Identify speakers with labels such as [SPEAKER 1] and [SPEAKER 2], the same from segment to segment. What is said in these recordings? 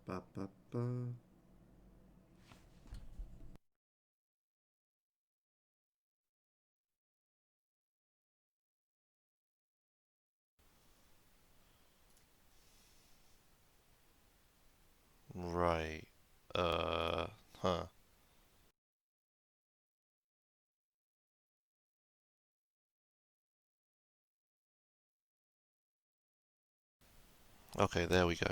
[SPEAKER 1] Ba, ba, ba.
[SPEAKER 2] Right. Huh. Okay, there we go.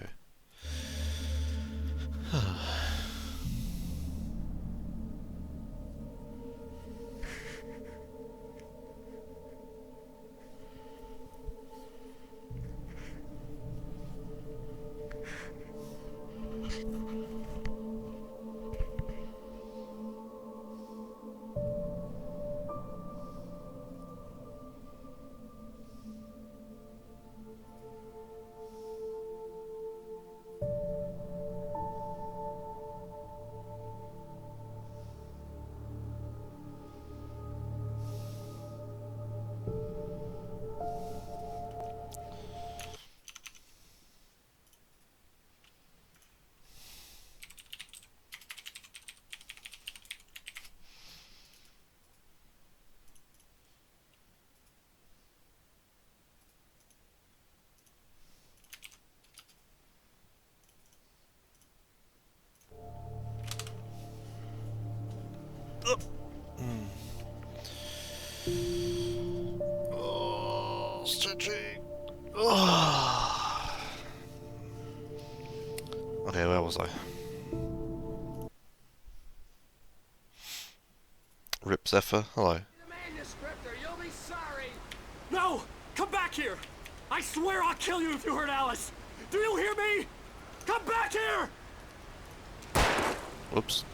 [SPEAKER 2] Mm. Oh, stretching. Oh. Okay, where was I? Rip Zephyr, hello.
[SPEAKER 3] The manuscript or you'll be sorry! No! Come back here! I swear I'll kill you if you hurt Alice! Do you hear me? Come back here!
[SPEAKER 2] Whoops.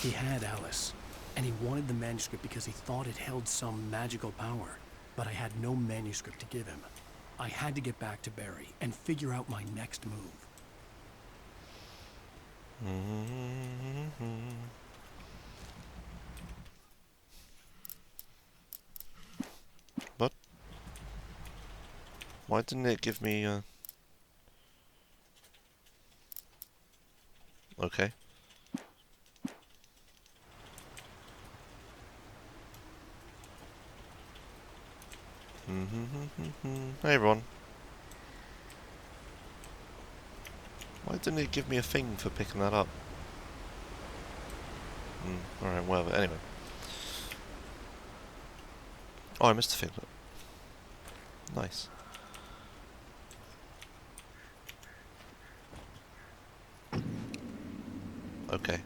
[SPEAKER 4] He had Alice, and he wanted the manuscript because he thought it held some magical power. But I had no manuscript to give him. I had to get back to Barry and figure out my next move.
[SPEAKER 2] What? Why didn't it give me Okay. Hey everyone. Why didn't it give me a thing for picking that up? Alright, whatever. Anyway. Oh, I missed a thing. Nice. Okay.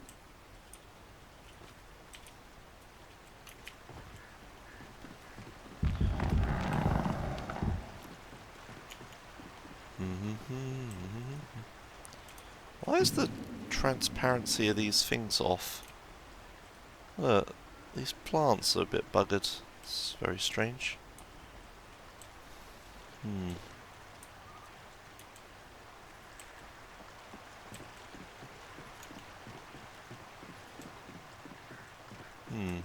[SPEAKER 2] Why is the transparency of these things off? Look, these plants are a bit buggered. It's very strange. Hmm. Hmm.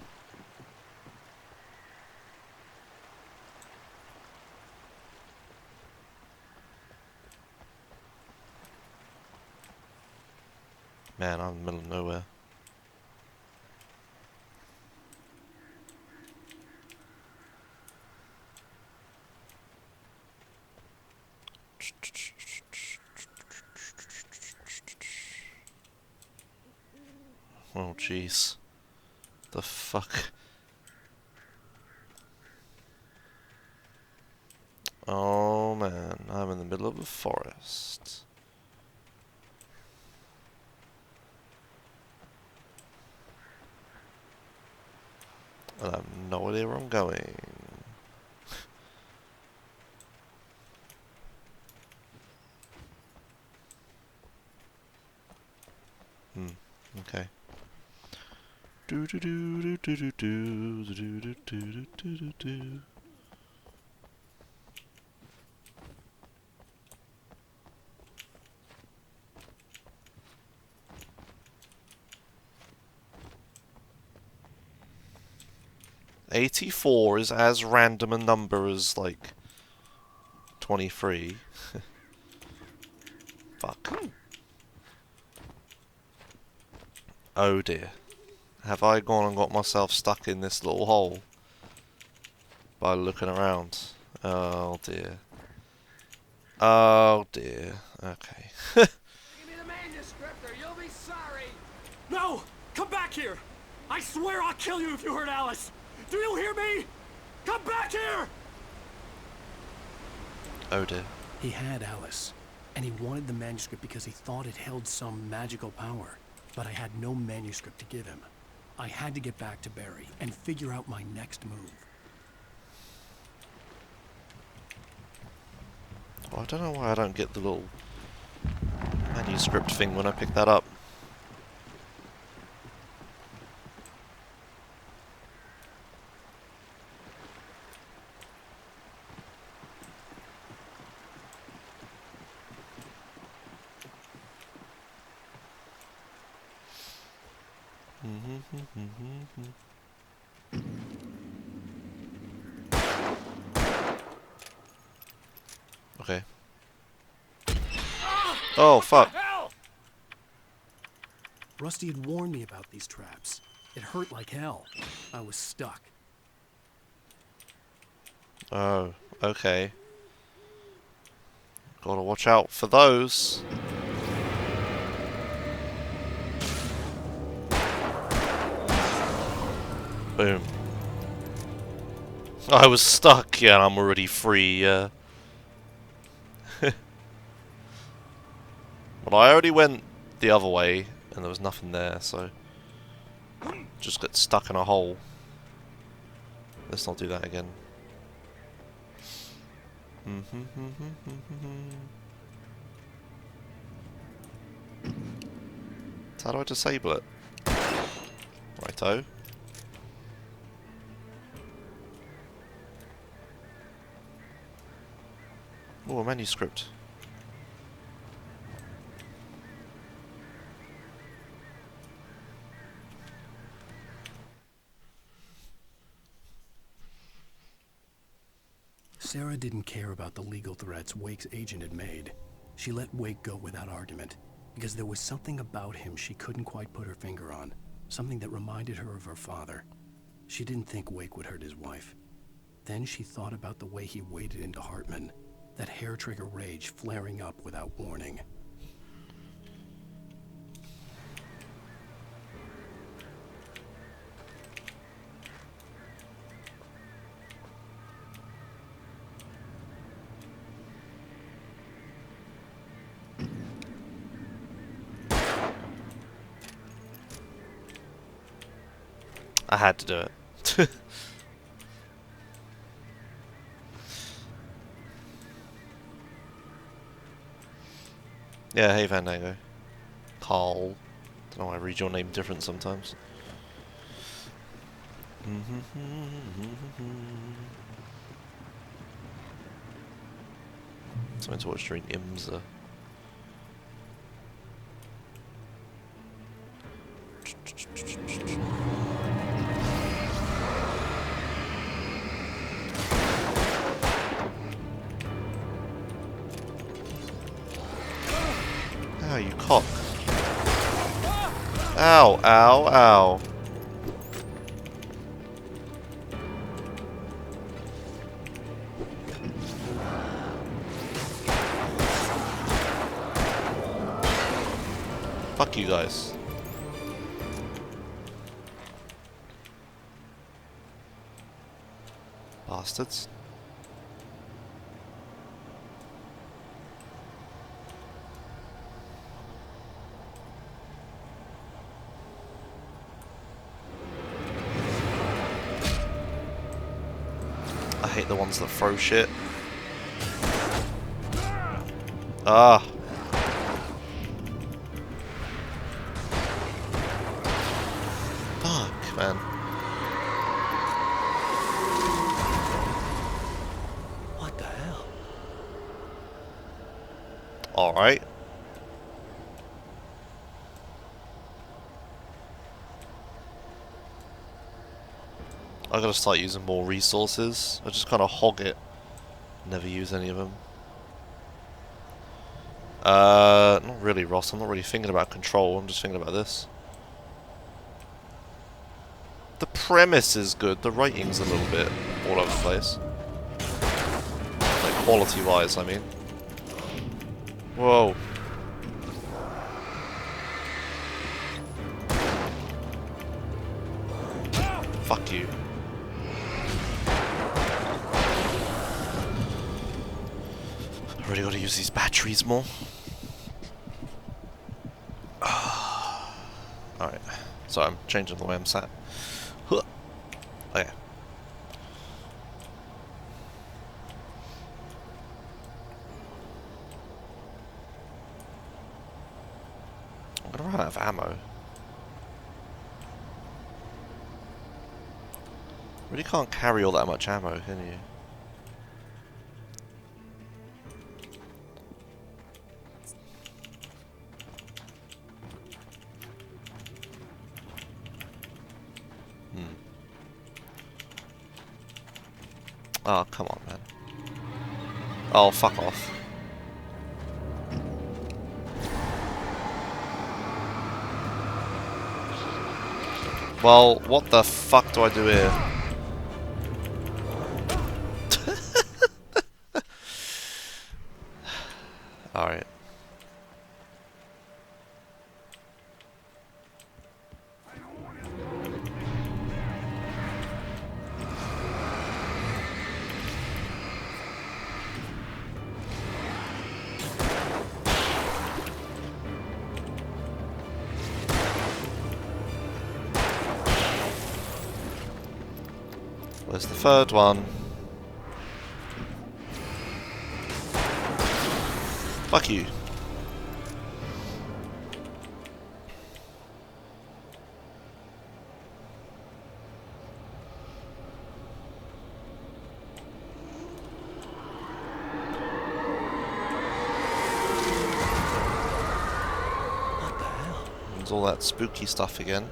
[SPEAKER 2] Man, I'm in the middle of nowhere. Oh, jeez. The fuck? Oh, man. I'm in the middle of a forest. And I have no idea where I'm going. Okay. Do do do do do do do do do do do do do. 84 is as random a number as, like, 23. Fuck. Oh dear. Have I gone and got myself stuck in this little hole? By looking around. Oh dear. Oh dear. Okay.
[SPEAKER 3] Give me the manuscript or you'll be sorry! No! Come back here! I swear I'll kill you if you hurt Alice! Do you hear me? Come back here!
[SPEAKER 2] Oh dear.
[SPEAKER 4] He had Alice, and he wanted the manuscript because he thought it held some magical power. But I had no manuscript to give him. I had to get back to Barry and figure out my next move.
[SPEAKER 2] Well, I don't know why I don't get the little manuscript thing when I pick that up. Okay. Oh, fuck.
[SPEAKER 3] Hell!
[SPEAKER 4] Rusty had warned me about these traps. It hurt like hell. I was stuck.
[SPEAKER 2] Oh, okay. Gotta watch out for those. Boom. I was stuck, yeah, and I'm already free, yeah. Well, I already went the other way, and there was nothing there, so... Just get stuck in a hole. Let's not do that again. So how do I disable it? Righto. Oh, a manuscript.
[SPEAKER 4] Sarah didn't care about the legal threats Wake's agent had made. She let Wake go without argument, because there was something about him she couldn't quite put her finger on, something that reminded her of her father. She didn't think Wake would hurt his wife. Then she thought about the way he waded into Hartman, that hair-trigger rage flaring up without warning.
[SPEAKER 2] I had to do it. Yeah, hey Fandango. Carl. Don't know why I read your name different sometimes. Something to watch during IMSA. Ow, you cock. Ow, ow, ow. Fuck you guys. Bastards. I hate the ones that throw shit. Ah. Fuck, man.
[SPEAKER 4] What the hell?
[SPEAKER 2] Alright. I gotta start using more resources. I just kind of hog it. Never use any of them. Not really, Ross. I'm not really thinking about control. I'm just thinking about this. The premise is good, the writing's a little bit all over the place. Like, quality-wise, I mean. Whoa. Fuck you. I really gotta use these batteries more. Alright. So I'm changing the way I'm sat. Huh. Okay. I'm gonna run out of ammo. Really can't carry all that much ammo, can you? Oh, come on, man. Oh, fuck off. Well, what the fuck do I do here? Alright. Where's the third one? Fuck you.
[SPEAKER 4] What the hell?
[SPEAKER 2] There's all that spooky stuff again.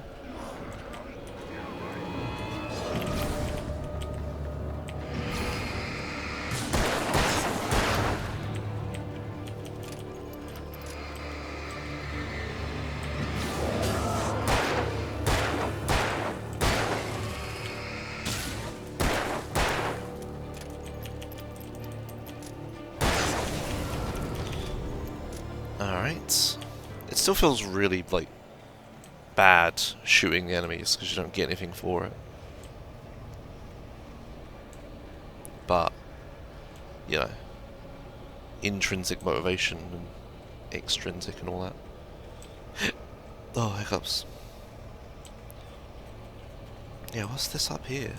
[SPEAKER 2] Alright. It still feels really, like, bad shooting the enemies because you don't get anything for it. But, you know, intrinsic motivation and extrinsic and all that. Oh, hiccups. Yeah, what's this up here?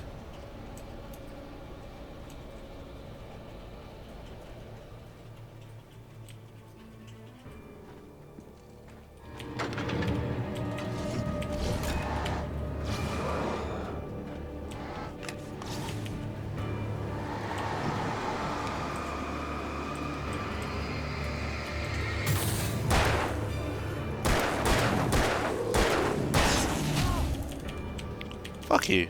[SPEAKER 2] Fuck you.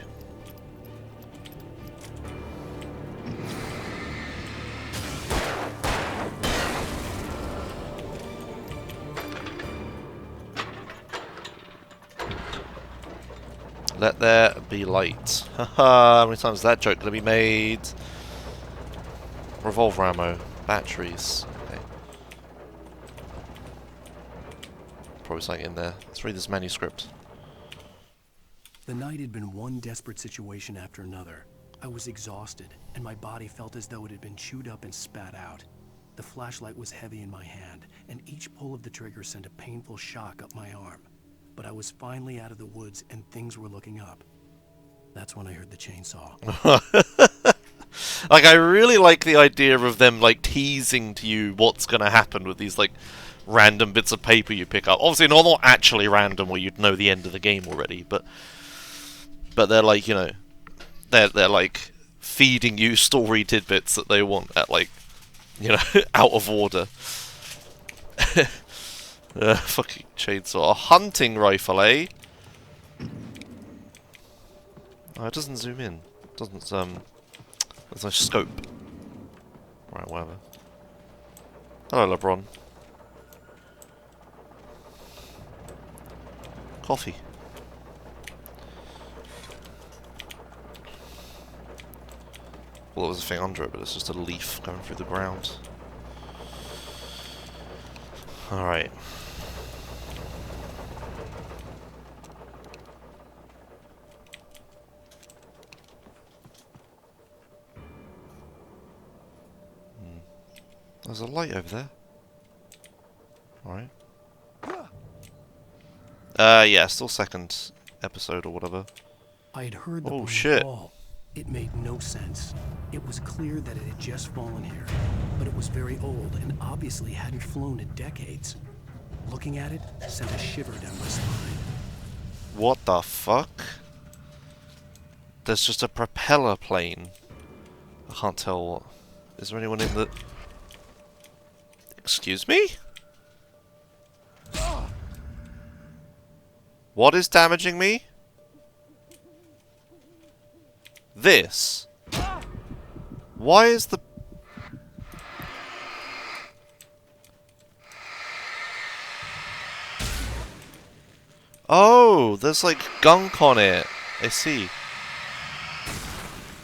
[SPEAKER 2] Let there be light. Haha, how many times is that joke gonna be made? Revolver ammo. Batteries. Okay. Probably something in there. Let's read this manuscript.
[SPEAKER 4] The night had been one desperate situation after another. I was exhausted, and my body felt as though it had been chewed up and spat out. The flashlight was heavy in my hand, and each pull of the trigger sent a painful shock up my arm. But I was finally out of the woods, and things were looking up. That's when I heard the chainsaw.
[SPEAKER 2] Like, I really like the idea of them, like, teasing to you what's gonna happen with these, like, random bits of paper you pick up. Obviously, not actually random where you'd know the end of the game already, but they're like, you know, they're like feeding you story tidbits that they want at, like, you know, out of order. Fucking chainsaw. A hunting rifle, eh? Oh, it doesn't zoom in. It doesn't, there's no scope. Right, whatever. Hello, LeBron. Coffee. Well, there was a thing under it, but it's just a leaf going through the ground. Alright. There's a light over there. Alright. Yeah, still second episode or whatever.
[SPEAKER 4] I had heard the
[SPEAKER 2] Oh,
[SPEAKER 4] plane
[SPEAKER 2] shit.
[SPEAKER 4] fall. It made no sense. It was clear that it had just fallen here, but it was very old and obviously hadn't flown in decades. Looking at it sent a shiver down my spine.
[SPEAKER 2] What the fuck? There's just a propeller plane. I can't tell what. Is there anyone in the... Excuse me? What is damaging me? This. Why is the... Oh, there's like gunk on it. I see.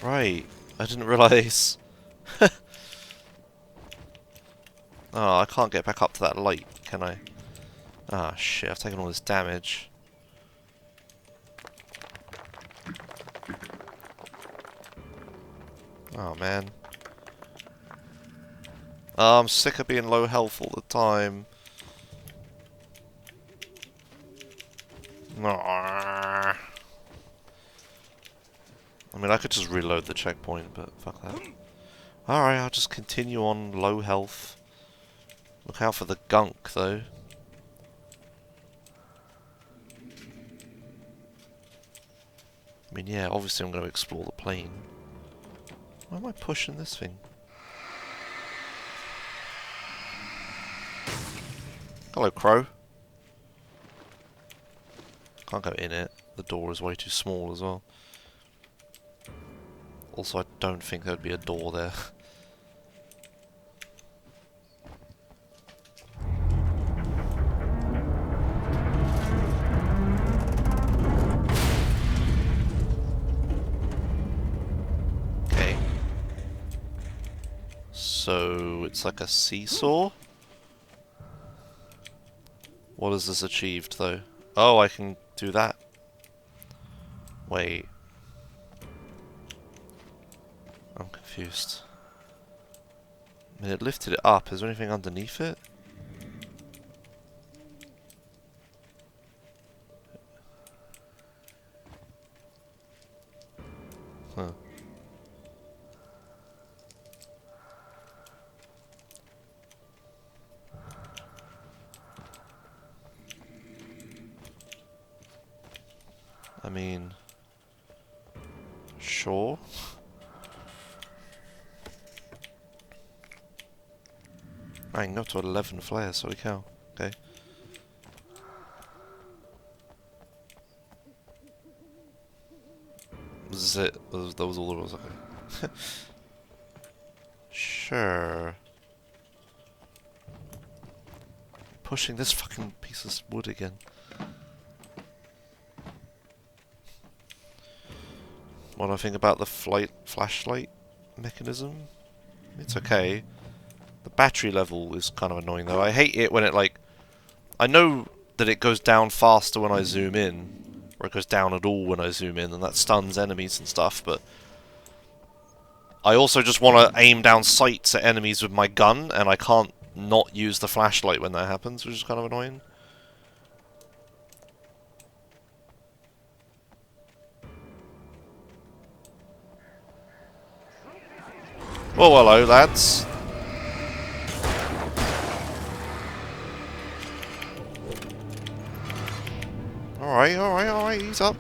[SPEAKER 2] Right. I didn't realise. Oh, I can't get back up to that light, can I? Ah, shit, I've taken all this damage. Oh, man. Oh, I'm sick of being low health all the time. I mean, I could just reload the checkpoint, but fuck that. Alright, I'll just continue on low health. Look out for the gunk, though. I mean, yeah, obviously I'm going to explore the plane. Why am I pushing this thing? Hello, crow. Can't go in it. The door is way too small as well. Also, I don't think there'd be a door there. Okay. So, it's like a seesaw? What has this achieved, though? Oh, I can do that. Wait. I'm confused. I mean, it lifted it up. Is there anything underneath it? Huh. I mean... Sure. I can go up to 11 flares, holy cow. Okay. This is it. That was all there was, okay. Sure. Pushing this fucking piece of wood again. What do I think about the flashlight mechanism? It's okay. The battery level is kind of annoying though. I hate it when it like... I know that it goes down faster when I zoom in, or it goes down at all when I zoom in, and that stuns enemies and stuff, but... I also just want to aim down sights at enemies with my gun, and I can't not use the flashlight when that happens, which is kind of annoying. Well, hello, lads. Alright, ease up.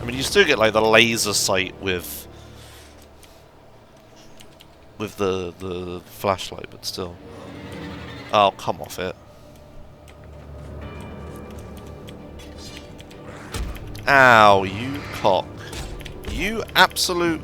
[SPEAKER 2] I mean, you still get, like, the laser sight with the flashlight, but still. Oh, come off it. Ow, you cock. You absolute...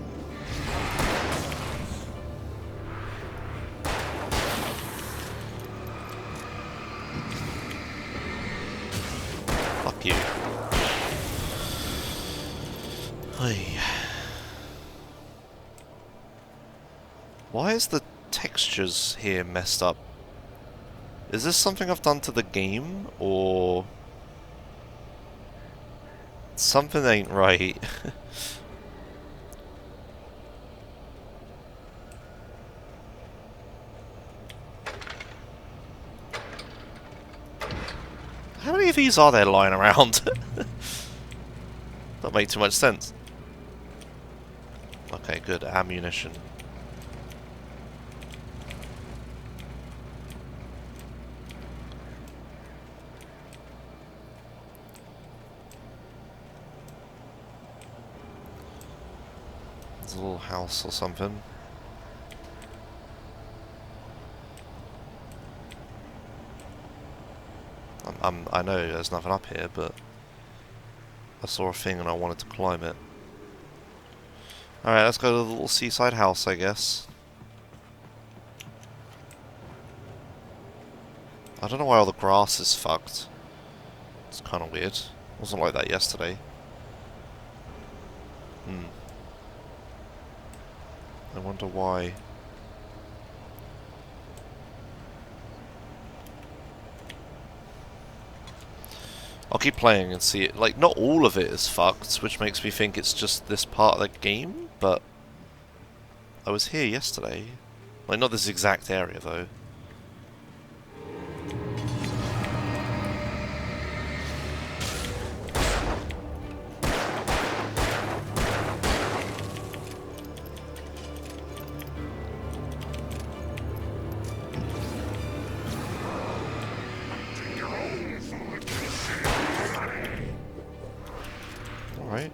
[SPEAKER 2] Hey. Why is the textures here messed up? Is this something I've done to the game, or something ain't right? How many of these are there lying around? That make too much sense. Okay, good. Ammunition. There's a little house or something. I know there's nothing up here, but I saw a thing and I wanted to climb it. Alright, let's go to the little seaside house, I guess. I don't know why all the grass is fucked. It's kind of weird. It wasn't like that yesterday. I wonder why. I'll keep playing and see it. Like, not all of it is fucked, which makes me think it's just this part of the game, but I was here yesterday. Like, not this exact area, though. Alright.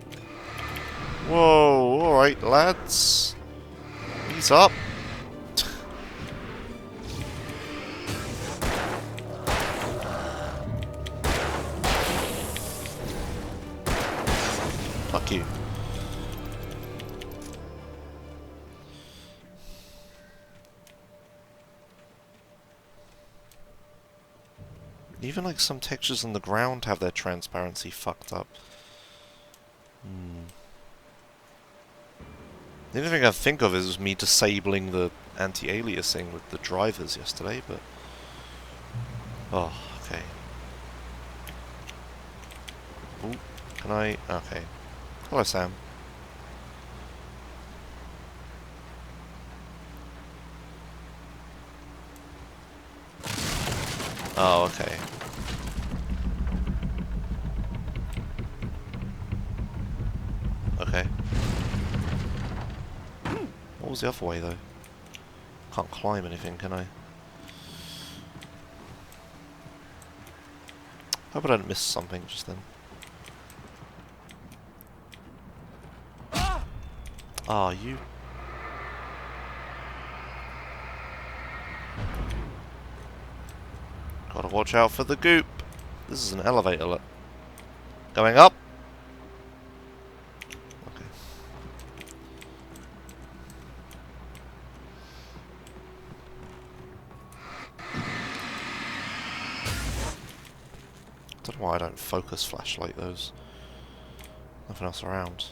[SPEAKER 2] Whoa, alright, lads. Ease up. Fuck you. Even like some textures on the ground have their transparency fucked up. The only thing I think of is me disabling the anti-aliasing with the drivers yesterday, but... Oh, okay. Ooh, can I... Okay. Hello, Sam. Oh, okay. Okay. What was the other way, though? Can't climb anything, can I? Hope I don't miss something just then. Ah, you... Gotta watch out for the goop. This is an elevator, look. Going up? Okay. Don't know why I don't focus flashlight those. Nothing else around.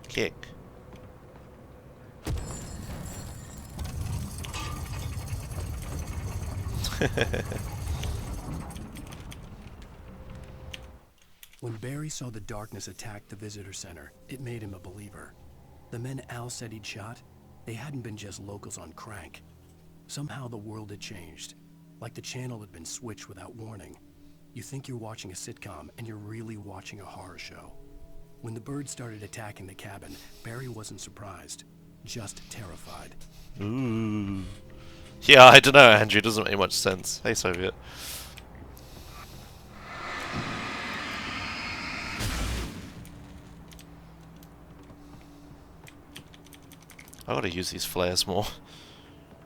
[SPEAKER 2] Kick.
[SPEAKER 4] When Barry saw the darkness attack the visitor center, it made him a believer. The men Al said he'd shot, they hadn't been just locals on crank. Somehow the world had changed, like the channel had been switched without warning. You think you're watching a sitcom, and you're really watching a horror show. When the birds started attacking the cabin, Barry wasn't surprised, just terrified.
[SPEAKER 2] Ooh. Yeah, I don't know, Andrew. It doesn't make much sense. Hey, Soviet. I gotta use these flares more.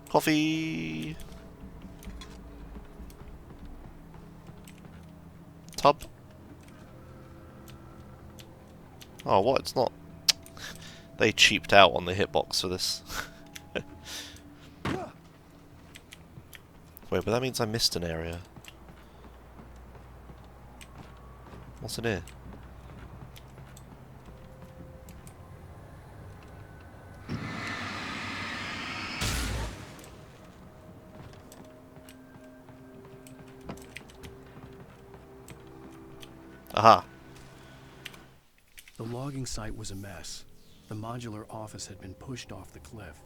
[SPEAKER 2] Coffee! Tub? Oh, what? It's not... They cheaped out on the hitbox for this. Wait, but that means I missed an area. What's in here? Aha!
[SPEAKER 4] The logging site was a mess. The modular office had been pushed off the cliff.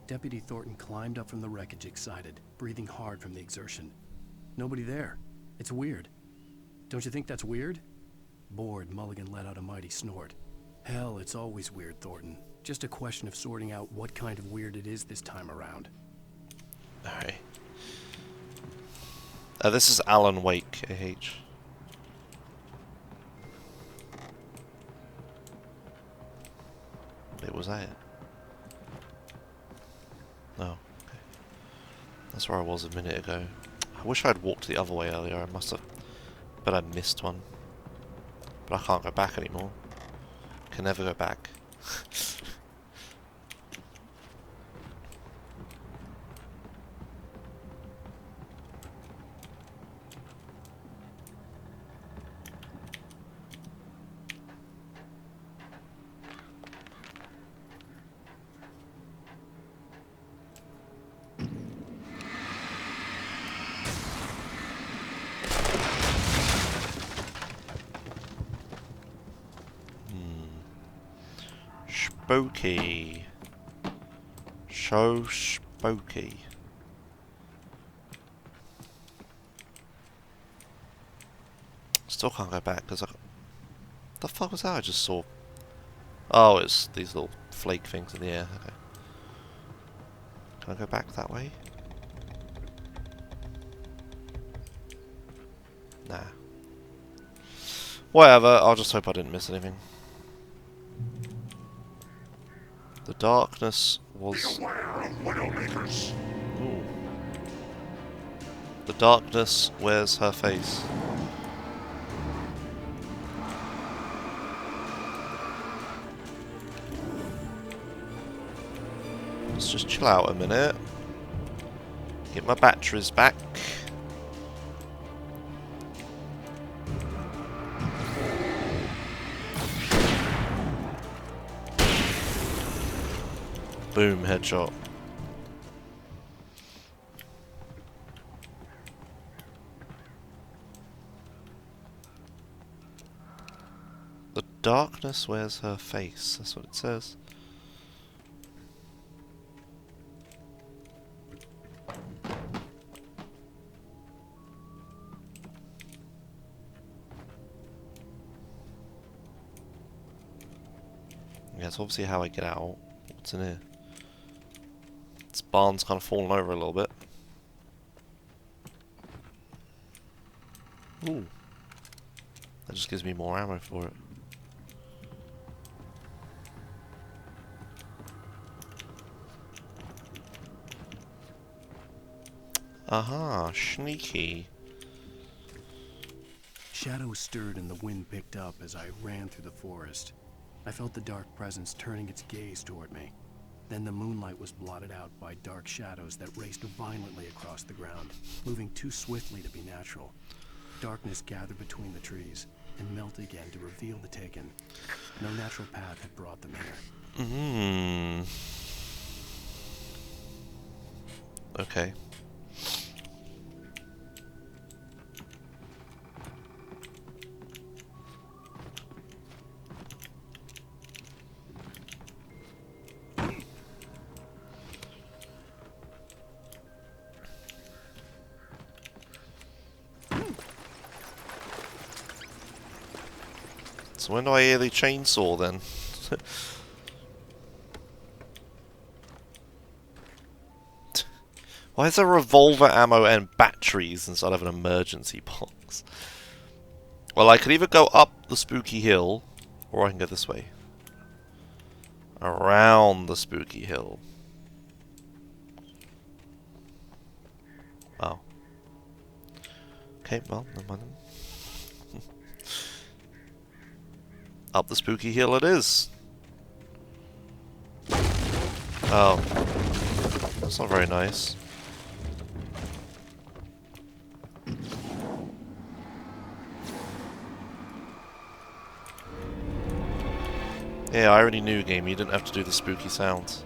[SPEAKER 4] Deputy Thornton climbed up from the wreckage excited, breathing hard from the exertion. Nobody there. It's weird. Don't you think that's weird? Bored, Mulligan let out a mighty snort. Hell, it's always weird, Thornton. Just a question of sorting out what kind of weird it is this time around.
[SPEAKER 2] Alright. This is Alan Wake, AH. Wait, was that it? No. Okay. That's where I was a minute ago. I wish I'd walked the other way earlier. I must have... But I missed one. But I can't go back anymore. Can never go back. Spooky. So spooky. Still can't go back because I... The fuck was that I just saw? Oh, it's these little flake things in the air. Okay. Can I go back that way? Nah. Whatever, I'll just hope I didn't miss anything. The darkness was...
[SPEAKER 1] Beware of Widowmakers.
[SPEAKER 2] Ooh. The darkness wears her face. Let's just chill out a minute. Get my batteries back. Boom, headshot. The darkness wears her face, that's what it says. Yeah, it's obviously how I get out. What's in here? This barn's kind of fallen over a little bit. Ooh. That just gives me more ammo for it. Aha, sneaky.
[SPEAKER 4] Shadows stirred and the wind picked up as I ran through the forest. I felt the dark presence turning its gaze toward me. Then the moonlight was blotted out by dark shadows that raced violently across the ground, moving too swiftly to be natural. Darkness gathered between the trees and melted again to reveal the taken. No natural path had brought them here.
[SPEAKER 2] Okay. So when do I hear the chainsaw then? Why is there revolver ammo and batteries instead of an emergency box? Well, I could either go up the spooky hill, or I can go this way. Around the spooky hill. Oh. Okay, well, never mind then. Up the spooky hill it is. Oh. That's not very nice. Yeah, I already knew, game. You didn't have to do the spooky sounds.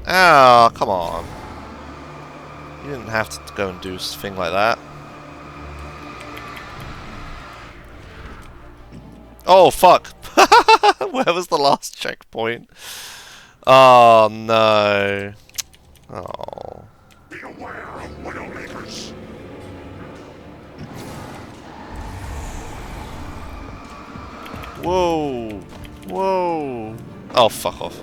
[SPEAKER 2] Ah, come on. You didn't have to go and do a thing like that. Oh, fuck. Where was the last checkpoint? Oh, no. Oh.
[SPEAKER 1] Be aware of Widowmakers.
[SPEAKER 2] Whoa. Whoa. Oh, fuck off.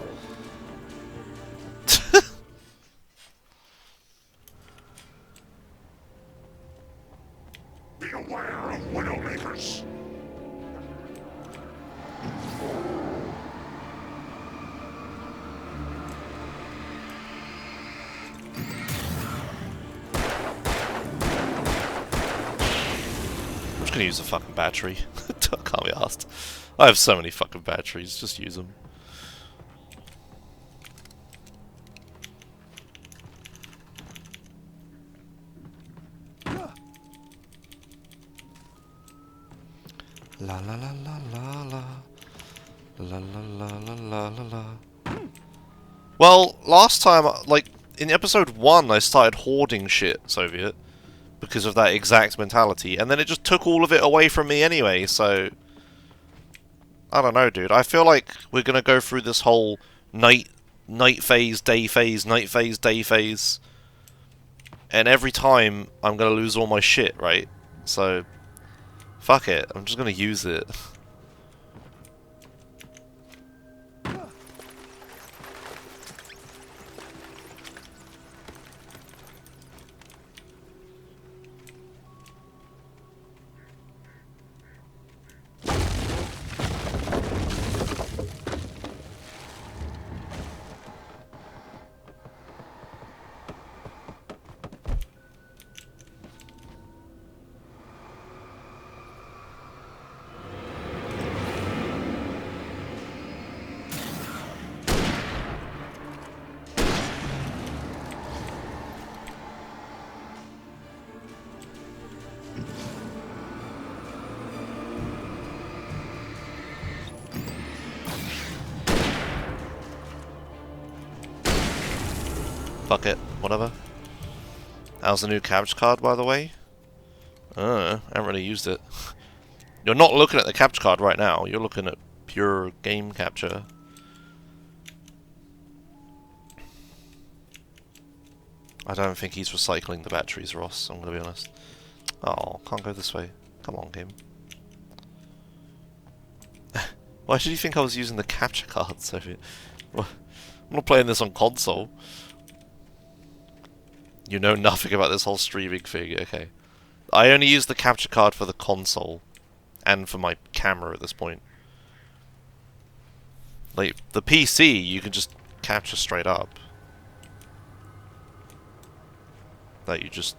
[SPEAKER 1] Be aware of Widowmakers.
[SPEAKER 2] I'm just gonna use a fucking battery. Can't be asked. I have so many fucking batteries, just use them. La la la la la la. La la la la la la la. Well, last time, like, in episode 1, I started hoarding shit, Soviet, because of that exact mentality, and then it just took all of it away from me anyway, so... I don't know, dude. I feel like we're gonna go through this whole night phase, day phase, night phase, day phase, and every time I'm gonna lose all my shit, right? So, fuck it. I'm just gonna use it. Fuck it, whatever. How's the new capture card, by the way? I haven't really used it. You're not looking at the capture card right now, you're looking at pure game capture. I don't think he's recycling the batteries, Ross, I'm gonna be honest. Oh, can't go this way. Come on, game. Why did you think I was using the capture card, Sophie? I'm not playing this on console. You know nothing about this whole streaming thing, okay. I only use the capture card for the console, and for my camera at this point. Like, the PC, you can just capture straight up. Like, you just...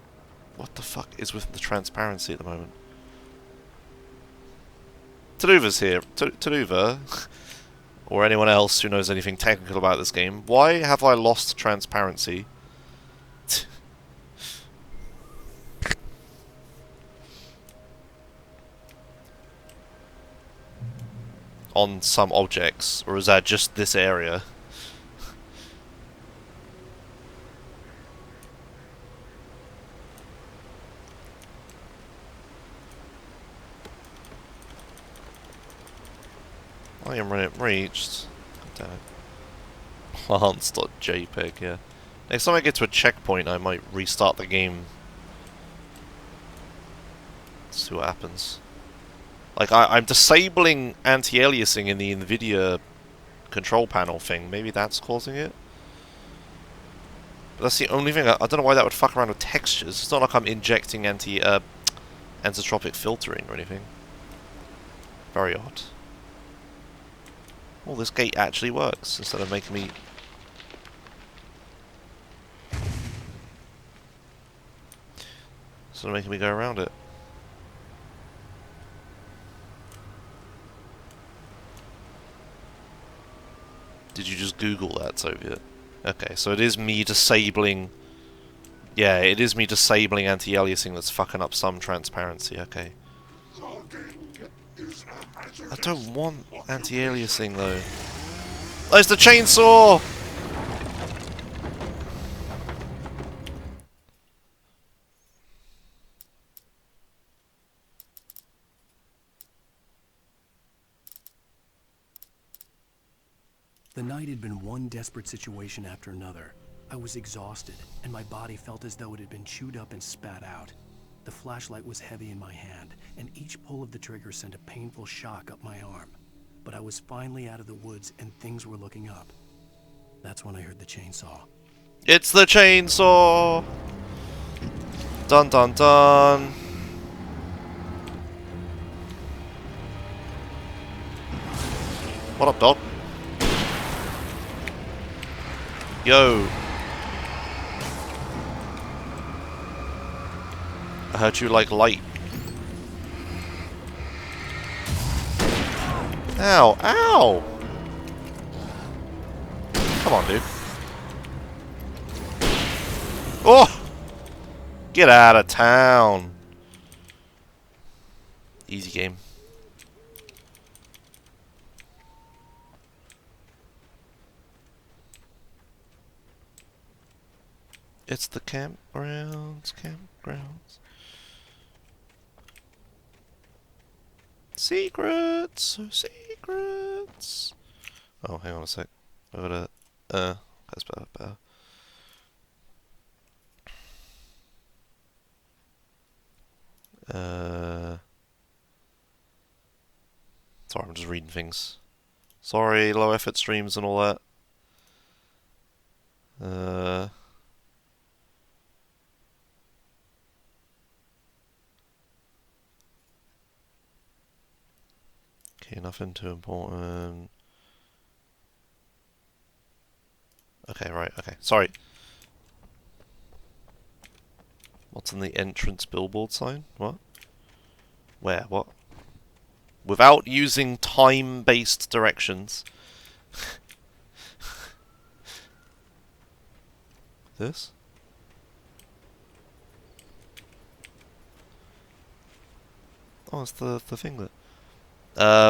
[SPEAKER 2] What the fuck is with the transparency at the moment? Taduva's here. Taduva, or anyone else who knows anything technical about this game, why have I lost transparency? On some objects, or is that just this area? I am reached. God damn it. Plants.jpg, yeah. Next time I get to a checkpoint, I might restart the game. See what happens. Like, I'm disabling anti-aliasing in the NVIDIA control panel thing. Maybe that's causing it? But that's the only thing. I don't know why that would fuck around with textures. It's not like I'm injecting anisotropic filtering or anything. Very odd. Well, this gate actually works, instead of making me... Instead of making me go around it. Did you just Google that, Soviet? Okay, so it is me disabling... Yeah, it is me disabling anti-aliasing that's fucking up some transparency, okay. I don't want anti-aliasing though. There's the chainsaw!
[SPEAKER 4] The night had been one desperate situation after another. I was exhausted, and my body felt as though it had been chewed up and spat out. The flashlight was heavy in my hand, and each pull of the trigger sent a painful shock up my arm. But I was finally out of the woods, and things were looking up. That's when I heard the chainsaw.
[SPEAKER 2] It's the chainsaw! Dun dun dun! What up, dog? Yo! I heard you like light. Ow! Ow! Come on, dude. Oh! Get out of town! Easy game. It's the campgrounds, campgrounds. Secrets, oh, secrets. Oh, hang on a sec. I gotta, that's better. Sorry, I'm just reading things. Sorry, low effort streams and all that. Okay, nothing too important. Okay, right, okay. Sorry. What's in the entrance billboard sign? What? Where? What? Without using time-based directions. This? Oh, it's the thing that...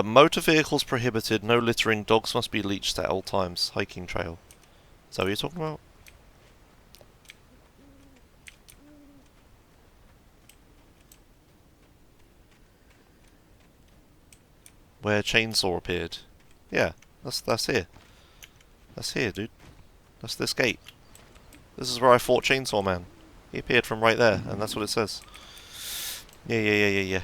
[SPEAKER 2] motor vehicles prohibited, no littering, dogs must be leashed at all times. Hiking trail. Is that what you're talking about? Where chainsaw appeared. Yeah, that's here. That's here, dude. That's this gate. This is where I fought Chainsaw Man. He appeared from right there, and that's what it says. Yeah.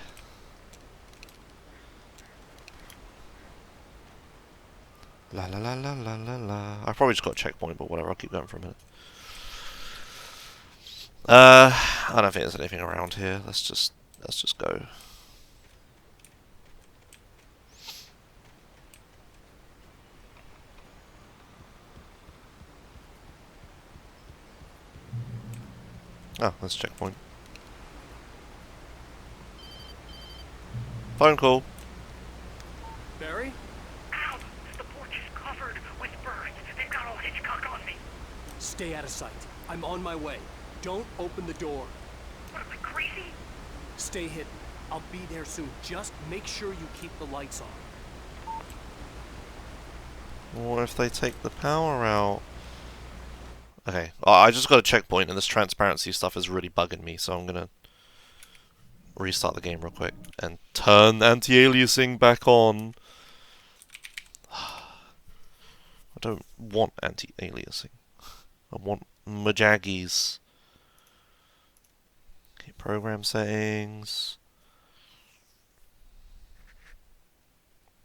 [SPEAKER 2] La la la la la la la. I probably just got a checkpoint, but whatever. I'll keep going for a minute. I don't think there's anything around here. Let's just go. Oh, that's a checkpoint. Phone call.
[SPEAKER 3] Barry?
[SPEAKER 5] Ow! The porch is covered with birds. They've got all Hitchcock on me.
[SPEAKER 4] Stay out of sight. I'm on my way. Don't open the door.
[SPEAKER 5] What am I, crazy?
[SPEAKER 4] Stay hidden. I'll be there soon. Just make sure you keep the lights on.
[SPEAKER 2] What if they take the power out? Okay, I just got a checkpoint, and this transparency stuff is really bugging me, so I'm gonna restart the game real quick and turn anti-aliasing back on. I don't want anti-aliasing. I want Majaggies. Okay, program settings.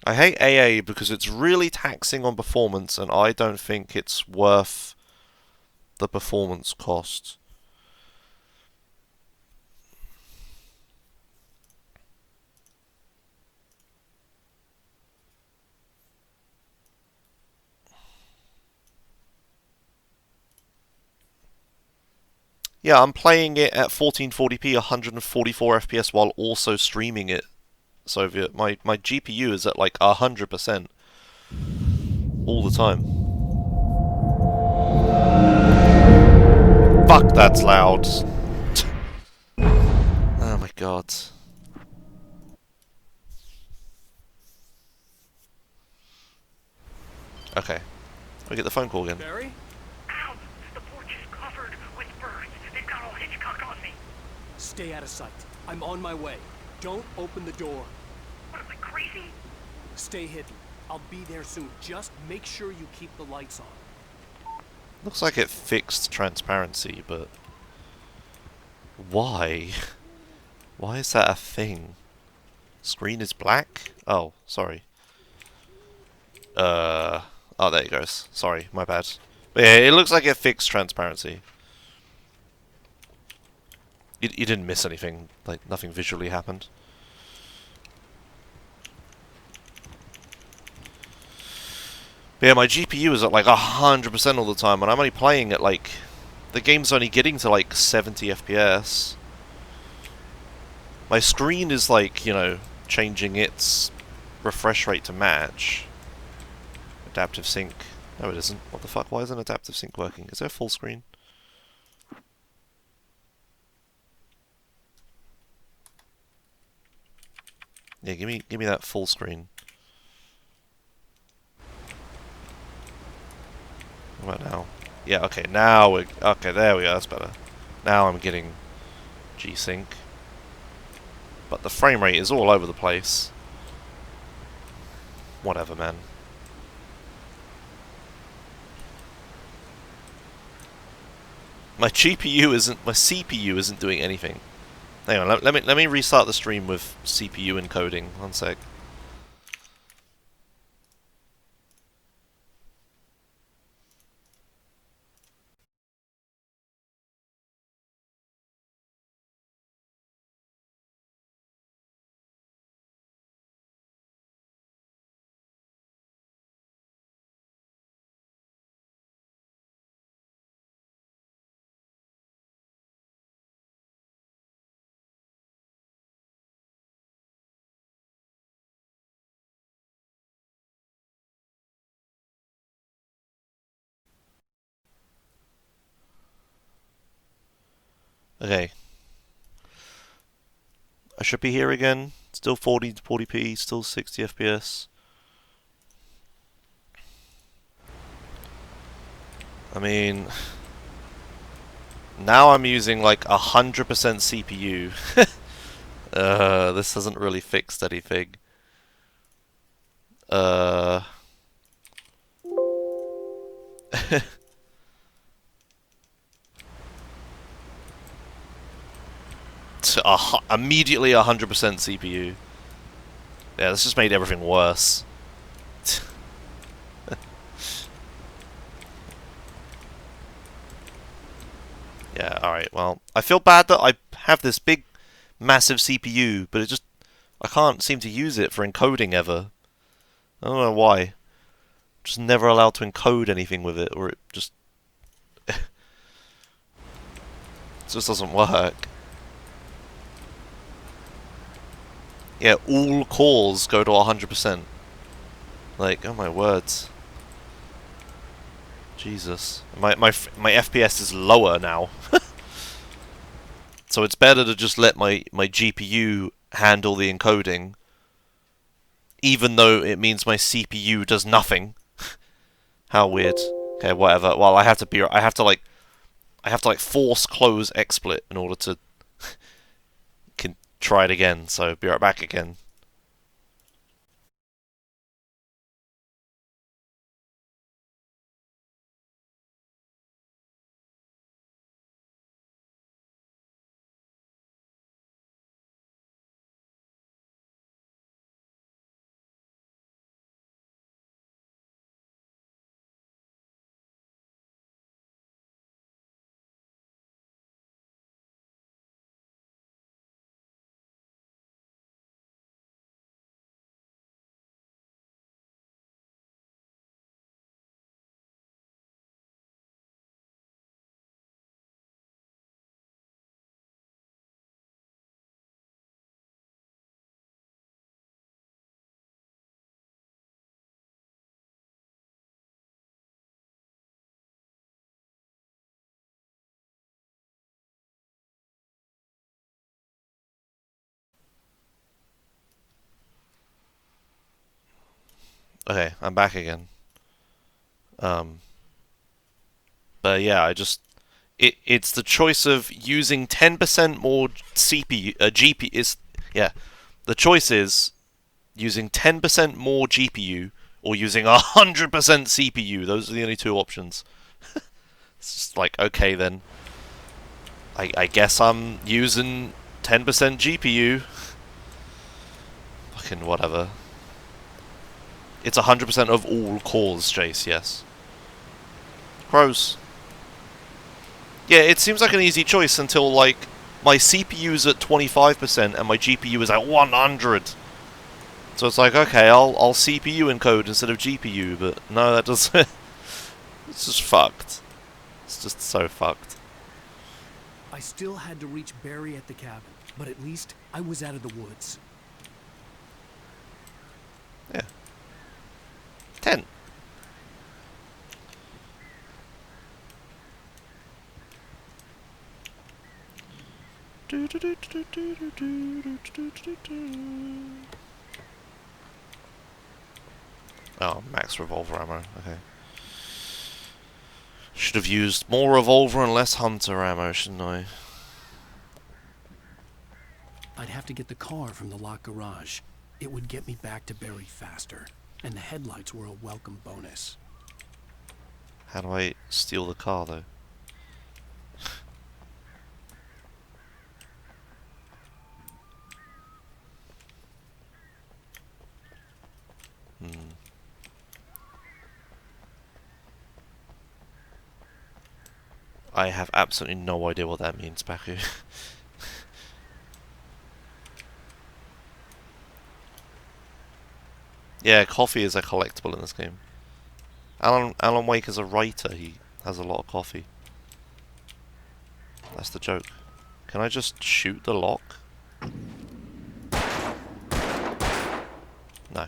[SPEAKER 2] I hate AA because it's really taxing on performance, and I don't think it's worth the performance cost. Yeah, I'm playing it at 1440p, 144 FPS while also streaming it. So my GPU is at like 100% all the time. Fuck, that's loud. Oh my god. Okay. We get the phone call again.
[SPEAKER 3] Barry?
[SPEAKER 5] Ow! The porch is covered with birds. They've got all Hitchcock on me.
[SPEAKER 4] Stay out of sight. I'm on my way. Don't open the door.
[SPEAKER 5] What am I, crazy?
[SPEAKER 4] Stay hidden. I'll be there soon. Just make sure you keep the lights on.
[SPEAKER 2] Looks like it fixed transparency, but... Why? Why is that a thing? Screen is black? Oh, sorry. Oh, there it goes. Sorry, my bad. But yeah, it looks like it fixed transparency. You didn't miss anything. Like, nothing visually happened. But yeah, my GPU is at like 100% all the time, and I'm only playing at like... The game's only getting to like 70 FPS. My screen is like, you know, changing its refresh rate to match. Adaptive sync. No, it isn't. What the fuck? Why isn't adaptive sync working? Is there full screen? Yeah, give me that full screen. What about now? Yeah, okay, now we're... Okay, there we go, that's better. Now I'm getting G-Sync. But the frame rate is all over the place. Whatever, man. My GPU isn't... My CPU isn't doing anything. Hang on, let me restart the stream with CPU encoding. One sec. Okay. I should be here again. Still 40p, still 60 FPS. I mean... Now I'm using like 100% CPU. This hasn't really fixed anything. Immediately 100% CPU. Yeah, this just made everything worse. Yeah, alright, well, I feel bad that I have this big, massive CPU, but it just... I can't seem to use it for encoding ever. I don't know why. Just never allowed to encode anything with it, or it just... it just doesn't work. Yeah, all cores go to 100%. Like, oh my words. Jesus. My FPS is lower now. So it's better to just let my GPU handle the encoding, even though it means my CPU does nothing. How weird. Okay, whatever. Well, I have to like force close XSplit in order to can try it again. So be right back again. Okay, I'm back again. But yeah, it's the choice of using 10% more CPU, GPU is, yeah, the choice is using 10% more GPU or using 100% CPU. Those are the only two options. It's just like, okay then, I guess I'm using 10% GPU. Fucking whatever. It's 100% of all cores, Jace, yes. Crows. Yeah, it seems like an easy choice until, like, my CPU's at 25% and my GPU is at 100. So it's like, okay, I'll CPU encode instead of GPU, but no, that doesn't... It's just fucked. It's just so fucked.
[SPEAKER 4] I still had to reach Barry at the cabin, but at least I was out of the woods.
[SPEAKER 2] Yeah. 10. Oh, max revolver ammo. Okay. Should have used more revolver and less hunter ammo, shouldn't I?
[SPEAKER 4] I'd have to get the car from the locked garage. It would get me back to Barry faster, and the headlights were a welcome bonus.
[SPEAKER 2] How do I steal the car, though? I have absolutely no idea what that means, Baku. Yeah, coffee is a collectible in this game. Alan Wake is a writer. He has a lot of coffee. That's the joke. Can I just shoot the lock? No.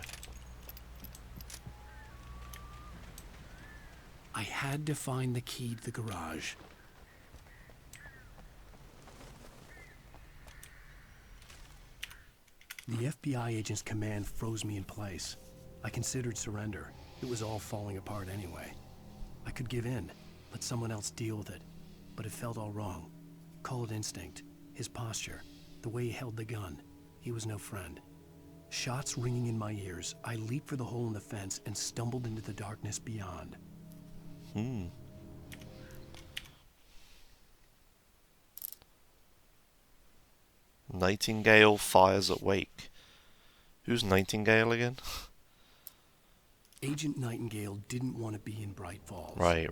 [SPEAKER 4] I had to find the key to the garage. The FBI agent's command froze me in place. I considered surrender. It was all falling apart anyway. I could give in, let someone else deal with it. But it felt all wrong. Call it instinct. His posture. The way he held the gun. He was no friend. Shots ringing in my ears, I leaped for the hole in the fence and stumbled into the darkness beyond.
[SPEAKER 2] Nightingale fires at Wake. Who's Nightingale again?
[SPEAKER 4] Agent Nightingale didn't want to be in Bright Falls.
[SPEAKER 2] Right.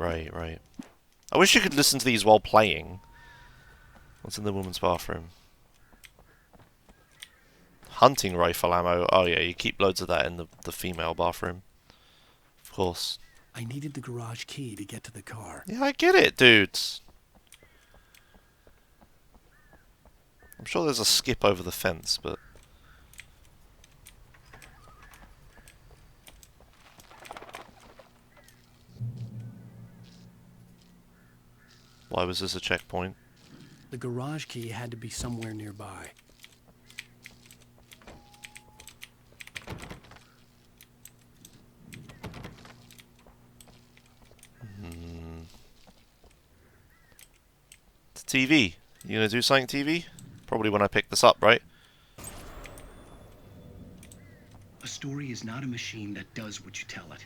[SPEAKER 2] I wish you could listen to these while playing. What's in the woman's bathroom? Hunting rifle ammo. Oh yeah, you keep loads of that in the female bathroom. Of course.
[SPEAKER 4] I needed the garage key to get to the car.
[SPEAKER 2] Yeah, I get it, dudes. I'm sure there's a skip over the fence, but... Why was this a checkpoint?
[SPEAKER 4] The garage key had to be somewhere nearby.
[SPEAKER 2] It's TV. You gonna do something, TV? Probably when I pick this up, right?
[SPEAKER 6] A story is not a machine that does what you tell it.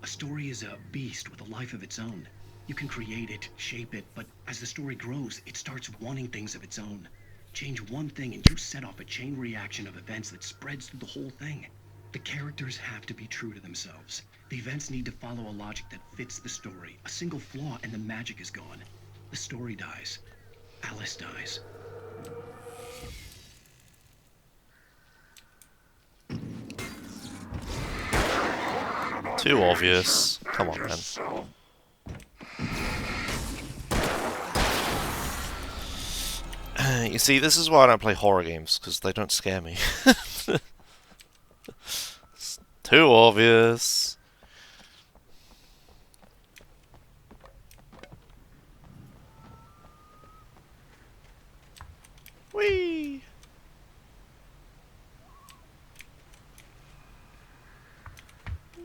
[SPEAKER 6] A story is a beast with a life of its own. You can create it, shape it, but as the story grows, it starts wanting things of its own. Change one thing and you set off a chain reaction of events that spreads through the whole thing. The characters have to be true to themselves. The events need to follow a logic that fits the story. A single flaw and the magic is gone. The story dies. Alice dies.
[SPEAKER 2] Too obvious. Come on, man. You see, this is why I don't play horror games, because they don't scare me. It's too obvious. Whee!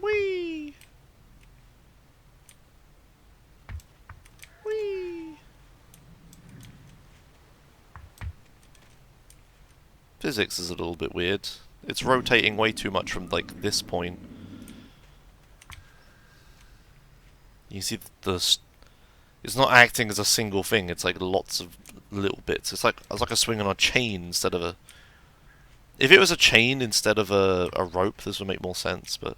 [SPEAKER 2] Whee! physics is a little bit weird. It's rotating way too much from, like, this point. You see it's not acting as a single thing, it's like lots of little bits. It's like a swing on a chain instead of a... If it was a chain instead of a rope, this would make more sense, but...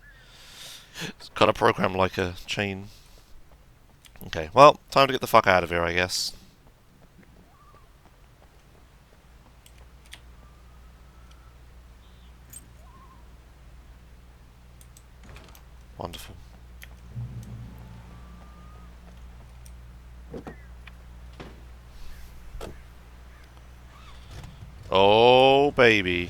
[SPEAKER 2] It's kind of programmed like a chain. Okay, well, time to get the fuck out of here, I guess. Wonderful. Oh, baby.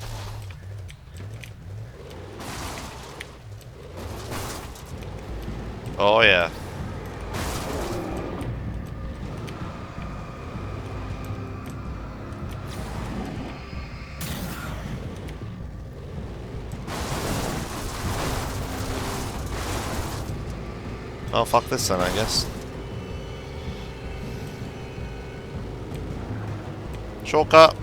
[SPEAKER 2] Oh, yeah. Oh, fuck this then, I guess. Shortcut!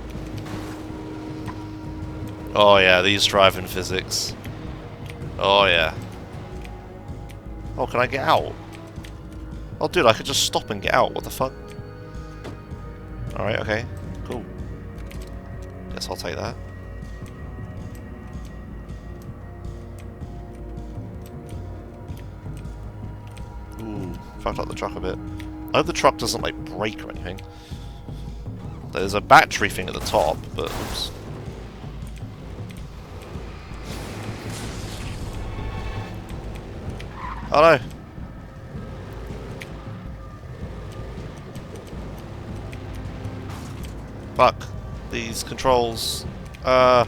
[SPEAKER 2] Oh yeah, these driving physics. Oh yeah. Oh, can I get out? Oh dude, I could just stop and get out, what the fuck? Alright, okay. Cool. Guess I'll take that. Ooh, fucked up the truck a bit. I hope the truck doesn't, like, break or anything. There's a battery thing at the top, but... Oops. Oh no! Fuck. These controls... Alright,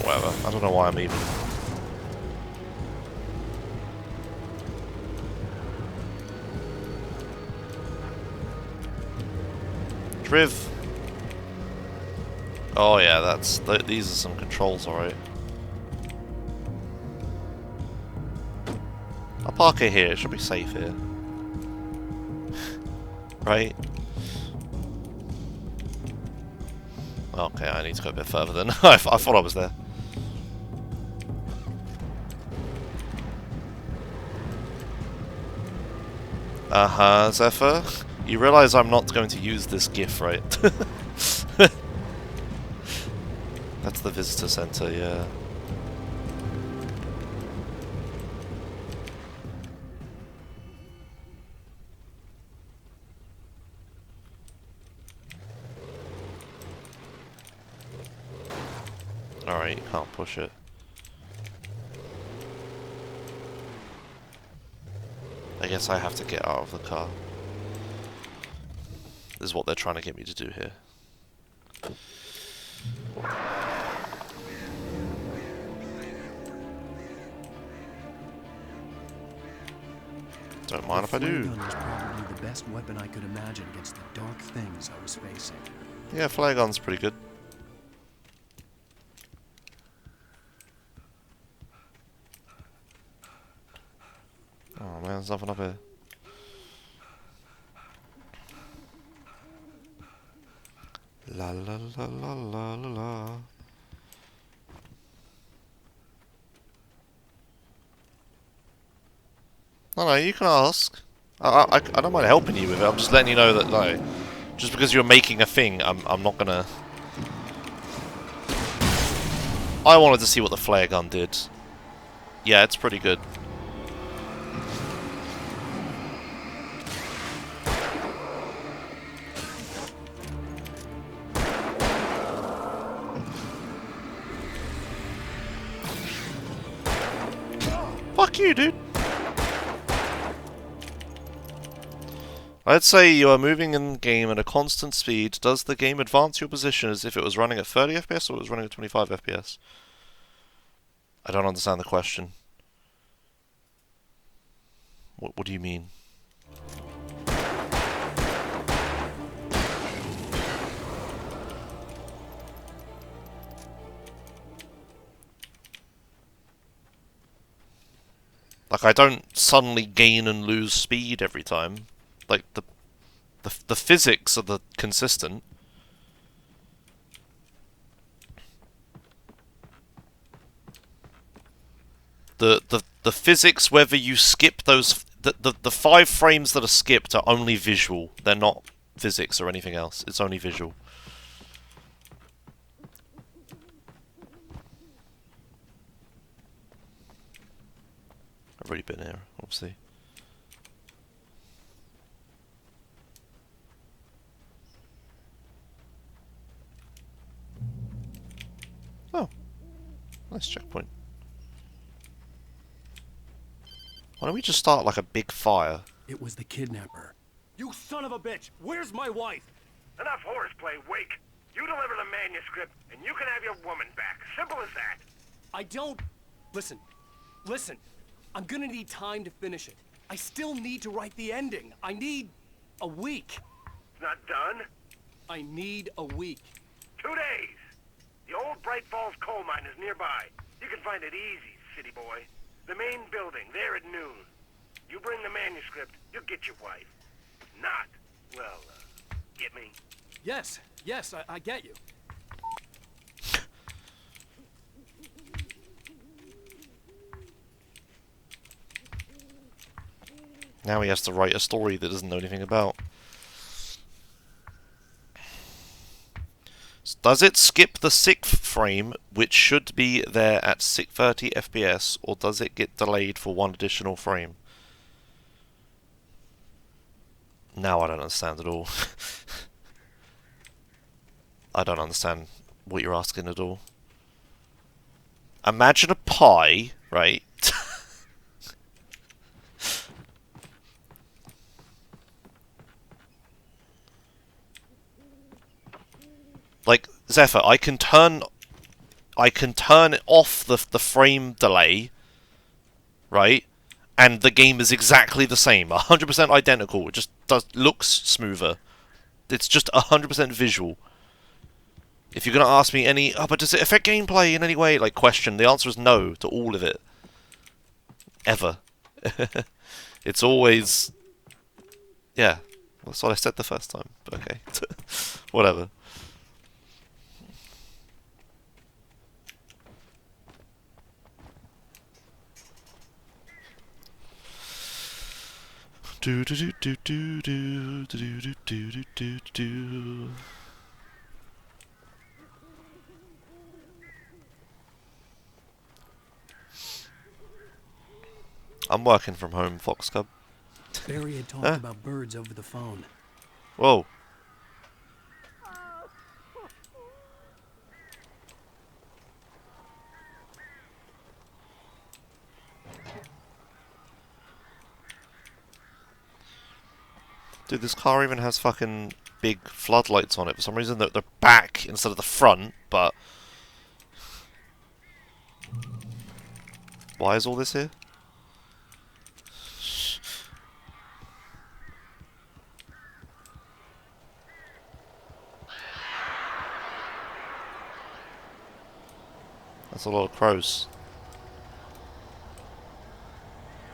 [SPEAKER 2] whatever. I don't know why I'm even... Driv. Oh yeah, that's... these are some controls, alright. I'll park it here, it should be safe here. Right? Okay, I need to go a bit further than I thought I was there. Zephyr. You realise I'm not going to use this GIF, right? That's the visitor center, yeah. Alright, you can't push it. I guess I have to get out of the car. This is what they're trying to get me to do here. Don't mind if I do.
[SPEAKER 4] The flare gun was probably the best weapon I could imagine against the dark things I was facing.
[SPEAKER 2] Yeah, flare gun's pretty good. Oh man, there's nothing up here. La la la la la la la. No, you can ask. I don't mind helping you with it. I'm just letting you know that, no, just because you're making a thing, I'm not gonna... I wanted to see what the flare gun did. Yeah, it's pretty good. Fuck you, dude. Let's say you are moving in the game at a constant speed. Does the game advance your position as if it was running at 30 FPS or it was running at 25 FPS? I don't understand the question. What do you mean? Like, I don't suddenly gain and lose speed every time. Like, the physics are consistent. The physics, whether you skip those... The 5 frames that are skipped are only visual. They're not physics or anything else. It's only visual. I've already been here, obviously. Oh. Nice checkpoint. Why don't we just start like a big fire?
[SPEAKER 4] It was the kidnapper.
[SPEAKER 3] You son of a bitch! Where's my wife?
[SPEAKER 5] Enough horseplay, Wake. You deliver the manuscript, and you can have your woman back. Simple as that.
[SPEAKER 3] I don't... Listen. Listen. I'm gonna need time to finish it. I still need to write the ending. I need... a week.
[SPEAKER 5] It's not done.
[SPEAKER 3] I need a week.
[SPEAKER 5] 2 days. The old Bright Falls coal mine is nearby. You can find it easy, city boy. The main building, there at noon. You bring the manuscript, you'll get your wife. If not, well, get me?
[SPEAKER 3] Yes, I get you.
[SPEAKER 2] Now he has to write a story that doesn't know anything about. Does it skip the 6th frame, which should be there at 30 FPS, or does it get delayed for 1 additional frame? Now I don't understand at all. I don't understand what you're asking at all. Imagine a pie, right? Like, Zephyr, I can turn off the frame delay, right? And the game is exactly the same, 100% identical. It just looks smoother. It's just 100% visual. If you're gonna ask me any, oh, but does it affect gameplay in any way? Like, question. The answer is no to all of it. Ever. It's always, yeah. That's what I said the first time. But okay, whatever. Do do do do do do do do do do do. I'm working from home, Fox Cub.
[SPEAKER 4] Barry had talked about birds over the phone.
[SPEAKER 2] Whoa. Dude, this car even has fucking big floodlights on it. For some reason, they're back instead of the front, but... Why is all this here? That's a lot of crows.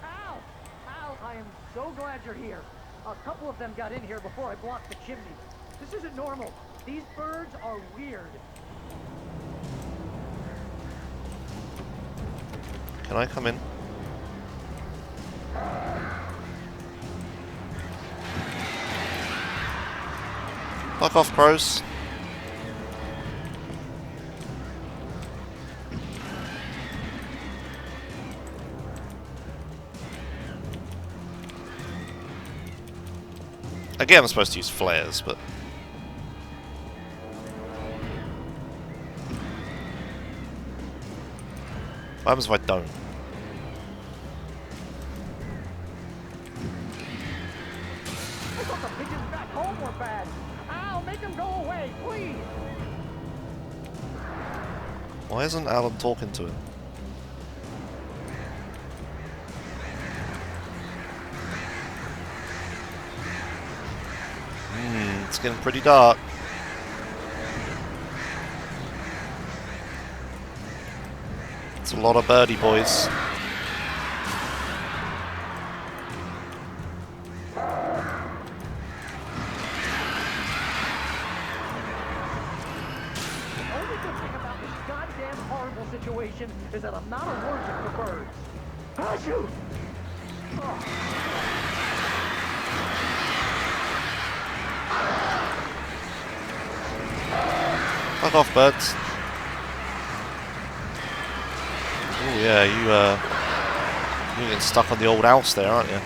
[SPEAKER 7] Al! Al, I am so glad you're here. A couple of them got in here before I blocked the chimney. This isn't normal. These birds are weird.
[SPEAKER 2] Can I come in? Fuck off, crows. Again, I'm supposed to use flares, but... What happens if I don't?
[SPEAKER 7] I thought the pigeons back home were bad. Al, make them go away, please.
[SPEAKER 2] Why isn't Alan talking to him? It's getting pretty dark. It's a lot of birdie boys.
[SPEAKER 7] goddamn horrible situation is that I'm not allergic to birds. Achoo!
[SPEAKER 2] Fuck off, birds. Oh yeah, you're getting stuck on the old house there, aren't you?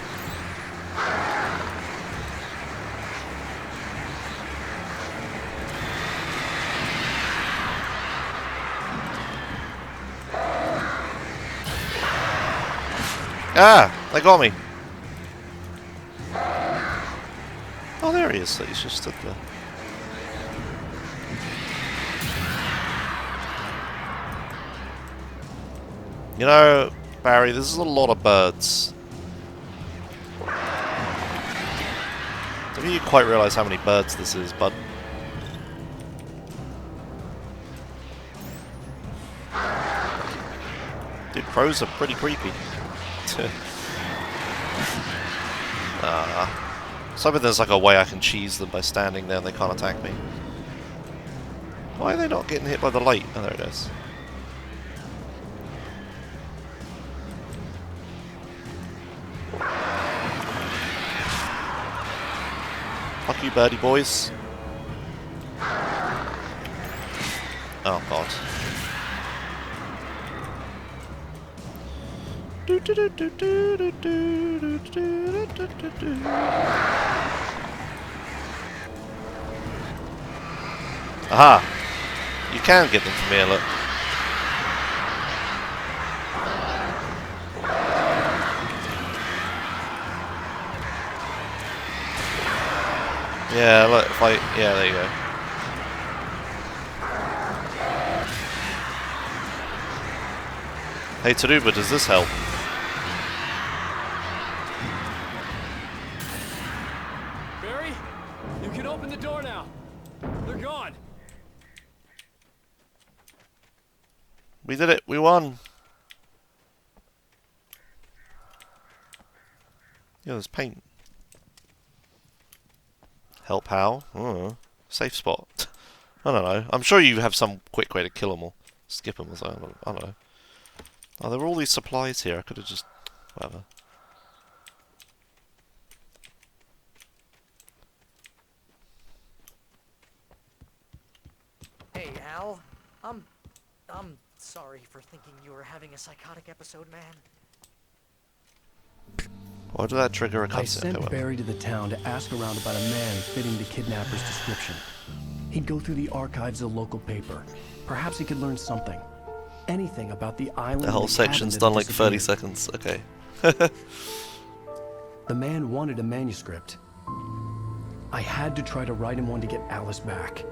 [SPEAKER 2] Ah! They got me! Oh, there he is. He's just stood there. You know, Barry, this is a lot of birds. Don't you quite realise how many birds this is, bud? Dude, crows are pretty creepy. So there's like a way I can cheese them by standing there and they can't attack me. Why are they not getting hit by the light? Oh, there it is. Fuck you, birdie boys. Oh, God. Aha! You can get them from here, look. Yeah, look, if I... Yeah, there you go. Hey, Taruba, does this help?
[SPEAKER 3] Barry, you can open the door now. They're gone.
[SPEAKER 2] We did it, we won! Yeah, there's paint. Help how? Oh, safe spot. I don't know. I'm sure you have some quick way to kill them or skip them or something. I don't know. Oh, there were all these supplies here. I could have just... whatever.
[SPEAKER 7] Hey, Al. I'm sorry for thinking you were having a psychotic episode, man.
[SPEAKER 2] Why did that trigger a
[SPEAKER 4] I
[SPEAKER 2] cutscene?
[SPEAKER 4] sent Barry to the town to ask around about a man fitting the kidnapper's description. He'd go through the archives of the local paper. Perhaps he could learn something. Anything about the island.
[SPEAKER 2] The whole section's done like 30 seconds. Okay.
[SPEAKER 4] The man wanted a manuscript. I had to try to write him one to get Alice back.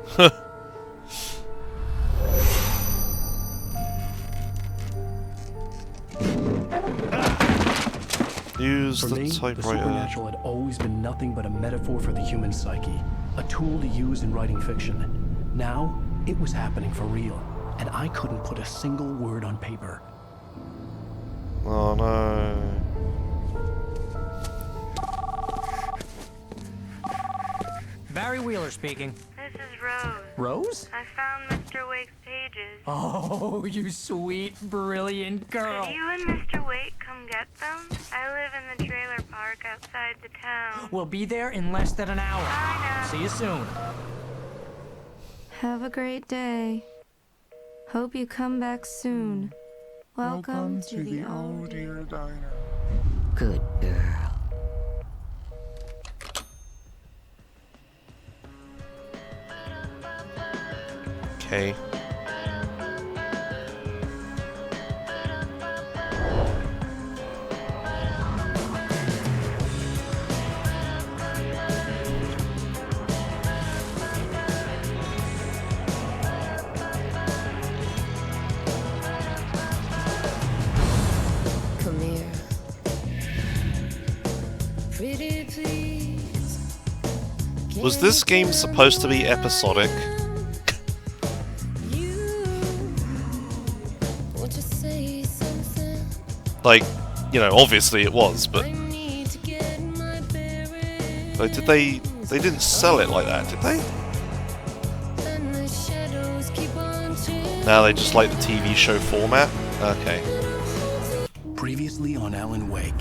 [SPEAKER 2] Use
[SPEAKER 4] For
[SPEAKER 2] the
[SPEAKER 4] me, the
[SPEAKER 2] typewriter.
[SPEAKER 4] supernatural had always been nothing but a metaphor for the human psyche, a tool to use in writing fiction. Now, it was happening for real, and I couldn't put a single word on paper.
[SPEAKER 2] Oh no.
[SPEAKER 7] Barry Wheeler speaking.
[SPEAKER 8] This is Rose.
[SPEAKER 7] Rose?
[SPEAKER 8] I found Mr. Wake's pages.
[SPEAKER 7] Oh, you sweet, brilliant girl.
[SPEAKER 8] Could you and Mr. Wake come get them? I live in the trailer park outside the town.
[SPEAKER 7] We'll be there in less than an hour.
[SPEAKER 8] Bye now.
[SPEAKER 7] See you soon.
[SPEAKER 9] Have a great day. Hope you come back soon. Welcome to the old dear diner.
[SPEAKER 7] Good girl.
[SPEAKER 2] Okay.
[SPEAKER 9] Come here. Pretty please.
[SPEAKER 2] Was this game supposed to be episodic?
[SPEAKER 9] Won't you say something?
[SPEAKER 2] Like, you know, obviously it was, but
[SPEAKER 9] I need to get my bearings.
[SPEAKER 2] like, they didn't sell it like that, did they?
[SPEAKER 9] And the shadows keep on chasing.
[SPEAKER 2] Now they just like the TV show format? Okay.
[SPEAKER 4] Previously on Alan Wake,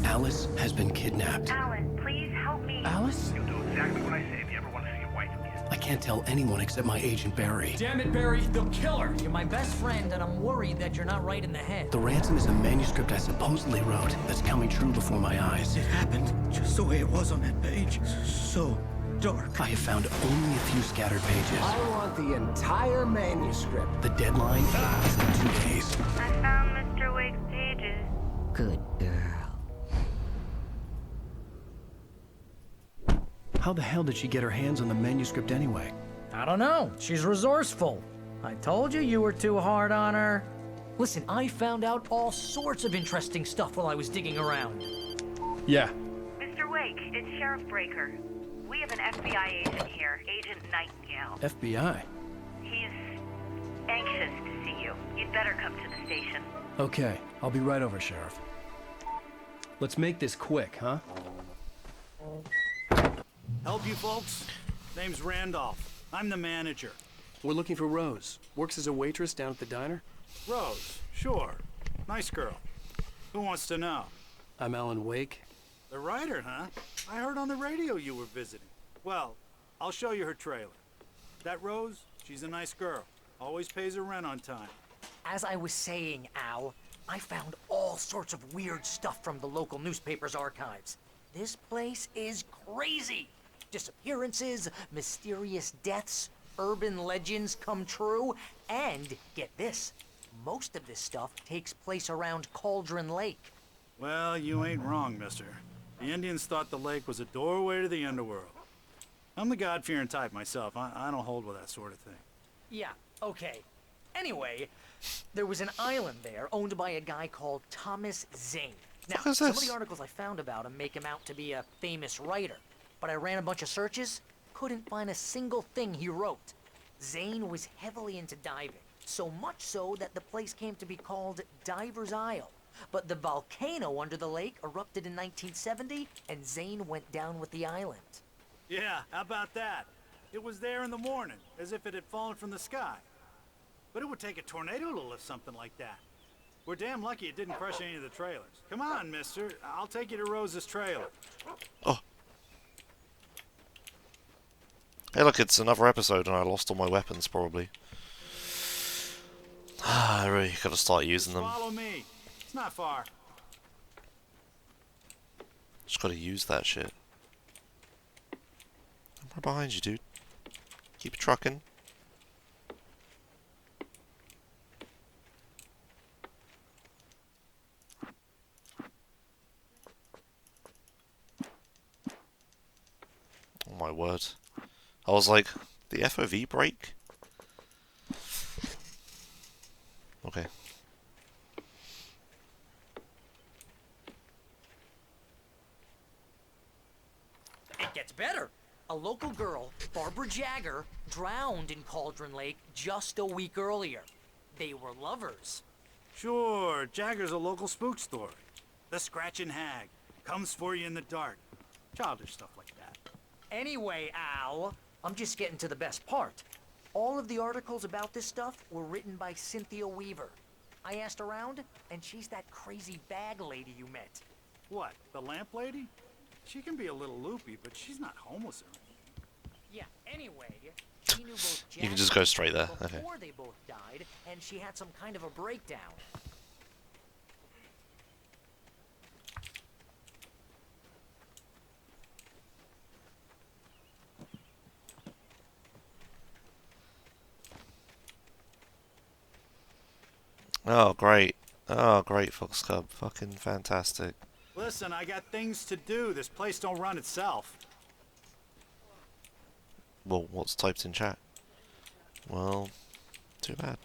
[SPEAKER 4] Alice has been kidnapped.
[SPEAKER 8] Alan, please help me.
[SPEAKER 4] Alice?
[SPEAKER 5] You'll do exactly what I say if you ever want to see your wife again.
[SPEAKER 4] I can't tell anyone except my agent Barry.
[SPEAKER 3] Damn it, Barry, they'll kill her.
[SPEAKER 7] You're my best friend, and I'm worried that you're not right in the head.
[SPEAKER 4] The ransom is a manuscript I supposedly wrote that's coming true before my eyes.
[SPEAKER 10] It happened just the way it was on that page. So dark.
[SPEAKER 4] I have found only a few scattered pages.
[SPEAKER 3] I want the entire manuscript.
[SPEAKER 4] The deadline is in 2 days.
[SPEAKER 8] I found Mr. Wake's pages.
[SPEAKER 7] Good girl.
[SPEAKER 4] How the hell did she get her hands on the manuscript anyway?
[SPEAKER 7] I don't know. She's resourceful. I told you were too hard on her. Listen, I found out all sorts of interesting stuff while I was digging around.
[SPEAKER 4] Yeah.
[SPEAKER 8] Mr. Wake, it's Sheriff Breaker. We have an FBI agent here, Agent Nightingale.
[SPEAKER 4] FBI?
[SPEAKER 8] He's anxious to see you. You'd better come to the station.
[SPEAKER 4] Okay, I'll be right over, Sheriff. Let's make this quick, huh?
[SPEAKER 10] Help you folks? Name's Randolph. I'm the manager.
[SPEAKER 4] We're looking for Rose. Works as a waitress down at the diner.
[SPEAKER 10] Rose, sure. Nice girl. Who wants to know?
[SPEAKER 4] I'm Alan Wake.
[SPEAKER 10] The writer, huh? I heard on the radio you were visiting. Well, I'll show you her trailer. That Rose, she's a nice girl. Always pays her rent on time.
[SPEAKER 7] As I was saying, Al, I found all sorts of weird stuff from the local newspaper's archives. This place is crazy. Disappearances, mysterious deaths, urban legends come true, and get this, most of this stuff takes place around Cauldron Lake.
[SPEAKER 10] Well, you ain't wrong, mister. The Indians thought the lake was a doorway to the underworld. I'm the God-fearing type myself. I don't hold with that sort of thing.
[SPEAKER 7] Yeah, okay. Anyway, there was an island there owned by a guy called Thomas Zane. Now,
[SPEAKER 2] What is
[SPEAKER 7] some of
[SPEAKER 2] this?
[SPEAKER 7] the articles I found about him make him out to be a famous writer, but I ran a bunch of searches, couldn't find a single thing he wrote. Zane was heavily into diving, so much so that the place came to be called Diver's Isle. But the volcano under the lake erupted in 1970, and Zane went down with the island.
[SPEAKER 10] Yeah, how about that? It was there in the morning, as if it had fallen from the sky. But it would take a tornado to lift something like that. We're damn lucky it didn't crush any of the trailers. Come on, mister. I'll take you to Rose's trailer.
[SPEAKER 2] Oh. Hey look, it's another episode and I lost all my weapons probably. I really gotta start using them.
[SPEAKER 10] Follow me. It's not far.
[SPEAKER 2] Just gotta use that shit. I'm right behind you, dude. Keep trucking. Oh my word. I was like, the FOV break? Okay.
[SPEAKER 7] It gets better. A local girl, Barbara Jagger, drowned in Cauldron Lake just a week earlier. They were lovers.
[SPEAKER 10] Sure, Jagger's a local spook story. The Scratching Hag. Comes for you in the dark. Childish stuff like that.
[SPEAKER 7] Anyway, Al, I'm just getting to the best part. All of the articles about this stuff were written by Cynthia Weaver. I asked around, and she's that crazy bag lady you met.
[SPEAKER 10] What, the lamp lady? She can be a little loopy, but she's not homeless or anything.
[SPEAKER 7] Yeah, anyway, she knew both Jack
[SPEAKER 2] You can just go straight there.
[SPEAKER 7] before
[SPEAKER 2] Okay.
[SPEAKER 7] they both died, and she had some kind of a breakdown.
[SPEAKER 2] Oh, great. Oh, great, Fox Cub. Fucking fantastic.
[SPEAKER 10] Listen, I got things to do. This place don't run itself.
[SPEAKER 2] Well, what's typed in chat? Well, too bad.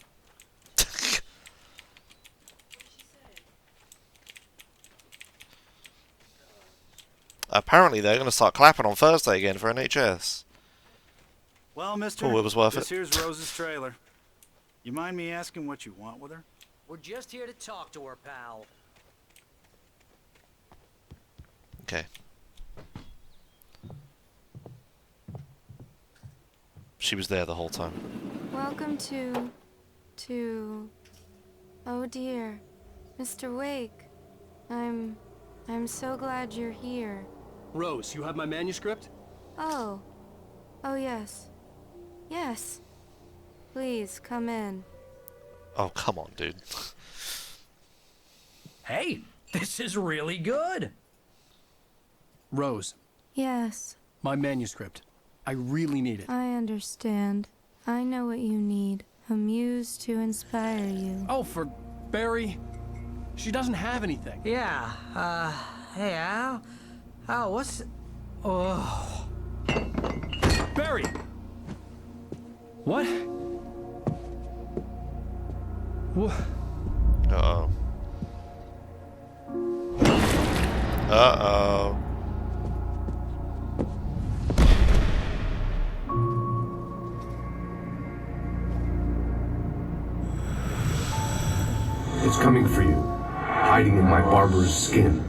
[SPEAKER 2] Apparently they're going to start clapping on Thursday again for NHS.
[SPEAKER 10] Well, mister,
[SPEAKER 2] Oh, it was worth
[SPEAKER 10] this
[SPEAKER 2] it.
[SPEAKER 10] here's Rose's trailer. You mind me asking what you want with her?
[SPEAKER 7] We're just here to talk to her, pal.
[SPEAKER 2] Okay. She was there the whole time.
[SPEAKER 9] Welcome to to... Oh dear, Mr. Wake. I'm so glad you're here.
[SPEAKER 4] Rose, you have my manuscript?
[SPEAKER 9] Oh. Oh yes. Yes. Please, come in.
[SPEAKER 2] Oh, come on, dude.
[SPEAKER 11] Hey, this is really good.
[SPEAKER 4] Rose,
[SPEAKER 9] Yes,
[SPEAKER 4] my manuscript. I really need it.
[SPEAKER 9] I understand. I know what you need. A muse to inspire you.
[SPEAKER 4] Oh, for Barry? She doesn't have anything.
[SPEAKER 11] Yeah, hey, Al? Al, what's... Oh...
[SPEAKER 4] Barry! What? What?
[SPEAKER 2] Uh-oh. Uh-oh.
[SPEAKER 12] It's coming for you, hiding in my barber's skin.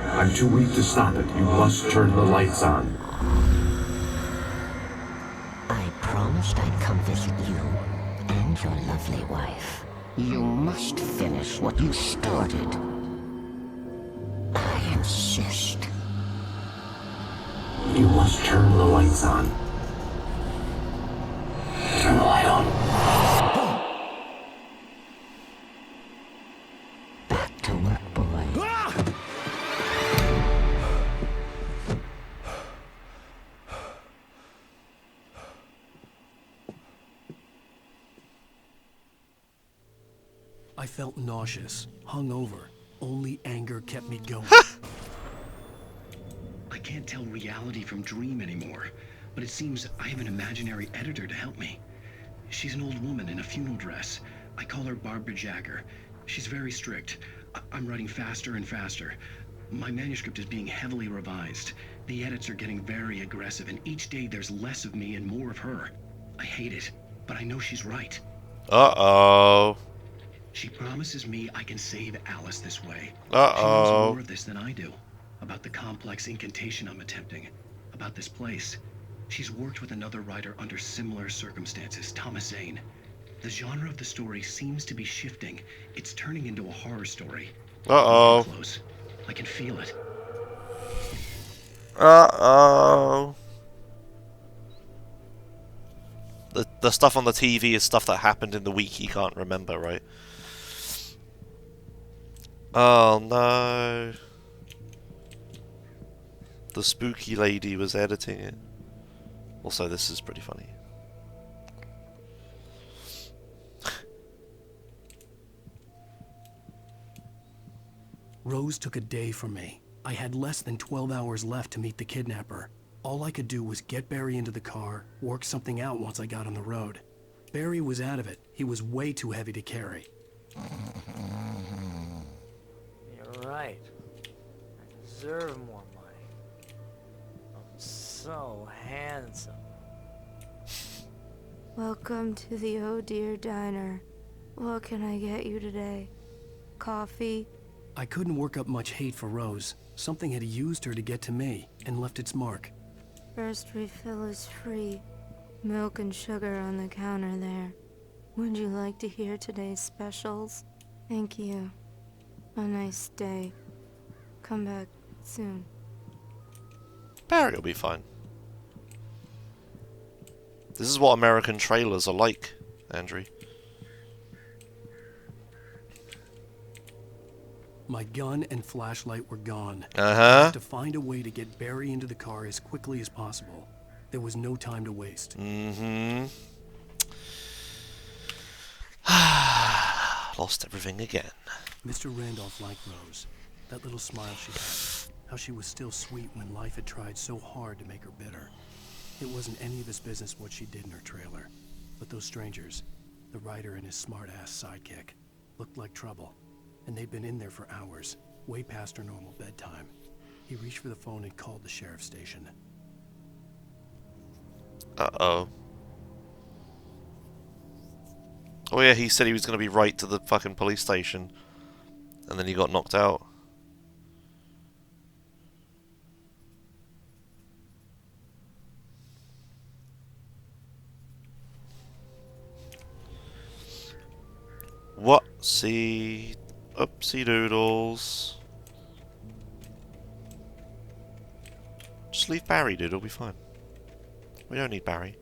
[SPEAKER 12] I'm too weak to stop it. You must turn the lights on.
[SPEAKER 13] I promised I'd come visit you and your lovely wife. You must finish what you started. I insist.
[SPEAKER 12] You must turn the lights on. Turn the light on.
[SPEAKER 13] Back to work, boy.
[SPEAKER 4] I felt nauseous, hungover. Only anger kept me going.
[SPEAKER 6] I can't tell reality from dream anymore, but it seems I have an imaginary editor to help me. She's an old woman in a funeral dress. I call her Barbara Jagger. She's very strict. I'm writing faster and faster. My manuscript is being heavily revised. The edits are getting very aggressive, and each day there's less of me and more of her. I hate it, but I know she's right.
[SPEAKER 2] Uh-oh.
[SPEAKER 6] She promises me I can save Alice this way.
[SPEAKER 2] Uh-oh.
[SPEAKER 6] She knows more of this than I do. About the complex incantation I'm attempting. About this place. She's worked with another writer under similar circumstances, Thomas Zane. The genre of the story seems to be shifting. It's turning into a horror story.
[SPEAKER 2] Uh-oh.
[SPEAKER 6] I'm getting close. I can feel it.
[SPEAKER 2] Uh-oh. The stuff on the TV is stuff that happened in the week you can't remember, right? Oh no. The spooky lady was editing it. Also, this is pretty funny.
[SPEAKER 4] Rose took a day from me. I had less than 12 hours left to meet the kidnapper. All I could do was get Barry into the car, work something out once I got on the road. Barry was out of it. He was way too heavy to carry.
[SPEAKER 7] You're right. I deserve more money. I'm so handsome.
[SPEAKER 9] Welcome to the Oh Dear Diner. What can I get you today? Coffee?
[SPEAKER 4] I couldn't work up much hate for Rose. Something had used her to get to me and left its mark.
[SPEAKER 9] First refill is free. Milk and sugar on the counter there. Would you like to hear today's specials? Thank you. A nice day. Come back soon.
[SPEAKER 2] Barry will be fine. This is what American trailers are like, Andrew.
[SPEAKER 4] My gun and flashlight were gone.
[SPEAKER 2] Uh-huh.
[SPEAKER 4] I had to find a way to get Barry into the car as quickly as possible. There was no time to waste.
[SPEAKER 2] Mm-hmm. Lost everything again.
[SPEAKER 4] Mr. Randolph liked Rose. That little smile she had. How she was still sweet when life had tried so hard to make her bitter. It wasn't any of his business what she did in her trailer. But those strangers, the writer and his smart-ass sidekick, looked like trouble. And they'd been in there for hours, way past her normal bedtime. He reached for the phone and called the sheriff's station.
[SPEAKER 2] Uh-oh. Oh yeah, he said he was going to be right to the fucking police station. And then he got knocked out. Whoopsie. Oopsie doodles. Just leave Barry, dude. It'll be fine. We don't need Barry.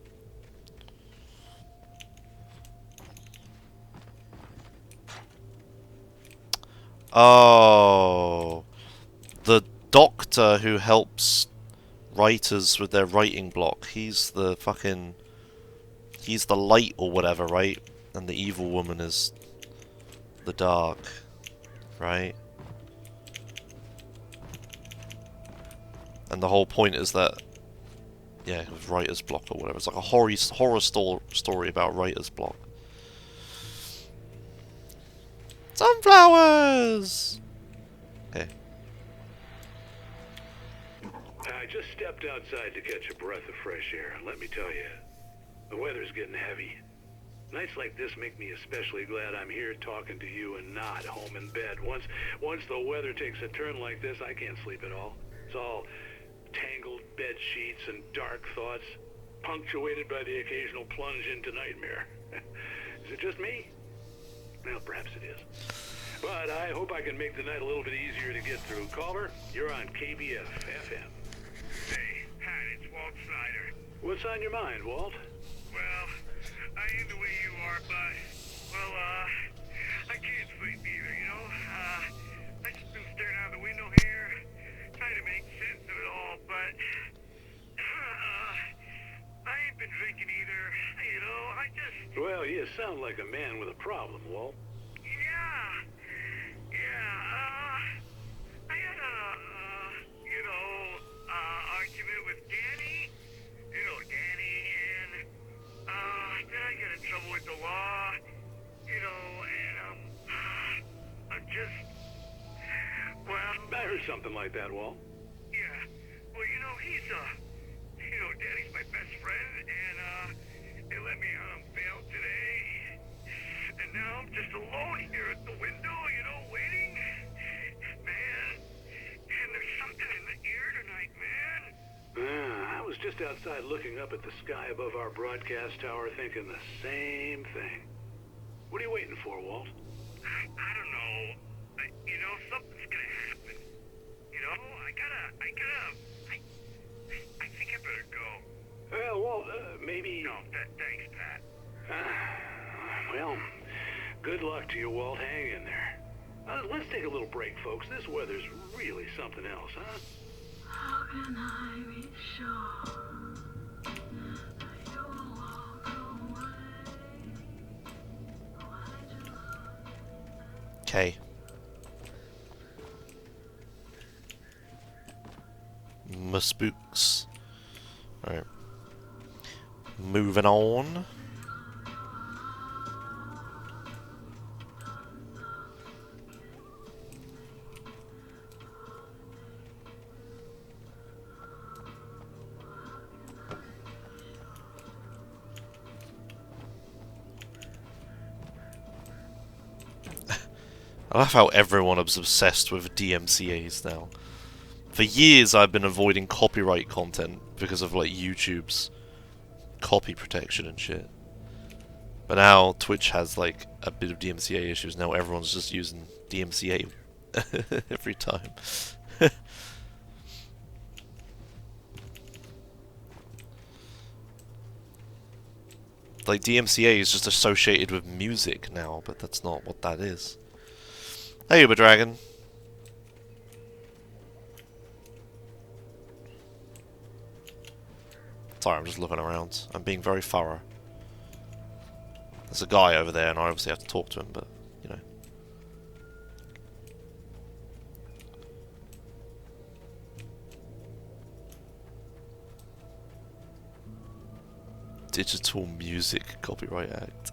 [SPEAKER 2] Oh. The doctor who helps writers with their writing block. He's the fucking... He's the light or whatever, right? And the evil woman is the dark, right? And the whole point is that, yeah, it was writer's block or whatever. It's like a horror story about writer's block. Sunflowers! Okay.
[SPEAKER 14] I just stepped outside to catch a breath of fresh air, and let me tell you, the weather's getting heavy. Nights like this make me especially glad I'm here talking to you and not home in bed. Once the weather takes a turn like this, I can't sleep at all. It's all tangled bed sheets and dark thoughts, punctuated by the occasional plunge into nightmare. Is it just me? Well, perhaps it is. But I hope I can make the night a little bit easier to get through. Caller, you're on KBF FM.
[SPEAKER 5] Hey, Pat, it's Walt Snyder.
[SPEAKER 14] What's on your mind, Walt?
[SPEAKER 5] Well, I ain't the way you are, but, well, I can't sleep either, you know? I just been staring out the window here, trying to make sense of it all, but, I ain't been drinking either, you know, I just...
[SPEAKER 14] Well, you sound like a man with a problem, Walt.
[SPEAKER 5] I had argument with Danny, Danny, and, then I get in trouble with the law, and, I'm just, well...
[SPEAKER 14] I heard something like that, Walt.
[SPEAKER 5] Yeah, well, he's, Danny's my best friend, and, they let me out on bail today, and now I'm just alone here at the window, waiting. Man, and there's something in the air tonight, man.
[SPEAKER 14] I was just outside looking up at the sky above our broadcast tower thinking the same thing. What are you waiting for, Walt?
[SPEAKER 5] I don't know. Something's gonna happen. I think I better go.
[SPEAKER 14] Well, Walt, maybe...
[SPEAKER 5] No, thanks, Pat.
[SPEAKER 14] Well, good luck to you, Walt. Hang in there. Let's take a little break, folks. This weather's really something else, huh?
[SPEAKER 8] How can I be sure that you will walk away?
[SPEAKER 2] Okay. My spooks. Alright. Moving on. I love how everyone is obsessed with DMCAs now. For years I've been avoiding copyright content because of like YouTube's copy protection and shit. But now Twitch has like a bit of DMCA issues. Now everyone's just using DMCA every time. Like DMCA is just associated with music now, but that's not what that is. Hey, Uber Dragon. Sorry, I'm just looking around. I'm being very thorough. There's a guy over there, and I obviously have to talk to him, but, you know. Digital Music Copyright Act.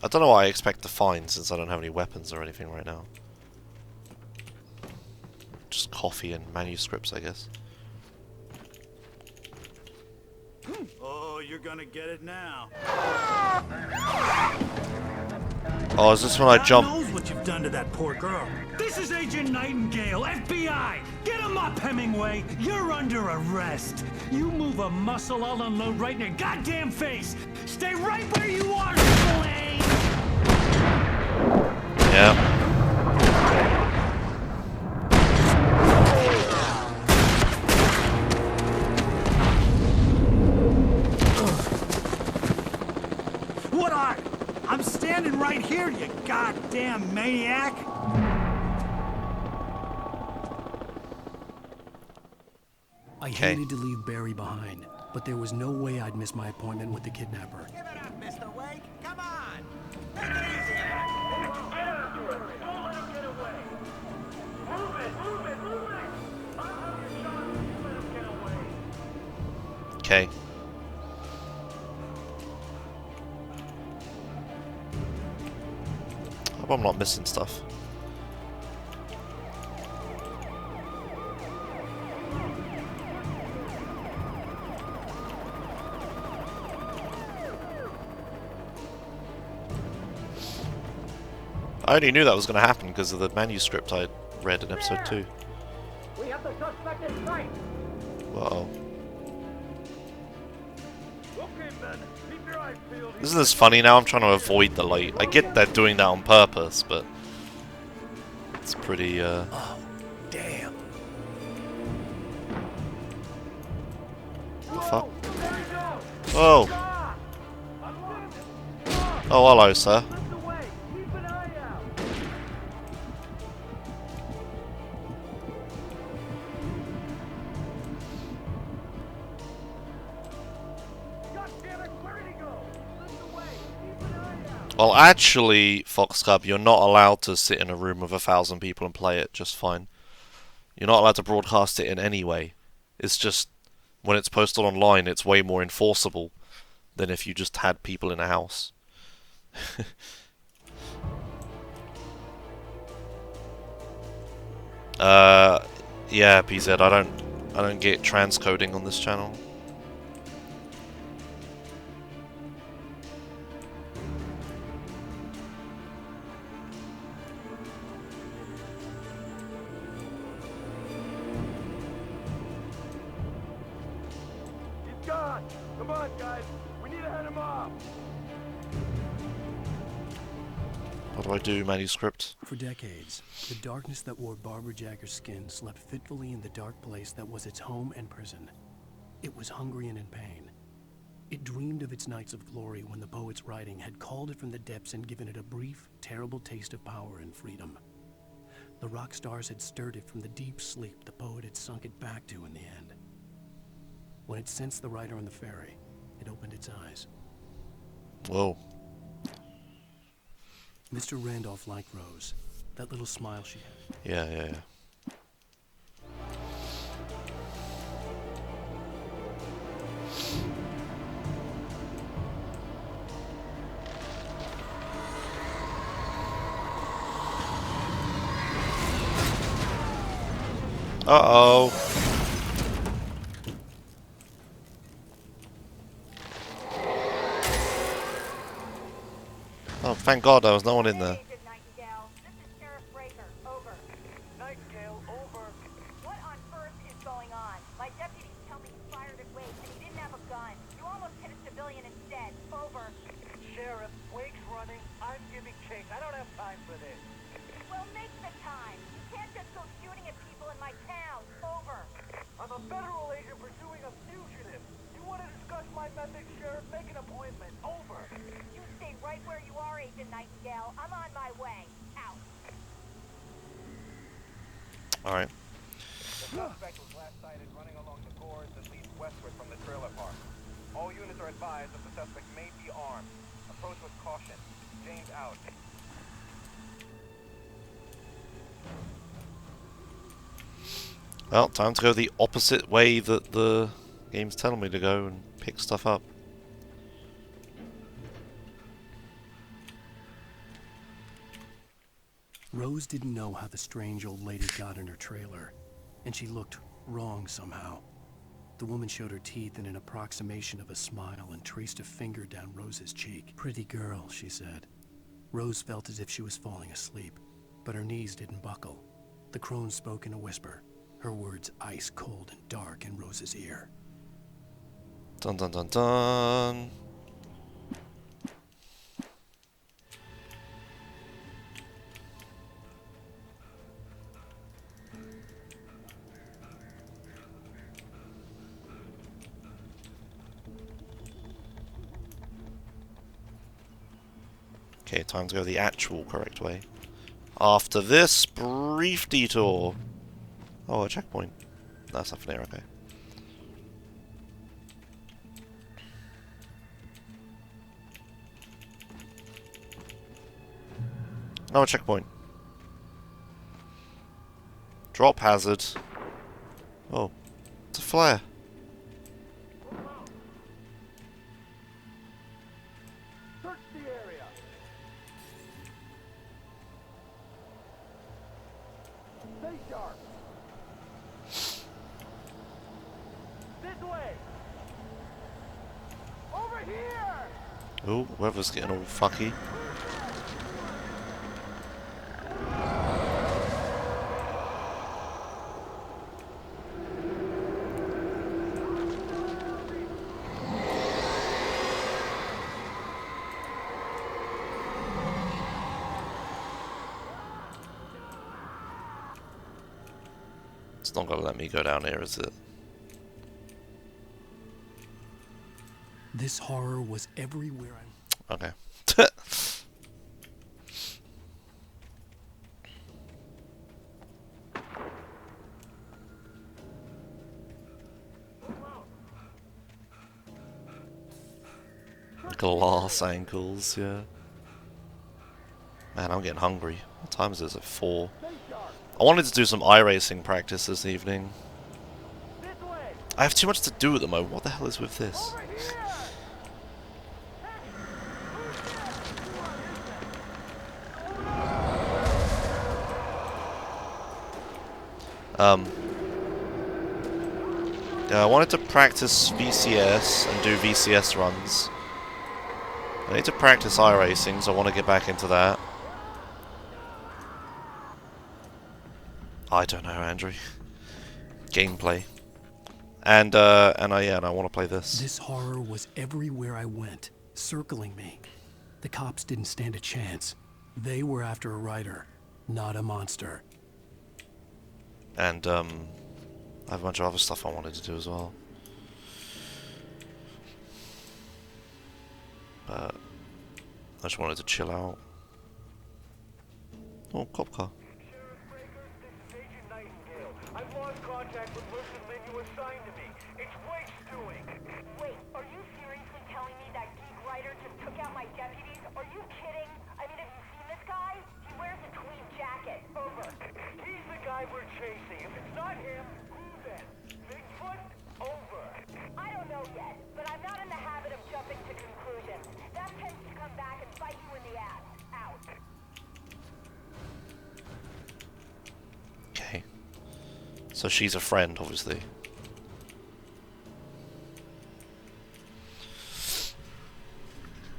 [SPEAKER 2] I don't know what I expect to find since I don't have any weapons or anything right now. Just coffee and manuscripts, I guess.
[SPEAKER 10] Oh, you're gonna get it now.
[SPEAKER 2] Oh, is this when I jump?
[SPEAKER 10] God knows what you've done to that poor girl. This is Agent Nightingale, FBI. Get him up, Hemingway. You're under arrest.
[SPEAKER 3] You move a muscle, I'll unload right in your goddamn face! Stay right where you are, Slane!
[SPEAKER 2] Yeah.
[SPEAKER 10] What are? I'm standing right here, you goddamn maniac!
[SPEAKER 4] I hated to leave Barry behind, but there was no way I'd miss my appointment with the kidnapper.
[SPEAKER 3] Give it up, Mr. Wake! Come on! Take it easy! Get after it! Don't let him get away! Move it! Move it! Move it! I'll have your shot if you let him get away!
[SPEAKER 2] Okay. Hope I'm not missing stuff. I only knew that was going to happen because of the manuscript I read in episode 2.
[SPEAKER 3] We have the suspect in sight!
[SPEAKER 2] Uh-oh.
[SPEAKER 3] Okay, men, keep your eyes peeled.
[SPEAKER 2] Isn't this funny now? I'm trying to avoid the light. I get they're doing that on purpose, but it's pretty,
[SPEAKER 4] Oh, damn.
[SPEAKER 2] the fuck? Oh! Oh, hello, sir. Well, actually, Fox Cub, you're not allowed to sit in a room with 1,000 people and play it just fine. You're not allowed to broadcast it in any way. It's just, when it's posted online, it's way more enforceable than if you just had people in a house. Yeah, PZ, I don't get transcoding on this channel.
[SPEAKER 3] He's gone! Come on, guys! We need to head him off!
[SPEAKER 2] What do I do, manuscript?
[SPEAKER 4] For decades, the darkness that wore Barbara Jagger's skin slept fitfully in the dark place that was its home and prison. It was hungry and in pain. It dreamed of its nights of glory when the poet's writing had called it from the depths and given it a brief, terrible taste of power and freedom. The rock stars had stirred it from the deep sleep the poet had sunk it back to in the end. When it sensed the writer on the ferry, it opened its eyes.
[SPEAKER 2] Whoa.
[SPEAKER 4] Mr. Randolph liked Rose. That little smile she had.
[SPEAKER 2] Yeah. Uh-oh. Oh, thank God there was no one in there.
[SPEAKER 3] Nightingale, over.
[SPEAKER 15] What on earth is going on? My deputies tell me he fired at Wake and he didn't have a gun. You almost hit a civilian instead. Over.
[SPEAKER 3] Sheriff, Wake's running. I'm giving chase. I don't have time for this.
[SPEAKER 15] Well, make the time. You can't just go shooting at people in my town. Over.
[SPEAKER 3] I'm a federal agent pursuing a fugitive. You want to discuss my methods, Sheriff? Make an appointment. Over.
[SPEAKER 15] You stay right where you are, Agent Nightingale. I'm on my way. Out.
[SPEAKER 2] Alright.
[SPEAKER 5] The suspect was last sighted running along the gorge that leads westward from the trailer park. All units are advised that the suspect may be armed. Approach with caution. James out.
[SPEAKER 2] Well, time to go the opposite way that the game's telling me to go and pick stuff up.
[SPEAKER 4] Rose didn't know how the strange old lady got in her trailer, and she looked wrong somehow. The woman showed her teeth in an approximation of a smile and traced a finger down Rose's cheek. "Pretty girl," she said. Rose felt as if she was falling asleep, but her knees didn't buckle. The crone spoke in a whisper, her words ice cold and dark in Rose's ear.
[SPEAKER 2] Dun dun dun dun. Okay, time to go the actual correct way. After this brief detour. Oh, a checkpoint. That's nothing here, okay. No, a checkpoint. Drop hazard. Oh, it's a flare.
[SPEAKER 3] Search the area. Stay sharp. This way. Over here.
[SPEAKER 2] Oh, weather's getting all fucky. It's not gonna let me go down here, is it?
[SPEAKER 4] This horror was everywhere.
[SPEAKER 2] Okay. Glass ankles, yeah. Man, I'm getting hungry. What time is it? It's at 4. I wanted to do some iRacing practice this evening. I have too much to do at the moment. What the hell is with this? Yeah, I wanted to practice VCS and do VCS runs. I need to practice iRacing, so I want to get back into that. I don't know, Andrew. Gameplay. And I want to play this.
[SPEAKER 4] This horror was everywhere I went, circling me. The cops didn't stand a chance. They were after a writer, not a monster.
[SPEAKER 2] And I have a bunch of other stuff I wanted to do as well. But I just wanted to chill out. Oh, cop car.
[SPEAKER 3] I've lost contact with Wilson Lynn you assigned to me. It's Wake's doing.
[SPEAKER 15] Wait, are you seriously telling me that geek writer just took out my deputies? Are you kidding? I mean, have you seen this guy? He wears a tweed jacket. Over.
[SPEAKER 3] He's the guy we're chasing. If it's not him, who then? Bigfoot? Over.
[SPEAKER 15] I don't know yet, but I'm not in the habit of jumping to conclusions. That tends to come back and bite you in the ass. Out.
[SPEAKER 2] Okay. So she's a friend, obviously.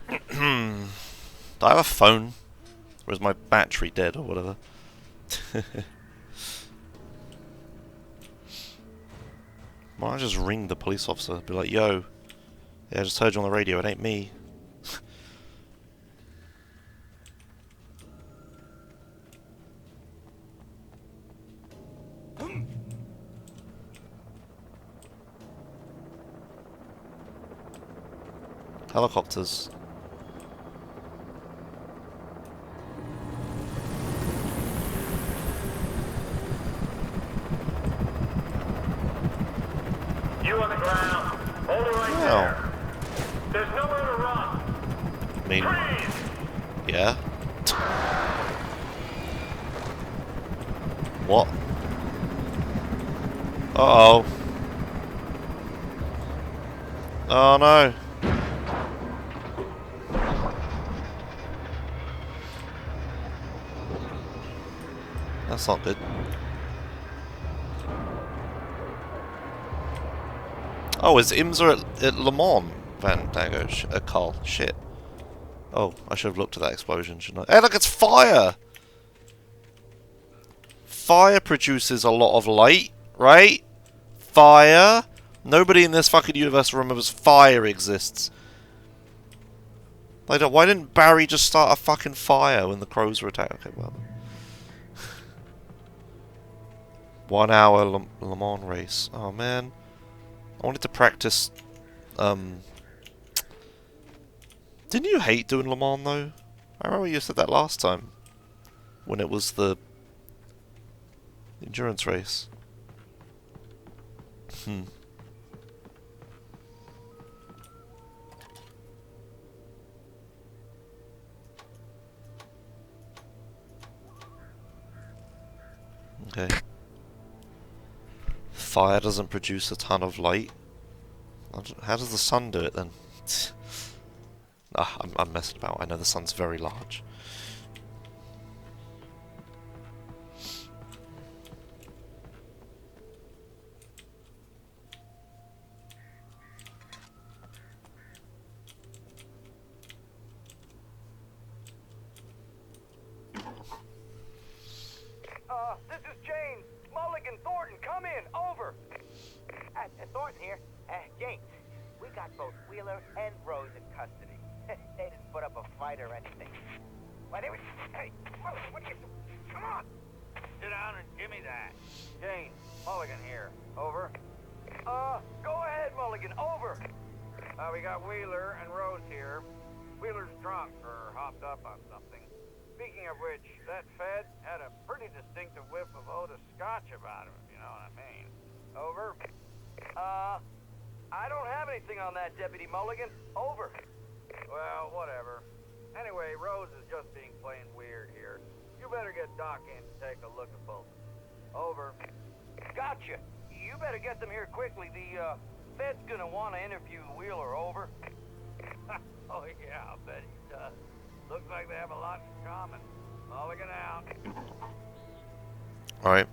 [SPEAKER 2] Do I have a phone? Or is my battery dead or whatever? Might I just ring the police officer? Be like, yo, yeah, I just heard you on the radio, it ain't me. Helicopters.
[SPEAKER 3] You on the ground. Hold it right there. There's nowhere to run.
[SPEAKER 2] I mean,
[SPEAKER 3] Freeze!
[SPEAKER 2] yeah. What? Uh-oh. Oh no. That's not good. Oh, is Imza at Le Mans? Van Dango, Carl, shit. Oh, I should have looked at that explosion, shouldn't I? Hey, look, it's fire! Fire produces a lot of light, right? Fire. Nobody in this fucking universe remembers fire exists. Like, why didn't Barry just start a fucking fire when the crows were attacked? Okay, well. 1 hour Le Mans race. Oh man. I wanted to practice. Didn't you hate doing Le Mans though? I remember you said that last time. When it was the endurance race. Okay. Fire doesn't produce a ton of light. How does the sun do it then? I'm messing about. I know the sun's very large.
[SPEAKER 5] This is James. Mulligan, Thornton, come in. Over.
[SPEAKER 3] Thornton here. James, we got both Wheeler and Rose in custody. They didn't put up a fight or anything. Why, they were... Hey, Mulligan, what are you... Come on. Sit down and give me that.
[SPEAKER 5] James, Mulligan here. Over. Go ahead, Mulligan. Over. We got Wheeler and Rose here. Wheeler's drunk or hopped up on something. Speaking of which, that Fed had a pretty distinctive whiff of Otis Scotch about him, if you know what I mean. Over. I don't have anything on that, Deputy Mulligan. Over. Well, whatever. Anyway, Rose is just being plain weird here. You better get Doc in to take a look at both. Over. Gotcha. You better get them here quickly. The, Fed's gonna want to interview Wheeler. Over. Oh, yeah, I'll bet he does. Looks like they have a lot in common. Mulligan out.
[SPEAKER 2] Alright.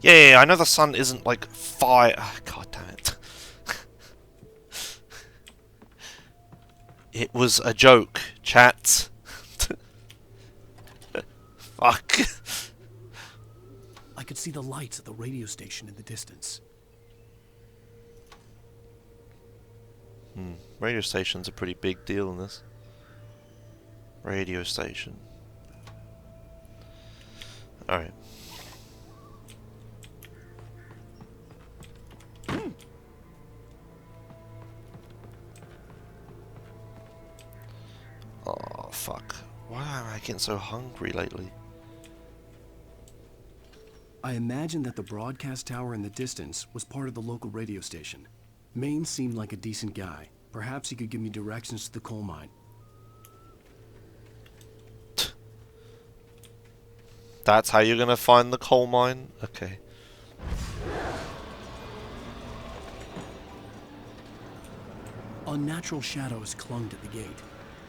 [SPEAKER 2] Yeah, I know the sun isn't like fire. God damn it. It was a joke, chat. Fuck.
[SPEAKER 4] I could see the lights at the radio station in the distance.
[SPEAKER 2] Radio station's a pretty big deal in this. Radio station. Alright. Oh, fuck. Why am I getting so hungry lately?
[SPEAKER 4] I imagined that the broadcast tower in the distance was part of the local radio station. Maine seemed like a decent guy. Perhaps he could give me directions to the coal mine.
[SPEAKER 2] That's how you're gonna find the coal mine? Okay.
[SPEAKER 4] Unnatural shadows clung to the gate.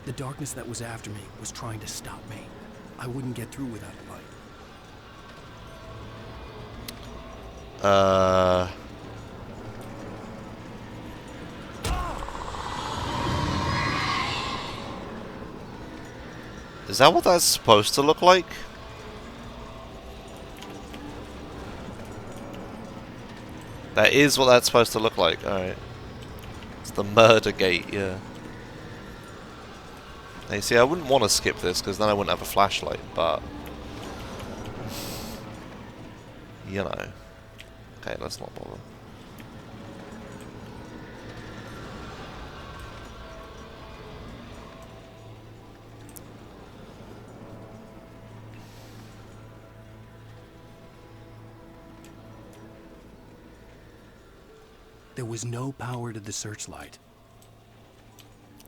[SPEAKER 4] The darkness that was after me was trying to stop me. I wouldn't get through without a light.
[SPEAKER 2] Is that what that's supposed to look like? That is what that's supposed to look like, alright. It's the murder gate, yeah. Now you see, I wouldn't want to skip this because then I wouldn't have a flashlight, but... you know. Okay, let's not bother.
[SPEAKER 4] There was no power to the searchlight.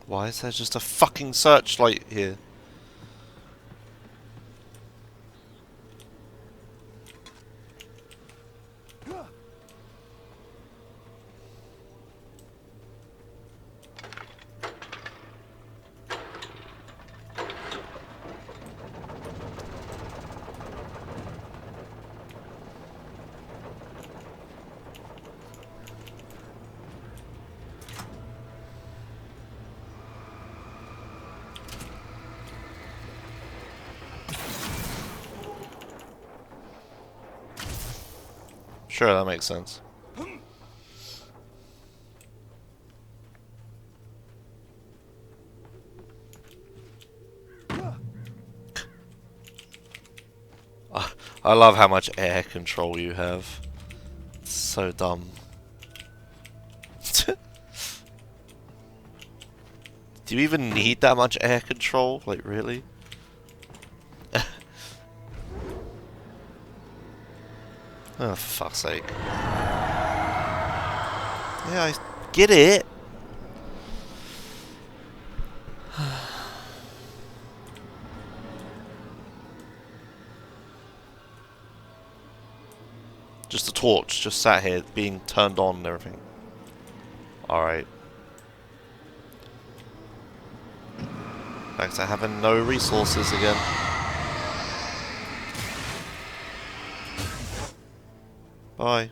[SPEAKER 2] Why is there just a fucking searchlight here? Sure, that makes sense. I love how much air control you have. It's so dumb. Do you even need that much air control? Like, really? Oh, for fuck's sake. Yeah, I get it. Just a torch, just sat here, being turned on and everything. Alright. Back to having no resources again. Bye.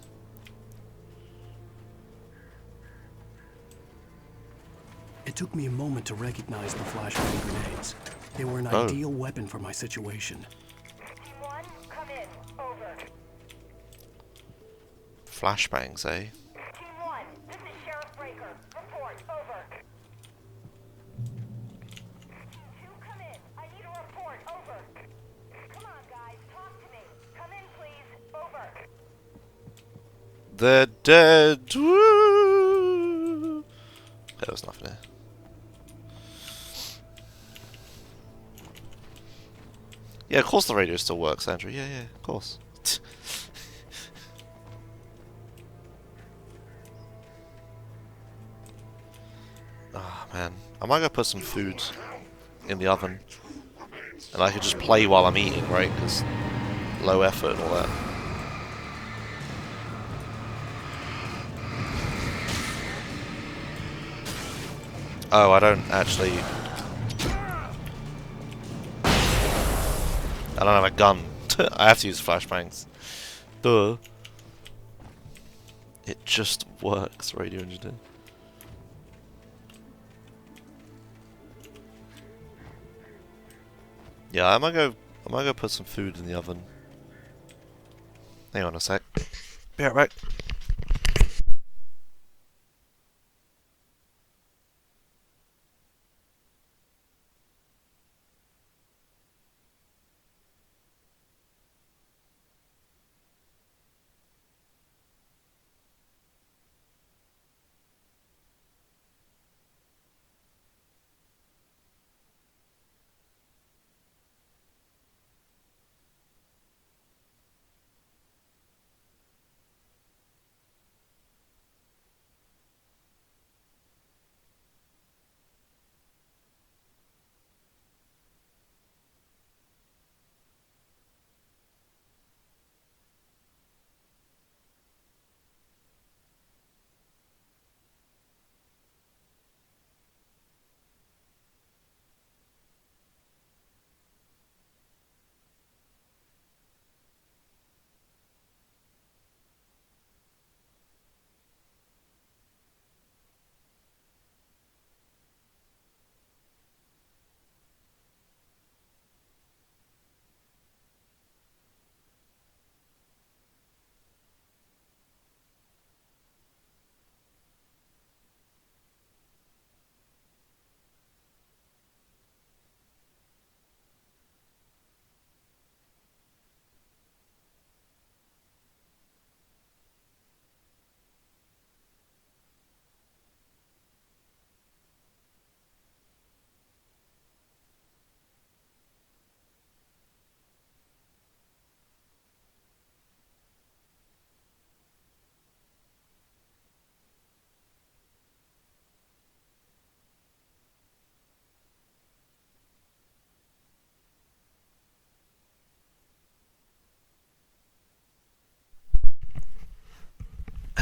[SPEAKER 4] It took me a moment to recognize the flashbang grenades. They were an ideal weapon for my situation.
[SPEAKER 15] Team 1, come in. Over.
[SPEAKER 2] Flashbangs, eh?
[SPEAKER 15] Team 1, this is Sheriff Breaker. Report. Over. Team 2, come in. I need a report. Over. Come on, guys. Talk to me. Come in, please. Over.
[SPEAKER 2] They're dead. Woo! There was nothing there. Yeah, of course the radio still works, Andrew. Yeah, of course. Ah, man. I might go put some food in the oven. And I could just play while I'm eating, right? Because low effort and all that. Oh, I don't actually... I don't have a gun. I have to use flashbangs. Duh. It just works, radio engineer. Yeah, I might go put some food in the oven. Hang on a sec. Be right back.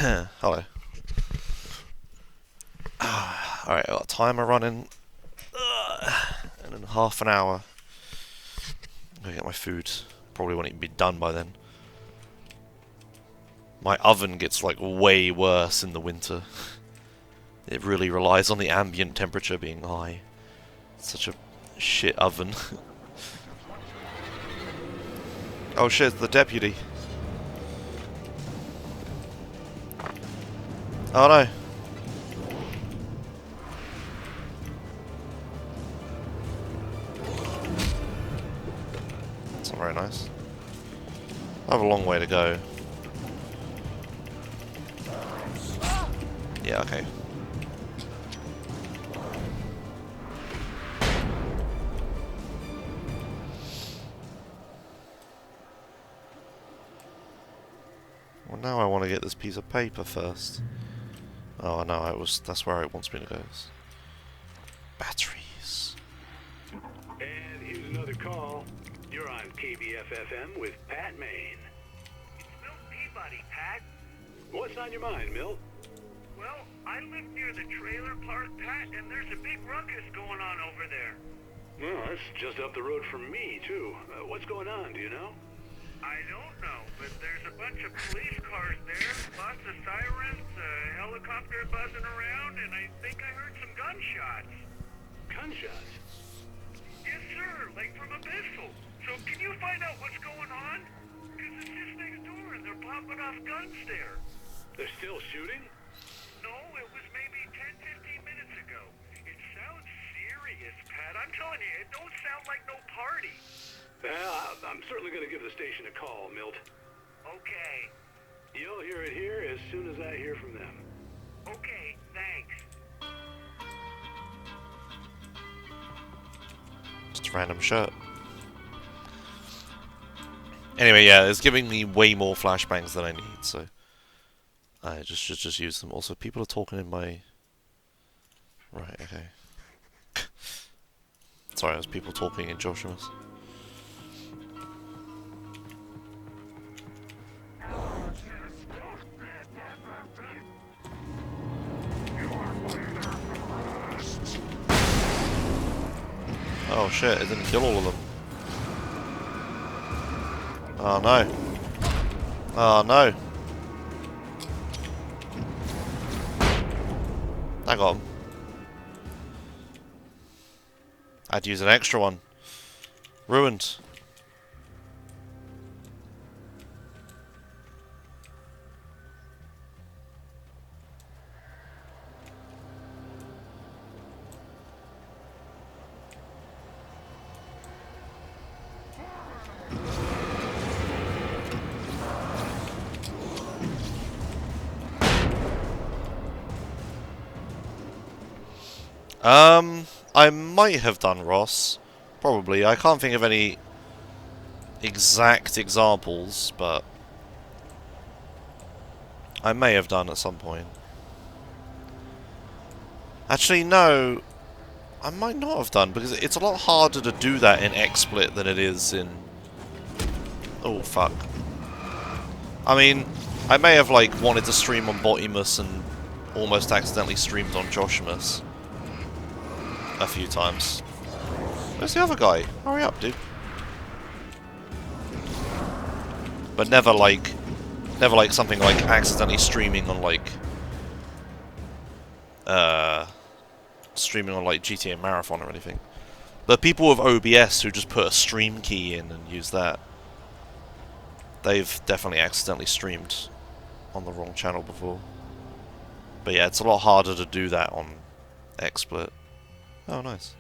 [SPEAKER 2] Hello. Alright, I got a timer running. And in half an hour, I'm gonna get my food. Probably won't even be done by then. My oven gets like way worse in the winter. It really relies on the ambient temperature being high. It's such a shit oven. Oh shit, the deputy. Oh no. That's not very nice. I have a long way to go. Yeah, okay. Well, now I want to get this piece of paper first. Oh no, that's where it wants me to go. Batteries.
[SPEAKER 14] And here's another call. You're on KBFFM with Pat Maine.
[SPEAKER 5] It's Milt Peabody, Pat.
[SPEAKER 14] What's on your mind, Milt?
[SPEAKER 5] Well, I live near the trailer park, Pat, and there's a big ruckus going on over there.
[SPEAKER 14] Well, that's just up the road from me, too. What's going on, do you know?
[SPEAKER 5] I don't know, but there's a bunch of police cars there, lots of sirens, a helicopter buzzing around, and I think I heard some gunshots.
[SPEAKER 14] Gunshots?
[SPEAKER 5] Yes, sir, like from a pistol. So can you find out what's going on? Because it's just next door, and they're popping off guns there.
[SPEAKER 14] They're still shooting?
[SPEAKER 5] No, it was maybe 10, 15 minutes ago. It sounds serious, Pat. I'm telling you, it don't sound like no party.
[SPEAKER 14] Well, I'm certainly going to give the station a call, Milt.
[SPEAKER 5] Okay.
[SPEAKER 14] You'll hear it here as soon as I hear from them.
[SPEAKER 5] Okay, thanks.
[SPEAKER 2] Just a random shirt. Anyway, yeah, it's giving me way more flashbangs than I need, so I should just use them. Also, people are talking in my... Right, okay. Sorry, there's people talking in Joshua's. Oh shit, it didn't kill all of them. Oh no. Oh no. I got him. I'd use an extra one. Ruined. I might have done Ross. Probably. I can't think of any exact examples, but I may have done at some point. Actually, no. I might not have done, because it's a lot harder to do that in XSplit than it is in... Oh, fuck. I mean, I may have, like, wanted to stream on Botimuz and almost accidentally streamed on Joshua's a few times. Where's the other guy? Hurry up, dude. But never like something like accidentally streaming on like GTA Marathon or anything. But people with OBS who just put a stream key in and use that, they've definitely accidentally streamed on the wrong channel before. But yeah, it's a lot harder to do that on XSplit. Oh, nice.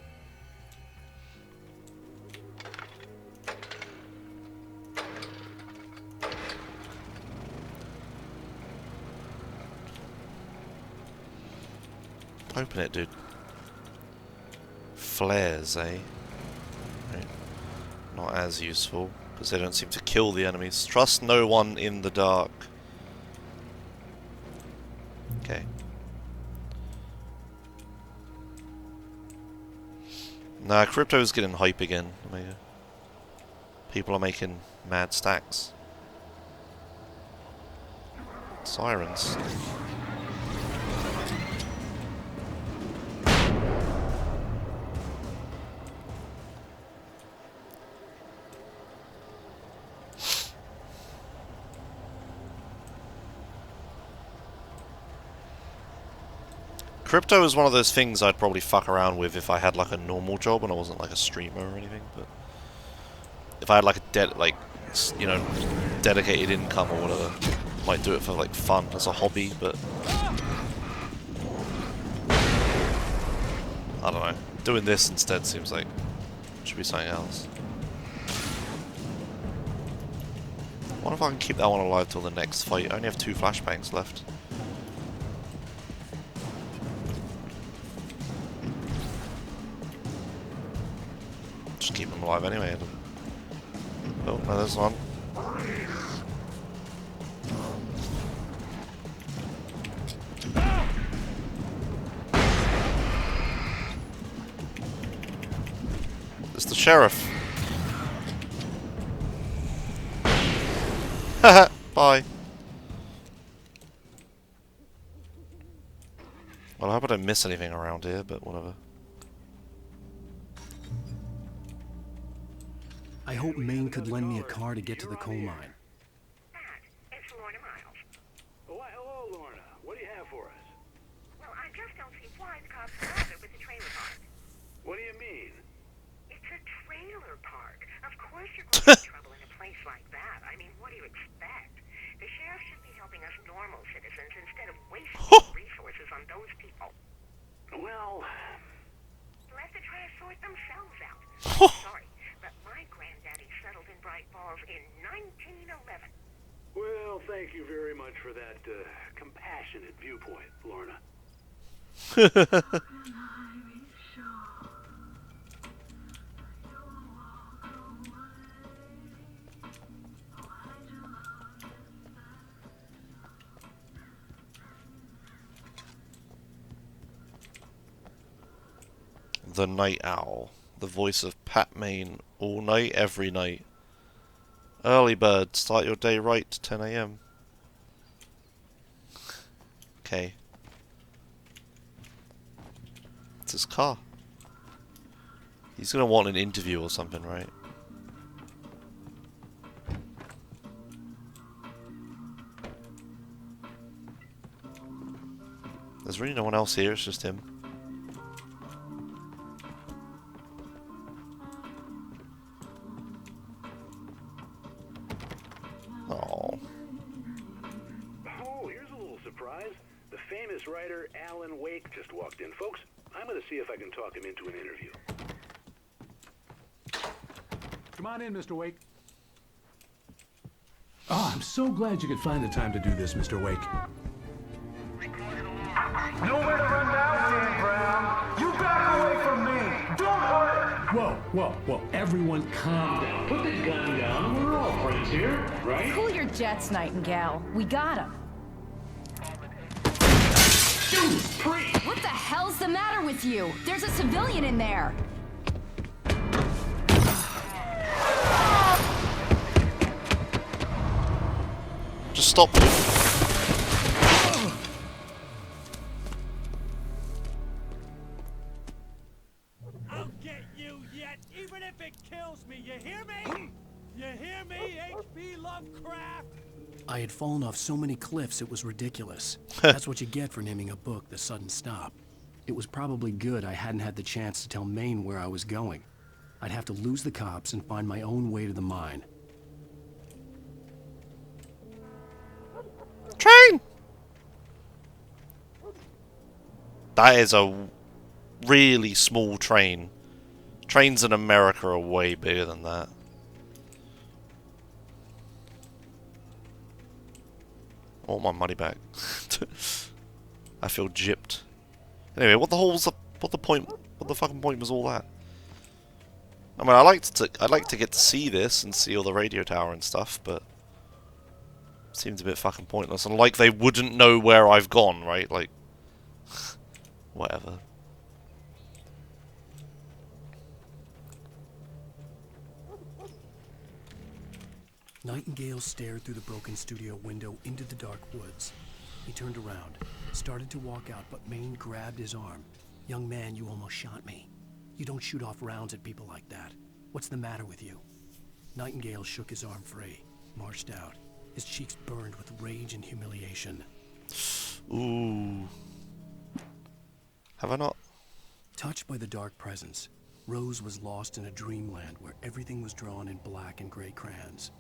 [SPEAKER 2] Open it, dude. Flares, eh? Right. Not as useful, because they don't seem to kill the enemies. Trust no one in the dark. Okay. Nah, crypto's getting hype again. People are making mad stacks. Sirens. Crypto is one of those things I'd probably fuck around with if I had like a normal job and I wasn't like a streamer or anything. But if I had like a dedicated income or whatever, I might do it for like fun as a hobby. But I don't know. Doing this instead seems like it should be something else. I wonder if I can keep that one alive till the next fight. I only have 2 flashbangs left. Just keep them alive anyway. Oh, no, there's one. It's the sheriff. Haha, bye. Well, I hope I don't miss anything around here, but whatever.
[SPEAKER 4] I hope Maine could lend me a car to get to the coal mine.
[SPEAKER 5] It's Lorna Miles. Oh, hello, Lorna. What do you have for us?
[SPEAKER 15] Well, I just don't see why the cops bother with the trailer park.
[SPEAKER 14] What do you mean?
[SPEAKER 15] It's a trailer park. Of course you're going to get trouble in a place like that. I mean, what do you expect? The sheriff should be helping us normal citizens instead of wasting resources on those people.
[SPEAKER 14] Well...
[SPEAKER 15] Let the trash sort themselves out. Sorry, but my granddaddy settled in Bright Falls in 1911.
[SPEAKER 14] Well, thank you very much for that compassionate viewpoint, Lorna.
[SPEAKER 2] The Night Owl. The voice of Pat Maine. All night, every night. Early bird. Start your day right. 10 AM. Okay. It's his car. He's gonna want an interview or something, right? There's really no one else here, it's just him. Oh.
[SPEAKER 14] Oh, here's a little surprise. The famous writer Alan Wake just walked in. Folks, I'm going to see if I can talk him into an interview.
[SPEAKER 12] Come on in, Mr. Wake. Oh, I'm so glad you could find the time to do this, Mr. Wake.
[SPEAKER 16] Nowhere to run now, Dan Brown. You back away from me. Don't hurt her.
[SPEAKER 12] Whoa. Everyone calm down. Put the gun down. We're all friends here, right?
[SPEAKER 17] Cool your jets, Nightingale. We got him. What the hell's the matter with you? There's a civilian in there.
[SPEAKER 2] Just stop it.
[SPEAKER 10] I'll get you yet, even if it kills me. You hear me? You hear me, H.P. Lovecraft?
[SPEAKER 4] I had fallen off so many cliffs it was ridiculous. That's what you get for naming a book The Sudden Stop. It was probably good I hadn't had the chance to tell Maine where I was going. I'd have to lose the cops and find my own way to the mine.
[SPEAKER 2] Train! That is a really small train. Trains in America are way bigger than that. I want my money back. I feel gypped. Anyway, what the fucking point was all that? I mean, I'd like to get to see this and see all the radio tower and stuff, but it seems a bit fucking pointless. And like they wouldn't know where I've gone, right? Like, whatever.
[SPEAKER 4] Nightingale stared through the broken studio window into the dark woods. He turned around, started to walk out, but Maine grabbed his arm. "Young man, you almost shot me. You don't shoot off rounds at people like that. What's the matter with you?" Nightingale shook his arm free, marched out. His cheeks burned with rage and humiliation.
[SPEAKER 2] Ooh. Have I not?
[SPEAKER 4] Touched by the dark presence, Rose was lost in a dreamland where everything was drawn in black and gray crayons.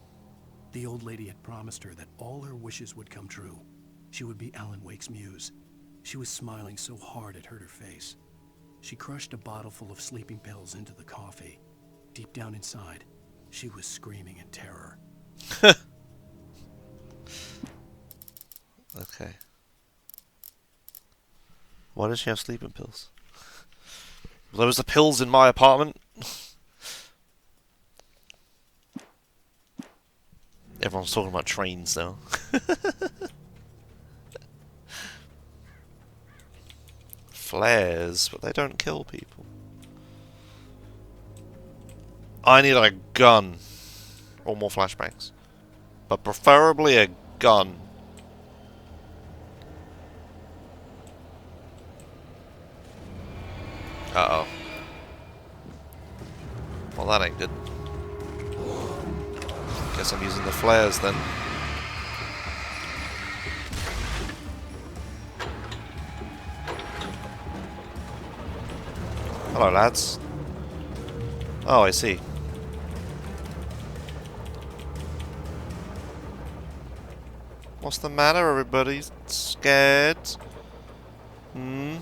[SPEAKER 4] The old lady had promised her that all her wishes would come true. She would be Alan Wake's muse. She was smiling so hard it hurt her face. She crushed a bottle full of sleeping pills into the coffee. Deep down inside, she was screaming in terror.
[SPEAKER 2] Okay. Why does she have sleeping pills? Those the pills in my apartment? Everyone's talking about trains now. Flares, but they don't kill people. I need a gun. Or more flashbangs. But preferably a gun. Uh-oh. Well, that ain't good. Guess I'm using the flares then. Hello, lads. Oh, I see. What's the matter? Everybody's scared? Hmm?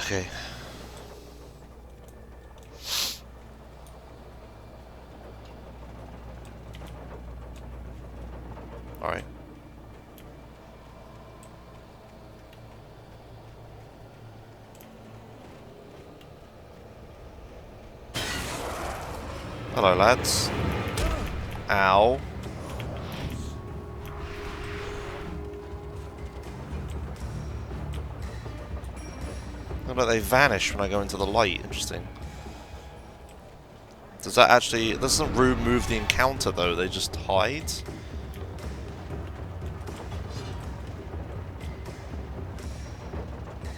[SPEAKER 2] Okay. Alright. Hello, lads. Ow. How about they vanish when I go into the light? Interesting. Does that actually... It doesn't remove the encounter, though. They just hide?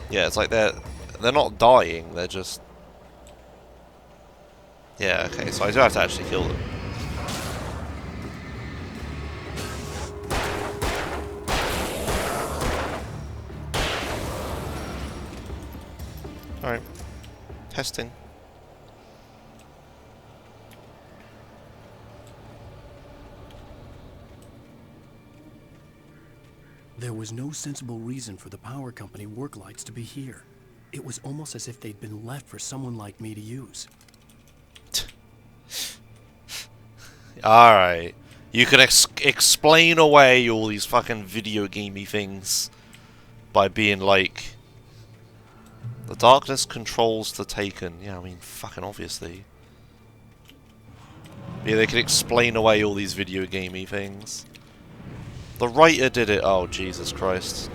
[SPEAKER 2] Yeah, it's like they're not dying. They're just... Yeah, okay. So I do have to actually kill them. Alright. Testing.
[SPEAKER 4] There was no sensible reason for the power company work lights to be here. It was almost as if they'd been left for someone like me to use.
[SPEAKER 2] Alright. You can explain away all these fucking video gamey things by being like... The darkness controls the Taken. Yeah, I mean, fucking obviously. Yeah, they can explain away all these video gamey things. The writer did it. Oh, Jesus Christ.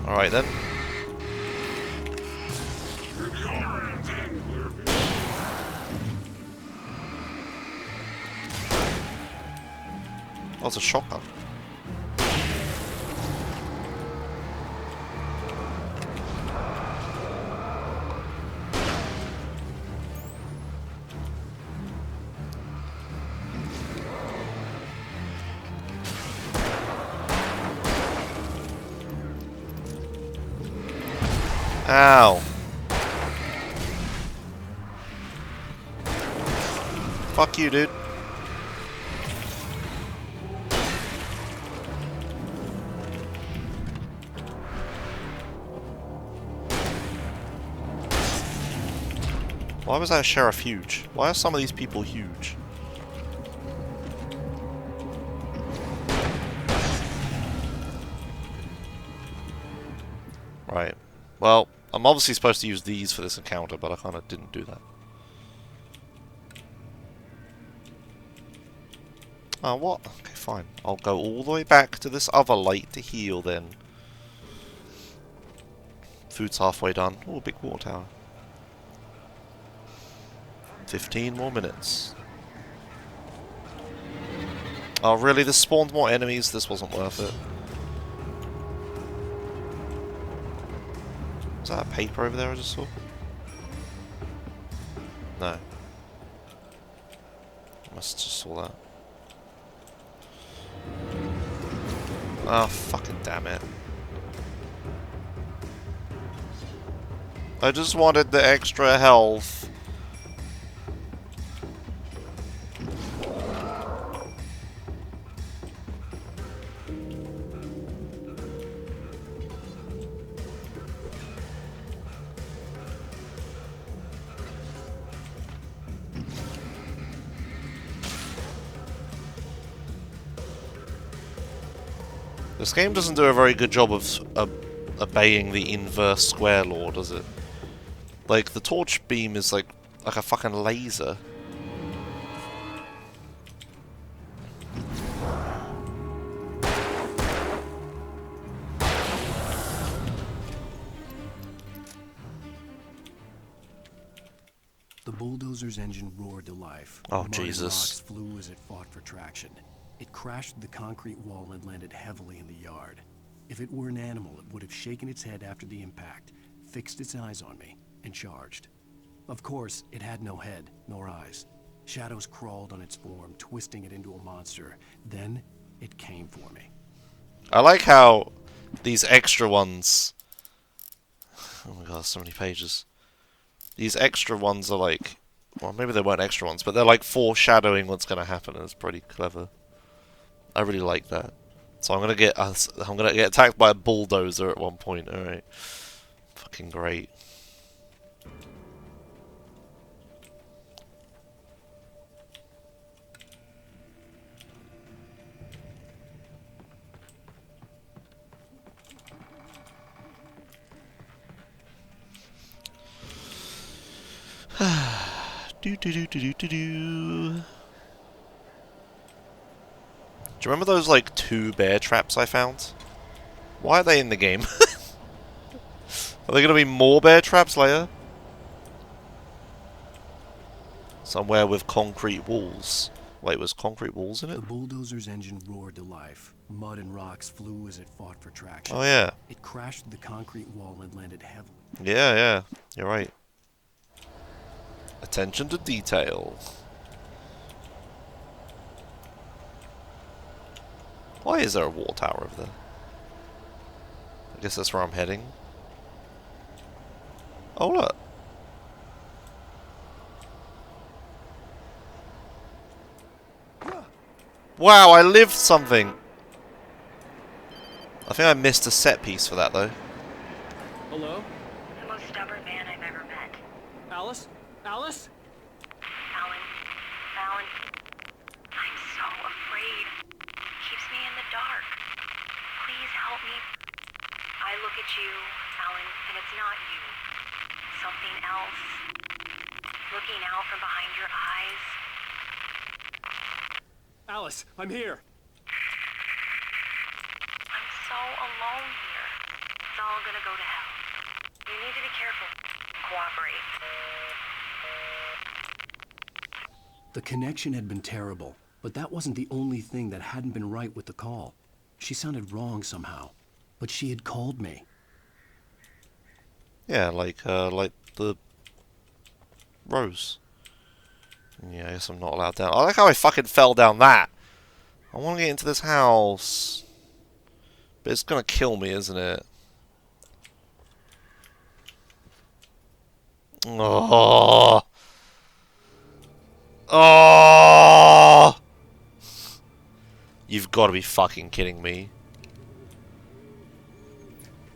[SPEAKER 2] Alright then. Oh, it's a shotgun. Ow. Fuck you, dude. Why was that sheriff huge? Why are some of these people huge? Right. Well, I'm obviously supposed to use these for this encounter, but I kind of didn't do that. Oh, what? Okay, fine. I'll go all the way back to this other light to heal then. Food's halfway done. Oh, big water tower. 15 more minutes. Oh, really? This spawned more enemies? This wasn't worth it. Is that a paper over there I just saw? No. I must have just saw that. Oh, fucking damn it. I just wanted the extra health. This game doesn't do a very good job of obeying the inverse square law, does it? Like, the torch beam is like a fucking laser.
[SPEAKER 4] The bulldozer's engine roared to life.
[SPEAKER 2] Oh,
[SPEAKER 4] Mud and
[SPEAKER 2] Jesus.
[SPEAKER 4] rocks flew as it fought for traction. It crashed the concrete wall and landed heavily in the yard. If it were an animal, it would have shaken its head after the impact, fixed its eyes on me, and charged. Of course, it had no head, nor eyes. Shadows crawled on its form, twisting it into a monster. Then, it came for me.
[SPEAKER 2] I like how these extra ones... Oh my god, so many pages. These extra ones are like... Well, maybe they weren't extra ones, but they're like foreshadowing what's going to happen, and it's pretty clever. I really like that. So I'm gonna get attacked by a bulldozer at one point. All right, fucking great. Do do do do do do do. Do you remember those, like, 2 bear traps I found? Why are they in the game? Are there going to be more bear traps later? Somewhere with concrete walls. Wait, was concrete walls in it?
[SPEAKER 4] The bulldozer's engine roared to life. Mud and rocks flew as it fought for traction.
[SPEAKER 2] Oh, yeah.
[SPEAKER 4] It crashed the concrete wall and landed heavily.
[SPEAKER 2] Yeah, you're right. Attention to detail. Why is there a water tower over there? I guess that's where I'm heading. Oh, look. Wow, I lived something. I think I missed a set piece for that, though.
[SPEAKER 10] Hello?
[SPEAKER 15] The most stubborn man I've ever met.
[SPEAKER 10] Alice? Alice?
[SPEAKER 15] Alan. Alan. I'm so afraid. Keeps me in the dark. Please help me. I look at you, Alan, and it's not you. Something else. Looking out from behind your eyes.
[SPEAKER 10] Alice, I'm here.
[SPEAKER 15] I'm so alone here. It's all gonna go to hell. You need to be careful. Cooperate.
[SPEAKER 4] The connection had been terrible, but that wasn't the only thing that hadn't been right with the call. She sounded wrong somehow, but she had called me.
[SPEAKER 2] Yeah, like the rose. Yeah, I guess I'm not allowed down. I like how I fucking fell down that. I want to get into this house. But it's gonna kill me, isn't it? Oh. Oh. You've got to be fucking kidding me.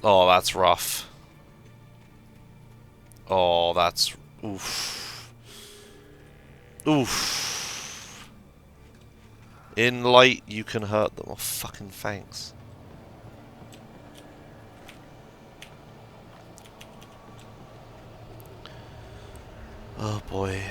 [SPEAKER 2] Oh, that's rough. Oh, that's... Oof. Oof. In light, you can hurt them. Oh, fucking thanks. Oh, boy.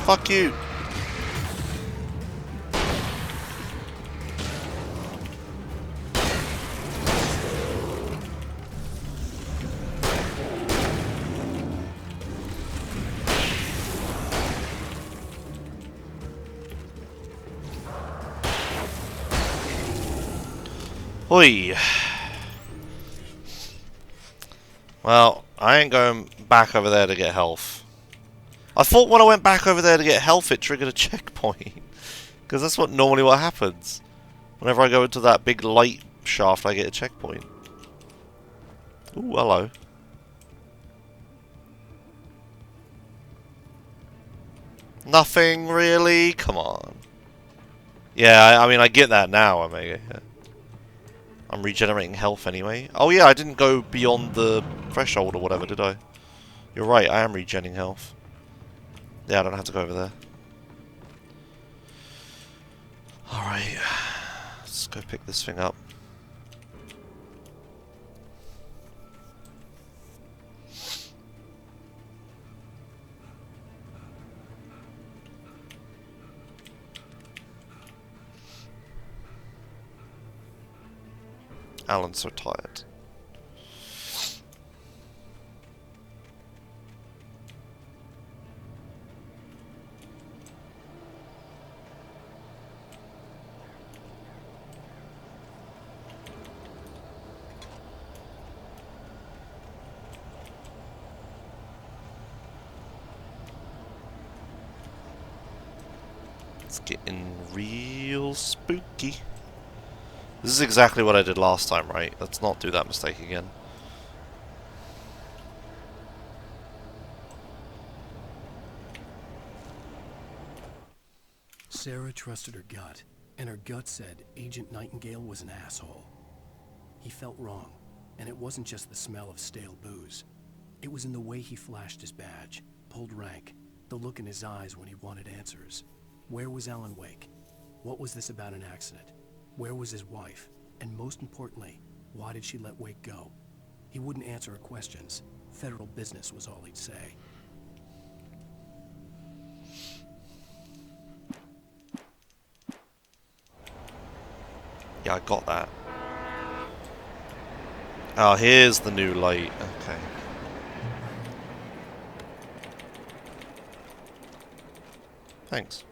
[SPEAKER 2] Fuck you. Oi. Well, I ain't going back over there to get health. I thought when I went back over there to get health, it triggered a checkpoint. Because that's normally what happens. Whenever I go into that big light shaft, I get a checkpoint. Ooh, hello. Nothing really? Come on. Yeah, I mean, I get that now. I mean, yeah. I'm regenerating health anyway. Oh yeah, I didn't go beyond the threshold or whatever, did I? You're right, I am regenning health. Yeah, I don't have to go over there. Alright. Let's go pick this thing up. Alan's so tired. It's getting real spooky. This is exactly what I did last time, right? Let's not do that mistake again.
[SPEAKER 4] Sarah trusted her gut, and her gut said Agent Nightingale was an asshole. He felt wrong, and it wasn't just the smell of stale booze. It was in the way he flashed his badge, pulled rank, the look in his eyes when he wanted answers. Where was Alan Wake? What was this about an accident? Where was his wife? And most importantly, why did she let Wake go? He wouldn't answer her questions. Federal business was all he'd say.
[SPEAKER 2] Yeah, I got that. Oh, here's the new light. Okay. Thanks.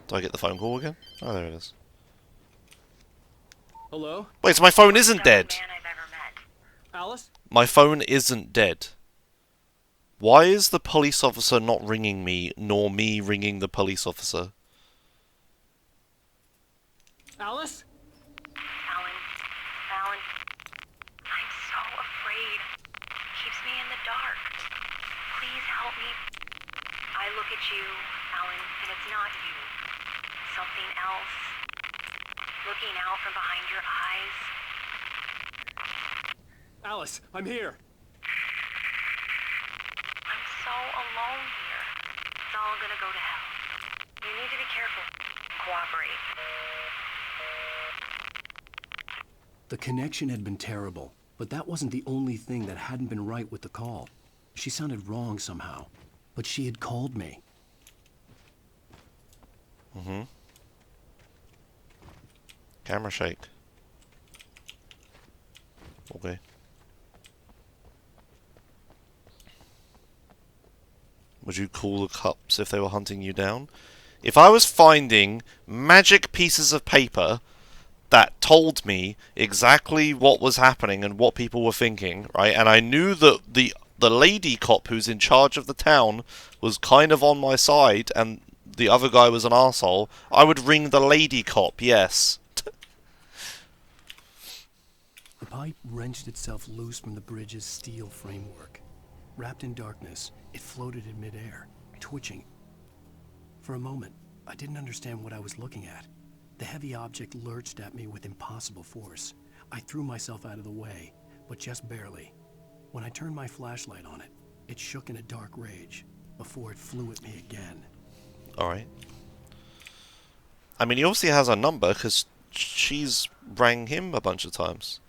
[SPEAKER 2] Do I get the phone call again? Oh, there it is.
[SPEAKER 4] Hello?
[SPEAKER 2] Wait, so my phone isn't dead.
[SPEAKER 4] Alice?
[SPEAKER 2] My phone isn't dead. Why is the police officer not ringing me, nor me ringing the police officer?
[SPEAKER 4] Alice?
[SPEAKER 15] Alan, I'm so afraid. Keeps me in the dark. Please help me. I look at you, Alan, and it's not you. Something else. Looking out from behind your eyes.
[SPEAKER 4] Alice, I'm here.
[SPEAKER 15] I'm so alone here. It's all gonna go to hell. You need to be careful. Cooperate.
[SPEAKER 4] The connection had been terrible, but that wasn't the only thing that hadn't been right with the call. She sounded wrong somehow, but she had called me.
[SPEAKER 2] Mm-hmm. Camera shake. Okay. Would you call the cops if they were hunting you down? If I was finding magic pieces of paper that told me exactly what was happening and what people were thinking, right, and I knew that the lady cop who's in charge of the town was kind of on my side and the other guy was an arsehole, I would ring the lady cop, yes.
[SPEAKER 4] The pipe wrenched itself loose from the bridge's steel framework. Wrapped in darkness, it floated in midair, twitching. For a moment, I didn't understand what I was looking at. The heavy object lurched at me with impossible force. I threw myself out of the way, but just barely. When I turned my flashlight on it, it shook in a dark rage before it flew at me again.
[SPEAKER 2] Alright. I mean, he obviously has a number because she's rang him a bunch of times.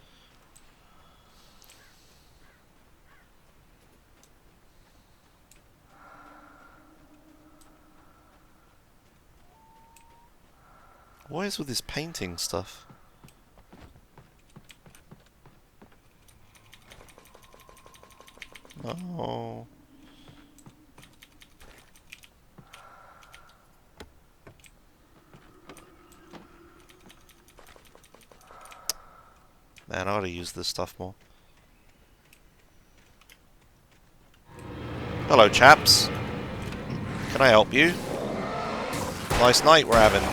[SPEAKER 2] What is with this painting stuff? Oh. Man, I ought to use this stuff more. Hello, chaps. Can I help you? Nice night we're having.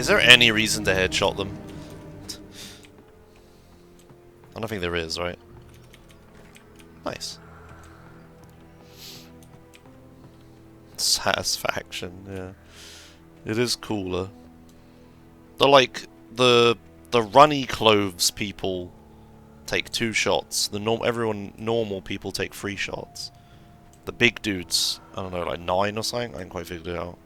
[SPEAKER 2] Is there any reason to headshot them? I don't think there is, right? Nice. Satisfaction, yeah. It is cooler. The runny clothes people take 2 shots. Normal people take 3 shots. The big dudes, I don't know, like 9 or something? I ain't quite figured it out.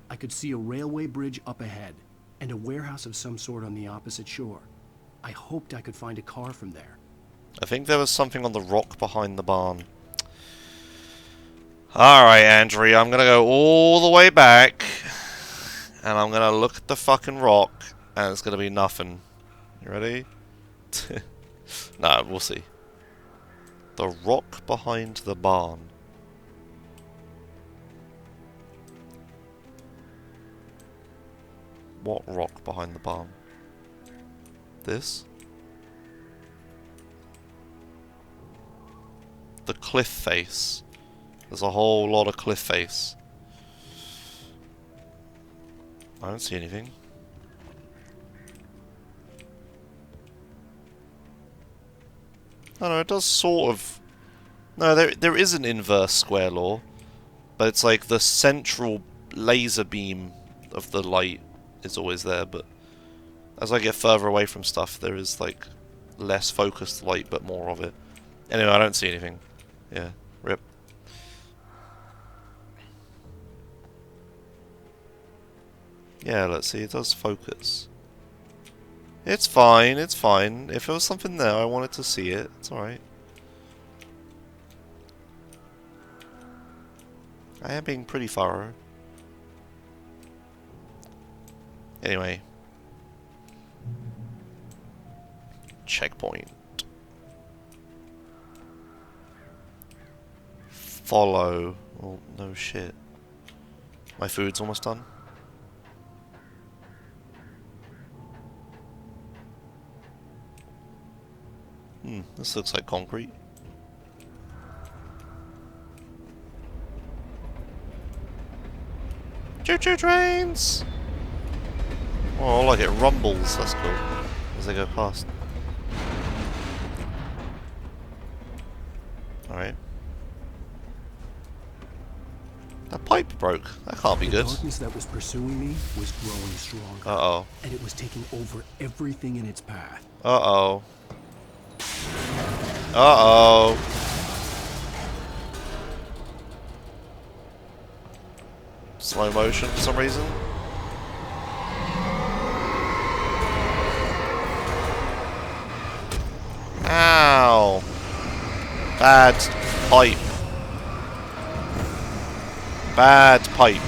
[SPEAKER 4] I could see a railway bridge up ahead, and a warehouse of some sort on the opposite shore. I hoped I could find a car from there.
[SPEAKER 2] I think there was something on the rock behind the barn. Alright, Andrea, I'm gonna go all the way back, and I'm gonna look at the fucking rock, and it's gonna be nothing. You ready? Nah, we'll see. The rock behind the barn. What rock behind the barn? This? The cliff face. There's a whole lot of cliff face. I don't see anything. No, it does sort of... No, there is an inverse square law. But it's like the central laser beam of the light is always there, but as I get further away from stuff, there is like less focused light, but more of it. Anyway, I don't see anything. Yeah, rip. Yeah, let's see, it does focus. It's fine, it's fine. If there was something there, I wanted to see it. It's alright. I am being pretty thorough. Anyway. Checkpoint. Follow. Oh, no shit. My food's almost done. This looks like concrete. Choo-choo trains! Oh, like it rumbles. That's cool. As they go past. Alright. That pipe broke. That can't be good.
[SPEAKER 4] The darkness that was pursuing me was growing stronger.
[SPEAKER 2] Uh-oh.
[SPEAKER 4] And it was taking over everything in its path.
[SPEAKER 2] Uh-oh. Uh-oh. Slow motion for some reason. Ow. Bad pipe. Bad pipe.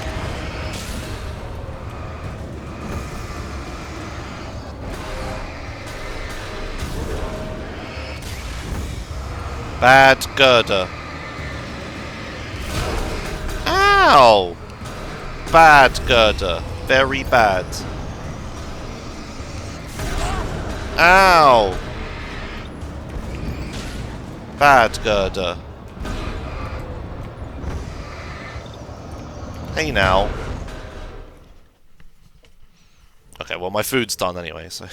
[SPEAKER 2] Bad girder. Ow! Bad girder. Very bad. Ow! Bad girder. Hey now. Okay, well my food's done anyway, so...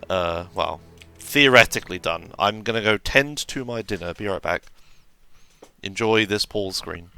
[SPEAKER 2] well, theoretically done. I'm gonna go tend to my dinner, be right back. Enjoy this pause screen.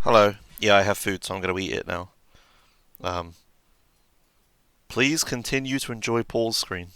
[SPEAKER 2] Hello. Yeah, I have food, so I'm going to eat it now. Please continue to enjoy Paul's screen.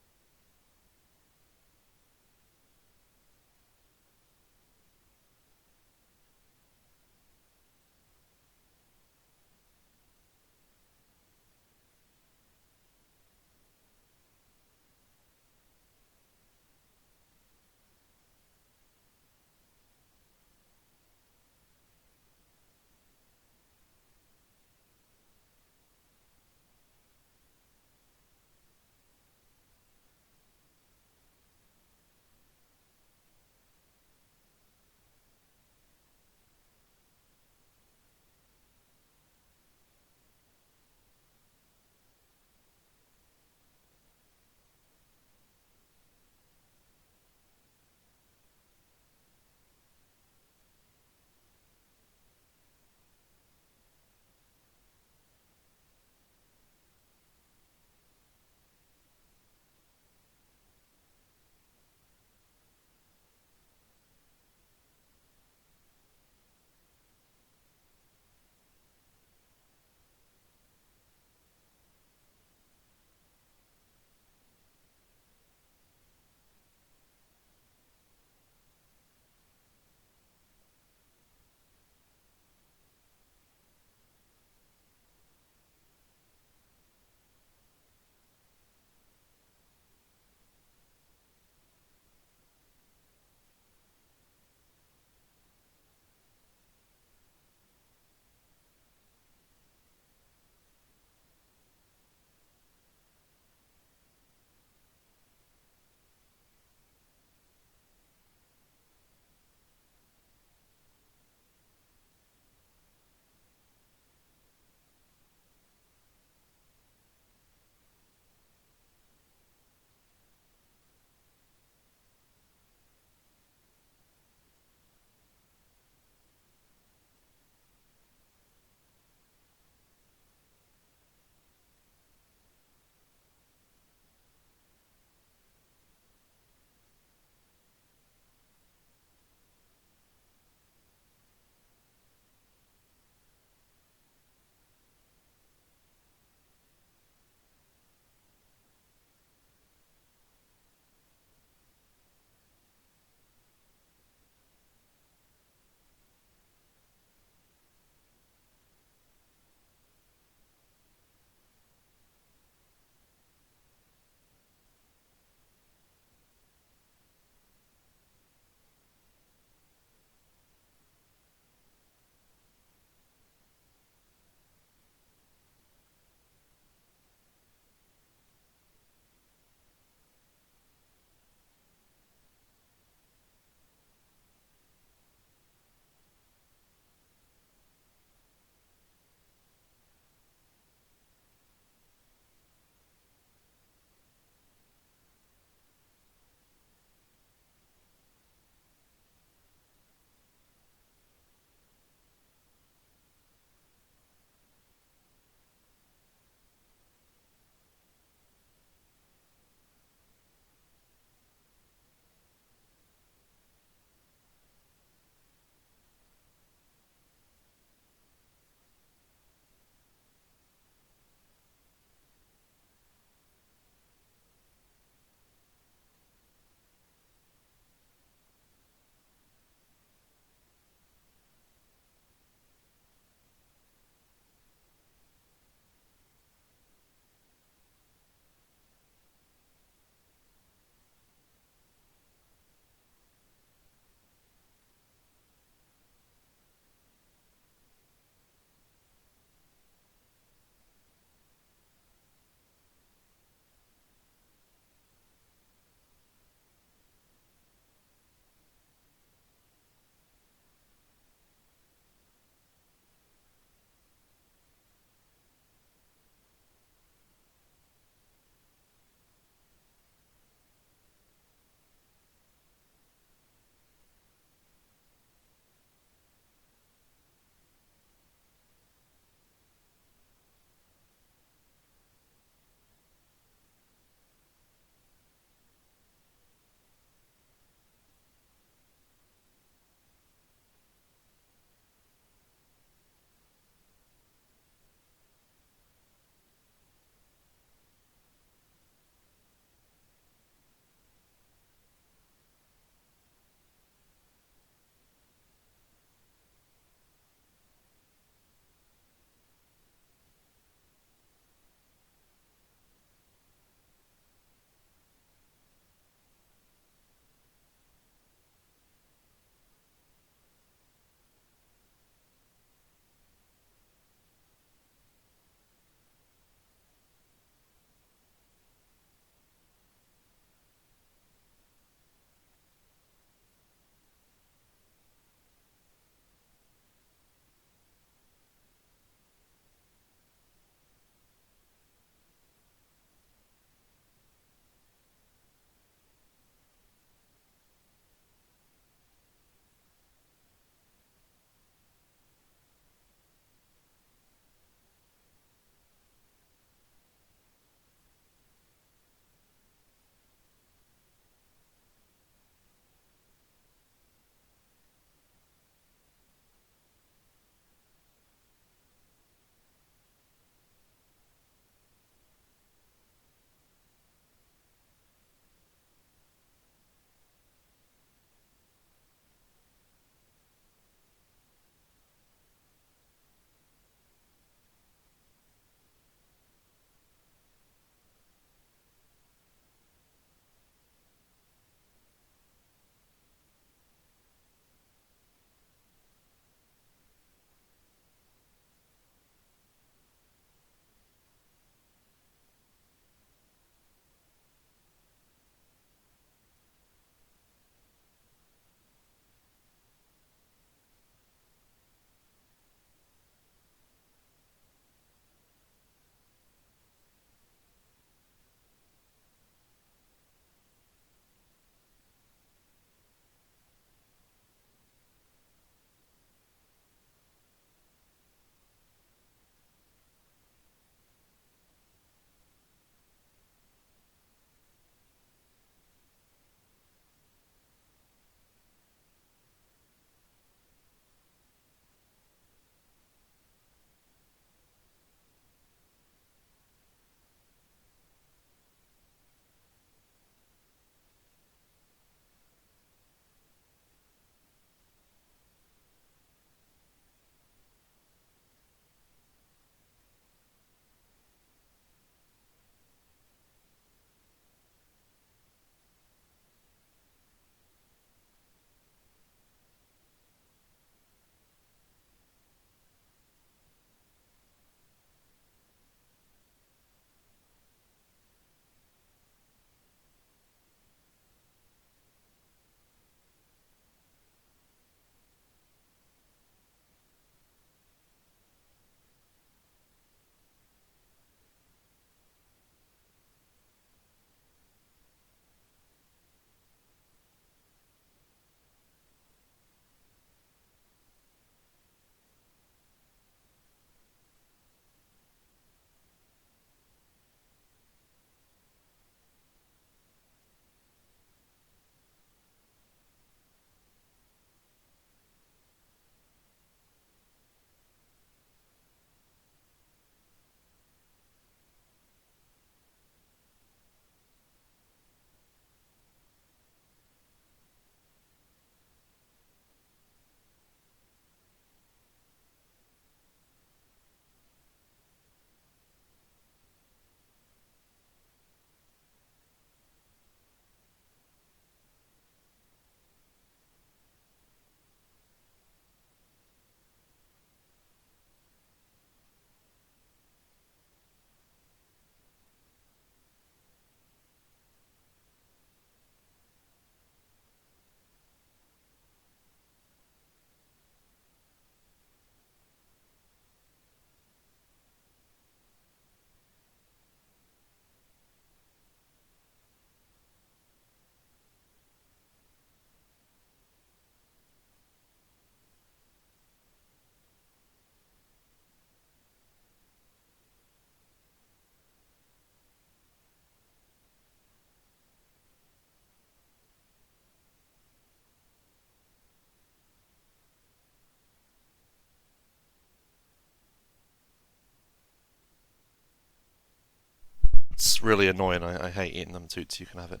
[SPEAKER 2] It's really annoying. I hate eating them too, so you can have it.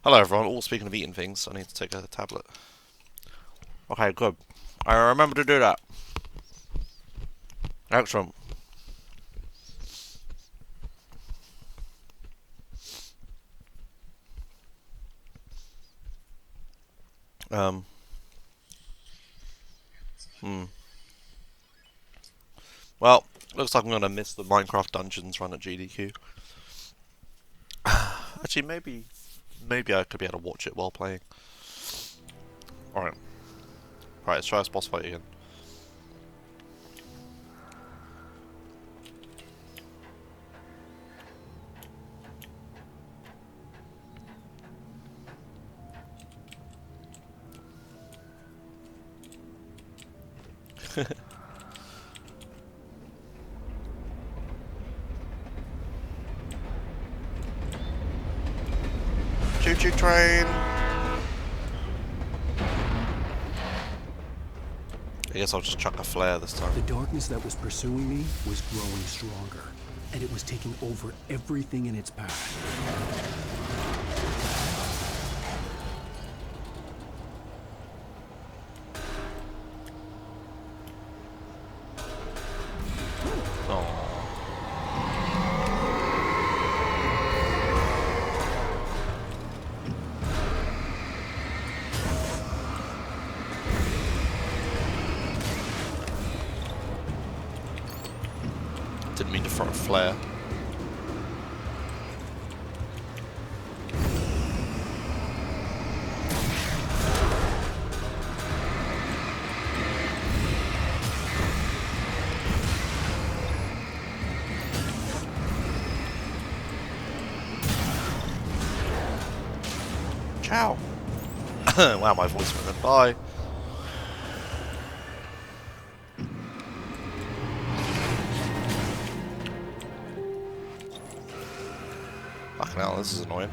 [SPEAKER 2] Hello everyone. All speaking of eating things, I need to take a tablet. Okay, good. I remember to do that. Excellent. Well, looks like I'm gonna miss the Minecraft dungeons run at GDQ. Actually, maybe I could be able to watch it while playing. Alright. Right, let's try this boss fight again. Choo-choo train! I guess I'll just chuck a flare this time.
[SPEAKER 4] The darkness that was pursuing me was growing stronger, and it was taking over everything in its path.
[SPEAKER 2] Didn't mean to throw a flare. Ciao! Wow, my voice went bye. Fucking hell, this is annoying.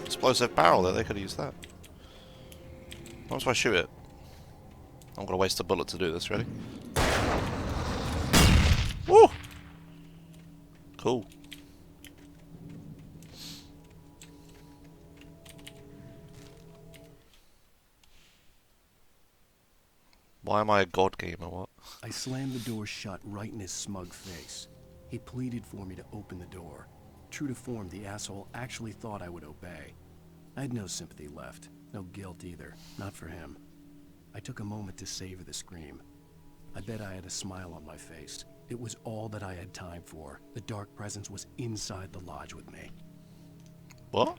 [SPEAKER 2] Explosive barrel there, they could use that. What if I shoot it? I'm gonna waste a bullet to do this, ready? Woo! Cool. Why am I a god gamer, what?
[SPEAKER 4] I slammed the door shut right in his smug face. He pleaded for me to open the door. True to form, the asshole actually thought I would obey. I had no sympathy left, no guilt either, not for him. I took a moment to savor the scream. I bet I had a smile on my face. It was all that I had time for. The dark presence was inside the lodge with me.
[SPEAKER 2] What?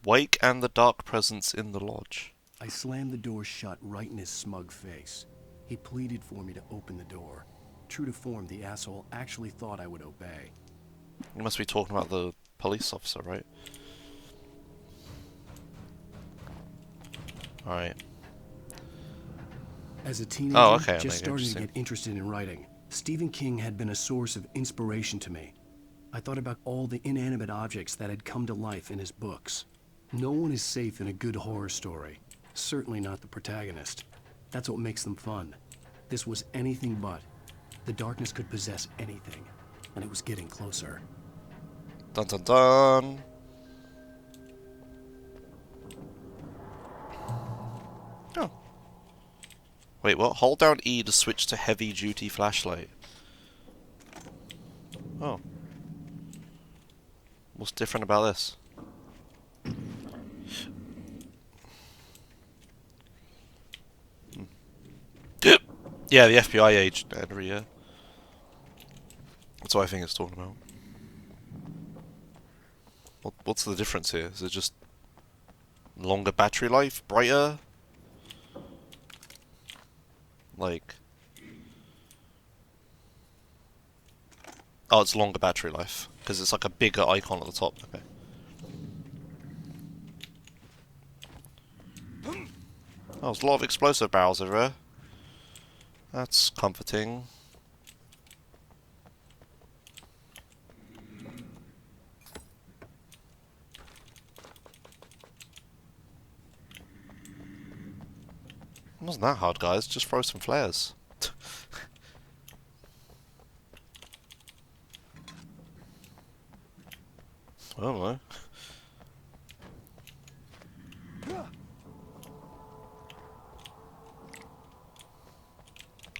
[SPEAKER 2] Wake and the dark presence in the lodge.
[SPEAKER 4] I slammed the door shut right in his smug face. He pleaded for me to open the door. True to form, the asshole actually thought I would obey.
[SPEAKER 2] You must be talking about the police officer, right? Alright.
[SPEAKER 4] As a teenager, just starting to
[SPEAKER 2] interesting.
[SPEAKER 4] get interested in writing, Stephen King had been a source of inspiration to me. I thought about all the inanimate objects that had come to life in his books. No one is safe in a good horror story. Certainly not the protagonist. That's what makes them fun. This was anything but. The darkness could possess anything, and it was getting closer.
[SPEAKER 2] Dun dun dun! Oh. Wait, what? Hold down E to switch to heavy duty flashlight. Oh. What's different about this? Yeah, the FBI agent every year. That's what I think it's talking about. What's the difference here? Is it just longer battery life? Brighter? Like... Oh, it's longer battery life. Because it's like a bigger icon at the top. Okay. Oh, there's a lot of explosive barrels over here. That's comforting. wasn't that hard, guys. Just throw some flares. I don't know.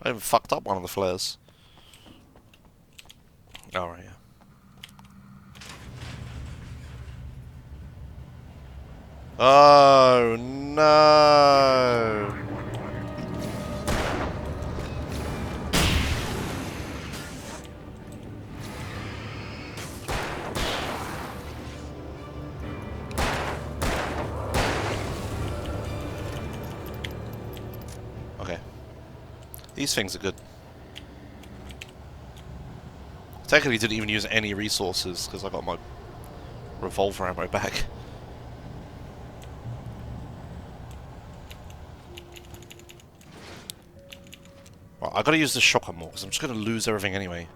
[SPEAKER 2] I even fucked up one of the flares. Alright, yeah. Oh no! Okay. These things are good. Technically didn't even use any resources because I got my revolver ammo back. Right, I gotta use the shotgun more because I'm just gonna lose everything anyway.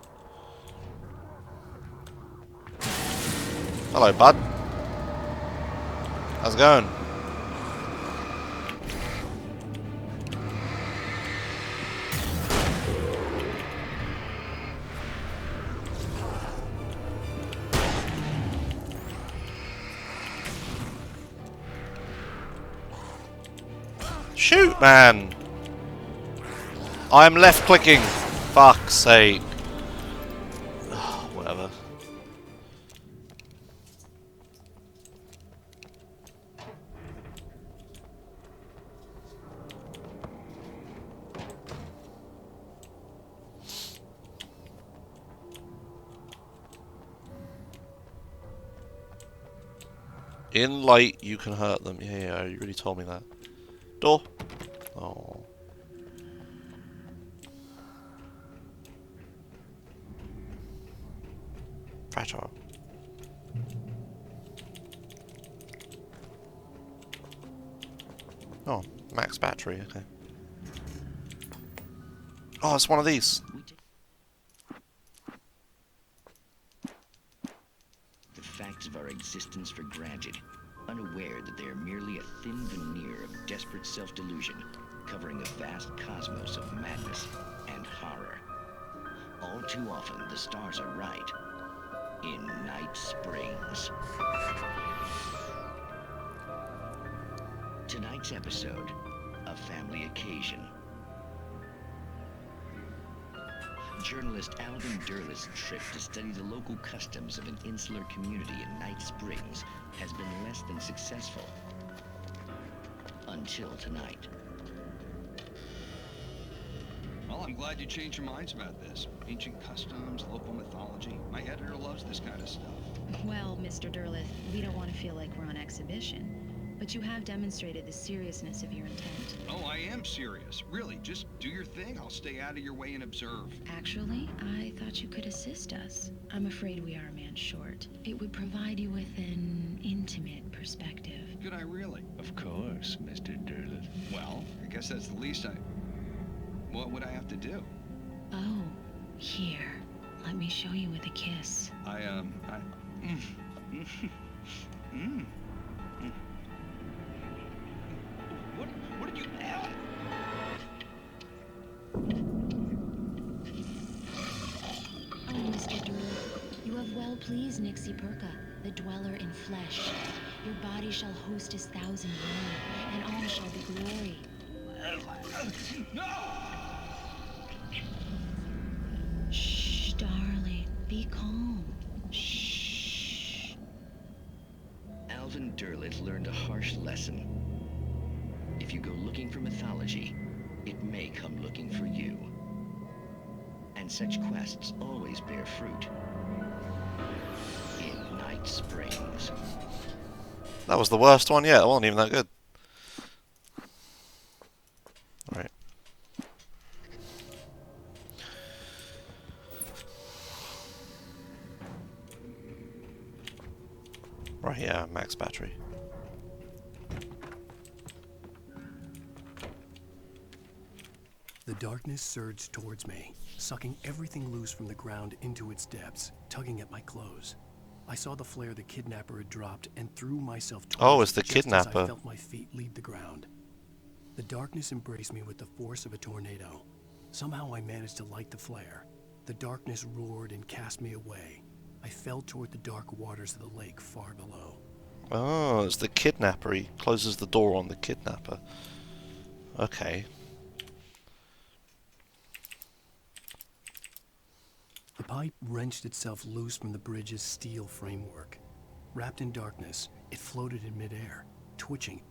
[SPEAKER 2] Hello, bud. How's it going? Shoot, man! I'm left clicking. Fuck's sake. Whatever. In light, you can hurt them. Yeah, you really told me that. Door. Oh. Fragile. Oh, max battery, okay. Oh, it's one of these.
[SPEAKER 18] The facts of our existence for granted, unaware that they are merely a thin veneer of desperate self-delusion, covering a vast cosmos of madness and horror. All too often, the stars are right. In Night Springs. Tonight's episode, a family occasion. Journalist Alvin Durleth's trip to study the local customs of an insular community in Night Springs has been less than successful. Until tonight.
[SPEAKER 19] Well, I'm glad you changed your minds about this. Ancient customs, local mythology. My editor loves this kind of stuff.
[SPEAKER 20] Well, Mr. Durleth, we don't want to feel like we're on exhibition. But you have demonstrated the seriousness of your intent.
[SPEAKER 19] Oh, I am serious. Really, just do your thing. I'll stay out of your way and observe.
[SPEAKER 20] Actually, I thought you could assist us. I'm afraid we are a man short. It would provide you with an intimate perspective.
[SPEAKER 19] Could I really?
[SPEAKER 18] Of course, Mr. Durleth.
[SPEAKER 19] Well, I guess that's the least I... What would I have to do?
[SPEAKER 20] Oh, here. Let me show you with a kiss.
[SPEAKER 19] What did you...
[SPEAKER 20] Oh, Mr. Durleth, you have well pleased Nixie Perka, the dweller in flesh. Your body shall host his 1,000 women, and all shall be glory.
[SPEAKER 19] No!
[SPEAKER 20] Shh, darling, be calm. Shh.
[SPEAKER 18] Alvin Durleth learned a harsh lesson. If you go looking for mythology, it may come looking for you. And such quests always bear fruit. In Night Springs.
[SPEAKER 2] That was the worst one yet. It wasn't even that good. Alright. Right, yeah, max battery.
[SPEAKER 4] The darkness surged towards me, sucking everything loose from the ground into its depths, tugging at my clothes. I saw the flare the kidnapper had dropped and threw myself towards
[SPEAKER 2] Oh, it's the
[SPEAKER 4] it just as
[SPEAKER 2] kidnapper.
[SPEAKER 4] I felt my feet leave the ground. The darkness embraced me with the force of a tornado. Somehow I managed to light the flare. The darkness roared and cast me away. I fell toward the dark waters of the lake far below.
[SPEAKER 2] Oh, it's the kidnapper. He closes the door on the kidnapper. Okay.
[SPEAKER 4] The pipe wrenched itself loose from the bridge's steel framework. Wrapped in darkness, it floated in midair, twitching.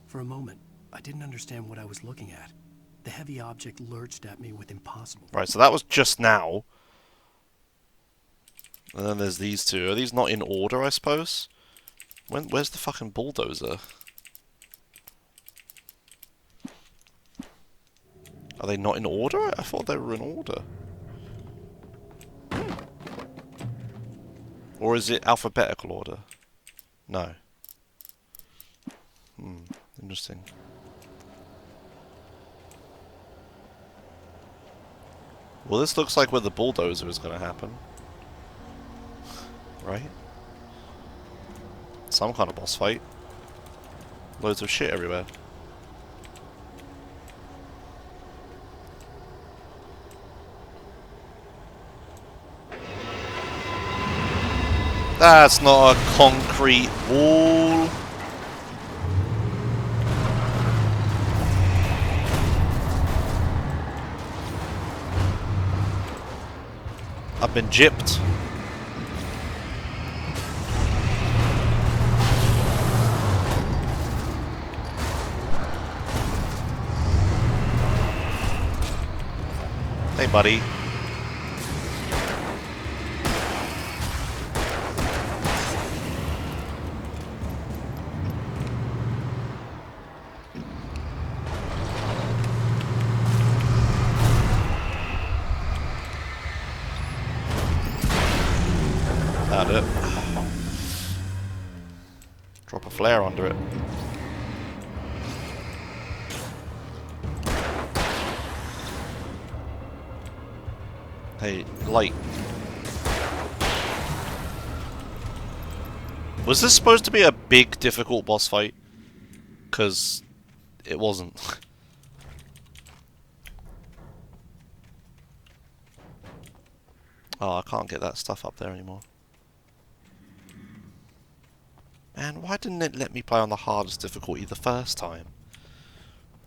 [SPEAKER 4] For a moment, I didn't understand what I was looking at. The heavy object lurched at me with impossible...
[SPEAKER 2] Right, so that was just now. And then there's these two. Are these not in order, I suppose? Where's the fucking bulldozer? Are they not in order? I thought they were in order. Or is it alphabetical order? No. Interesting. Well, this looks like where the bulldozer is going to happen. Right? Some kind of boss fight. Loads of shit everywhere. That's not a concrete wall. I've been gypped. Hey, buddy. That it. Drop a flare under it. Hey, light. Was this supposed to be a big, difficult boss fight? 'Cause it wasn't. Oh, I can't get that stuff up there anymore. Man, why didn't it let me play on the hardest difficulty the first time?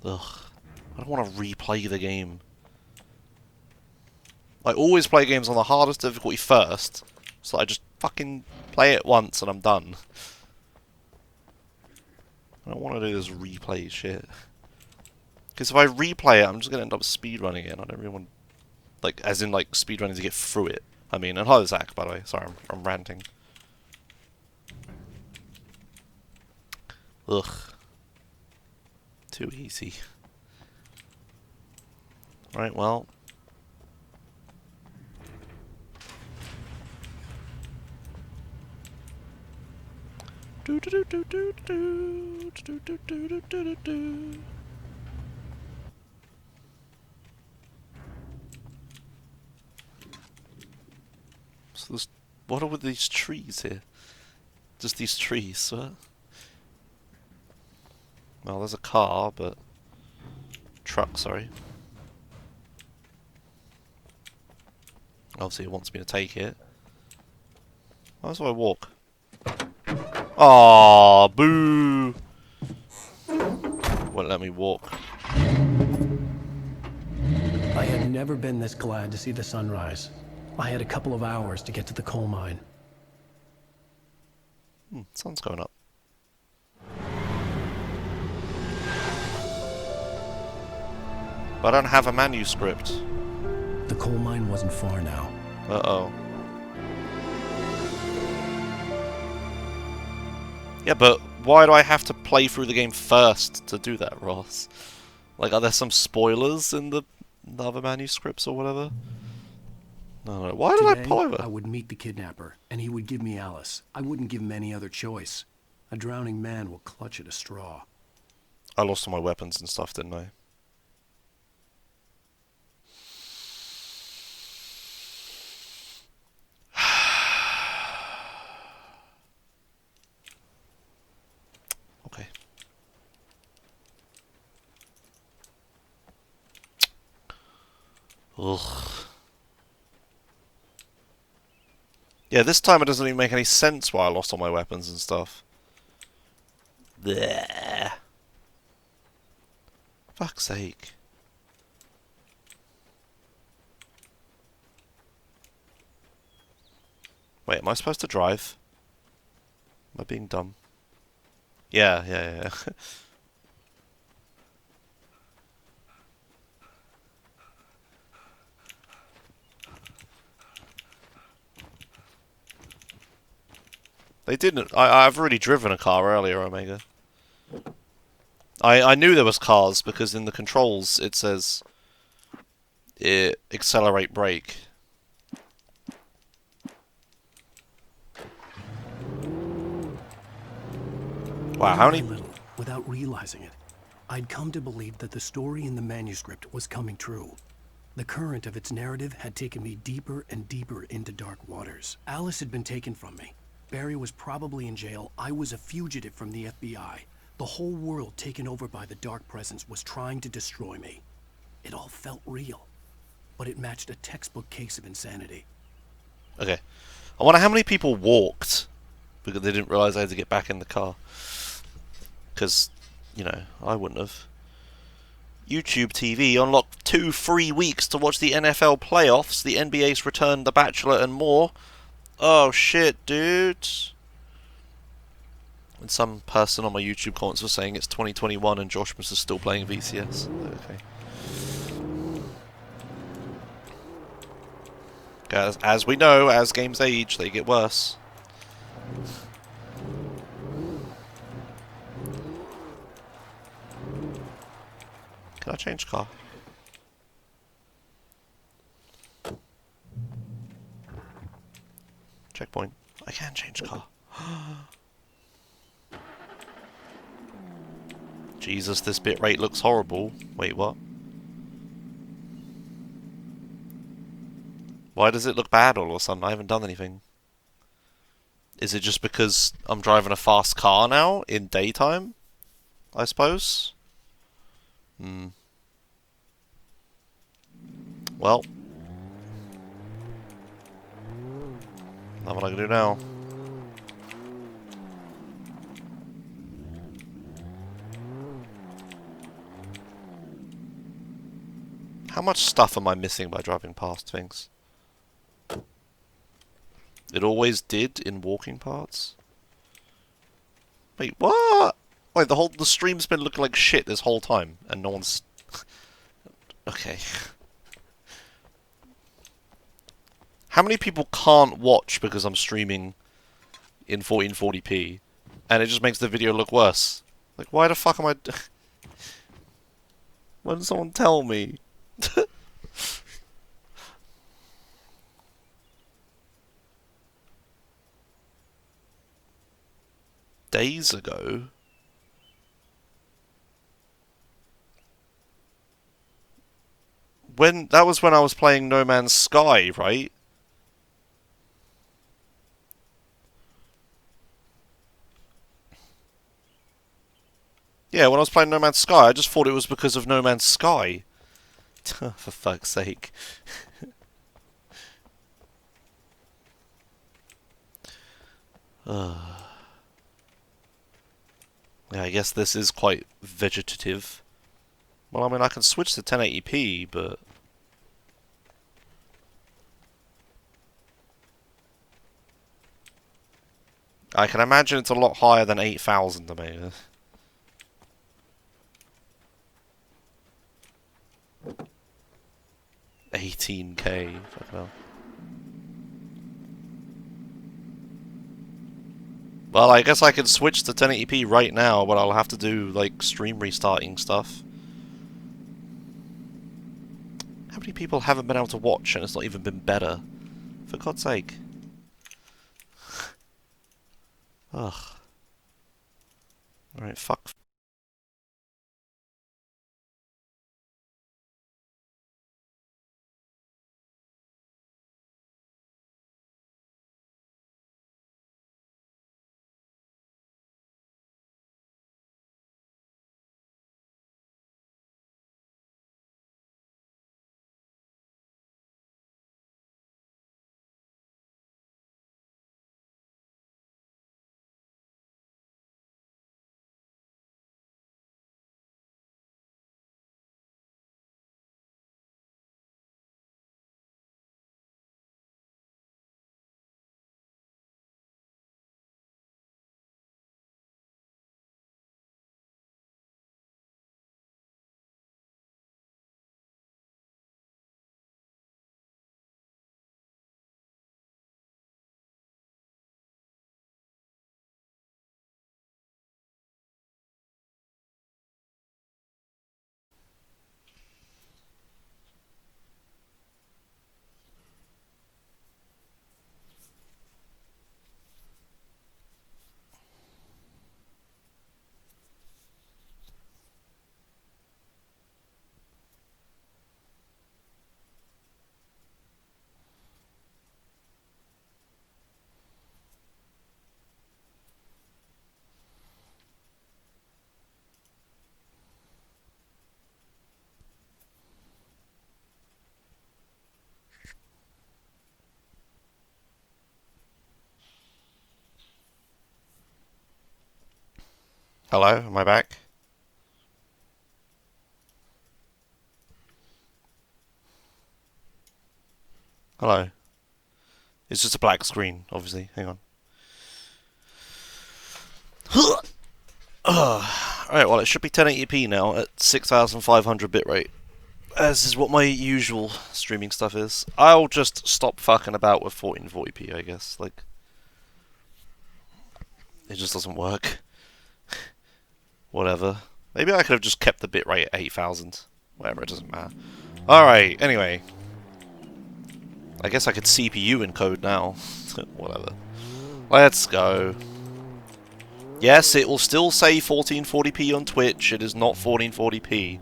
[SPEAKER 2] Ugh. I don't want to replay the game. I always play games on the hardest difficulty first, so I just fucking play it once and I'm done. I don't want to do this replay shit. Because if I replay it, I'm just going to end up speedrunning it, and I don't really want... Like, as in, like, speedrunning to get through it. I mean, and hello, Zach, by the way. Sorry, I'm ranting. Ugh. Too easy. Right, well... Do do do do do do do do do do do. So there's, what are with these trees here? Just these trees, what? Well, there's a car, but truck, sorry. Obviously, it wants me to take it. How do I walk? Aww, boo! Won't let me walk.
[SPEAKER 4] I had never been this glad to see the sunrise. I had a couple of hours to get to the coal mine.
[SPEAKER 2] Sun's going up. But I don't have a manuscript.
[SPEAKER 4] The coal mine wasn't far now.
[SPEAKER 2] Uh-oh. Yeah, but why do I have to play through the game first to do that, Ross? Like, are there some spoilers in the other manuscripts or whatever? No. Why did I pull over?
[SPEAKER 4] I would meet the kidnapper, and he would give me Alice. I wouldn't give him any other choice. A drowning man will clutch at a straw.
[SPEAKER 2] I lost all my weapons and stuff, didn't I? Okay. Ugh. Yeah, this time it doesn't even make any sense why I lost all my weapons and stuff. Bleh. Fuck's sake. Wait, am I supposed to drive? Am I being dumb? Yeah. They didn't. I've already driven a car earlier, Omega. I knew there was cars because in the controls it says accelerate brake. Wow, how many?
[SPEAKER 4] Little, without realizing it, I'd come to believe that the story in the manuscript was coming true. The current of its narrative had taken me deeper and deeper into dark waters. Alice had been taken from me. Barry was probably in jail. I was a fugitive from the FBI. The whole world taken over by the dark presence was trying to destroy me. It all felt real, but it matched a textbook case of insanity.
[SPEAKER 2] Okay. I wonder how many people walked because they didn't realize they had to get back in the car. Because, you know, I wouldn't have. YouTube TV unlocked 2 free weeks to watch the NFL playoffs, the NBA's return, The Bachelor, and more. Oh shit, dude. And some person on my YouTube comments was saying it's 2021 and Josh is still playing VCS. Okay. As we know, as games age, they get worse. Can I change car? Checkpoint. I can change car. Jesus, this bitrate looks horrible. Wait, what? Why does it look bad all of a sudden? I haven't done anything. Is it just because I'm driving a fast car now in daytime? I suppose? Well. Not what I can do now. How much stuff am I missing by driving past things? It always did in walking parts? Wait, what? Wait, the stream's been looking like shit this whole time, and no one's... Okay. How many people can't watch because I'm streaming in 1440p, and it just makes the video look worse? Like, why the fuck am I... Why didn't someone tell me? Days ago? That was when I was playing No Man's Sky, right? Yeah, when I was playing No Man's Sky, I just thought it was because of No Man's Sky. For fuck's sake. Yeah, I guess this is quite vegetative. Well, I mean, I can switch to 1080p, but... I can imagine it's a lot higher than 8,000 to me. 18K. Fucking hell. Well, I guess I can switch to 1080p right now, but I'll have to do, like, stream restarting stuff. How many people haven't been able to watch and it's not even been better? For God's sake. Ugh. Alright, fuck. Hello, am I back? Hello. It's just a black screen, obviously. Hang on. Alright, well, it should be 1080p now at 6,500 bitrate. As is what my usual streaming stuff is. I'll just stop fucking about with 1440p, I guess. Like, it just doesn't work. Whatever. Maybe I could have just kept the bitrate at 8,000. Whatever, it doesn't matter. Alright, anyway. I guess I could CPU encode now. Whatever. Let's go. Yes, it will still say 1440p on Twitch. It is not 1440p.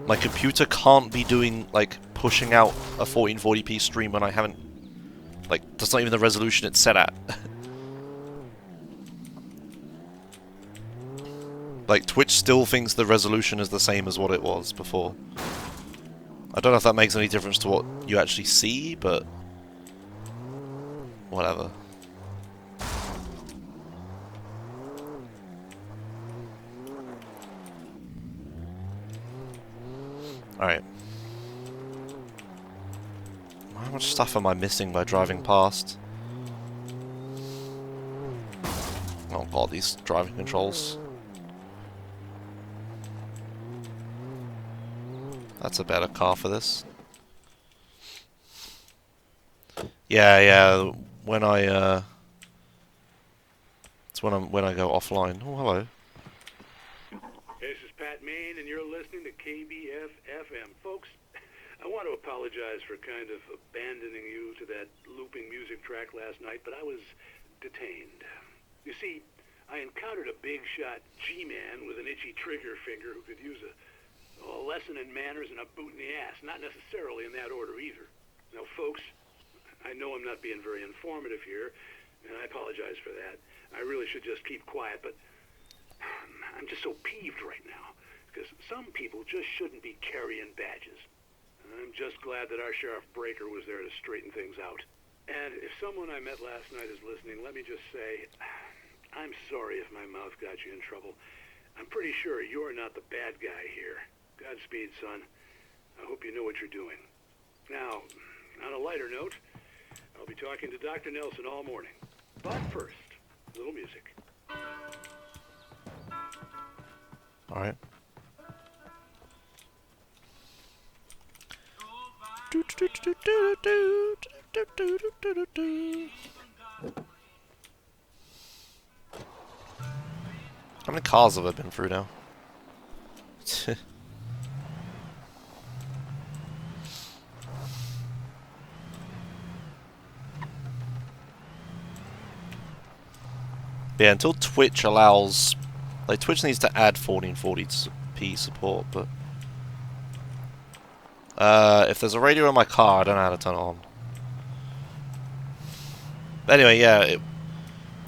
[SPEAKER 2] My computer can't be doing, like, pushing out a 1440p stream when I haven't... Like, that's not even the resolution it's set at. Like, Twitch still thinks the resolution is the same as what it was before. I don't know if that makes any difference to what you actually see, but... Whatever. Alright. How much stuff am I missing by driving past? Oh god, these driving controls. That's a better car for this. Yeah, when I it's when I go offline. Oh, hello.
[SPEAKER 14] This is Pat Main, and you're listening to KBF-FM. Folks, I want to apologize for kind of abandoning you to that looping music track last night, but I was detained. You see, I encountered a big-shot G-man with an itchy trigger finger who could use a lesson in manners and a boot in the ass. Not necessarily in that order, either. Now, folks, I know I'm not being very informative here, and I apologize for that. I really should just keep quiet, but I'm just so peeved right now, because some people just shouldn't be carrying badges. I'm just glad that our Sheriff Breaker was there to straighten things out. And if someone I met last night is listening, let me just say, I'm sorry if my mouth got you in trouble. I'm pretty sure you're not the bad guy here. Godspeed, son. I hope you know what you're doing. Now, on a lighter note, I'll be talking to Dr. Nelson all morning. But first, a little music.
[SPEAKER 2] Alright. How many cars have I been through now? Yeah, until Twitch allows... Like, Twitch needs to add 1440p support, but... if there's a radio in my car, I don't know how to turn it on. But anyway, yeah,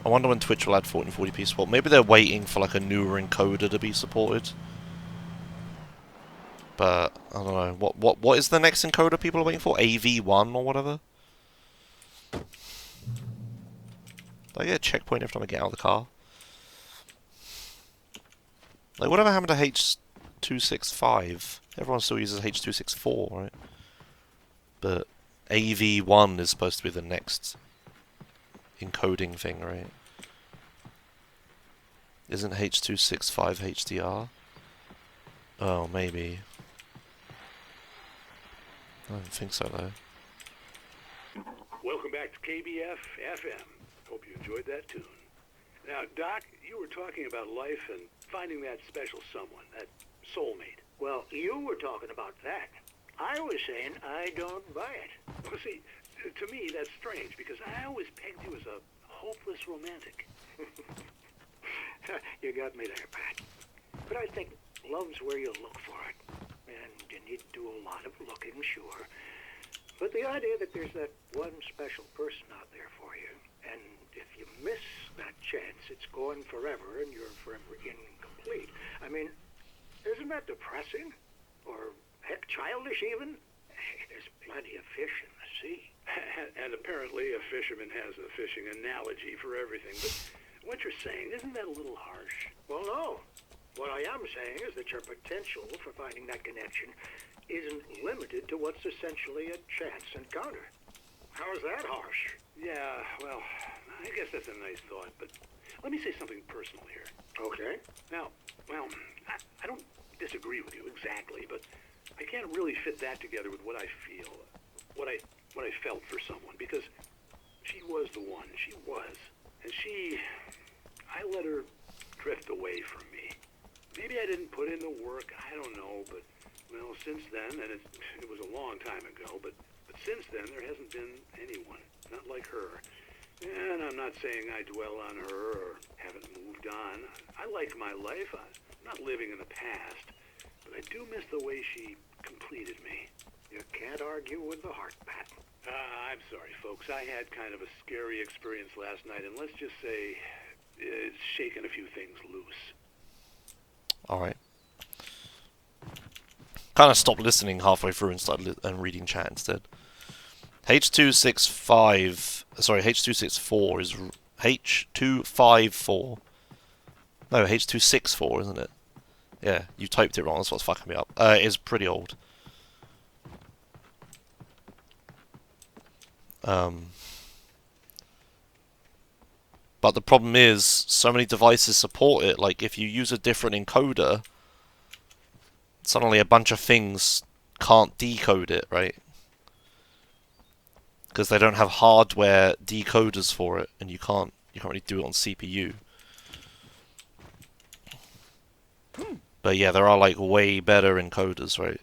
[SPEAKER 2] I wonder when Twitch will add 1440p support. Maybe they're waiting for, like, a newer encoder to be supported. But, I don't know. What is the next encoder people are waiting for? AV1 or whatever? Do I get a checkpoint every time I get out of the car? Like, whatever happened to H.265? Everyone still uses H.264, right? But AV1 is supposed to be the next encoding thing, right? Isn't H.265 HDR? Oh, maybe. I don't think so, though.
[SPEAKER 14] Welcome back to KBF-FM. Hope you enjoyed that tune. Now, Doc, you were talking about life and finding that special someone, that soulmate.
[SPEAKER 3] Well, you were talking about that. I was saying I don't buy it.
[SPEAKER 14] Well, see, to me, that's strange, because I always pegged you as a hopeless romantic.
[SPEAKER 3] You got me there, Pat. But I think love's where you look for it. And you need to do a lot of looking, sure. But the idea that there's that one special person out there for you, and if you miss that chance, it's gone forever and you're forever incomplete. I mean, isn't that depressing? Or, heck, childish even? There's plenty of fish in the sea.
[SPEAKER 14] And apparently a fisherman has a fishing analogy for everything. What you're saying, isn't that a little harsh?
[SPEAKER 5] Well, no. What I am saying is that your potential for finding that connection isn't limited to what's essentially a chance encounter. How is that harsh?
[SPEAKER 14] Yeah, well, I guess that's a nice thought, but let me say something personal here.
[SPEAKER 5] Okay.
[SPEAKER 14] Now, well, I don't disagree with you exactly, but I can't really fit that together with what I feel, what I felt for someone, because she was the one. She was. And I let her drift away from me. Maybe I didn't put in the work, I don't know, but, well, since then, and it was a long time ago, but since then, there hasn't been anyone, not like her. And I'm not saying I dwell on her or haven't moved on. I like my life. I'm not living in the past, but I do miss the way she completed me.
[SPEAKER 5] You can't argue with the heart, Pat.
[SPEAKER 14] I'm sorry, folks. I had kind of a scary experience last night, and let's just say it's shaken a few things loose.
[SPEAKER 2] Alright. Kind of stopped listening halfway through and started reading chat instead. H264 is H254. No, H264, isn't it? Yeah, you typed it wrong. That's what's fucking me up. It is pretty old. But the problem is, so many devices support it. Like, if you use a different encoder, suddenly a bunch of things can't decode it, right? Because they don't have hardware decoders for it, and you can't really do it on CPU. But yeah, there are like way better encoders, right?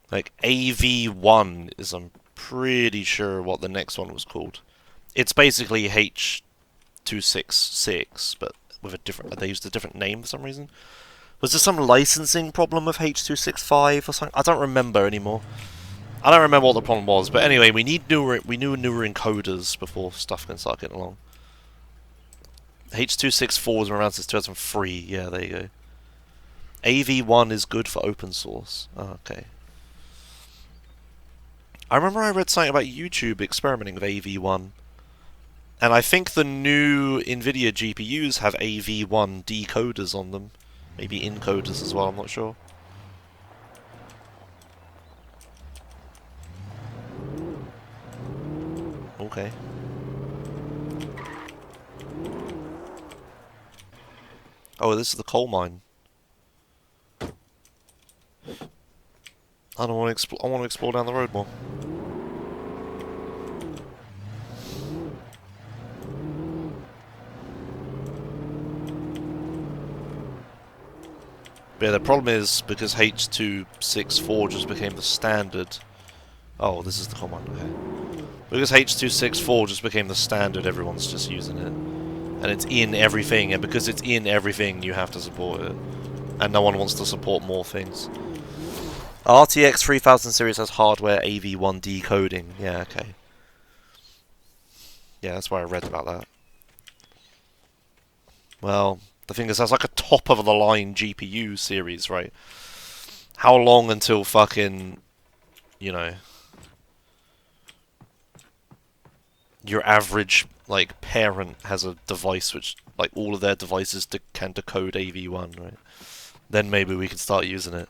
[SPEAKER 2] Like AV1 is, I'm pretty sure, what the next one was called. It's basically H266, but with a different. They used a different name for some reason. Was there some licensing problem with H265 or something? I don't remember anymore. I don't remember what the problem was, but anyway, we need newer encoders before stuff can start getting along. H264 has been around since 2003. Yeah, there you go. AV1 is good for open source. Oh, okay. I remember I read something about YouTube experimenting with AV1. And I think the new NVIDIA GPUs have AV1 decoders on them. Maybe encoders as well, I'm not sure. Okay. Oh, this is the coal mine. I don't want to explore. I want to explore down the road more. But yeah, the problem is because H264 just became the standard. Oh, this is the coal mine. Okay. Because H264 just became the standard, everyone's just using it. And it's in everything, and because it's in everything, you have to support it. And no one wants to support more things. RTX 3000 series has hardware AV1 decoding. Yeah, okay. Yeah, that's where I read about that. Well, the thing is, that's like a top-of-the-line GPU series, right? How long until fucking, you know, your average, like, parent has a device which, like, all of their devices can decode AV1, right? Then maybe we can start using it.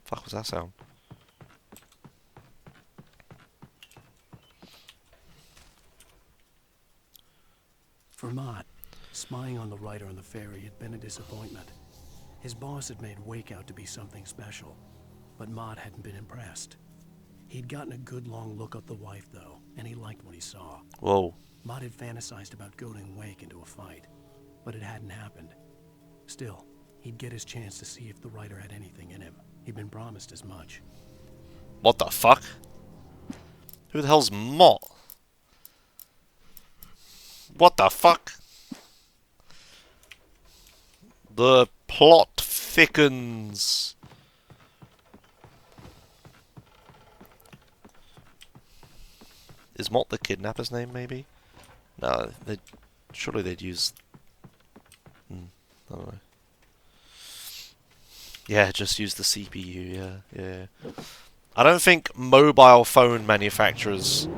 [SPEAKER 2] Fuck was that sound?
[SPEAKER 4] For Mott, spying on the writer on the ferry had been a disappointment. His boss had made Wake out to be something special, but Mott hadn't been impressed. He'd gotten a good long look at the wife, though, and he liked what he saw.
[SPEAKER 2] Whoa.
[SPEAKER 4] Mott had fantasized about goading Wake into a fight, but it hadn't happened. Still, he'd get his chance to see if the writer had anything in him. He'd been promised as much.
[SPEAKER 2] What the fuck? Who the hell's Mott? What the fuck? The plot thickens. Is Mott the kidnapper's name, maybe? No, surely they'd use... I don't know. Yeah, just use the CPU, yeah. I don't think mobile phone manufacturers...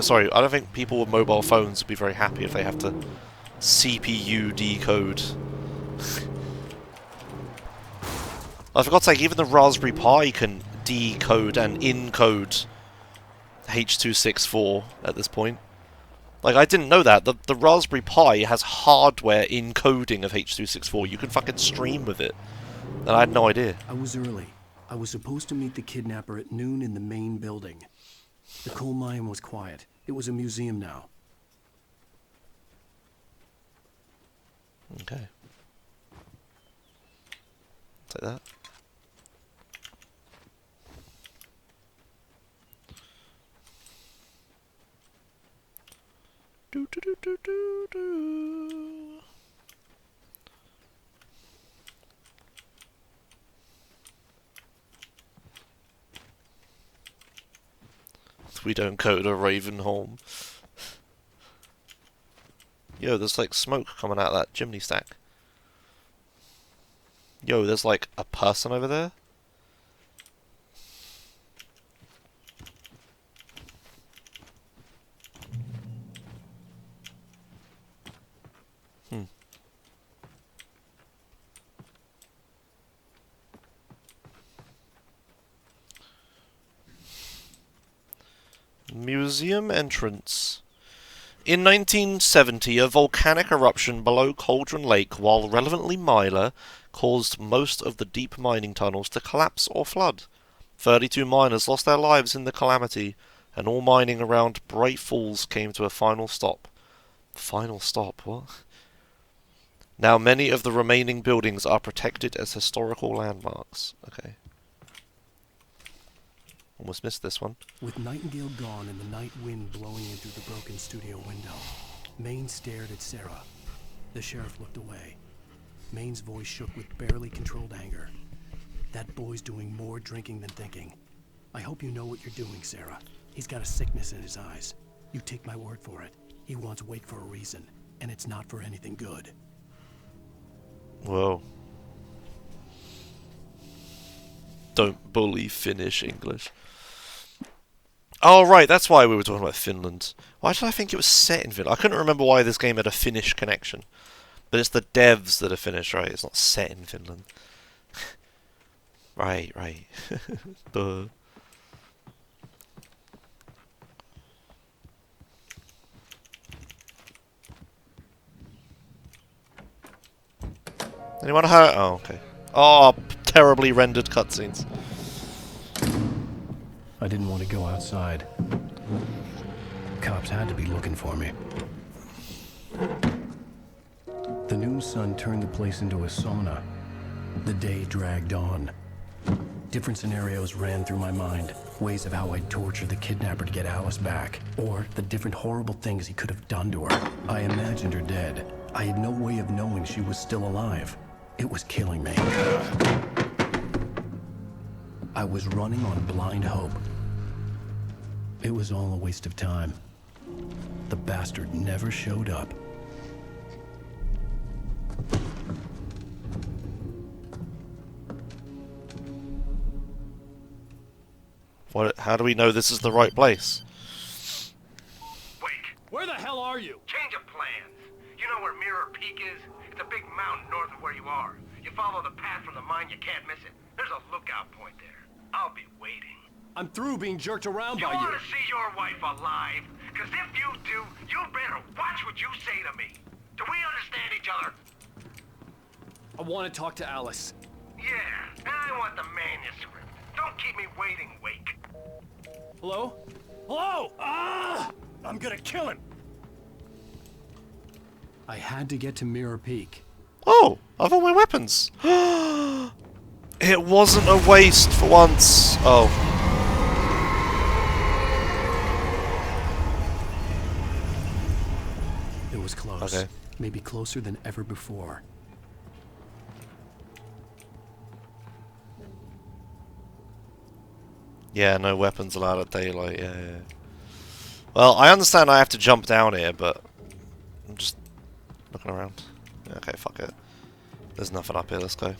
[SPEAKER 2] sorry, I don't think people with mobile phones would be very happy if they have to CPU decode. I forgot to say, even the Raspberry Pi can decode and encode H.264 at this point. Like, I didn't know that. The Raspberry Pi has hardware encoding of H.264. You can fucking stream with it. And I had no idea.
[SPEAKER 4] I was early. I was supposed to meet the kidnapper at noon in the main building. The coal mine was quiet. It was a museum now.
[SPEAKER 2] Okay. Take that. Do do do do do do. We don't go to Ravenholm. Yo, there's like smoke coming out of that chimney stack. Yo, there's like a person over there. Museum entrance. In 1970, a volcanic eruption below Cauldron Lake, while relevantly minor, caused most of the deep mining tunnels to collapse or flood. 32 miners lost their lives in the calamity, and all mining around Bright Falls came to a final stop. Final stop? What? Now many of the remaining buildings are protected as historical landmarks. Okay. Almost missed this one.
[SPEAKER 4] With Nightingale gone and the night wind blowing in through the broken studio window, Maine stared at Sarah. The sheriff looked away. Maine's voice shook with barely controlled anger. That boy's doing more drinking than thinking. I hope you know what you're doing, Sarah. He's got a sickness in his eyes. You take my word for it. He wants Wake for a reason, and it's not for anything good.
[SPEAKER 2] Whoa. Don't bully Finnish English. Oh, right, that's why we were talking about Finland. Why did I think it was set in Finland? I couldn't remember why this game had a Finnish connection. But it's the devs that are Finnish, right? It's not set in Finland. Right. Duh. Anyone hurt? Oh, okay. Oh, terribly rendered cutscenes.
[SPEAKER 4] I didn't want to go outside. Cops had to be looking for me. The noon sun turned the place into a sauna. The day dragged on. Different scenarios ran through my mind. Ways of how I'd torture the kidnapper to get Alice back. Or the different horrible things he could have done to her. I imagined her dead. I had no way of knowing she was still alive. It was killing me. I was running on blind hope. It was all a waste of time. The bastard never showed up.
[SPEAKER 2] What? How do we know this is the right place?
[SPEAKER 5] Wait.
[SPEAKER 10] Where the hell are you?
[SPEAKER 5] Change of plans. You know where Mirror Peak is? It's a big mountain north of where you are. You follow the path from the mine, you can't miss it. There's a lookout point there. I'll be waiting.
[SPEAKER 10] I'm through being jerked around by
[SPEAKER 5] You
[SPEAKER 10] you.
[SPEAKER 5] want to see your wife alive? Because if you do, you better watch what you say to me. Do we understand each other?
[SPEAKER 10] I want to talk to Alice.
[SPEAKER 5] Yeah, and I want the manuscript. Don't keep me waiting, Wake.
[SPEAKER 10] Hello? Hello! Ah! I'm gonna kill him.
[SPEAKER 4] I had to get to Mirror Peak.
[SPEAKER 2] Oh, I've all my weapons. It wasn't a waste for once. Oh.
[SPEAKER 4] It was close.
[SPEAKER 2] Okay.
[SPEAKER 4] Maybe closer than ever before.
[SPEAKER 2] Yeah, no weapons allowed at daylight, yeah. Well, I understand I have to jump down here, but I'm just looking around. Okay, fuck it. There's nothing up here, let's go.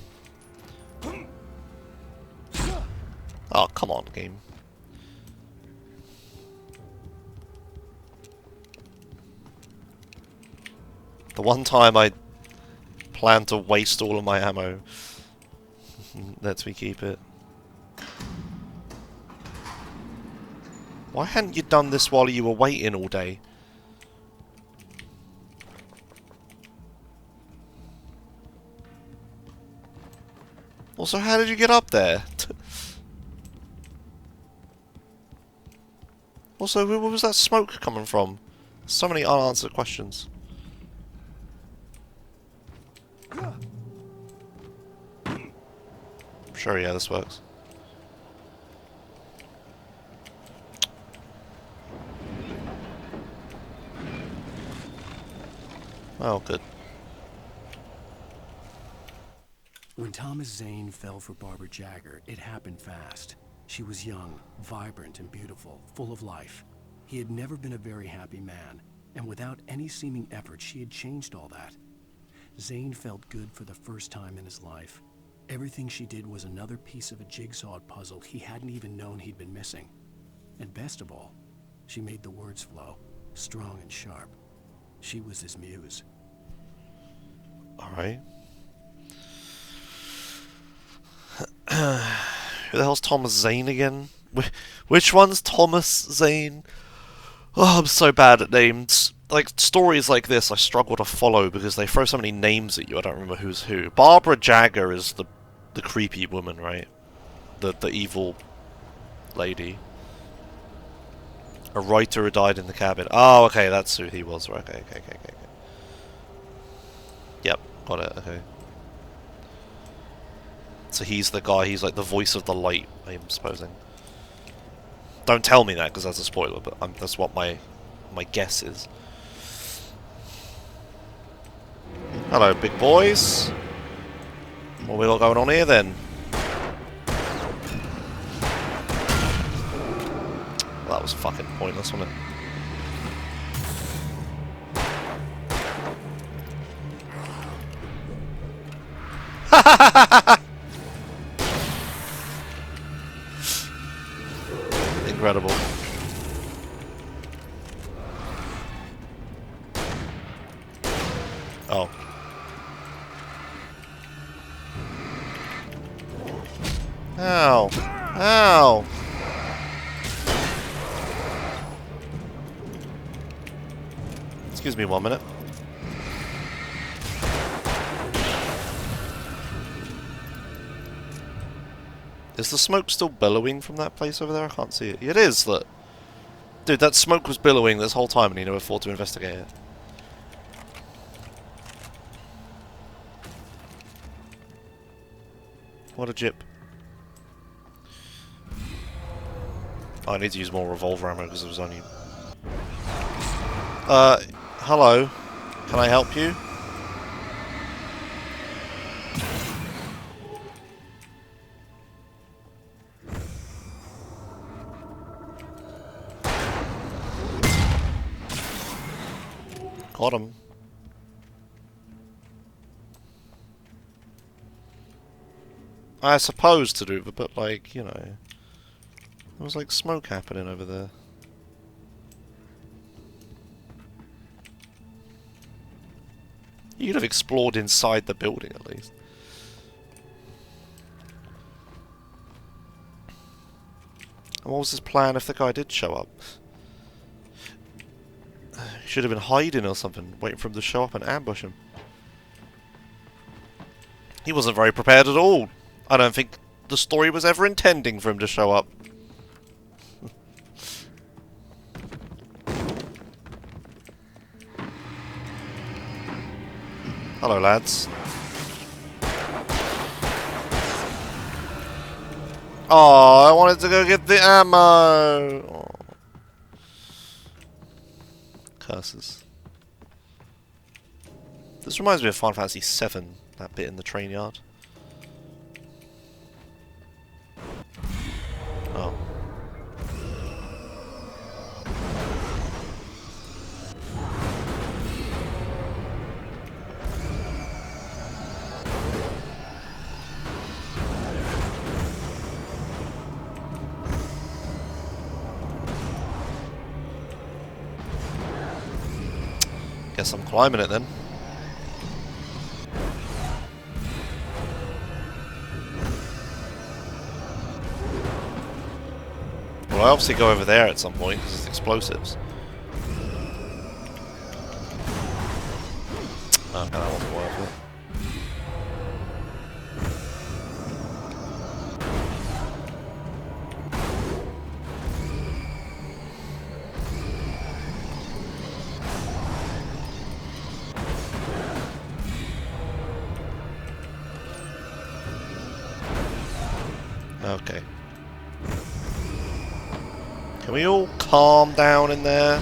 [SPEAKER 2] Oh, come on, game. The one time I planned to waste all of my ammo lets me keep it. Why hadn't you done this while you were waiting all day? Also, how did you get up there? Also, where was that smoke coming from? So many unanswered questions. Sure, yeah, this works. Oh, good.
[SPEAKER 4] When Thomas Zane fell for Barbara Jagger, it happened fast. She was young, vibrant, and beautiful, full of life. He had never been a very happy man, and without any seeming effort, she had changed all that. Zane felt good for the first time in his life. Everything she did was another piece of a jigsaw puzzle he hadn't even known he'd been missing. And best of all, she made the words flow, strong and sharp. She was his muse.
[SPEAKER 2] Alright. Who the hell's Thomas Zane again? Which one's Thomas Zane? Oh, I'm so bad at names. Like, stories like this I struggle to follow because they throw so many names at you I don't remember who's who. Barbara Jagger is the creepy woman, right? The evil lady. A writer who died in the cabin. Oh, okay, that's who he was. Right, okay. Yep, got it, okay. So he's the guy, he's like the voice of the light, I'm supposing. Don't tell me that, because that's a spoiler, but that's what my guess is. Hello, big boys. What we got going on here, then? Well, that was fucking pointless, wasn't it? Incredible. Oh. Ow. Ow. Excuse me 1 minute. Is the smoke still billowing from that place over there? I can't see it. It is, look. Dude, that smoke was billowing this whole time and he never thought to investigate it. What a jip. Oh, I need to use more revolver ammo because it was only... hello. Can I help you? Got him. I suppose to do, but like, you know, there was like smoke happening over there. You could have explored inside the building at least. And what was his plan if the guy did show up? He should have been hiding or something, waiting for him to show up and ambush him. He wasn't very prepared at all. I don't think the story was ever intending for him to show up. Hello, lads. Oh, I wanted to go get the ammo. Oh. Curses. This reminds me of Final Fantasy VII, that bit in the train yard. Oh. Guess I'm climbing it then. Well, I obviously go over there at some point because it's explosives. Okay, that wasn't worth it. Okay. Can we all calm down in there?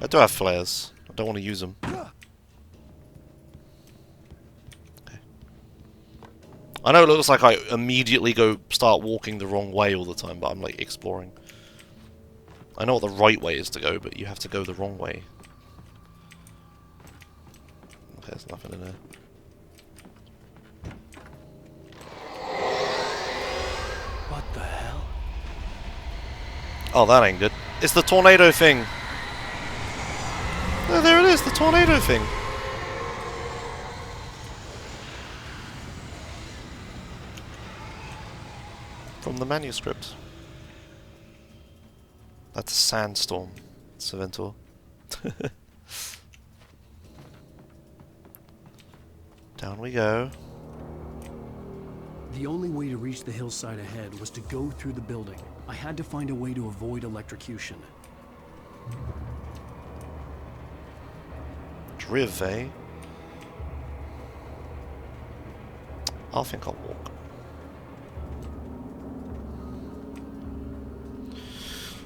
[SPEAKER 2] I do have flares. I don't want to use them. I know it looks like I immediately start walking the wrong way all the time, but I'm like exploring. I know what the right way is to go, but you have to go the wrong way. Okay, there's nothing in there.
[SPEAKER 4] What the hell?
[SPEAKER 2] Oh, that ain't good. It's the tornado thing. Oh, there it is, the tornado thing. From the manuscript. That's a sandstorm, Saventor. Down we go.
[SPEAKER 4] The only way to reach the hillside ahead was to go through the building. I had to find a way to avoid electrocution.
[SPEAKER 2] Driv, eh? I think I'll walk.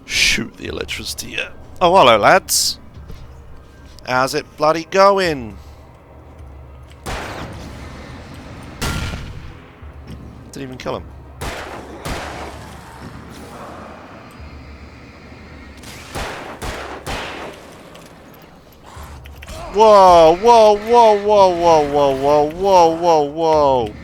[SPEAKER 2] Shoot the electricity. Yeah. Oh, hello, lads. How's it bloody going? Didn't even kill him. Whoa, whoa, whoa, whoa, whoa, whoa, whoa, whoa, whoa, whoa.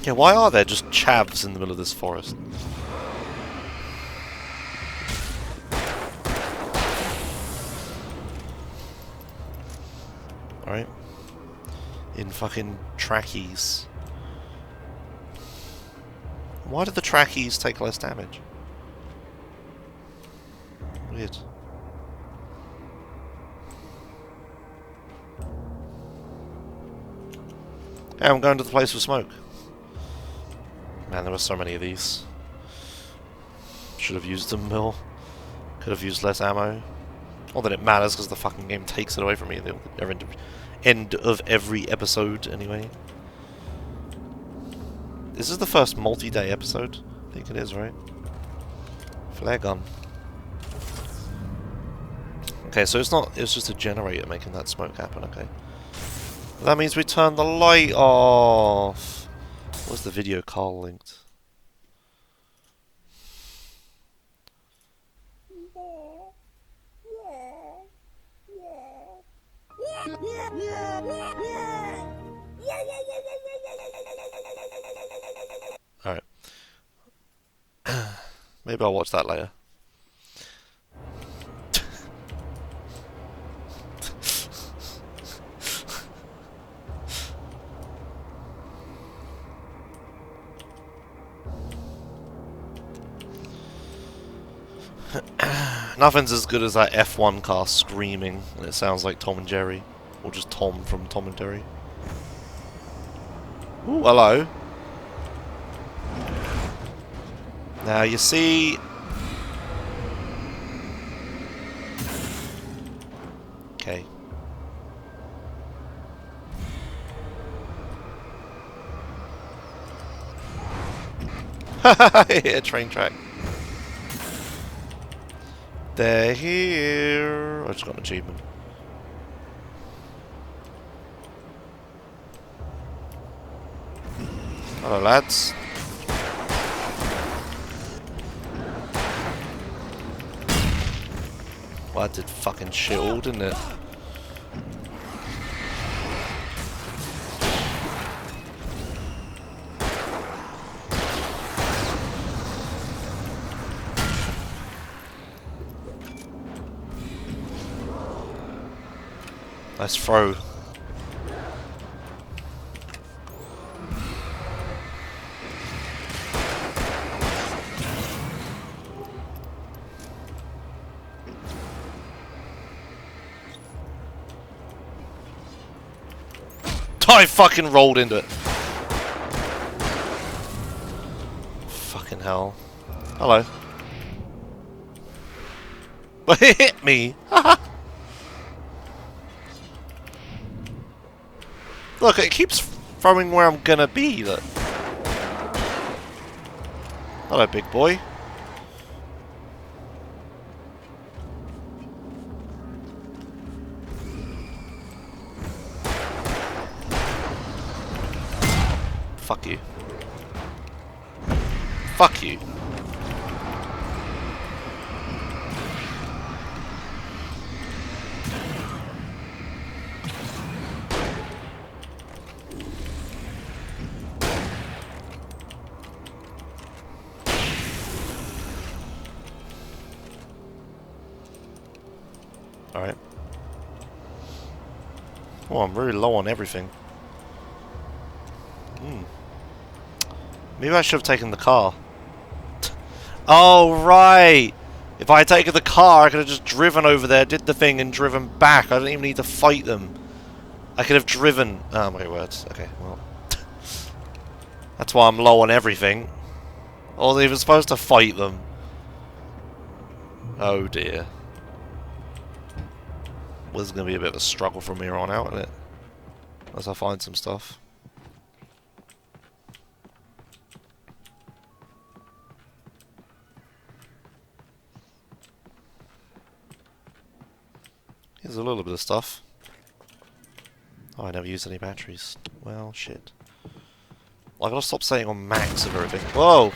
[SPEAKER 2] Yeah, why are there just chavs in the middle of this forest? Alright. In fucking trackies. Why did the trackies take less damage? Weird. Yeah, I'm going to the place with smoke. Man, there were so many of these. Should have used them more. Could have used less ammo. Not that it matters, because the fucking game takes it away from me at the end of every episode, anyway. This is the first multi-day episode. I think it is, right? Flare gun. Okay, so it's just a generator making that smoke happen, okay. That means we turn the light off. What's the video Carl linked? Alright. Maybe I'll watch that later. Nothing's as good as that F1 car screaming, and it sounds like Tom and Jerry. Or just Tom from Tom and Jerry. Ooh, hello. Now you see... Okay. Haha, yeah, train track. They're here. I just got an achievement. Hello, lads. Well, that did fucking shit all, didn't it? Nice throw. I fucking rolled into it. Fucking hell. Hello. But it hit me. Look, it keeps throwing where I'm gonna be. Look. Hello, big boy. Fuck you. Fuck you. Alright. Oh, I'm very low on everything. Maybe I should have taken the car. Oh, right! If I had taken the car, I could have just driven over there, did the thing, and driven back. I don't even need to fight them. I could have driven... Oh, my words. Okay, well... That's why I'm low on everything. I wasn't even supposed to fight them. Oh, dear. Well, this is going to be a bit of a struggle from here on out, isn't it? As I find some stuff. Here's a little bit of stuff. Oh, I never used any batteries. Well, shit. I gotta stop saying on max of everything. Whoa!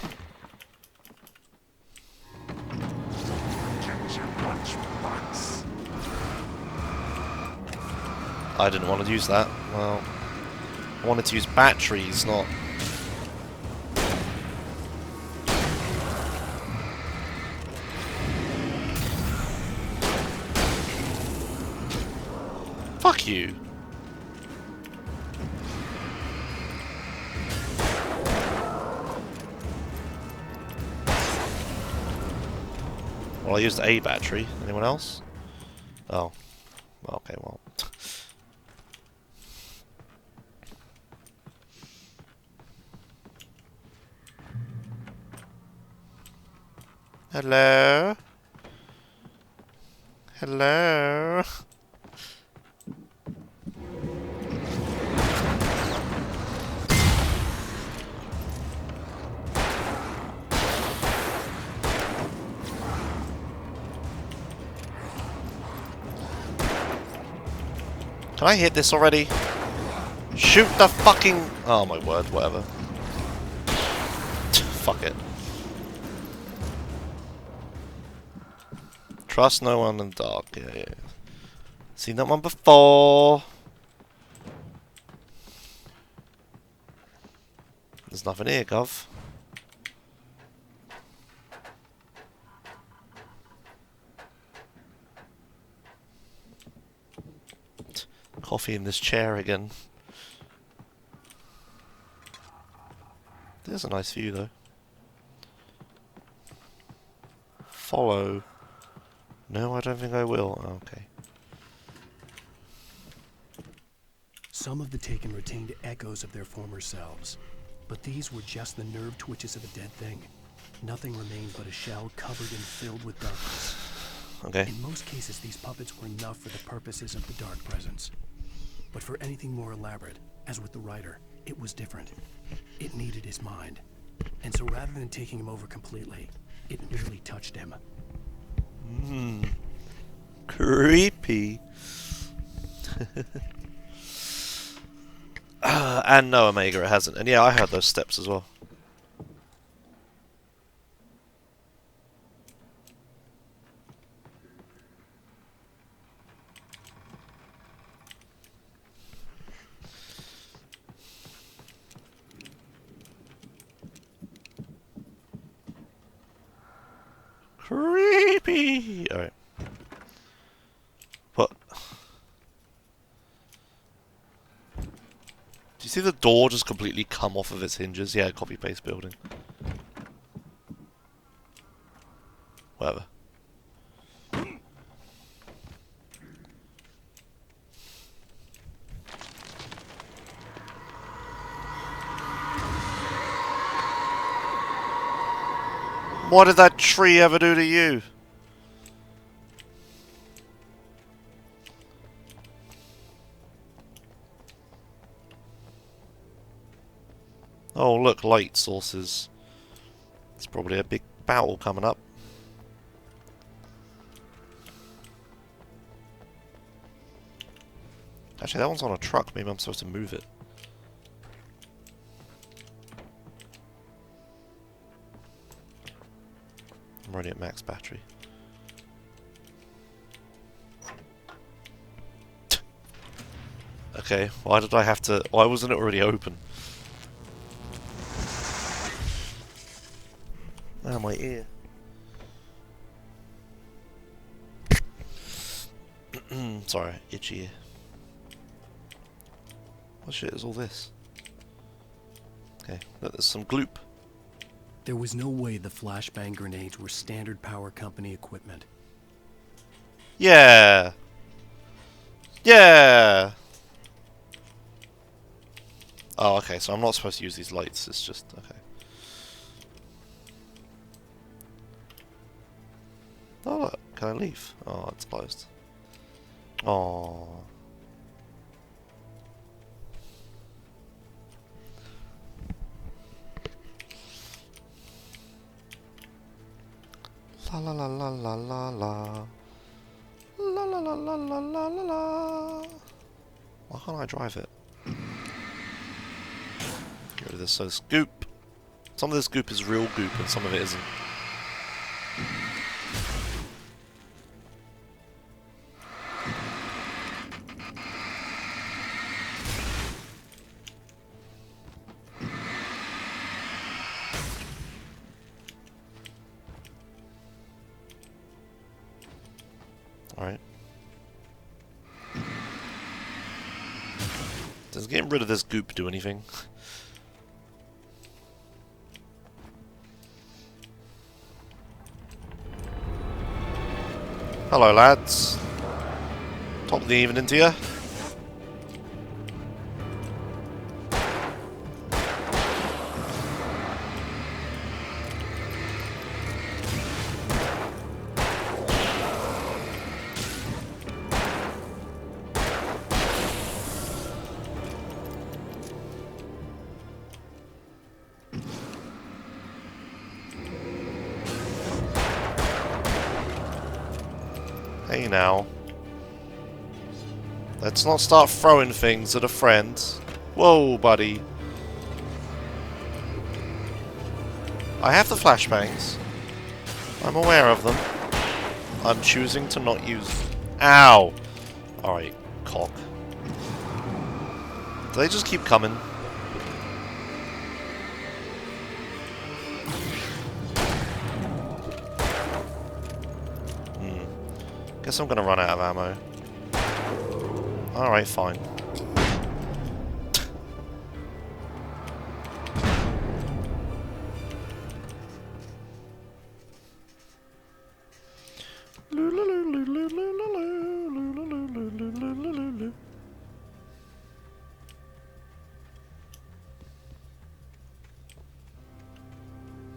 [SPEAKER 2] I didn't want to use that. Well, I wanted to use batteries, not... Fuck you! Well, I used a battery. Anyone else? Oh. Okay, well. Hello? Hello? Can I hit this already? Shoot the fucking... Oh my word, whatever. Fuck it. Trust no one in the dark. Yeah, yeah. Seen that one before. There's nothing here, Gov. Coffee in this chair again. There's a nice view though. Follow. No, I don't think I will. Oh, okay.
[SPEAKER 4] Some of the Taken retained echoes of their former selves, but these were just the nerve twitches of a dead thing. Nothing remained but a shell covered and filled with darkness.
[SPEAKER 2] Okay.
[SPEAKER 4] In most cases, these puppets were enough for the purposes of the dark presence. But for anything more elaborate, as with the writer, it was different. It needed his mind. And so rather than taking him over completely, it merely touched him.
[SPEAKER 2] Creepy. And no Omega, it hasn't. And yeah, I heard those steps as well. Creepy. All right. What? Do you see the door just completely come off of its hinges? Yeah, copy paste building. Whatever. What did that tree ever do to you? Oh, look, light sources. There's probably a big battle coming up. Actually, that one's on a truck. Maybe I'm supposed to move it. I'm already at max battery. Okay, why did I have to... Why wasn't it already open? Ah, my ear. Sorry, itchy ear. What shit is all this? Okay, look, there's some gloop.
[SPEAKER 4] There was no way the flashbang grenades were standard power company equipment.
[SPEAKER 2] Yeah! Yeah! Oh, okay, so I'm not supposed to use these lights, it's just... okay. Oh, look, can I leave? Oh, it's closed. Oh. La la la la la la la. La la la la la la la la. Why can't I drive it? Get rid of this. So this goop. Some of this goop is real goop and some of it isn't. Alright. Does getting rid of this goop do anything? Hello lads. Top of the evening to you. Hey now. Let's not start throwing things at a friend. Whoa, buddy. I have the flashbangs. I'm aware of them. I'm choosing to not use them. Ow! Alright, cock. Do they just keep coming? Guess I'm gonna run out of ammo. Alright, fine.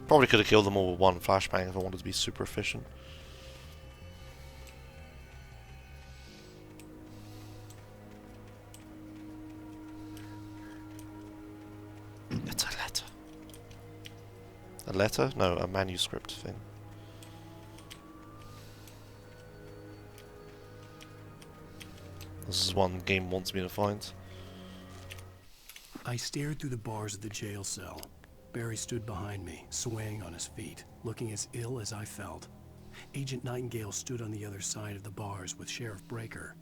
[SPEAKER 2] Probably could have killed them all with one flashbang if I wanted to be super efficient. It's a letter. A letter? No, a manuscript thing. This is one the game wants me to find.
[SPEAKER 4] I stared through the bars of the jail cell. Barry stood behind me, swaying on his feet, looking as ill as I felt. Agent Nightingale stood on the other side of the bars with Sheriff Breaker.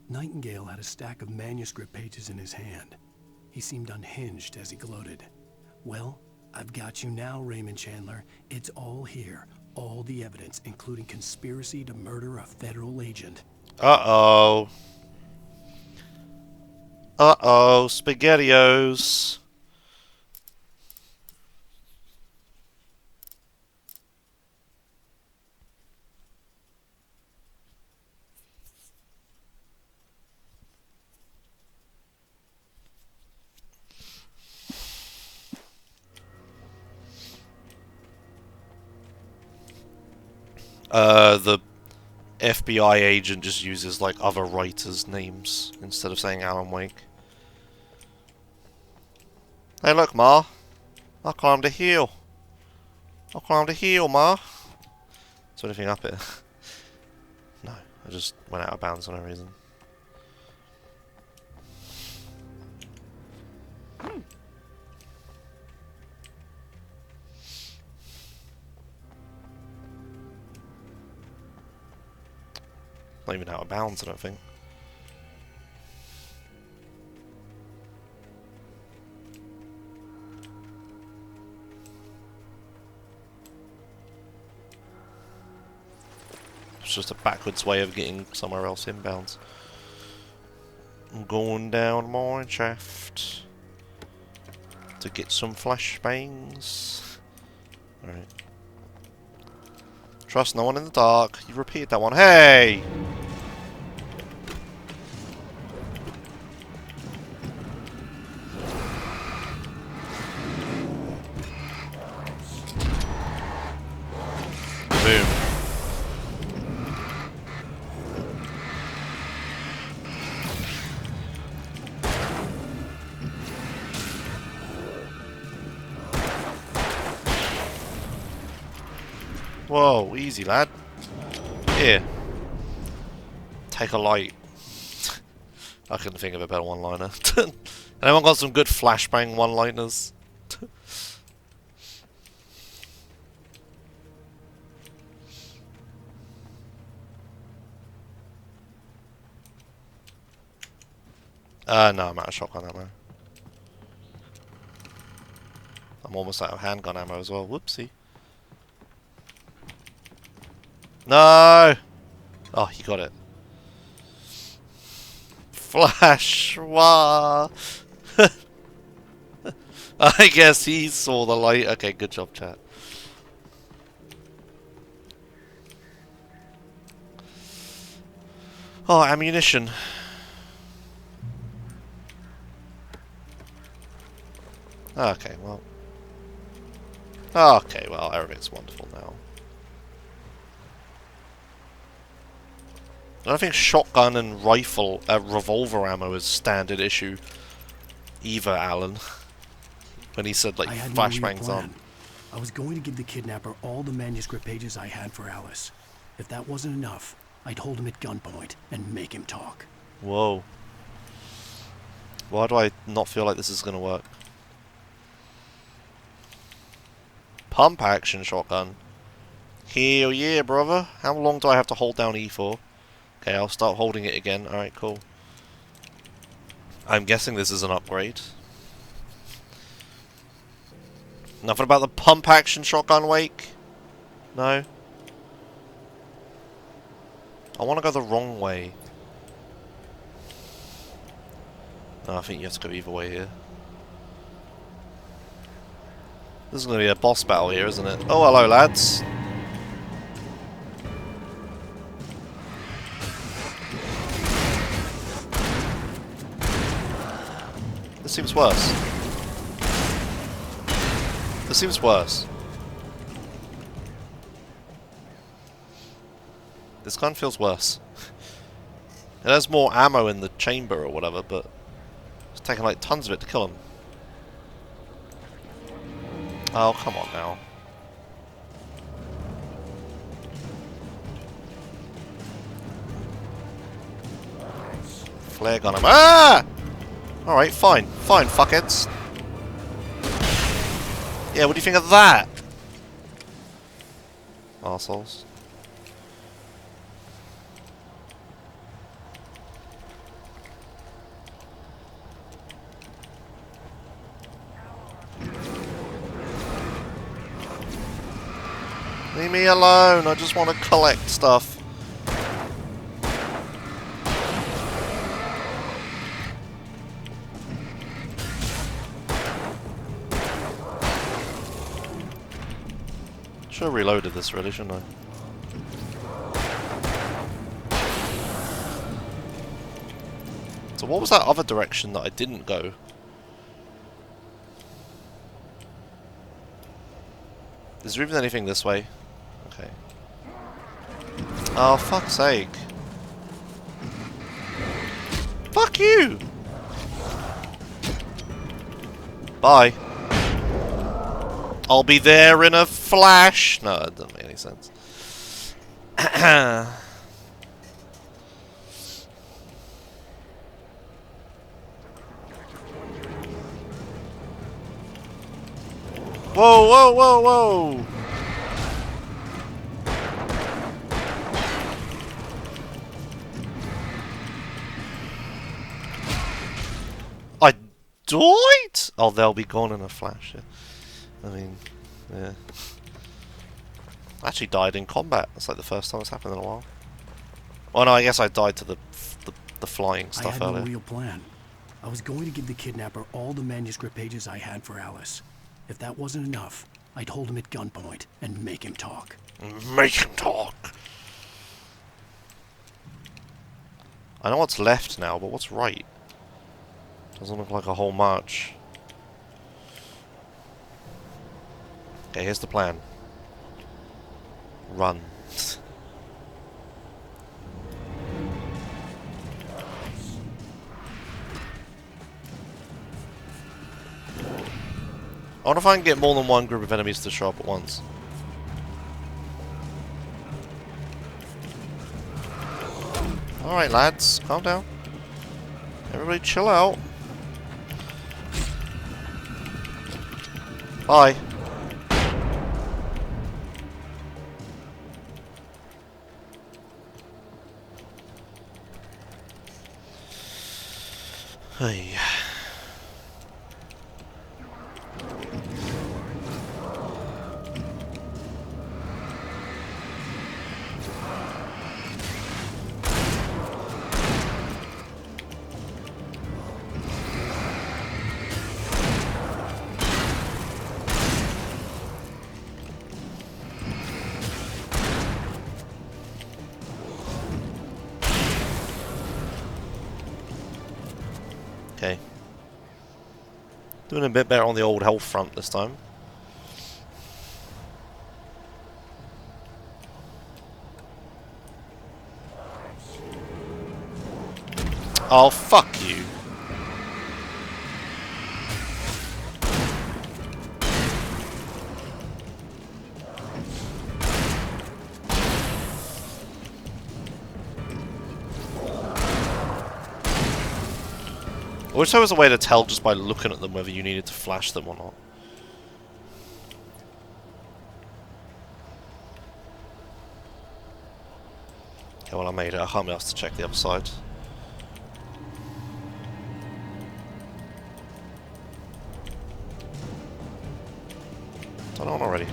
[SPEAKER 4] Nightingale had a stack of manuscript pages in his hand. He seemed unhinged as he gloated. Well, I've got you now, Raymond Chandler. It's all here. All the evidence, including conspiracy to murder a federal agent.
[SPEAKER 2] Uh-oh. Uh-oh, SpaghettiOs. The FBI agent just uses like other writers' names instead of saying Alan Wake. Hey look, Ma. I climbed a hill. I climbed a hill, Ma. Is there anything up it? No, I just went out of bounds for no reason. Not even out of bounds, I don't think. It's just a backwards way of getting somewhere else inbounds. I'm going down mine shaft to get some flashbangs. Alright. Trust no one in the dark. You repeated that one. Hey! Boom. Whoa, easy lad. Here. Take a light. I couldn't think of a better one-liner. Anyone got some good flashbang one-liners? No, I'm out of shotgun ammo. I'm almost out of handgun ammo as well. Whoopsie. No! Oh, he got it. Flash! Wah! I guess he saw the light. Okay, good job, chat. Oh, ammunition. Okay, well. Okay, well, everything's wonderful now. I don't think shotgun and rifle, revolver ammo is standard issue either, Alan. When he said, like, flashbangs on.
[SPEAKER 4] I was going to give the kidnapper all the manuscript pages I had for Alice. If that wasn't enough, I'd hold him at gunpoint and make him talk.
[SPEAKER 2] Whoa. Why do I not feel like this is going to work? Pump action shotgun. Hell yeah, brother. How long do I have to hold down E for? Okay, I'll start holding it again. Alright, cool. I'm guessing this is an upgrade. Nothing about the pump action shotgun, Wake? No? I want to go the wrong way. No, I think you have to go either way here. This is going to be a boss battle here, isn't it? Oh, hello, lads. This seems worse. This seems worse. This gun feels worse. It has more ammo in the chamber or whatever, but it's taking like tons of it to kill him. Oh, come on now. Flare gun him. Ah! Alright, fine. Fine, fuckheads. Yeah, what do you think of that? Arseholes. Leave me alone, I just want to collect stuff. Should have reloaded this really, shouldn't I? So what was that other direction that I didn't go? Is there even anything this way? Okay. Oh, fuck's sake. Fuck you! Bye. I'll be there in a flash. No, it doesn't make any sense. Whoa, whoa, whoa, whoa! I died? Oh, they'll be gone in a flash. Yeah. I mean, yeah. I actually died in combat. That's like the first time it's happened in a while. Well, no, I guess I died to the flying stuff
[SPEAKER 4] I
[SPEAKER 2] earlier.
[SPEAKER 4] had no real plan. I was going to give the kidnapper all the manuscript pages I had for Alice. If that wasn't enough, I'd hold him at gunpoint and make him talk.
[SPEAKER 2] Make him talk! I know what's left now, but what's right? Doesn't look like a whole much. Okay, here's the plan. Run. I wonder if I can get more than one group of enemies to show up at once. Alright lads, calm down. Everybody chill out. Bye. Hey. Okay. Doing a bit better on the old health front this time. Oh, fuck you. I wish there was a way to tell just by looking at them whether you needed to flash them or not. Okay, well I made it. I can't be asked to check the other side. Done on already.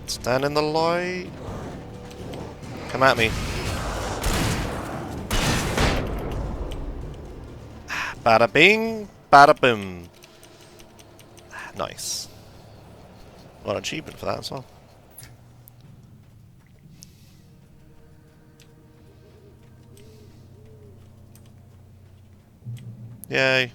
[SPEAKER 2] Stand in the light. Come at me. Bada bing, bada boom. Nice. Got an achievement for that as well. Yay.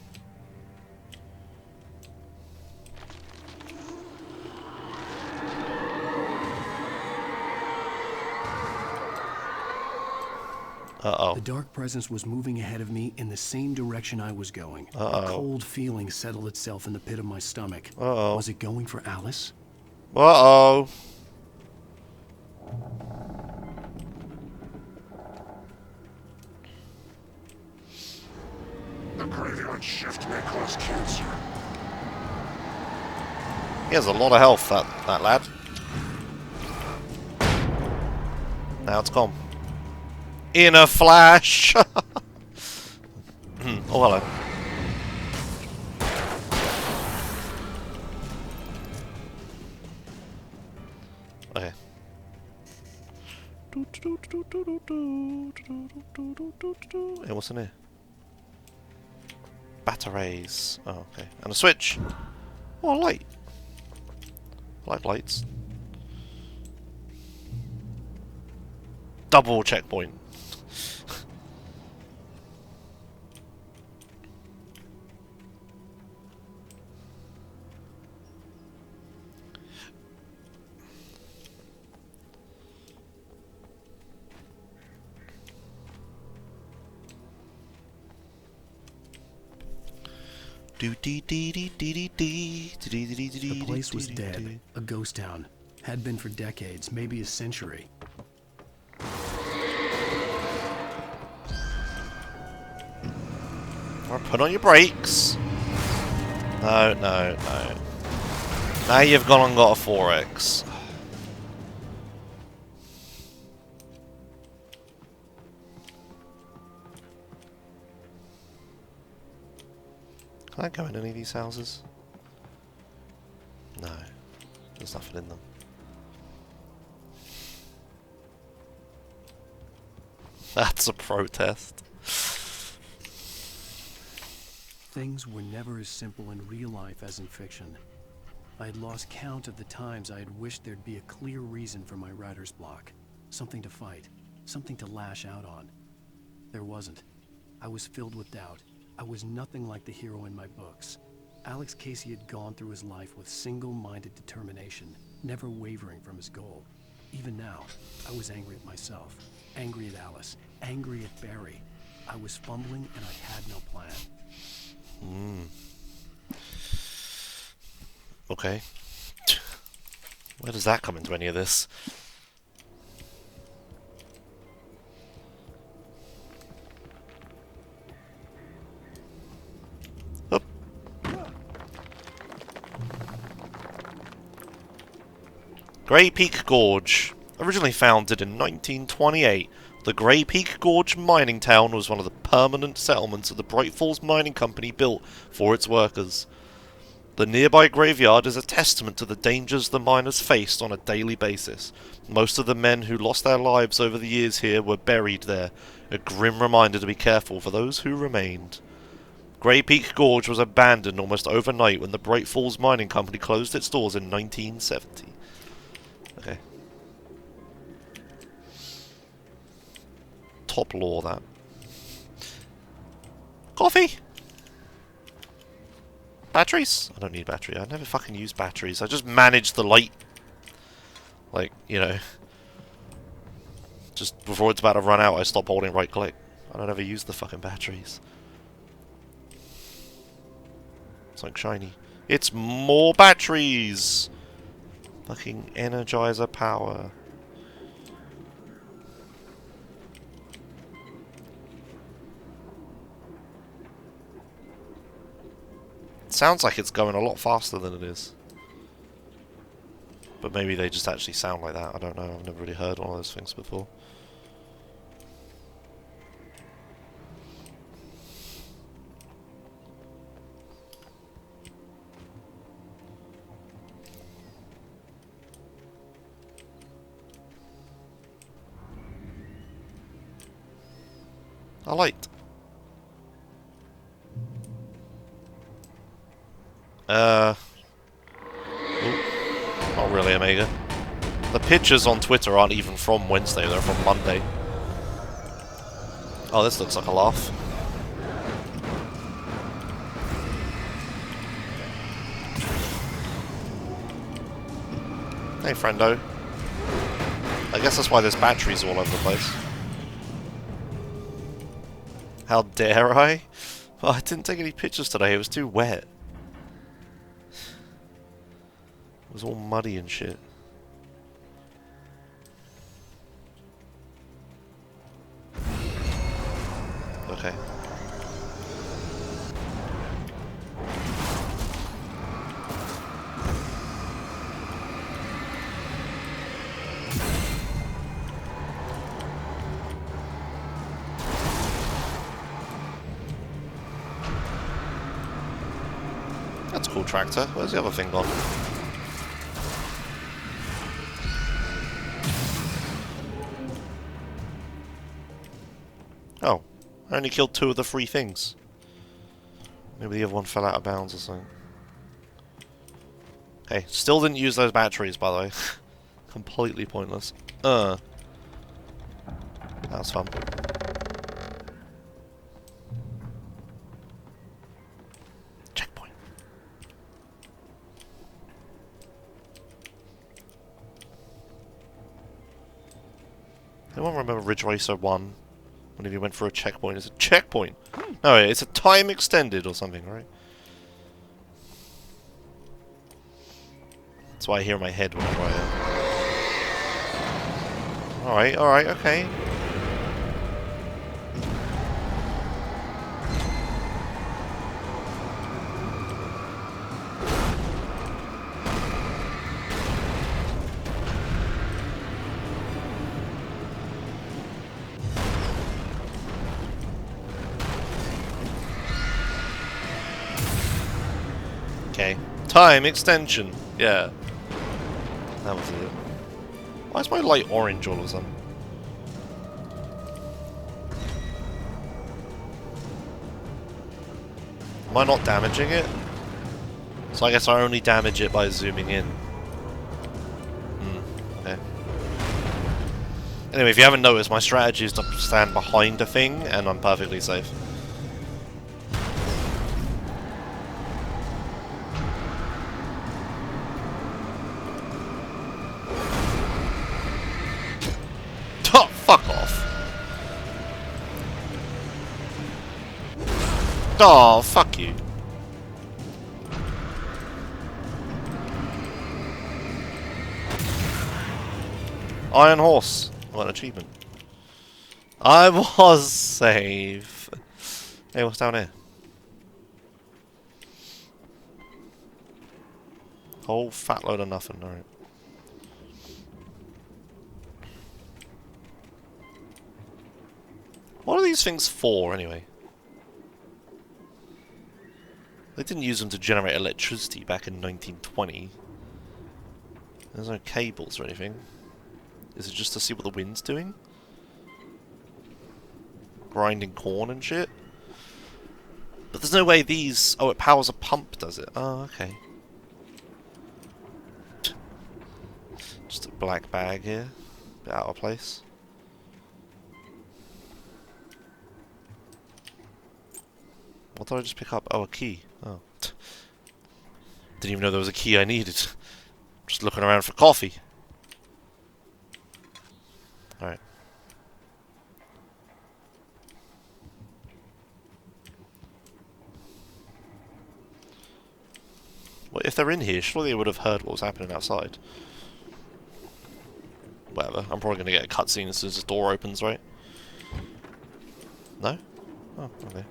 [SPEAKER 2] Uh-oh.
[SPEAKER 4] The dark presence was moving ahead of me in the same direction I was going.
[SPEAKER 2] Uh-oh.
[SPEAKER 4] A cold feeling settled itself in the pit of my stomach.
[SPEAKER 2] Uh-oh.
[SPEAKER 4] Was it going for Alice?
[SPEAKER 2] Uh-oh.
[SPEAKER 1] The graveyard shift may cause cancer.
[SPEAKER 2] He has a lot of health, that lad. Now it's gone. In a flash! Oh, hello. Okay. Hey, what's in here? Batteries. Oh, okay. And a switch. Oh, a light. I like lights. Double checkpoint.
[SPEAKER 4] The place was dead, a ghost town. Had been for decades, maybe a century.
[SPEAKER 2] Or put on your brakes. No, no, no. Now you've gone and got a 4X. Can I go in any of these houses? No. There's nothing in them. That's a protest.
[SPEAKER 4] Things were never as simple in real life as in fiction. I had lost count of the times I had wished there'd be a clear reason for my writer's block. Something to fight. Something to lash out on. There wasn't. I was filled with doubt. I was nothing like the hero in my books. Alex Casey had gone through his life with single-minded determination, never wavering from his goal. Even now, I was angry at myself, angry at Alice, angry at Barry. I was fumbling and I had no plan.
[SPEAKER 2] Okay. Where does that come into any of this? Up. Grey Peak Gorge. Originally founded in 1928, the Grey Peak Gorge mining town was one of the permanent settlements that the Bright Falls Mining Company built for its workers. The nearby graveyard is a testament to the dangers the miners faced on a daily basis. Most of the men who lost their lives over the years here were buried there, a grim reminder to be careful for those who remained. Grey Peak Gorge was abandoned almost overnight when the Bright Falls Mining Company closed its doors in 1970. Okay. Top law, that. Coffee! Batteries? I don't need battery. I never fucking use batteries. I just manage the light. Like, you know. Just before it's about to run out, I stop holding right click. I don't ever use the fucking batteries. It's like shiny. It's more batteries! Fucking Energizer power. Sounds like it's going a lot faster than it is. But maybe they just actually sound like that. I don't know. I've never really heard one of those things before. A light. Not really, Omega. The pictures on Twitter aren't even from Wednesday, they're from Monday. Oh, this looks like a laugh. Hey, friendo. I guess that's why there's batteries all over the place. How dare I? Well, I didn't take any pictures today, it was too wet. It was all muddy and shit. Okay. That's a cool tractor. Where's the other thing gone? Oh, I only killed 2 of the 3 things. Maybe the other one fell out of bounds or something. Okay, still didn't use those batteries, by the way. Completely pointless. That was fun. Checkpoint. Anyone remember Ridge Racer 1? Whenever you went for a checkpoint, it's a checkpoint! No, it's a time extended or something, right? That's why I hear in my head whenever I... Alright, okay. Okay. Time extension! Yeah. That was it. Why is my light orange all of a sudden? Am I not damaging it? So I guess I only damage it by zooming in. Okay. Anyway, if you haven't noticed, my strategy is to stand behind a thing, and I'm perfectly safe. Oh, fuck off. Oh, fuck you. Iron Horse. What an achievement. I was safe. Hey, what's down here? Whole fat load of nothing, alright. What are these things for, anyway? They didn't use them to generate electricity back in 1920. There's no cables or anything. Is it just to see what the wind's doing? Grinding corn and shit? But there's no way these... Oh, it powers a pump, does it? Oh, okay. Just a black bag here. Bit out of place. What did I just pick up? Oh, a key. Oh. Didn't even know there was a key I needed. Just looking around for coffee. Alright. Well, if they're in here, surely they would have heard what was happening outside. Whatever. I'm probably going to get a cutscene as soon as this door opens, right? No? Oh, okay.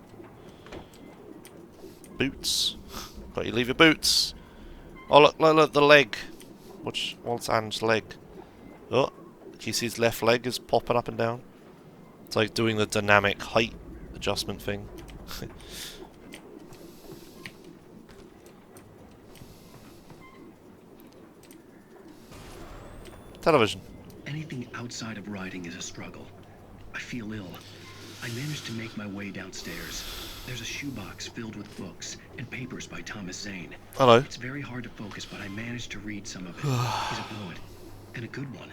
[SPEAKER 2] Boots. Got you leave your boots. Oh, look, the leg. What's Anne's leg? Oh, can you see his left leg is popping up and down? It's like doing the dynamic height adjustment thing. Television.
[SPEAKER 6] Anything outside of riding is a struggle. I feel ill. I managed to make my way downstairs. There's a shoebox filled with books and papers by Thomas Zane.
[SPEAKER 2] Hello.
[SPEAKER 6] It's very hard to focus, but I managed to read some of it. He's a poet, and a good one.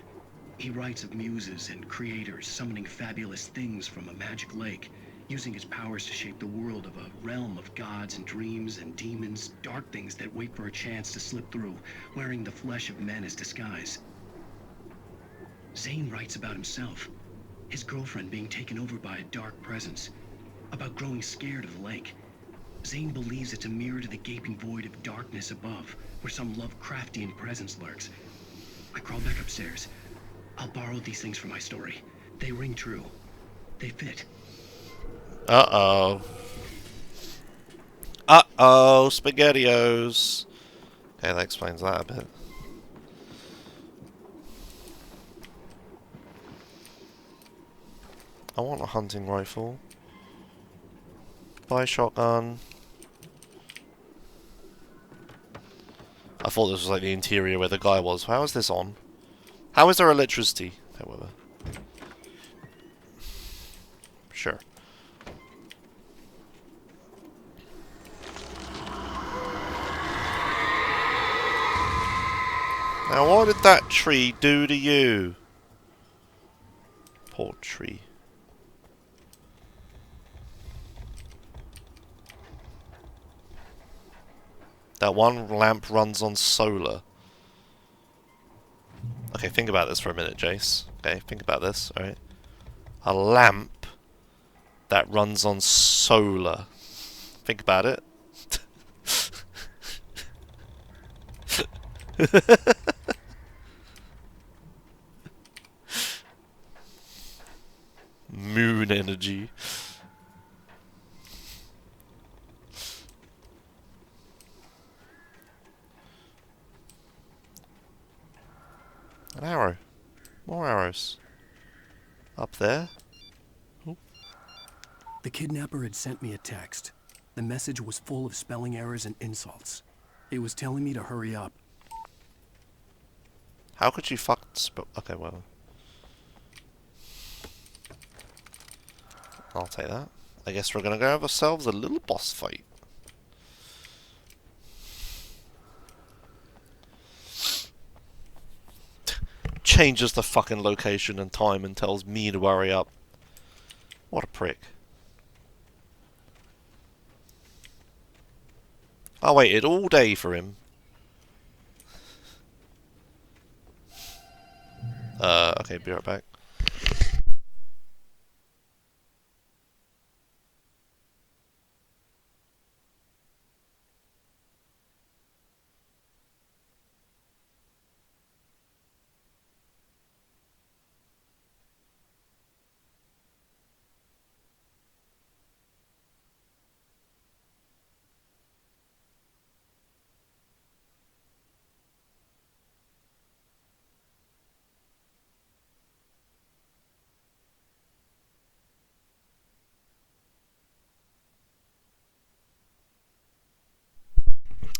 [SPEAKER 6] He writes of muses and creators summoning fabulous things from a magic lake, using his powers to shape the world of a realm of gods and dreams and demons, dark things that wait for a chance to slip through, wearing the flesh of men as disguise. Zane writes about himself, his girlfriend being taken over by a dark presence, about growing scared of the lake. Zane believes it's a mirror to the gaping void of darkness above, where some Lovecraftian presence lurks. I crawl back upstairs. I'll borrow these things for my story. They ring true. They fit.
[SPEAKER 2] Uh-oh. Uh-oh, SpaghettiOs. Okay, that explains that a bit. I want a hunting rifle. Buy a shotgun. I thought this was like the interior where the guy was. How is this on? How is there electricity? However. Sure. Now what did that tree do to you? Poor tree. That one lamp runs on solar. Okay, think about this for a minute, Jace. Okay, think about this, alright? A lamp that runs on solar. Think about it. Moon energy. An arrow. More arrows. Up there. Ooh.
[SPEAKER 4] The kidnapper had sent me a text. The message was full of spelling errors and insults. It was telling me to hurry up.
[SPEAKER 2] How could you fuck okay, well. I'll take that. I guess we're gonna go have ourselves a little boss fight. Changes the fucking location and time and tells me to hurry up. What a prick. I waited all day for him. Okay, be right back.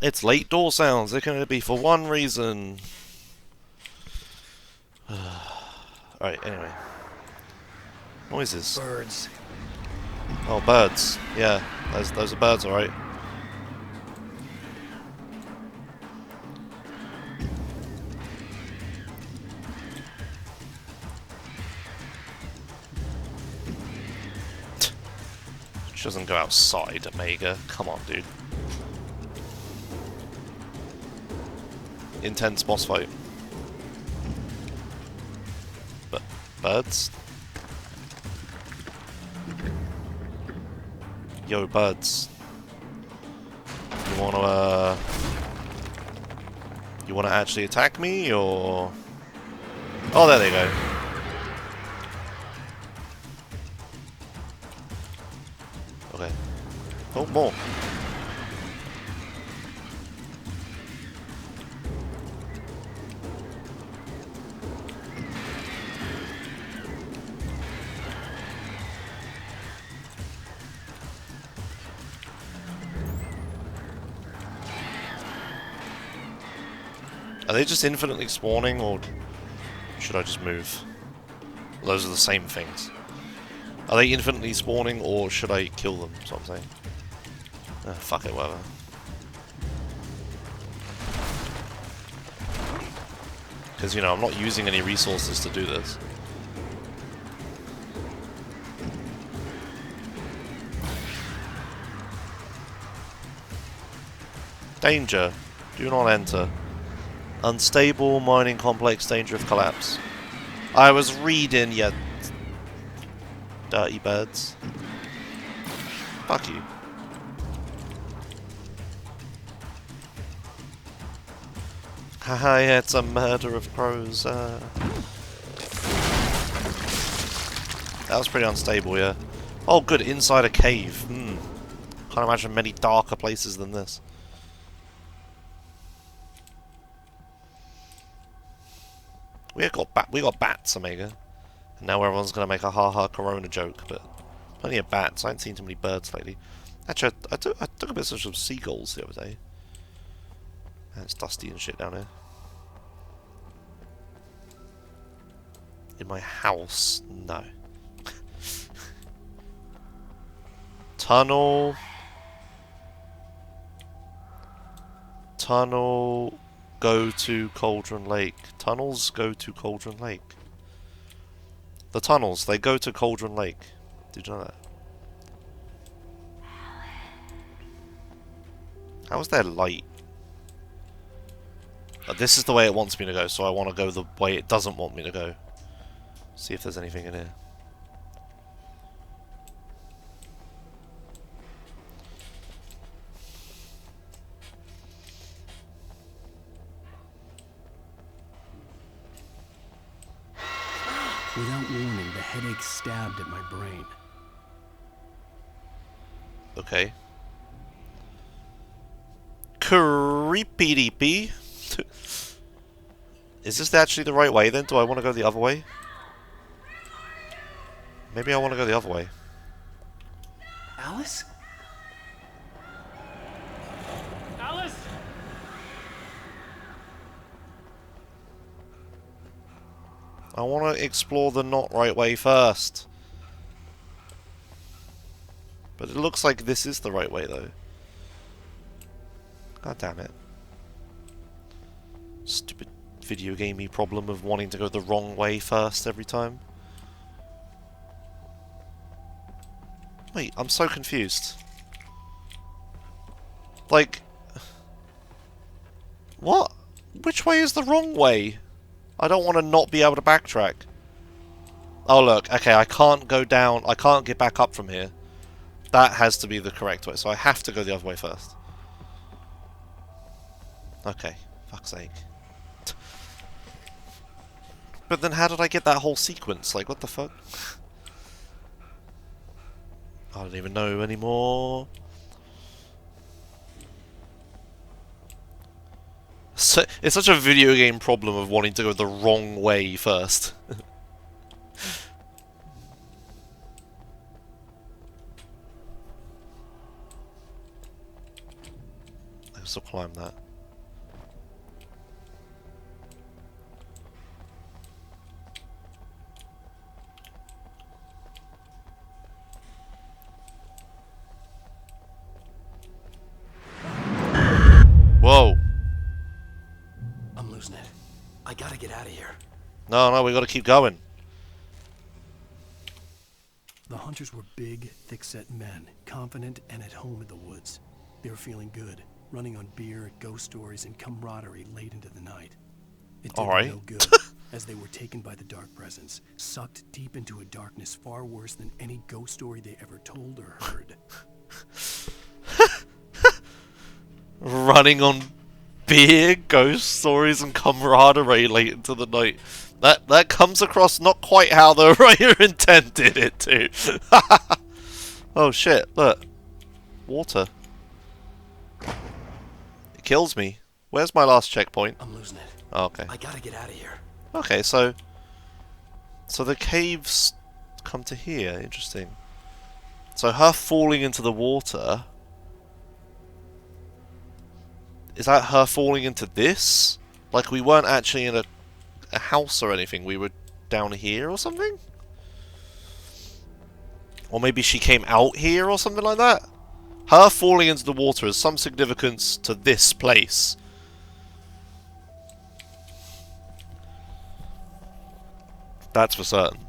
[SPEAKER 2] It's late door sounds. They're going to be for one reason. Alright, anyway. Noises.
[SPEAKER 7] Birds.
[SPEAKER 2] Oh, birds. Yeah, those are birds, alright. She doesn't go outside, Omega. Come on, dude. Intense boss fight. But birds? Yo, birds. You wanna actually attack me, or? Oh, there they go. Okay. Oh, more. Are they just infinitely spawning, or should I just move? Those are the same things. Are they infinitely spawning, or should I kill them? That's what I'm saying. Fuck it, whatever. Because, you know, I'm not using any resources to do this. Danger. Do not enter. Unstable mining complex, danger of collapse. I was reading, you dirty birds. Fuck you. Haha, yeah, it's a murder of crows. That was pretty unstable, yeah. Oh, good, inside a cave. Can't imagine many darker places than this. We got bats, Omega. And now everyone's gonna make a ha-ha corona joke, but plenty of bats. I haven't seen too many birds lately. Actually, I took a bit of some seagulls the other day. And it's dusty and shit down here. In my house? No. Tunnel. Tunnel. Go to Cauldron Lake. Tunnels go to Cauldron Lake. The tunnels, they go to Cauldron Lake. Did you know that? How is there light? This is the way it wants me to go, so I want to go the way it doesn't want me to go. See if there's anything in here.
[SPEAKER 4] Without warning, the headache stabbed at my brain.
[SPEAKER 2] Okay. Creepy-deepy. Is this actually the right way then? Do I want to go the other way? Maybe I want to go the other way.
[SPEAKER 4] Alice?
[SPEAKER 16] Alice!
[SPEAKER 2] I want to explore the not right way first. But it looks like this is the right way though. God damn it. Stupid video gamey problem of wanting to go the wrong way first every time. Wait, I'm so confused. Like... What? Which way is the wrong way? I don't want to not be able to backtrack. Oh look, okay, I can't go down, I can't get back up from here. That has to be the correct way, so I have to go the other way first. Okay, fuck's sake. But then how did I get that whole sequence? Like, what the fuck? I don't even know anymore. So, it's such a video game problem of wanting to go the wrong way first. I can still climb that. Whoa!
[SPEAKER 4] I'm losing it. I gotta get out of here.
[SPEAKER 2] No, we gotta keep going.
[SPEAKER 4] The hunters were big, thick-set men, confident and at home in the woods. They were feeling good, running on beer, ghost stories, and camaraderie late into the night. It did them no good, as they were taken by the dark presence, sucked deep into a darkness far worse than any ghost story they ever told or heard.
[SPEAKER 2] Running on beer, ghost stories, and camaraderie late into the night. That comes across not quite how the writer intended it to. Oh shit, look. Water. It kills me. Where's my last checkpoint?
[SPEAKER 4] I'm losing it.
[SPEAKER 2] Oh, okay.
[SPEAKER 4] I gotta get out of here.
[SPEAKER 2] Okay, so the caves come to here. Interesting. So her falling into the water... Is that her falling into this? Like, we weren't actually in a house or anything. We were down here or something? Or maybe she came out here or something like that? Her falling into the water has some significance to this place. That's for certain.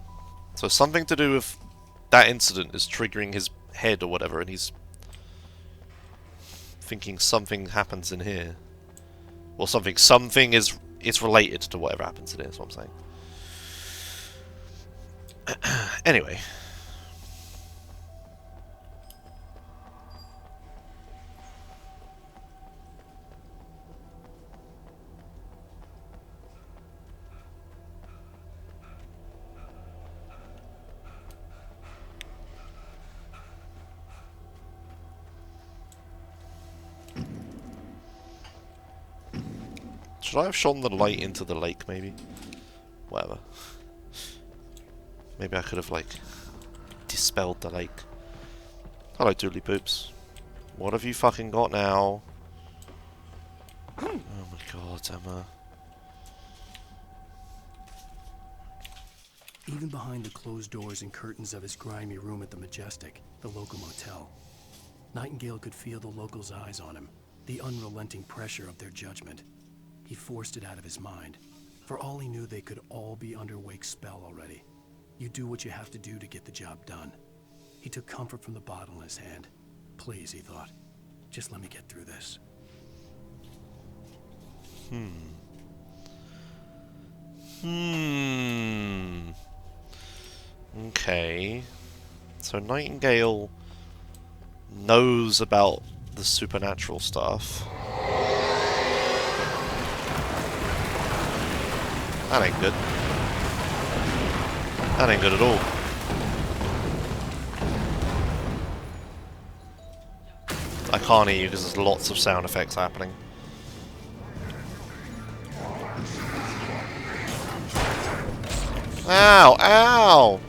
[SPEAKER 2] So something to do with that incident is triggering his head or whatever, and he's thinking something happens in here. Or something is related to whatever happens in here, that's what I'm saying. Anyway. Should I have shone the light into the lake, maybe? Whatever. Maybe I could have, like, dispelled the lake. Hello, Doodly Poops. What have you fucking got now? Oh my god, Emma.
[SPEAKER 4] Even behind the closed doors and curtains of his grimy room at the Majestic, the local motel, Nightingale could feel the locals' eyes on him, the unrelenting pressure of their judgment. He forced it out of his mind. For all he knew, they could all be under Wake's spell already. You do what you have to do to get the job done. He took comfort from the bottle in his hand. Please, he thought, just let me get through this.
[SPEAKER 2] Okay. So Nightingale knows about the supernatural stuff. That ain't good. That ain't good at all. I can't hear you because there's lots of sound effects happening. Ow! Ow!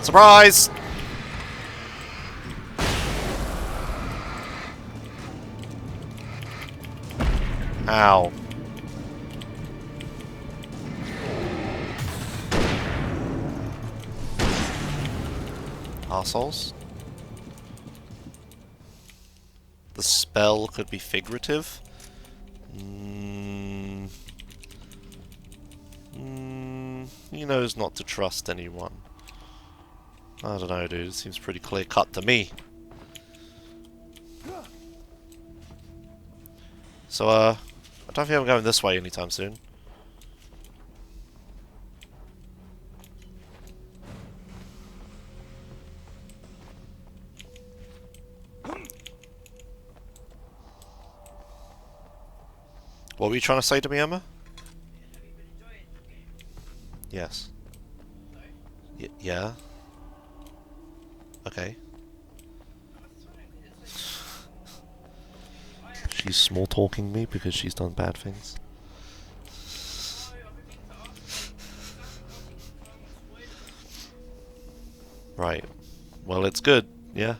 [SPEAKER 2] Surprise! Ow. Arseholes. The spell could be figurative. He knows not to trust anyone. I don't know, dude. It seems pretty clear cut to me. So, I don't think I'm going this way anytime soon. What were you trying to say to me, Emma? Yes. Yeah. Okay. She's small talking me because she's done bad things. Right. Well, it's good, yeah.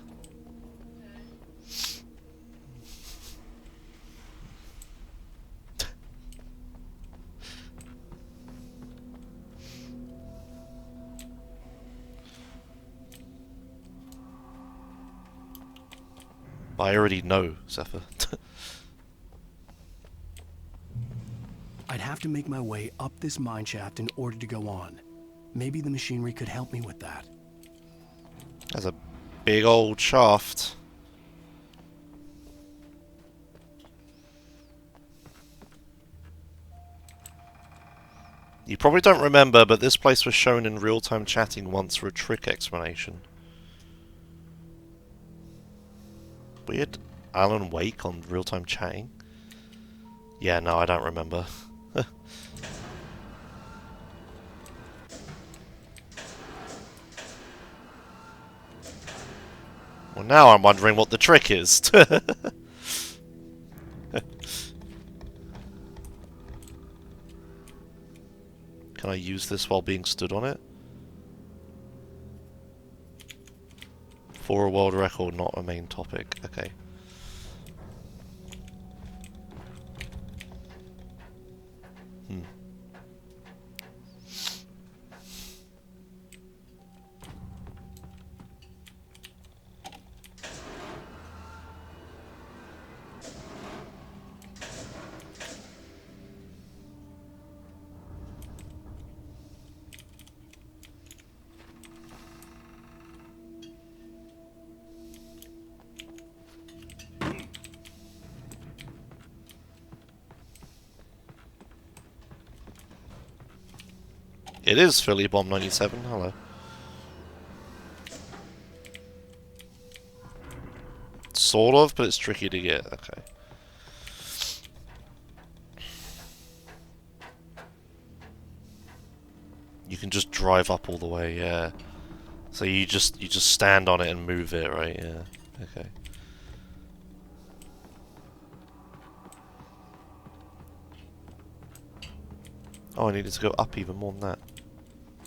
[SPEAKER 2] I already know, Zephyr.
[SPEAKER 4] I'd have to make my way up this mine shaft in order to go on. Maybe the machinery could help me with that.
[SPEAKER 2] That's a big old shaft. You probably don't remember, but this place was shown in real-time chatting once for a trick explanation. Weird. Alan Wake on real-time chatting? Yeah, no, I don't remember. Well, now I'm wondering what the trick is. Can I use this while being stood on it? For a world record, not a main topic. Okay. It is Philly Bomb 97, hello. Sort of, but it's tricky to get, okay. You can just drive up all the way, yeah. So you just stand on it and move it, right? Yeah, okay. Oh, I needed to go up even more than that.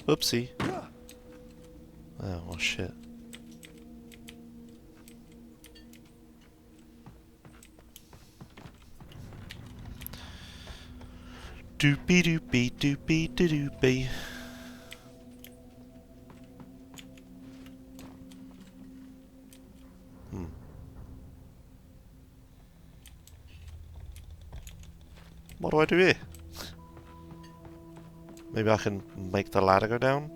[SPEAKER 2] Oopsie. Oh, well, shit. Doopy doopy doopy doopy. What do I do here? Maybe I can make the ladder go down?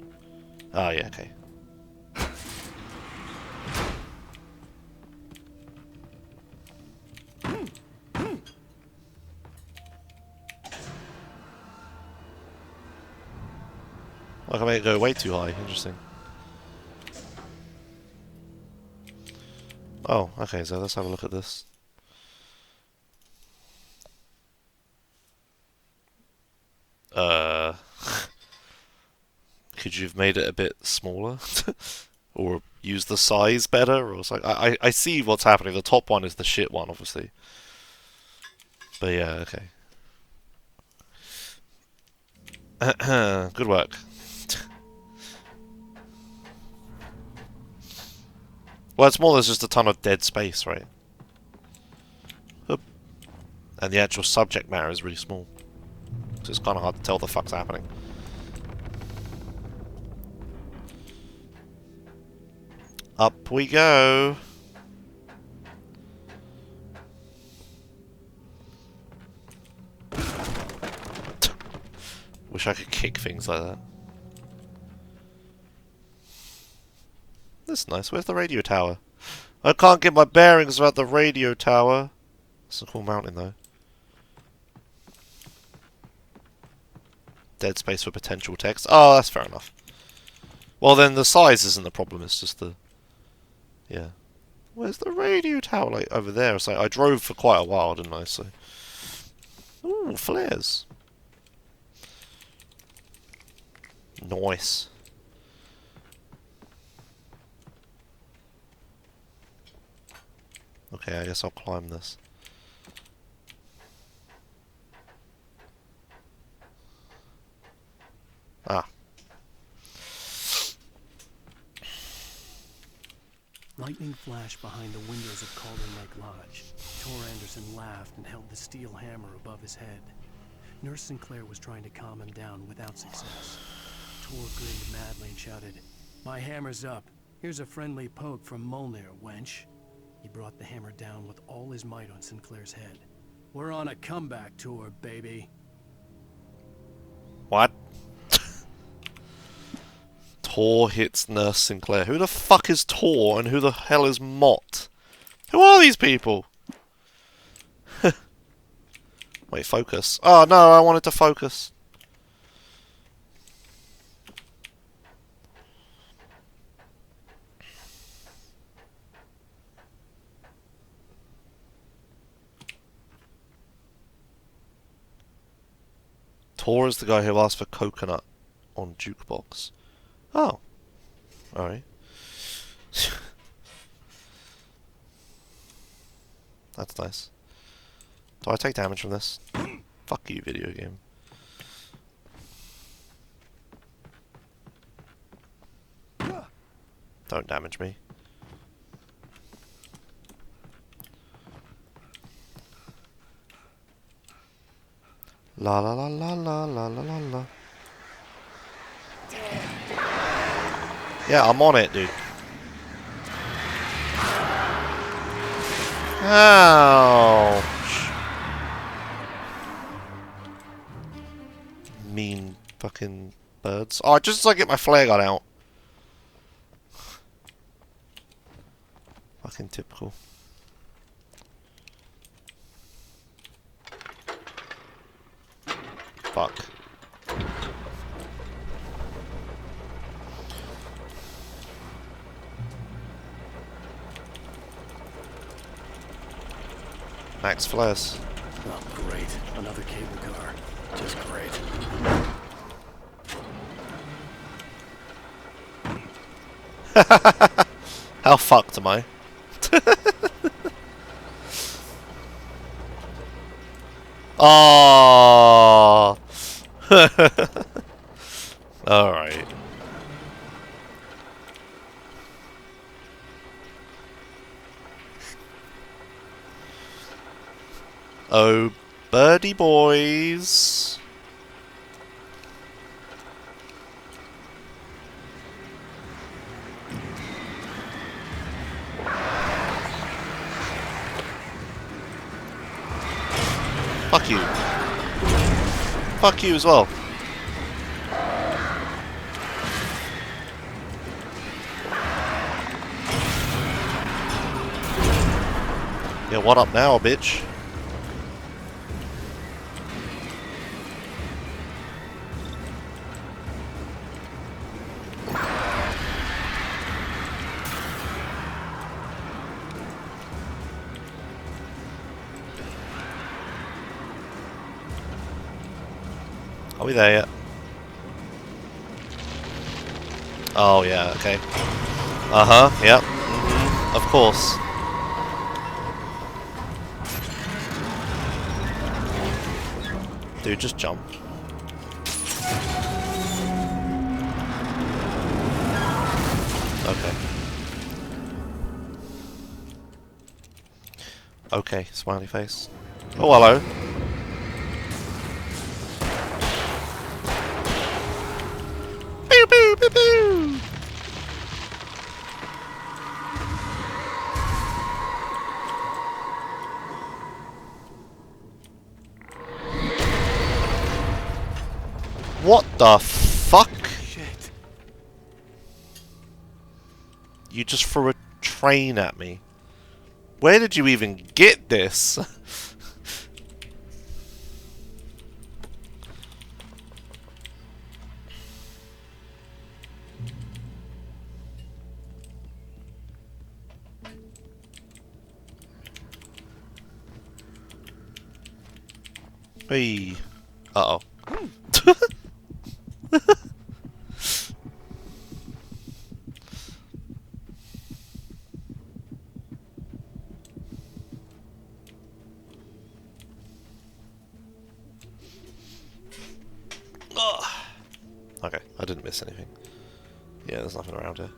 [SPEAKER 2] Oh, yeah, okay. I can make it go way too high. Interesting. Oh, okay, so let's have a look at this. Could you have made it a bit smaller? Or use the size better? Or something? I see what's happening. The top one is the shit one, obviously. But yeah, okay. Good work. Well, it's more there's just a ton of dead space, right? Oop. And the actual subject matter is really small. So it's kind of hard to tell what the fuck's happening. Up we go. Wish I could kick things like that. This is nice. Where's the radio tower? I can't get my bearings about the radio tower. It's a cool mountain, though. Dead space for potential text. Oh, that's fair enough. Well, then the size isn't the problem. It's just the... Yeah. Where's the radio tower? Like, over there. It's like, I drove for quite a while, didn't I? So... Ooh, flares. Nice. Okay, I guess I'll climb this. Ah.
[SPEAKER 4] Lightning flashed behind the windows of Cauldron Lake Lodge. Tor Anderson laughed and held the steel hammer above his head. Nurse Sinclair was trying to calm him down without success. Tor grinned madly and shouted, "My hammer's up. Here's a friendly poke from Molnir, wench." He brought the hammer down with all his might on Sinclair's head. "We're on a comeback tour, baby."
[SPEAKER 2] What? Tor hits Nurse Sinclair. Who the fuck is Tor and who the hell is Mott? Who are these people? Wait, focus. Oh no, I wanted to focus. Tor is the guy who asked for coconut on jukebox. Oh. Alright. That's nice. Do I take damage from this? Fuck you, video game. Don't damage me. La la la la la la la la la. Yeah, I'm on it, dude. Ouch. Mean fucking birds. Oh, just as I get my flare gun out. Fucking typical. Fuck. Max flares.
[SPEAKER 4] Oh, great. Another cable car. Just great.
[SPEAKER 2] How fucked am I? Oh. Oh, birdie boys. Fuck you. Fuck you as well. Yeah, what up now, bitch? Are we there yet? Oh yeah, okay. Uh-huh, yep. Of course. Dude, just jump. Okay. Okay, smiley face. Oh, hello. Pew pew pew pew! What the fuck?
[SPEAKER 4] Shit.
[SPEAKER 2] You just threw a train at me. Where did you even get this? Hey. Uh-oh. Okay, I didn't miss anything. Yeah, there's nothing around here.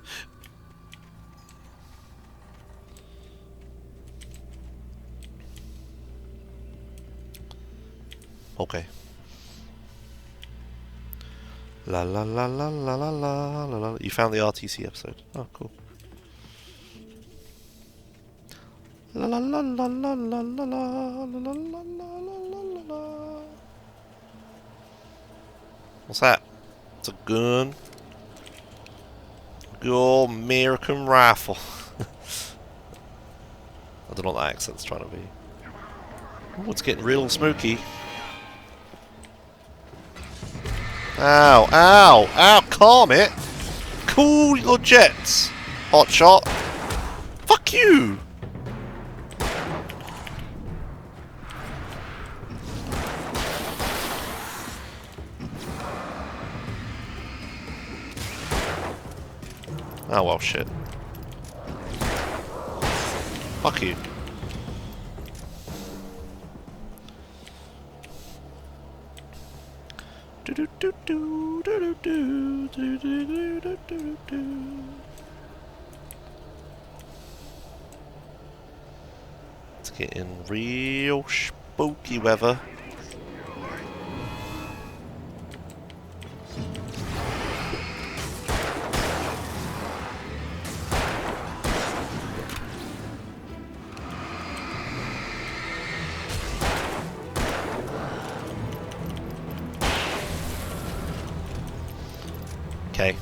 [SPEAKER 2] Okay. La la la la la la la la la. You found the RTC episode. Oh, cool. La la la la la la la la la la la la. What's that? It's a gun. Good old American rifle. I don't know what the accent's trying to be. Oh, it's getting real smoky. Ow, ow, ow, calm it. Cool your jets. Hot shot. Fuck you. Oh well, shit. Fuck you. It's getting real spooky weather. Okay.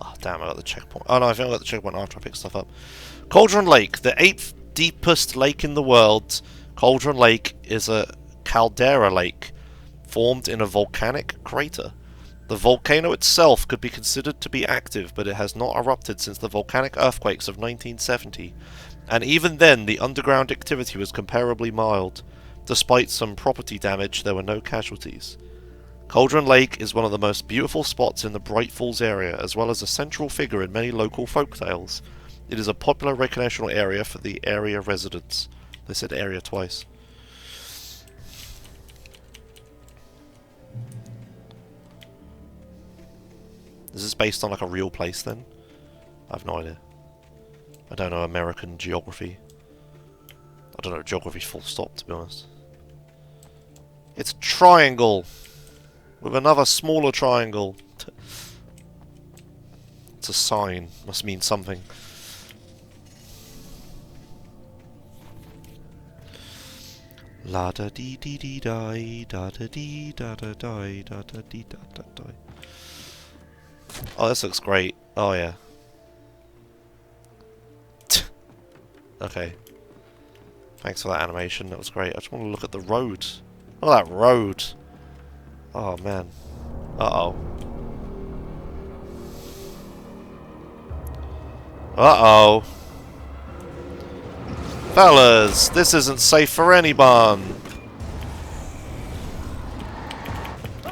[SPEAKER 2] Oh, damn, I got the checkpoint. Oh no, I think I got the checkpoint after I picked stuff up. Cauldron Lake, the 8th deepest lake in the world. Cauldron Lake is a caldera lake formed in a volcanic crater. The volcano itself could be considered to be active, but it has not erupted since the volcanic earthquakes of 1970. And even then, the underground activity was comparably mild. Despite some property damage, there were no casualties. Cauldron Lake is one of the most beautiful spots in the Bright Falls area, as well as a central figure in many local folktales. It is a popular recreational area for the area residents. They said area twice. Is this based on like a real place then? I have no idea. I don't know American geography. I don't know geography full stop, to be honest. It's a triangle! With another smaller triangle. It's a sign. Must mean something. La da dee dee dee die, da da dee da da die, da da dee da da die. Oh, this looks great. Oh yeah. Okay. Thanks for that animation. That was great. I just want to look at the road. Look at that road. Oh man. Uh-oh. Uh-oh. Fellas, this isn't safe for anyone.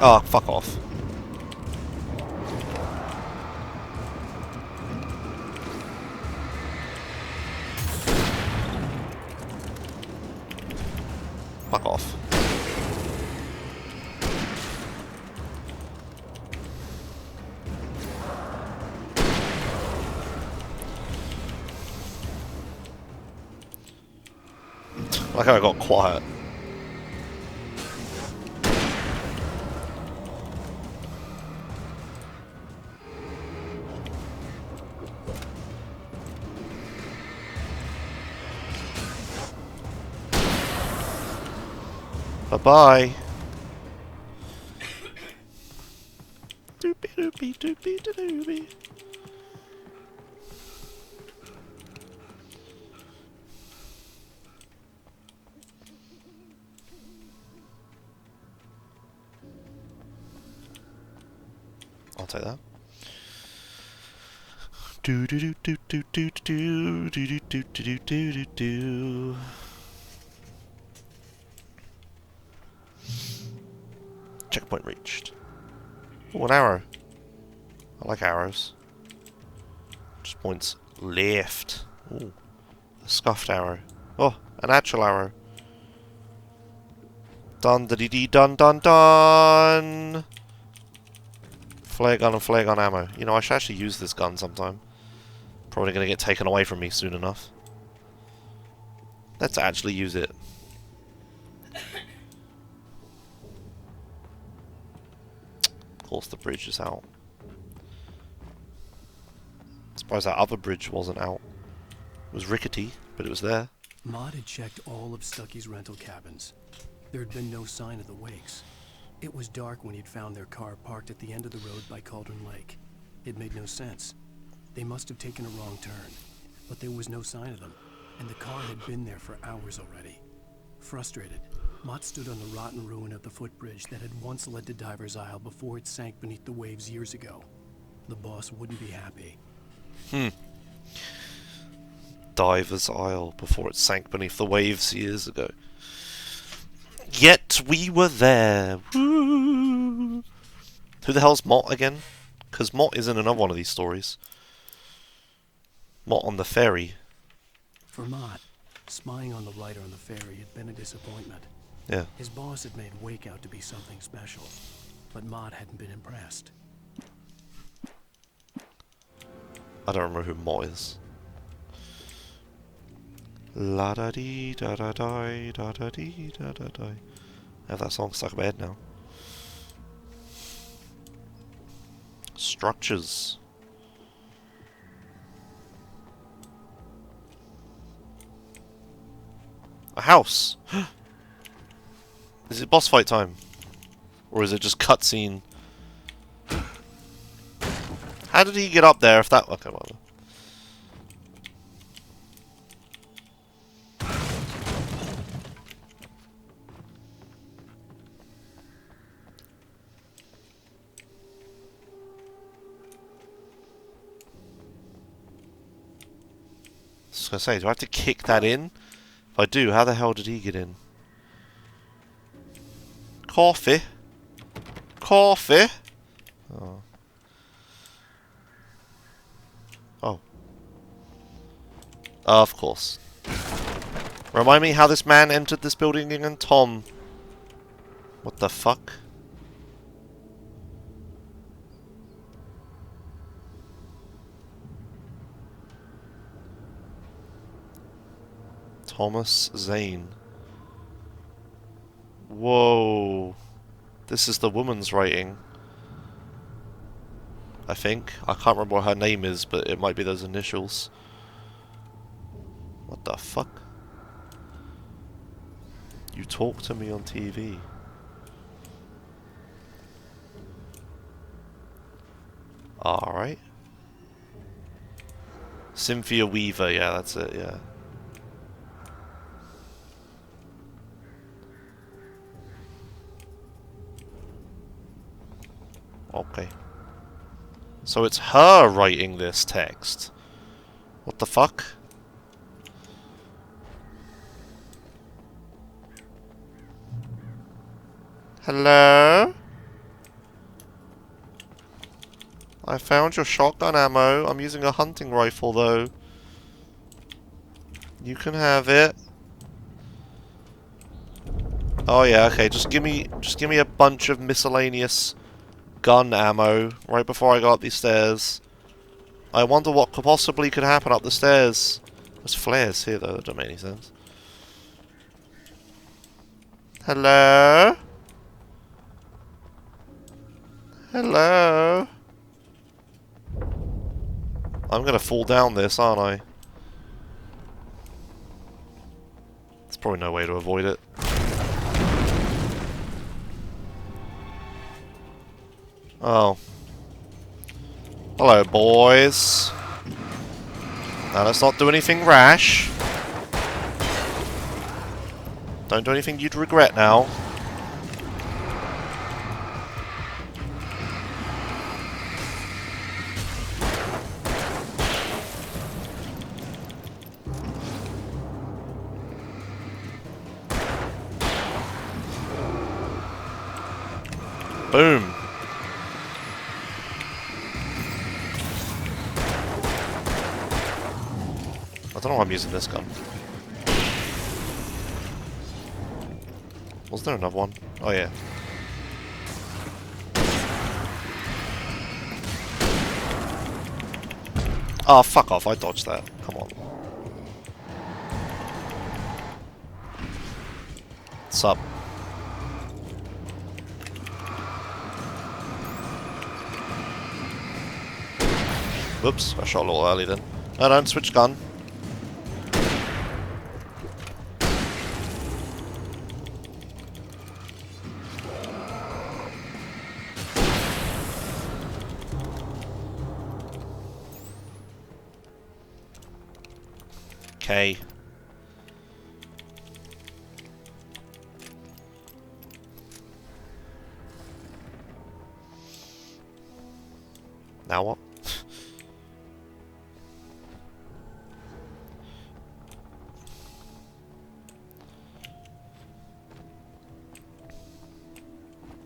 [SPEAKER 2] Oh, fuck off. Fuck off. Like how I got quiet. Bye-bye. Doopy doopy doopy doopy. I'll take that. Do do do do do do do do do do do do do. Checkpoint reached. Oh, an arrow. I like arrows. Just points left. Ooh, a scuffed arrow. Oh, an actual arrow. Dun da dee dee dun dun dun. Flare gun and flare gun ammo. You know, I should actually use this gun sometime. Probably going to get taken away from me soon enough. Let's actually use it. Of course the bridge is out. Surprised that other bridge wasn't out. It was rickety, but it was there.
[SPEAKER 4] Maud had checked all of Stucky's rental cabins. There had been no sign of the wakes. It was dark when he'd found their car parked at the end of the road by Cauldron Lake. It made no sense. They must have taken a wrong turn, but there was no sign of them, and the car had been there for hours already. Frustrated, Mott stood on the rotten ruin of the footbridge that had once led to Diver's Isle before it sank beneath the waves years ago. The boss wouldn't be happy.
[SPEAKER 2] Diver's Isle before it sank beneath the waves years ago. Yet we were there. Woo! Who the hell's Mott again? Because Mott is in another one of these stories. Mott on the ferry.
[SPEAKER 4] For Mott, spying on the lighter on the ferry had been a disappointment.
[SPEAKER 2] Yeah.
[SPEAKER 4] His boss had made Wake out to be something special, but Mott hadn't been impressed.
[SPEAKER 2] I don't remember who Mott is. La da dee da da die da da dee da da die. I have that song stuck in my head now. Structures. A house. Is it boss fight time? Or is it just cutscene? How did he get up there if that... Okay, well. I was gonna say, do I have to kick that in? If I do, how the hell did he get in? Coffee? Coffee? Oh. Oh. Of course. Remind me how this man entered this building again? Tom. What the fuck? Thomas Zane. Whoa. This is the woman's writing. I think. I can't remember what her name is, but it might be those initials. What the fuck? You talk to me on TV. Alright. Cynthia Weaver, yeah, that's it, yeah. Okay. So it's her writing this text. What the fuck? Hello? I found your shotgun ammo. I'm using a hunting rifle though. You can have it. Oh yeah, okay, just give me a bunch of miscellaneous gun ammo right before I go up these stairs. I wonder what possibly could happen up the stairs. There's flares here though, that don't make any sense. Hello? Hello? I'm gonna fall down this, aren't I? There's probably no way to avoid it. Oh. Hello, boys. Now let's not do anything rash. Don't do anything you'd regret now. Boom. I don't know why I'm using this gun. Was there another one? Oh yeah. Oh, fuck off, I dodged that. Come on. What's up? Whoops, I shot a little early then. No, don't switch gun. Okay. Now what?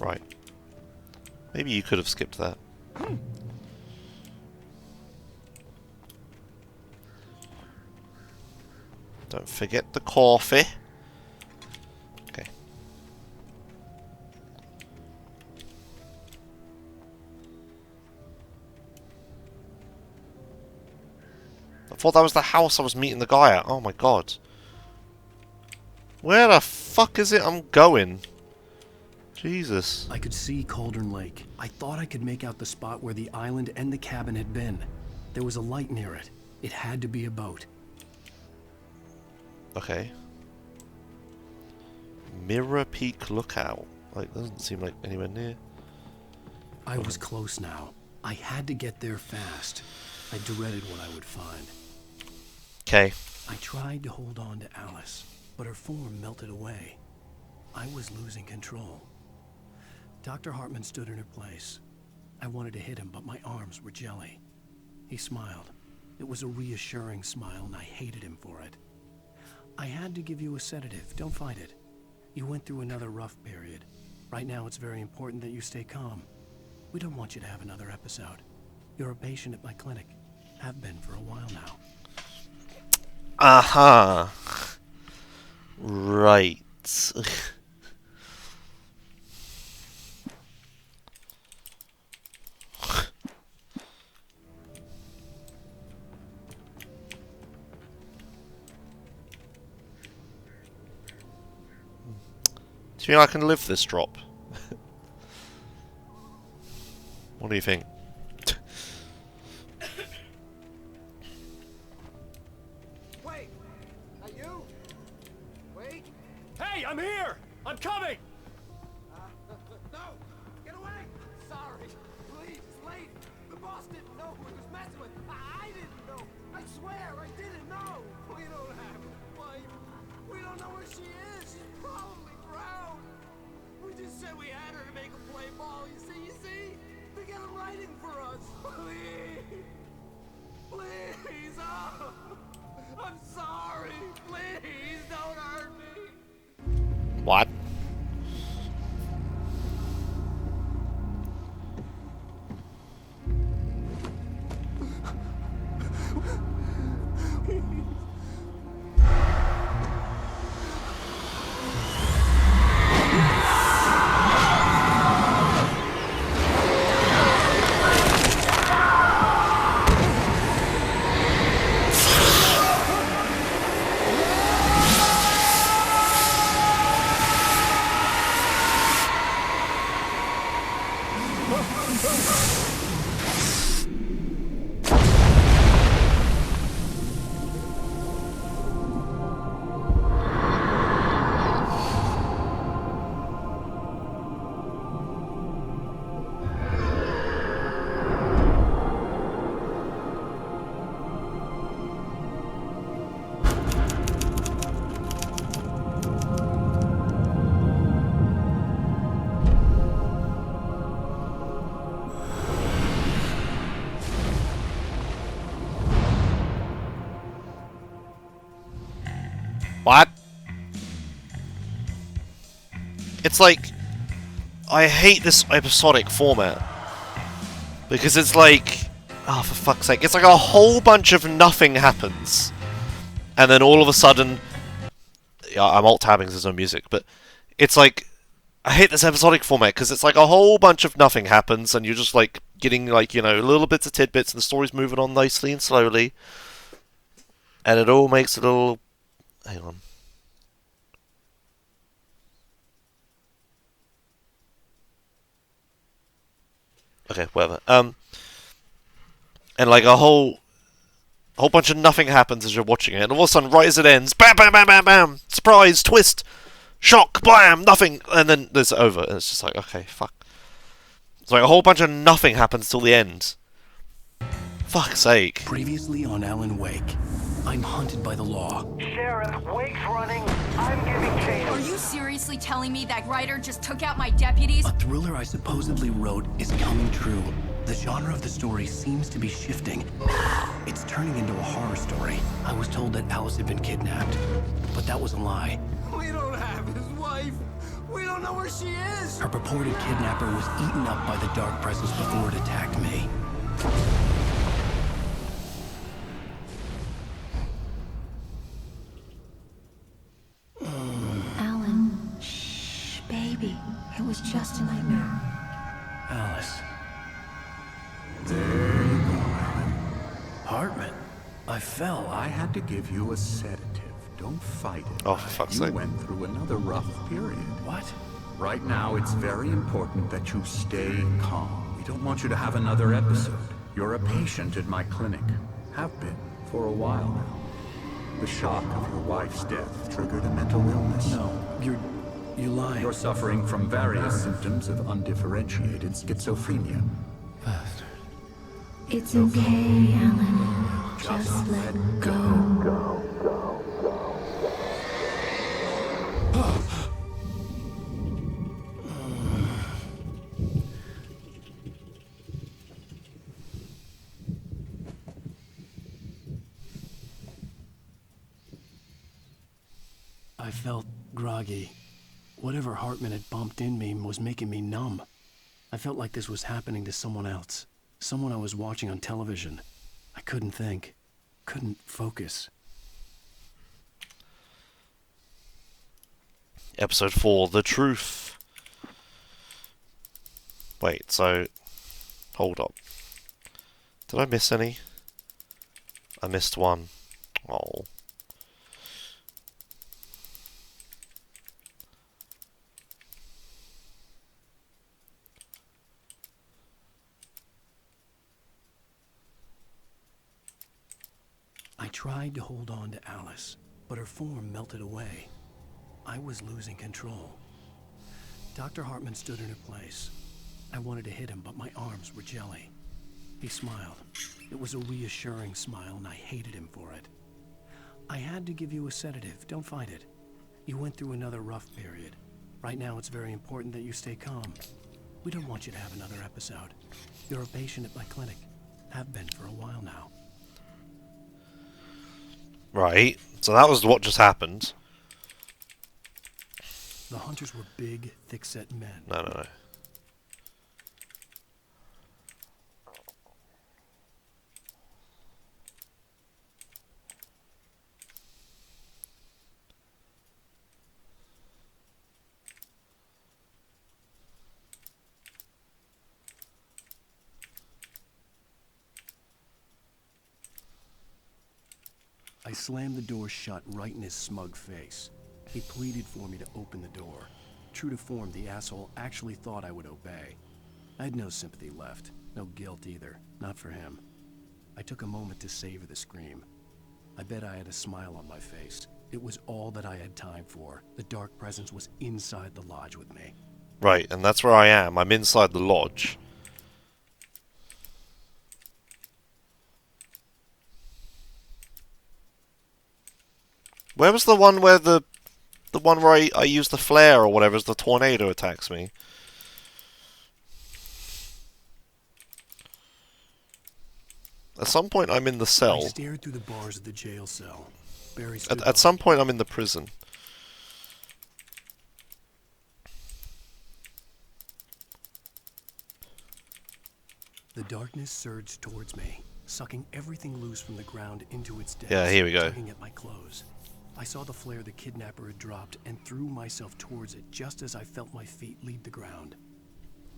[SPEAKER 2] Right. Maybe you could have skipped that. Don't forget the coffee. Okay. I thought that was the house I was meeting the guy at. Oh my god. Where the fuck is it I'm going? Jesus.
[SPEAKER 4] I could see Cauldron Lake. I thought I could make out the spot where the island and the cabin had been. There was a light near it. It had to be a boat.
[SPEAKER 2] Okay. Mirror Peak Lookout. Like, doesn't seem like anywhere near.
[SPEAKER 4] I was close now. I had to get there fast. I dreaded what I would find.
[SPEAKER 2] Okay.
[SPEAKER 4] I tried to hold on to Alice, but her form melted away. I was losing control. Dr. Hartman stood in her place. I wanted to hit him, but my arms were jelly. He smiled. It was a reassuring smile, and I hated him for it. I had to give you a sedative. Don't fight it. You went through another rough period. Right now, it's very important that you stay calm. We don't want you to have another episode. You're a patient at my clinic. Have been for a while now.
[SPEAKER 2] Aha. Right. Do you think I can live this drop? What do you think?
[SPEAKER 4] Wait! Are you? Wait! Hey, I'm here! I'm coming! No! Get away! Sorry. Please, it's late. The boss didn't know who he was messing with. I didn't know. I swear, I didn't know. We don't have a wife. We don't know where she is. She's probably drowned. We just said we had her to make a play ball. You see? They got him writing for us. Please. Please. Oh. I'm sorry. Please don't hurt me.
[SPEAKER 2] What? What? It's like, I hate this episodic format. Because it's like, oh for fuck's sake, it's like a whole bunch of nothing happens. And then all of a sudden, yeah, I'm alt-tabbing, there's no music, but it's like, I hate this episodic format because it's like a whole bunch of nothing happens and you're just like getting like, you know, little bits of tidbits and the story's moving on nicely and slowly. And it all makes it all... Hang on. Okay, whatever. And like a whole bunch of nothing happens as you're watching it, and all of a sudden, right as it ends, bam, bam, bam, bam, bam, surprise, twist, shock, blam, nothing, and then it's over, and it's just like, okay, fuck. It's like a whole bunch of nothing happens till the end. Fuck's sake.
[SPEAKER 4] Previously on Alan Wake, I'm hunted by the law.
[SPEAKER 16] Sheriff, Wake's running. I'm giving chase.
[SPEAKER 17] Are you seriously telling me that writer just took out my deputies?
[SPEAKER 4] A thriller I supposedly wrote is coming true. The genre of the story seems to be shifting. It's turning into a horror story. I was told that Alice had been kidnapped, but that was a lie. We don't have his wife. We don't know where she is. Her purported kidnapper was eaten up by the dark presence before it attacked me.
[SPEAKER 20] Alan, shh, baby. It was just a nightmare.
[SPEAKER 4] Alice.
[SPEAKER 21] There you go, Alan.
[SPEAKER 4] Hartman, I fell.
[SPEAKER 21] I had to give you a sedative. Don't fight it.
[SPEAKER 2] Oh, for fuck's sake.
[SPEAKER 21] You went through another rough period.
[SPEAKER 4] What?
[SPEAKER 21] Right now, it's very important that you stay calm. We don't want you to have another episode. You're a patient in my clinic. Have been for a while now. The shock of your wife's death triggered a mental illness.
[SPEAKER 4] No, you're lying.
[SPEAKER 21] You're suffering from various symptoms of undifferentiated schizophrenia.
[SPEAKER 4] Bastard.
[SPEAKER 20] It's okay, Alan. Just let go.
[SPEAKER 4] I felt groggy. Whatever Hartman had bumped in me was making me numb. I felt like this was happening to someone else. Someone I was watching on television. I couldn't think. Couldn't focus.
[SPEAKER 2] Episode 4, The Truth. Wait, so... Hold up. Did I miss any? I missed one. Oh.
[SPEAKER 4] I tried to hold on to Alice, but her form melted away. I was losing control. Dr. Hartman stood in her place. I wanted to hit him, but my arms were jelly. He smiled. It was a reassuring smile, and I hated him for it. I had to give you a sedative. Don't fight it. You went through another rough period. Right now, it's very important that you stay calm. We don't want you to have another episode. You're a patient at my clinic. Have been for a while now.
[SPEAKER 2] Right. So that was what just happened.
[SPEAKER 4] The hunters were big, thick-set men.
[SPEAKER 2] No.
[SPEAKER 4] I slammed the door shut right in his smug face. He pleaded for me to open the door. True to form, the asshole actually thought I would obey. I had no sympathy left, no guilt either, not for him. I took a moment to savor the scream. I bet I had a smile on my face. It was all that I had time for. The dark presence was inside the lodge with me.
[SPEAKER 2] Right, and that's where I am. I'm inside the lodge. Where was the one where the one where I use the flare or whatever as the tornado attacks me? At some point I'm in the cell.
[SPEAKER 4] I stared through the bars of the jail cell. Barry
[SPEAKER 2] At some point I'm in the prison.
[SPEAKER 4] The darkness surged towards me, sucking everything loose from the ground into its depths.
[SPEAKER 2] Yeah, here we go.
[SPEAKER 4] Tugging at my clothes. I saw the flare the kidnapper had dropped and threw myself towards it just as I felt my feet leave the ground.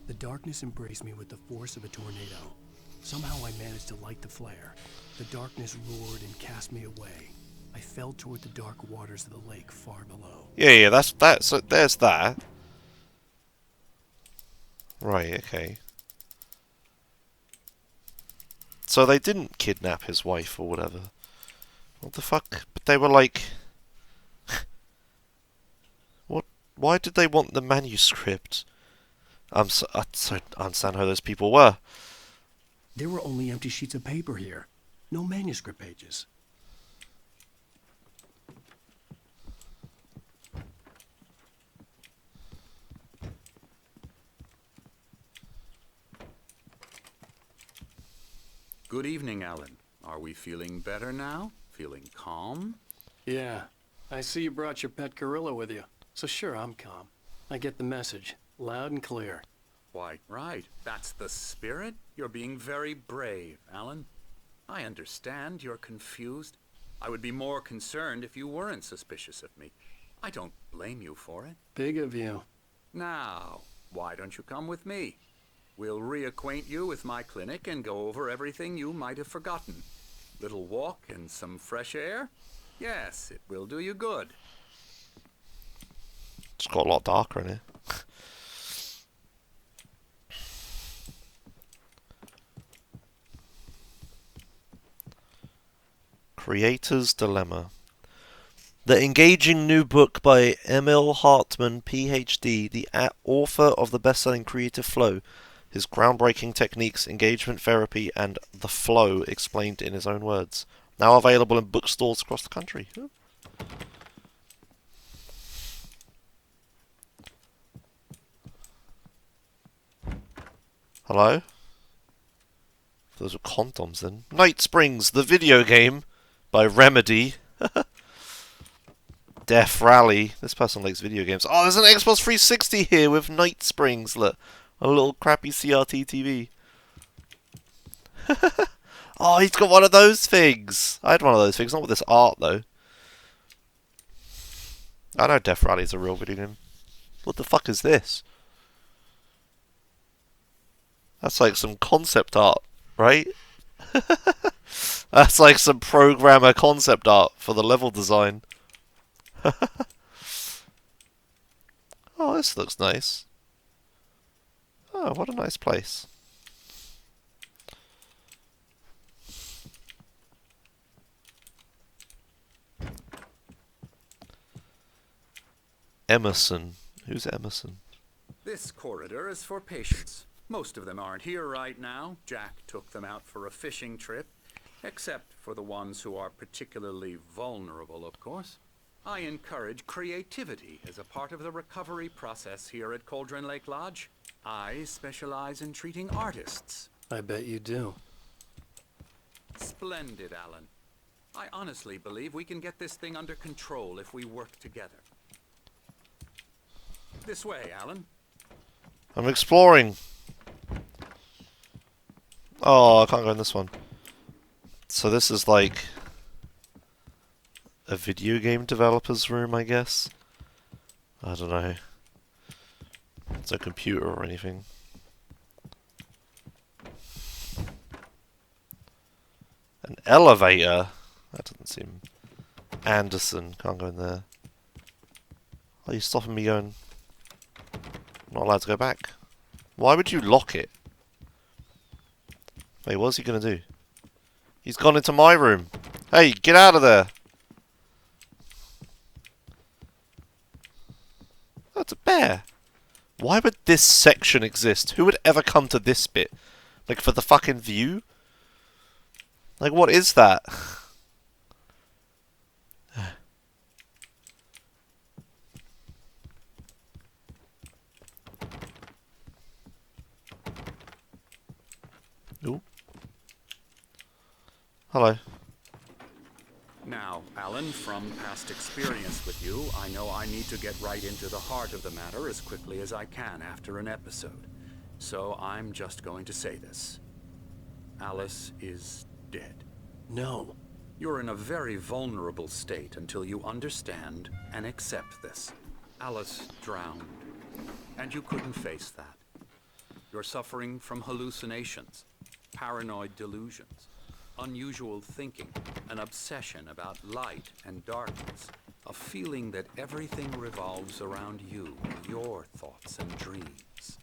[SPEAKER 4] The darkness embraced me with the force of a tornado. Somehow I managed to light the flare. The darkness roared and cast me away. I fell toward the dark waters of the lake far below.
[SPEAKER 2] Yeah, that's that. So there's that. Right, okay. So they didn't kidnap his wife or whatever. What the fuck? But they were like... What? Why did they want the manuscript? I don't understand who those people were.
[SPEAKER 4] There were only empty sheets of paper here. No manuscript pages.
[SPEAKER 21] Good evening, Alan. Are we feeling better now? Feeling calm?
[SPEAKER 4] Yeah. I see you brought your pet gorilla with you. So sure, I'm calm. I get the message. Loud and clear.
[SPEAKER 21] Why, right. That's the spirit. You're being very brave, Alan. I understand you're confused. I would be more concerned if you weren't suspicious of me. I don't blame you for it.
[SPEAKER 4] Big of you.
[SPEAKER 21] Now, why don't you come with me? We'll reacquaint you with my clinic and go over everything you might have forgotten. Little walk and some fresh air? Yes, it will do you good.
[SPEAKER 2] It's got a lot darker in here. Creator's Dilemma. The engaging new book by Emil Hartman, PhD, the author of the best-selling Creative Flow, his groundbreaking techniques, engagement therapy, and the flow explained in his own words. Now available in bookstores across the country. Hello? Those were condoms then. Night Springs, the video game by Remedy. Death Rally. This person likes video games. Oh, there's an Xbox 360 here with Night Springs. Look. A little crappy CRT TV. Oh, he's got one of those things. I had one of those things. Not with this art, though. I know Death Rally's a real video game. What the fuck is this? That's like some concept art, right? That's like some programmer concept art for the level design. Oh, this looks nice. Oh, what a nice place. Emerson. Who's Emerson?
[SPEAKER 21] This corridor is for patients. Most of them aren't here right now. Jack took them out for a fishing trip, except for the ones who are particularly vulnerable, of course. I encourage creativity as a part of the recovery process here at Cauldron Lake Lodge. I specialize in treating artists.
[SPEAKER 4] I bet you do.
[SPEAKER 21] Splendid, Alan. I honestly believe we can get this thing under control if we work together. This way, Alan.
[SPEAKER 2] I'm exploring. Oh, I can't go in this one. So this is like a video game developer's room, I guess. I don't know. It's a computer or anything. An elevator? That doesn't seem... Anderson, can't go in there. Are you stopping me going... I'm not allowed to go back. Why would you lock it? Wait, what's he gonna do? He's gone into my room. Hey, get out of there! That's a bear. Why would this section exist? Who would ever come to this bit? Like, for the fucking view? Like, what is that? Ooh. Hello.
[SPEAKER 21] Now, Alan, from past experience with you, I know I need to get right into the heart of the matter as quickly as I can after an episode. So I'm just going to say this. Alice is dead.
[SPEAKER 4] No.
[SPEAKER 21] You're in a very vulnerable state until you understand and accept this. Alice drowned, and you couldn't face that. You're suffering from hallucinations, paranoid delusions, unusual thinking, an obsession about light and darkness, a feeling that everything revolves around you, your thoughts and dreams.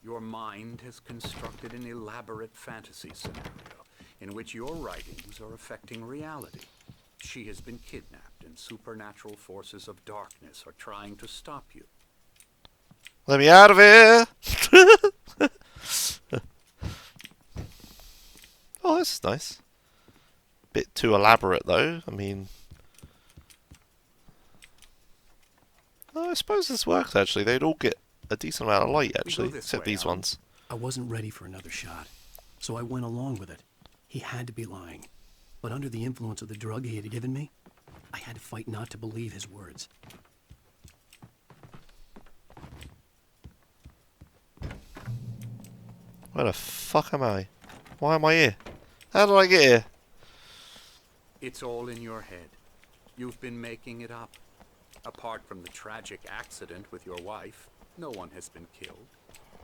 [SPEAKER 21] Your mind has constructed an elaborate fantasy scenario in which your writings are affecting reality. She has been kidnapped and supernatural forces of darkness are trying to stop you.
[SPEAKER 2] Let me out of here! Oh, this is nice. Bit too elaborate, though. I mean... Oh, I suppose this works, actually. They'd all get a decent amount of light, actually. Except these ones.
[SPEAKER 4] I wasn't ready for another shot, so I went along with it. He had to be lying. But under the influence of the drug he had given me, I had to fight not to believe his words.
[SPEAKER 2] Where the fuck am I? Why am I here? How did I get here?
[SPEAKER 21] It's all in your head. You've been making it up. Apart from the tragic accident with your wife, no one has been killed.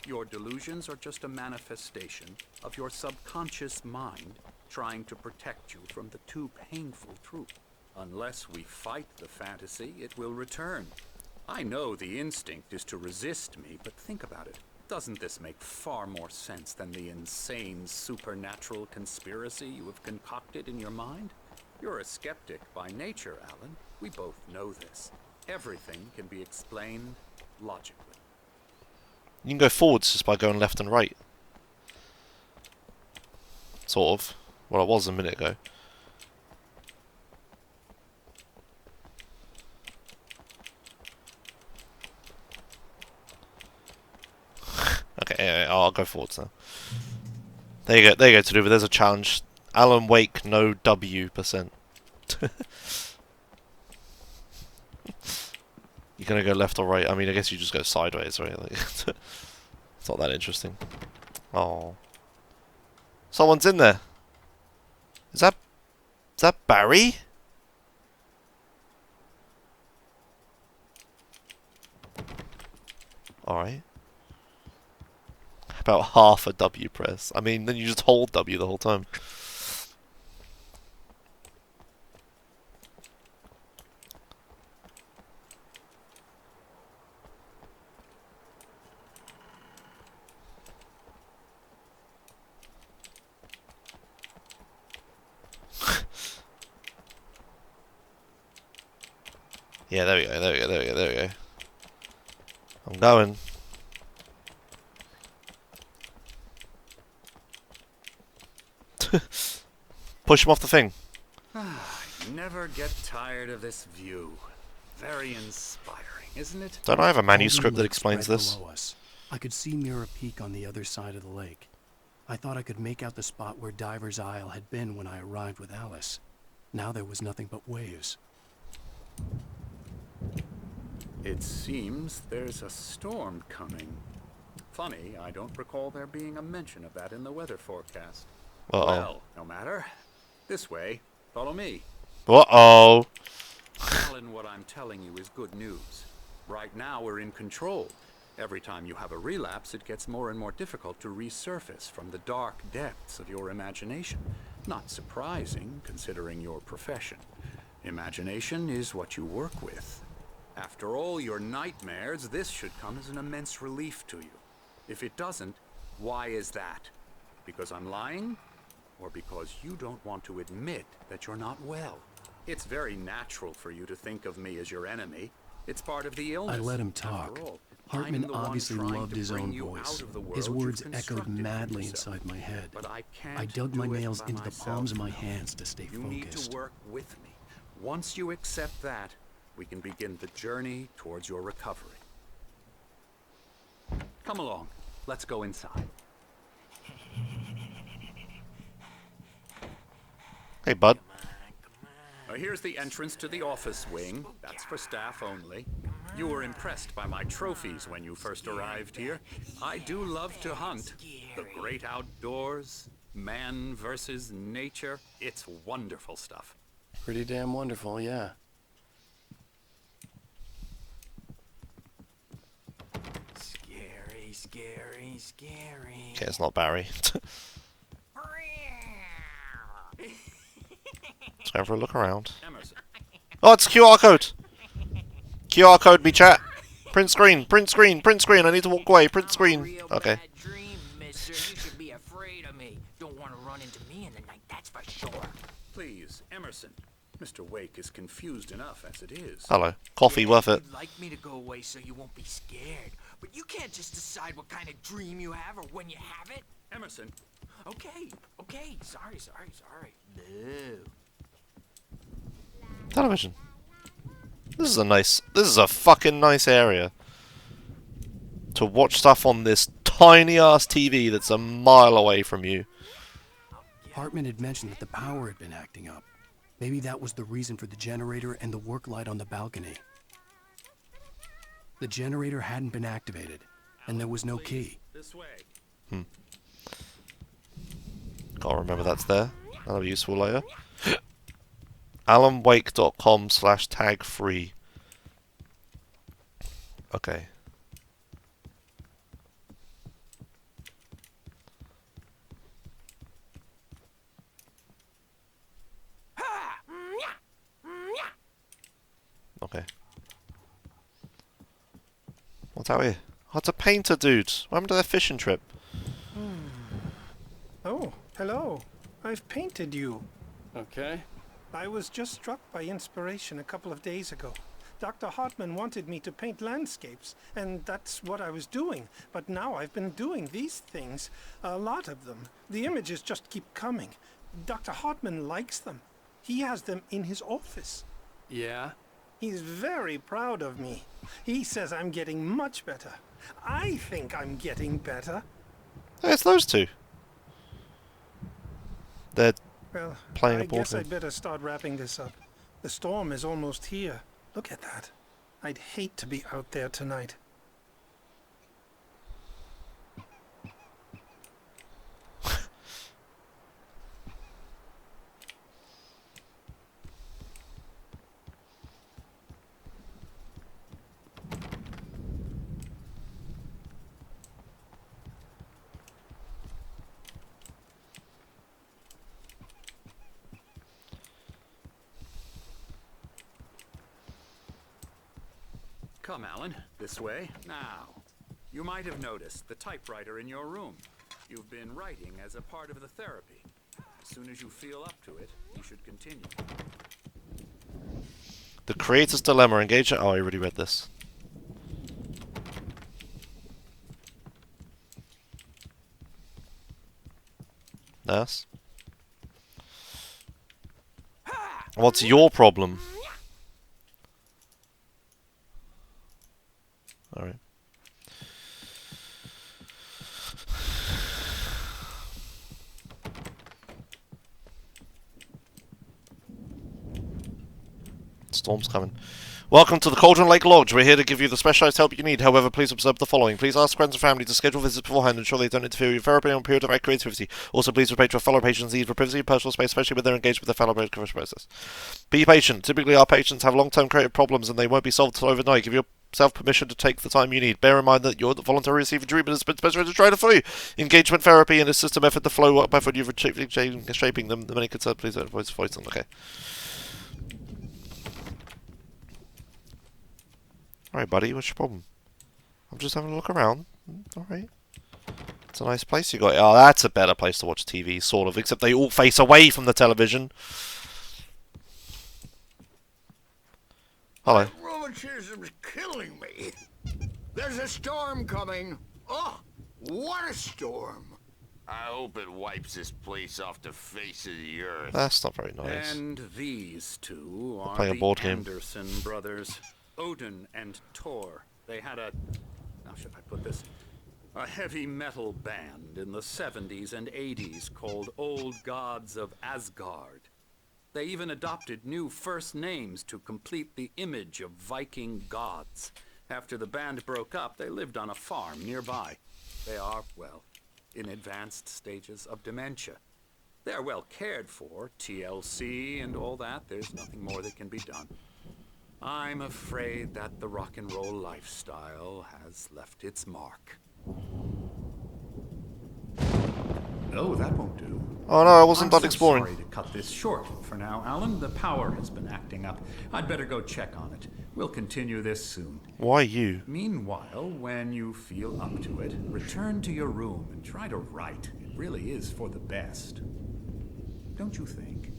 [SPEAKER 21] Your delusions are just a manifestation of your subconscious mind trying to protect you from the too painful truth. Unless we fight the fantasy, it will return. I know the instinct is to resist me, but think about it. Doesn't this make far more sense than the insane supernatural conspiracy you have concocted in your mind? You're a skeptic by nature, Alan. We both know this. Everything can be explained logically.
[SPEAKER 2] You can go forwards just by going left and right. Sort of. Well, it was a minute ago. Okay, yeah, I'll go forwards now. There you go, Taduba. There's a challenge. Alan Wake, no W%. You're gonna go left or right? I mean, I guess you just go sideways, right? Like, it's not that interesting. Oh, someone's in there. Is that Barry? All right. About half a W press. I mean, then you just hold W the whole time. Yeah, there we go, there we go, there we go, there we go. I'm going. Push him off the thing.
[SPEAKER 21] Never get tired of this view. Very inspiring, isn't it?
[SPEAKER 2] Don't I have a manuscript that explains this?
[SPEAKER 4] Below us. I could see Mirror Peak on the other side of the lake. I thought I could make out the spot where Diver's Isle had been when I arrived with Alice. Now there was nothing but waves.
[SPEAKER 21] It seems there's a storm coming. Funny, I don't recall there being a mention of that in the weather forecast.
[SPEAKER 2] Uh-oh.
[SPEAKER 21] Well, no matter. This way. Follow me.
[SPEAKER 2] Uh-oh.
[SPEAKER 21] Alan, what I'm telling you is good news. Right now we're in control. Every time you have a relapse, it gets more and more difficult to resurface from the dark depths of your imagination. Not surprising, considering your profession. Imagination is what you work with. After all your nightmares, this should come as an immense relief to you. If it doesn't, why is that? Because I'm lying? Or because you don't want to admit that you're not well? It's very natural for you to think of me as your enemy. It's part of the illness.
[SPEAKER 4] I let him talk. Hartman obviously loved his own voice. His words echoed madly inside my head. I dug my nails into the palms of my hands to stay focused.
[SPEAKER 21] You need to work with me. Once you accept that, we can begin the journey towards your recovery. Come along. Let's go inside.
[SPEAKER 2] Hey, bud.
[SPEAKER 21] Here's the entrance to the office wing. That's for staff only. You were impressed by my trophies when you first arrived here. I do love to hunt. The great outdoors, man versus nature. It's wonderful stuff.
[SPEAKER 4] Pretty damn wonderful, yeah.
[SPEAKER 7] Scary, scary, scary.
[SPEAKER 2] Okay, it's not Barry. Let's go for a look around. Oh, it's QR code! QR code me, chat! Print screen, print screen, print screen! I need to walk away, print screen! Okay.
[SPEAKER 7] Mister, you should be afraid of me. Don't want to run into me in the night, that's for sure.
[SPEAKER 21] Please, Emerson. Mr. Wake is confused enough as it is.
[SPEAKER 2] Hello. Coffee, worth it.
[SPEAKER 7] You'd like me to go away so you won't be scared. But you can't just decide what kind of dream you have or when you have it.
[SPEAKER 21] Emerson.
[SPEAKER 7] Okay, okay. Sorry. No.
[SPEAKER 2] Television. This is a fucking nice area to watch stuff on this tiny ass TV that's a mile away from you.
[SPEAKER 4] Hartman had mentioned that the power had been acting up. Maybe that was the reason for the generator and the work light on the balcony. The generator hadn't been activated, and there was no key.
[SPEAKER 21] This way.
[SPEAKER 2] Gotta remember that's there. That'll be useful later. alanwake.com/tag free. Okay. Okay. What's out here? Oh, it's a painter, dude. What happened to their fishing trip?
[SPEAKER 11] Oh, hello. I've painted you.
[SPEAKER 4] Okay.
[SPEAKER 11] I was just struck by inspiration a couple of days ago. Dr. Hartman wanted me to paint landscapes, and that's what I was doing. But now I've been doing these things, a lot of them. The images just keep coming. Dr. Hartman likes them. He has them in his office.
[SPEAKER 4] Yeah?
[SPEAKER 11] He's very proud of me. He says I'm getting much better. I think I'm getting better.
[SPEAKER 2] Hey, it's those two. They're
[SPEAKER 11] Well,
[SPEAKER 2] playing
[SPEAKER 11] I
[SPEAKER 2] a board
[SPEAKER 11] guess
[SPEAKER 2] game.
[SPEAKER 11] I'd better start wrapping this up. The storm is almost here. Look at that. I'd hate to be out there tonight.
[SPEAKER 21] Come, Alan. This way. Now, you might have noticed the typewriter in your room. You've been writing as a part of the therapy. As soon as you feel up to it, you should continue.
[SPEAKER 2] The Creator's Dilemma. Engage it. Oh, I already read this. Nurse? What's your problem? Alright. Storm's coming. Welcome to the Cauldron Lake Lodge. We're here to give you the specialized help you need. However, please observe the following. Please ask friends and family to schedule visits beforehand and ensure they don't interfere with your therapy on a period of creativity. Also, please respect your fellow patients' need for privacy and personal space, especially when they're engaged with their fellow medical process. Be patient. Typically, our patients have long-term creative problems and they won't be solved until overnight. Give yourself permission to take the time you need. Bear in mind that your voluntary receiving treatment has been specialized to try to follow you. Engagement therapy and a system method to flow what method you've shaping them. The many concerned, please don't voice them. Okay. Alright, buddy, what's your problem? I'm just having a look around. Alright. It's a nice place you got. Oh, that's a better place to watch TV, sort of. Except they all face away from the television. Hello.
[SPEAKER 13] My rheumatism's killing me. There's a storm coming. Oh, what a storm.
[SPEAKER 22] I hope it wipes this place off the face of the earth.
[SPEAKER 2] That's not very nice.
[SPEAKER 21] And these two are
[SPEAKER 2] playing a board
[SPEAKER 21] the
[SPEAKER 2] game.
[SPEAKER 21] Anderson brothers, Odin and Thor. They had a, how should I put this? A heavy metal band in the 70s and 80s called Old Gods of Asgard. They even adopted new first names to complete the image of Viking gods. After the band broke up, they lived on a farm nearby. They are, well, in advanced stages of dementia. They're well cared for, TLC and all that. There's nothing more that can be done. I'm afraid that the rock and roll lifestyle has left its mark. Oh, that won't do.
[SPEAKER 2] Oh no, I wasn't done
[SPEAKER 21] I'm so
[SPEAKER 2] exploring.
[SPEAKER 21] Sorry to cut this short for now, Alan. The power has been acting up. I'd better go check on it. We'll continue this soon.
[SPEAKER 2] Why you?
[SPEAKER 21] Meanwhile, when you feel up to it, return to your room and try to write. It really is for the best. Don't you think?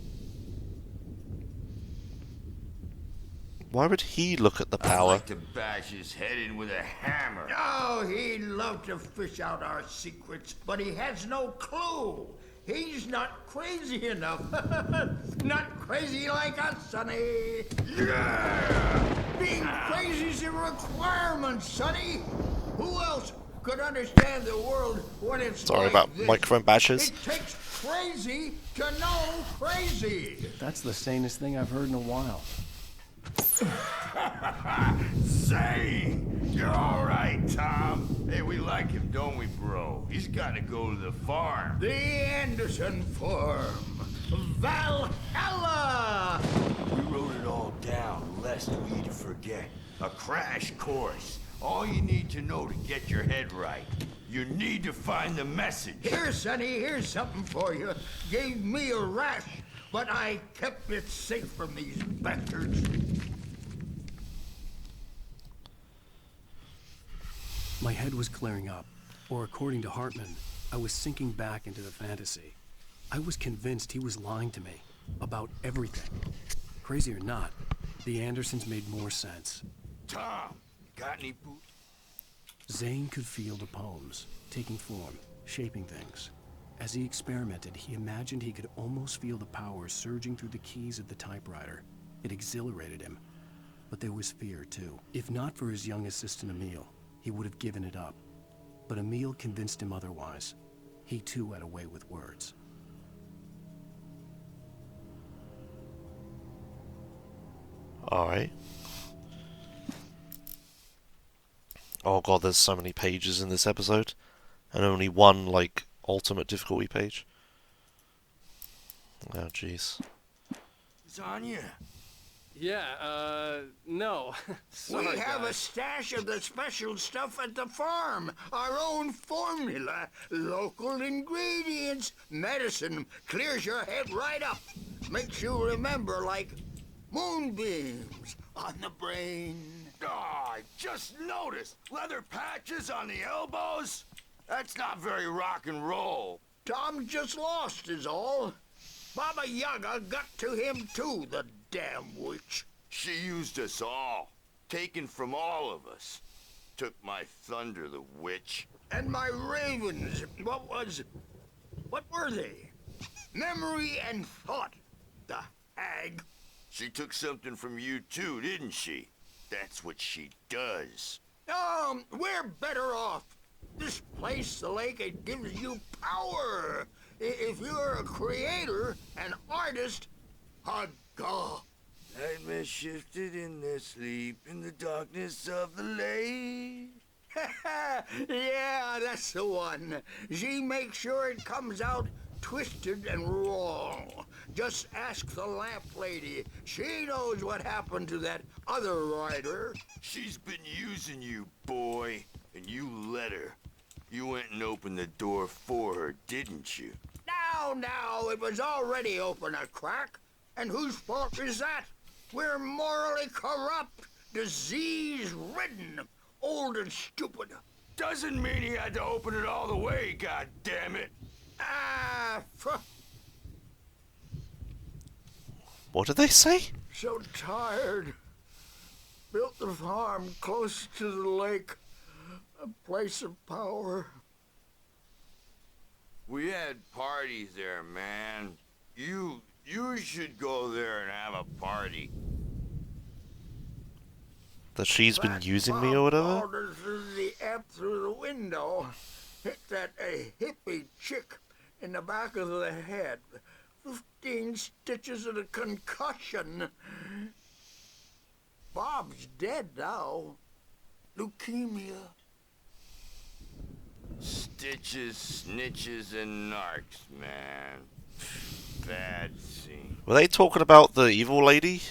[SPEAKER 2] Why would he look at the
[SPEAKER 22] I'd
[SPEAKER 2] power?
[SPEAKER 22] like to bash his head in with a hammer.
[SPEAKER 13] Oh, he'd love to fish out our secrets, but he has no clue. He's not crazy enough. Not crazy like us, Sonny. Yeah! Being crazy's a requirement, Sonny. Who else could understand the world when it's
[SPEAKER 2] Sorry
[SPEAKER 13] like
[SPEAKER 2] about
[SPEAKER 13] this?
[SPEAKER 2] microphone bashes.
[SPEAKER 13] It takes crazy to know crazy.
[SPEAKER 4] That's the sanest thing I've heard in a while.
[SPEAKER 22] Zane! You're alright, Tom. Hey, we like him, don't we, bro? He's gotta go to the farm.
[SPEAKER 13] The Anderson Farm. Valhalla!
[SPEAKER 22] We wrote it all down, lest we forget. A crash course. All you need to know to get your head right. You need to find the message.
[SPEAKER 13] Here, Sonny, here's something for you. Gave me a rash, but I kept it safe from these bastards.
[SPEAKER 4] My head was clearing up, or according to Hartman, I was sinking back into the fantasy. I was convinced he was lying to me about everything. Crazy or not, the Andersons made more sense.
[SPEAKER 22] Tom, got any boot?
[SPEAKER 4] Zane could feel the poems, taking form, shaping things. As he experimented, he imagined he could almost feel the power surging through the keys of the typewriter. It exhilarated him. But there was fear, too. If not for his young assistant, Emil, he would have given it up. But Emil convinced him otherwise. He, too, had a way with words.
[SPEAKER 2] Alright. Oh god, there's so many pages in this episode. And only one, like, ultimate difficulty page. Oh jeez.
[SPEAKER 22] Zanya.
[SPEAKER 23] Yeah, no. Sorry,
[SPEAKER 13] we have a
[SPEAKER 23] guys.
[SPEAKER 13] stash of the special stuff at the farm. Our own formula. Local ingredients. Medicine clears your head right up. Makes you remember like moonbeams on the brain.
[SPEAKER 22] Oh, I just noticed. Leather patches on the elbows? That's not very rock and roll.
[SPEAKER 13] Tom just lost is all. Baba Yaga got to him too, the damn witch.
[SPEAKER 22] She used us all. Taken from all of us. Took my thunder, the witch.
[SPEAKER 13] And my ravens, what were they? Memory and thought, the hag.
[SPEAKER 22] She took something from you too, didn't she? That's what she does.
[SPEAKER 13] We're better off. This place, the lake, it gives you power. If you're a creator, an artist, a god.
[SPEAKER 22] Nightmare shifted in their sleep in the darkness of the lake.
[SPEAKER 13] Yeah, that's the one. She makes sure it comes out twisted and wrong. Just ask the lamp lady. She knows what happened to that other rider.
[SPEAKER 22] She's been using you, boy, and you let her. You went and opened the door for her, didn't you?
[SPEAKER 13] Now, it was already open a crack. And whose fault is that? We're morally corrupt, disease-ridden, old and stupid.
[SPEAKER 22] Doesn't mean he had to open it all the way, goddammit.
[SPEAKER 2] What did they say?
[SPEAKER 13] So tired. Built the farm close to the lake. A place of power.
[SPEAKER 22] We had parties there, man. You should go there and have a party.
[SPEAKER 2] That she's been using me or whatever?
[SPEAKER 13] Wandered through the app through the window. Hit that hippie chick in the back of the head. 15 stitches and a concussion. Bob's dead now. Leukemia.
[SPEAKER 22] Stitches, snitches, and narcs, man. Bad scene.
[SPEAKER 2] Were they talking about the evil lady?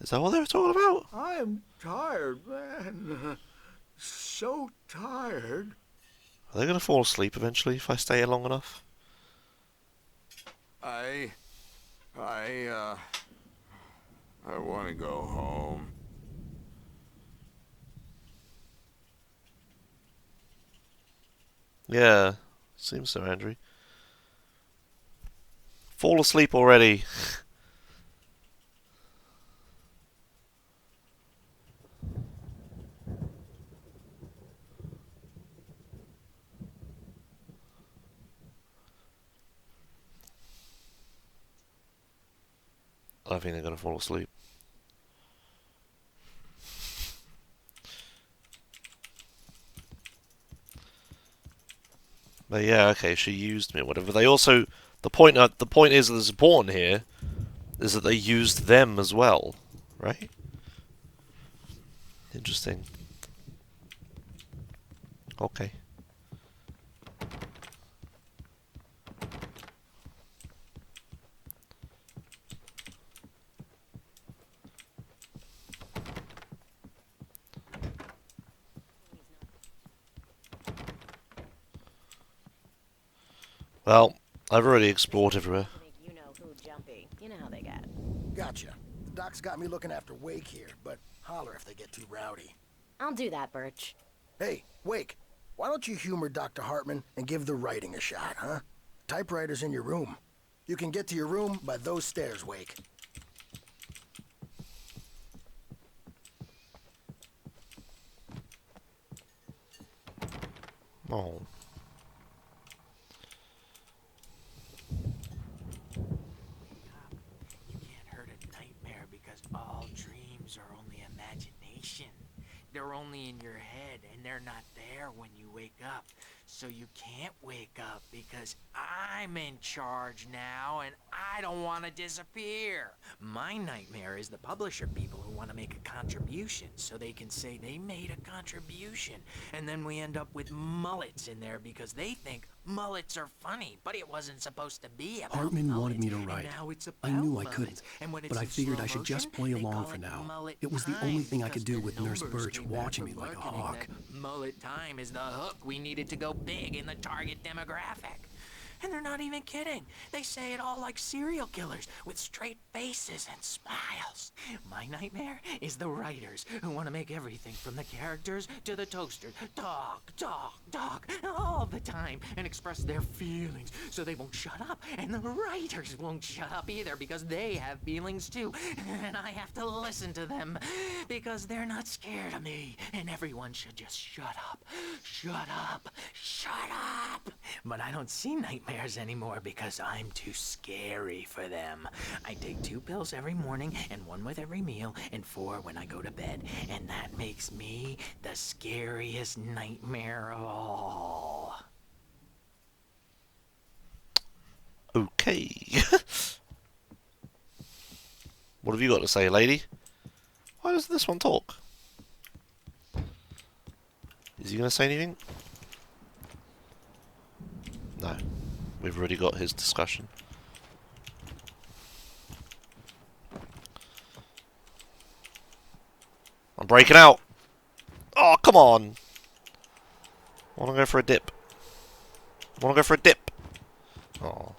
[SPEAKER 2] Is that what they were talking about?
[SPEAKER 13] I'm tired, man. So tired.
[SPEAKER 2] Are they going to fall asleep eventually if I stay here long enough?
[SPEAKER 22] I want to go home.
[SPEAKER 2] Yeah, seems so, Andrew. Fall asleep already. I think they're going to fall asleep. But yeah, okay, she used me or whatever. They also, the point is that's important here is that they used them as well, right? Interesting. Okay. Well, I've already explored everywhere.
[SPEAKER 8] You know who jumpy. You know how they get.
[SPEAKER 9] Gotcha. The doc's got me looking after Wake here, but holler if they get too rowdy.
[SPEAKER 8] I'll do that, Birch.
[SPEAKER 9] Hey, Wake, why don't you humor Dr. Hartman and give the writing a shot, huh? Typewriter's in your room. You can get to your room by those stairs, Wake.
[SPEAKER 2] Oh.
[SPEAKER 7] All dreams are only imagination. They're only in your head, and they're not there when you wake up. So you can't wake up because I'm in charge now, and I don't want to disappear. My nightmare is the publisher people who want to make a contribution so they can say they made a contribution. And then we end up with mullets in there because they think mullets are funny, but it wasn't supposed to be about
[SPEAKER 4] Hartman
[SPEAKER 7] mullets,
[SPEAKER 4] wanted me to
[SPEAKER 7] and
[SPEAKER 4] write.
[SPEAKER 7] now it's
[SPEAKER 4] I knew
[SPEAKER 7] about
[SPEAKER 4] I couldn't,
[SPEAKER 7] mullets. And when it's
[SPEAKER 4] but I
[SPEAKER 7] in
[SPEAKER 4] figured
[SPEAKER 7] slow
[SPEAKER 4] I should just
[SPEAKER 7] motion,
[SPEAKER 4] play
[SPEAKER 7] they
[SPEAKER 4] along
[SPEAKER 7] call
[SPEAKER 4] for
[SPEAKER 7] it
[SPEAKER 4] now.
[SPEAKER 7] mullet
[SPEAKER 4] It was the
[SPEAKER 7] time
[SPEAKER 4] only thing I
[SPEAKER 7] because
[SPEAKER 4] could do
[SPEAKER 7] the
[SPEAKER 4] with Nurse
[SPEAKER 7] numbers
[SPEAKER 4] Birch
[SPEAKER 7] came
[SPEAKER 4] watching me
[SPEAKER 7] back
[SPEAKER 4] like a
[SPEAKER 7] from
[SPEAKER 4] hawk.
[SPEAKER 7] marketing that mullet time is the hook we needed to go big in the target demographic. And they're not even kidding. They say it all like serial killers with straight faces and smiles. My nightmare is the writers who want to make everything from the characters to the toasters talk, all the time and express their feelings so they won't shut up. And the writers won't shut up either because they have feelings too. And I have to listen to them because they're not scared of me. And everyone should just shut up. Shut up. Shut up. But I don't see nightmares anymore because I'm too scary for them. I take 2 pills every morning and 1 with every meal and 4 when I go to bed. And that makes me the scariest nightmare of all.
[SPEAKER 2] Okay. What have you got to say, lady? Why doesn't this one talk? Is he going to say anything? No. We've already got his discussion. I'm breaking out! Oh, come on! I want to go for a dip. I want to go for a dip! Oh.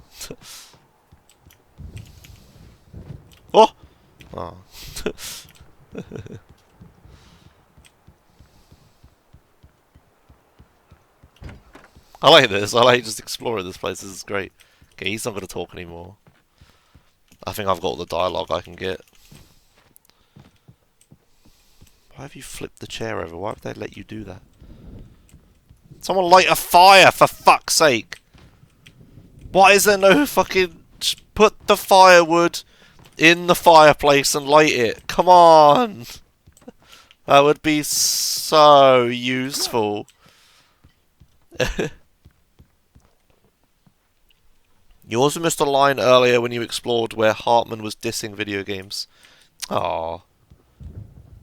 [SPEAKER 2] Oh! Oh. I like this. I like just exploring this place. This is great. Okay, he's not going to talk anymore. I think I've got all the dialogue I can get. Why have you flipped the chair over? Why would they let you do that? Someone light a fire, for fuck's sake! Why is there no fucking... Just put the firewood in the fireplace and light it. Come on! That would be so useful. You also missed a line earlier when you explored where Hartman was dissing video games. Aww.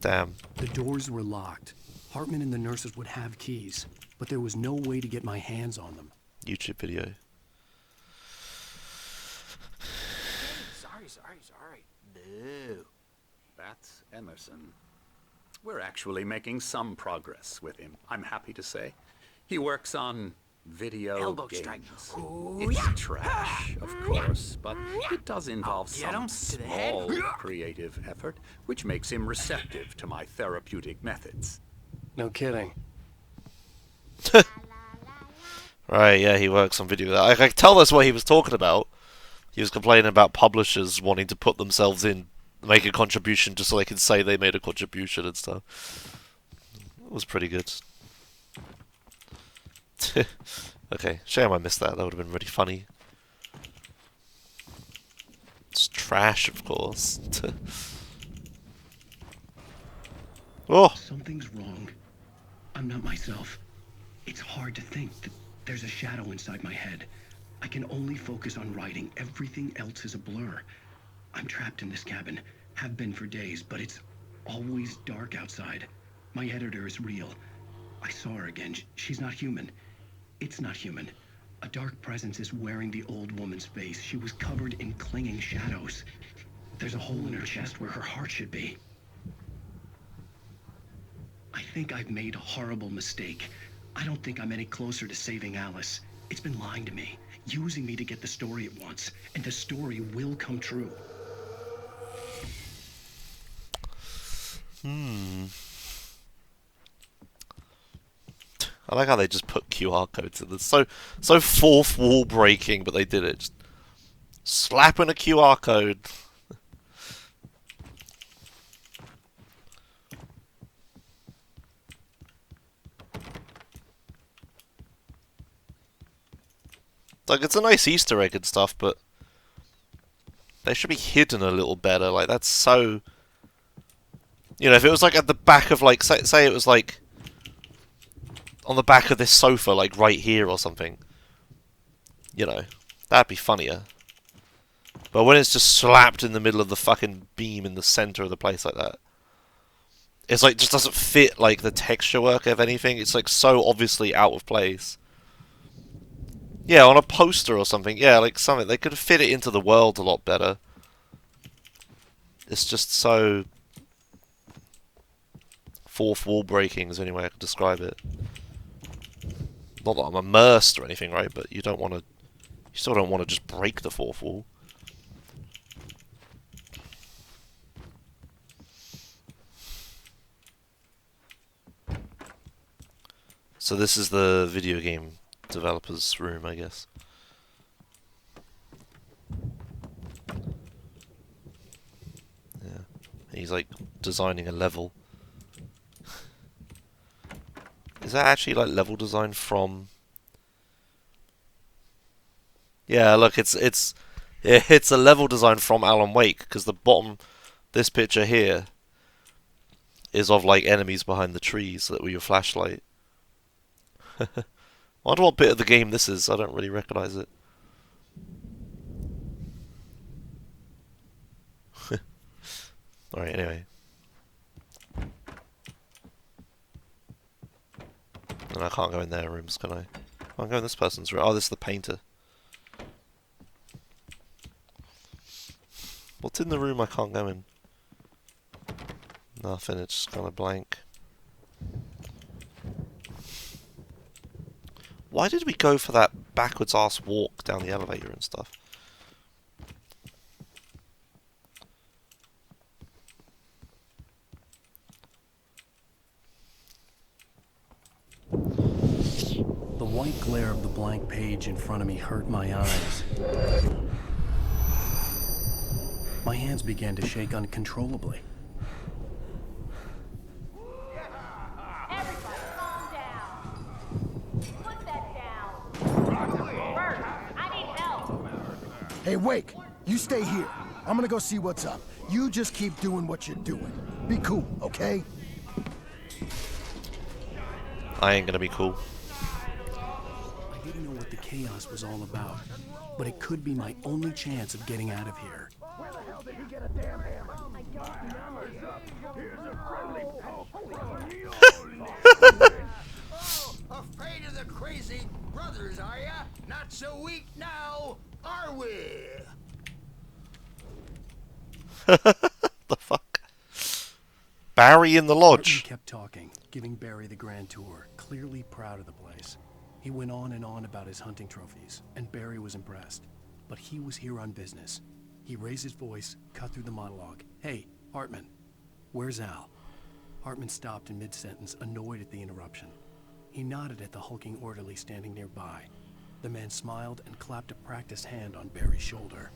[SPEAKER 2] Damn.
[SPEAKER 4] The doors were locked. Hartman and the nurses would have keys, but there was no way to get my hands on them.
[SPEAKER 2] YouTube video.
[SPEAKER 7] Sorry. Boo.
[SPEAKER 21] That's Emerson. We're actually making some progress with him, I'm happy to say. He works on video
[SPEAKER 7] Elbow
[SPEAKER 21] games.
[SPEAKER 7] strike.
[SPEAKER 21] It's trash, of course, but it does involve
[SPEAKER 7] Get him
[SPEAKER 21] some
[SPEAKER 7] to the head.
[SPEAKER 21] small creative effort, which makes him receptive to my therapeutic methods.
[SPEAKER 4] No kidding.
[SPEAKER 2] Right, yeah, he works on video. I can tell that's what he was talking about. He was complaining about publishers wanting to put themselves in, make a contribution just so they can say they made a contribution and stuff. It was pretty good. Okay, shame I missed that. That would have been really funny. It's trash, of course. Oh!
[SPEAKER 6] Something's wrong. I'm not myself. It's hard to think that there's a shadow inside my head. I can only focus on writing. Everything else is a blur. I'm trapped in this cabin. Have been for days, but it's always dark outside. My editor is real. I saw her again. She's not human. It's not human. A dark presence is wearing the old woman's face. She was covered in clinging shadows. There's a hole in her chest where her heart should be. I think I've made a horrible mistake. I don't think I'm any closer to saving Alice. It's been lying to me, using me to get the story it wants, and the story will come true.
[SPEAKER 2] I like how they just put QR codes in this. So fourth wall breaking, but they did it. Just slapping a QR code. Like, it's a nice Easter egg and stuff, but they should be hidden a little better. Like, that's so... You know, if it was like at the back of, like, say it was like on the back of this sofa, like right here or something. You know, that'd be funnier. But when it's just slapped in the middle of the fucking beam in the center of the place like that, it's like, just doesn't fit, like, the texture work of anything. It's like so obviously out of place. Yeah, on a poster or something. Yeah, like something. They could fit it into the world a lot better. It's just so... fourth wall breaking is the only way I could describe it. Not that I'm immersed or anything, right? But you don't want to... You still don't want to just break the fourth wall. So this is the video game developer's room, I guess. Yeah. He's like designing a level. Is that actually like level design from... Yeah, look, it's a level design from Alan Wake, because the bottom, this picture here, is of like enemies behind the trees that were your flashlight. I wonder what bit of the game this is. I don't really recognize it. Alright, anyway. And I can't go in their rooms, can I? I can't go in this person's room. Oh, this is the painter. What's in the room I can't go in? Nothing, it's just kind of blank. Why did we go for that backwards ass walk down the elevator and stuff?
[SPEAKER 4] The white glare of the blank page in front of me hurt my eyes. My hands began to shake uncontrollably.
[SPEAKER 17] Everybody, calm down. Put that down. Bert, I need help.
[SPEAKER 9] Hey, Wake, you stay here. I'm gonna go see what's up. You just keep doing what you're doing. Be cool, okay?
[SPEAKER 2] I ain't gonna be cool.
[SPEAKER 4] I didn't know what the chaos was all about, but it could be my only chance of getting out of here.
[SPEAKER 16] Where the hell did he get a damn hammer? I don't know. Hammer's up. Here's a friendly poke from the
[SPEAKER 13] Oh, afraid of the crazy brothers, are ya? Not so weak now, are we?
[SPEAKER 2] The fuck? Barry in the lodge.
[SPEAKER 4] Martin kept talking, giving Barry the grand tour, clearly proud of the place. He went on and on about his hunting trophies, and Barry was impressed. But he was here on business. He raised his voice, cut through the monologue. Hey, Hartman, where's Al? Hartman stopped in mid-sentence, annoyed at the interruption. He nodded at the hulking orderly standing nearby. The man smiled and clapped a practiced hand on Barry's shoulder.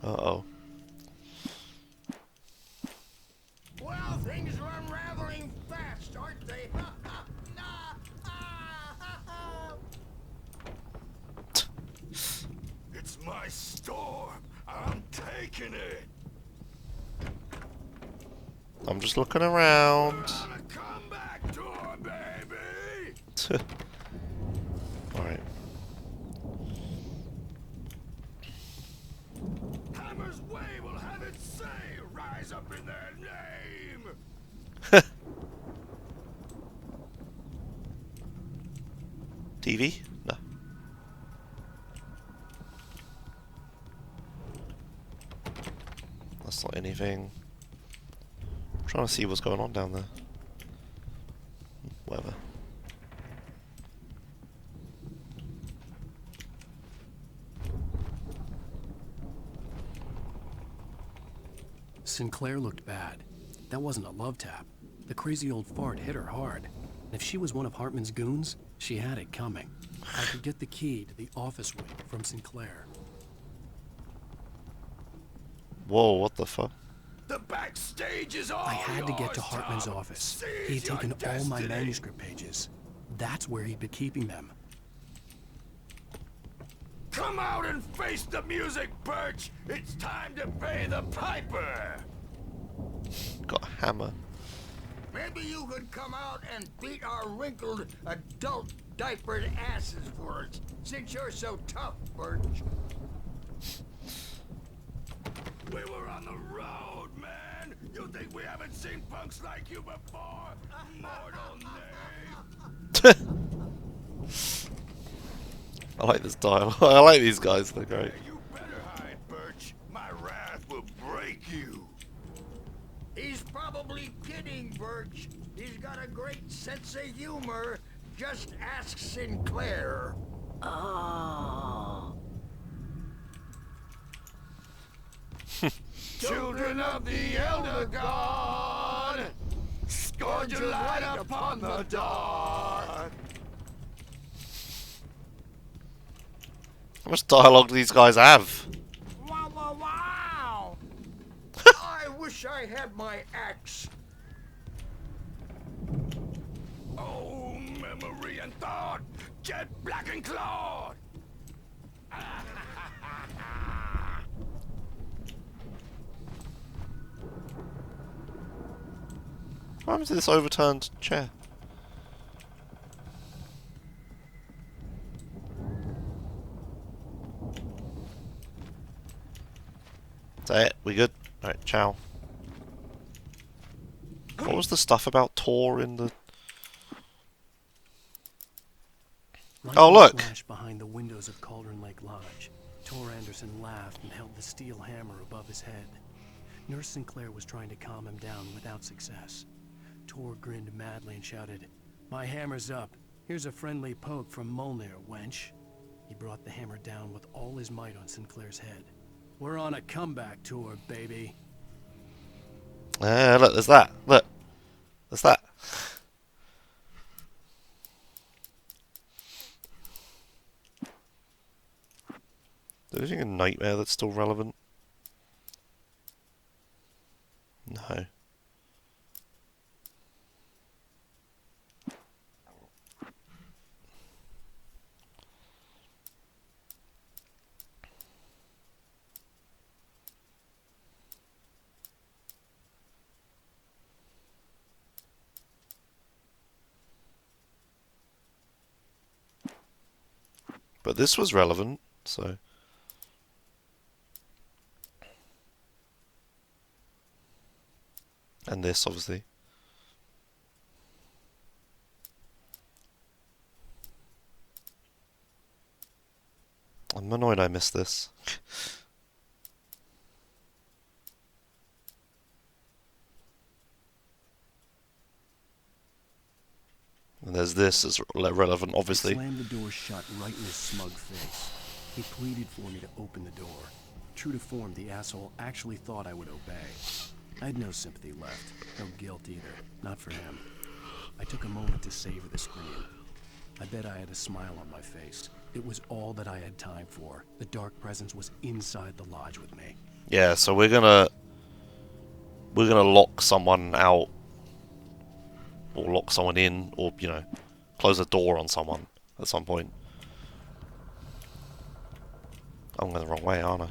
[SPEAKER 2] Uh-oh.
[SPEAKER 13] Well, things are unraveling fast, aren't they?
[SPEAKER 22] It's my storm. I'm taking it.
[SPEAKER 2] I'm just looking around.
[SPEAKER 22] Come back door, baby.
[SPEAKER 2] Alright.
[SPEAKER 22] Hammer's way will have its say. Rise up in their name.
[SPEAKER 2] TV? No. That's not anything. I'm trying to see what's going on down there. Whatever.
[SPEAKER 4] Sinclair looked bad. That wasn't a love tap. The crazy old fart hit her hard. And if she was one of Hartman's goons, she had it coming. I could get the key to the office wing from Sinclair.
[SPEAKER 2] Whoa, what the fuck?
[SPEAKER 22] The backstage is all
[SPEAKER 4] I had to get to
[SPEAKER 22] yours,
[SPEAKER 4] Hartman's
[SPEAKER 22] Tom.
[SPEAKER 4] office.
[SPEAKER 22] Seize
[SPEAKER 4] He had
[SPEAKER 22] your
[SPEAKER 4] taken all my
[SPEAKER 22] destiny.
[SPEAKER 4] manuscript pages. That's where he'd been keeping them.
[SPEAKER 22] Come out and face the music, Birch. It's time to pay the piper.
[SPEAKER 2] Got a hammer.
[SPEAKER 13] Maybe you could come out and beat our wrinkled adult diapered asses for us, since you're so tough, Birch.
[SPEAKER 22] We were on the road, man. You think we haven't seen punks like you before? Mortal name.
[SPEAKER 2] I like this dialogue. I like these guys. They're great.
[SPEAKER 22] You better hide, Birch. My wrath will break you.
[SPEAKER 13] He's probably kidding, Birch. He's got a great sense of humor. Just ask Sinclair.
[SPEAKER 7] Oh.
[SPEAKER 22] Children of the Elder God, scourge your light upon the dark.
[SPEAKER 2] How much dialogue do these guys have?
[SPEAKER 13] Wow, wow, wow! I wish I had my axe.
[SPEAKER 22] Oh, memory and thought, jet black and clawed.
[SPEAKER 2] What happens to this overturned chair? Is that it? We good? Alright, ciao. What was the stuff about Tor in the... Oh, look!
[SPEAKER 4] Flashed behind the windows of Cauldron Lake Lodge. Tor Anderson laughed and held the steel hammer above his head. Nurse Sinclair was trying to calm him down without success. Tor grinned madly and shouted, "My hammer's up. Here's a friendly poke from Molnir, wench." He brought the hammer down with all his might on Sinclair's head. "We're on a comeback tour, baby."
[SPEAKER 2] Look, there's that. Look. There's that. Do you think a nightmare that's still relevant? No. But this was relevant, so... And this, obviously. I'm annoyed I missed this. And there's this as relevant, obviously.
[SPEAKER 4] He slammed the door shut right in his smug face. He pleaded for me to open the door. True to form, the asshole actually thought I would obey. I had no sympathy left, no guilt either, not for him. I took a moment to savor the scream. I bet I had a smile on my face. It was all that I had time for. The dark presence was inside the lodge with me.
[SPEAKER 2] Yeah, so we're gonna lock someone out, or lock someone in, or, you know, close a door on someone at some point. I'm going the wrong way, aren't I?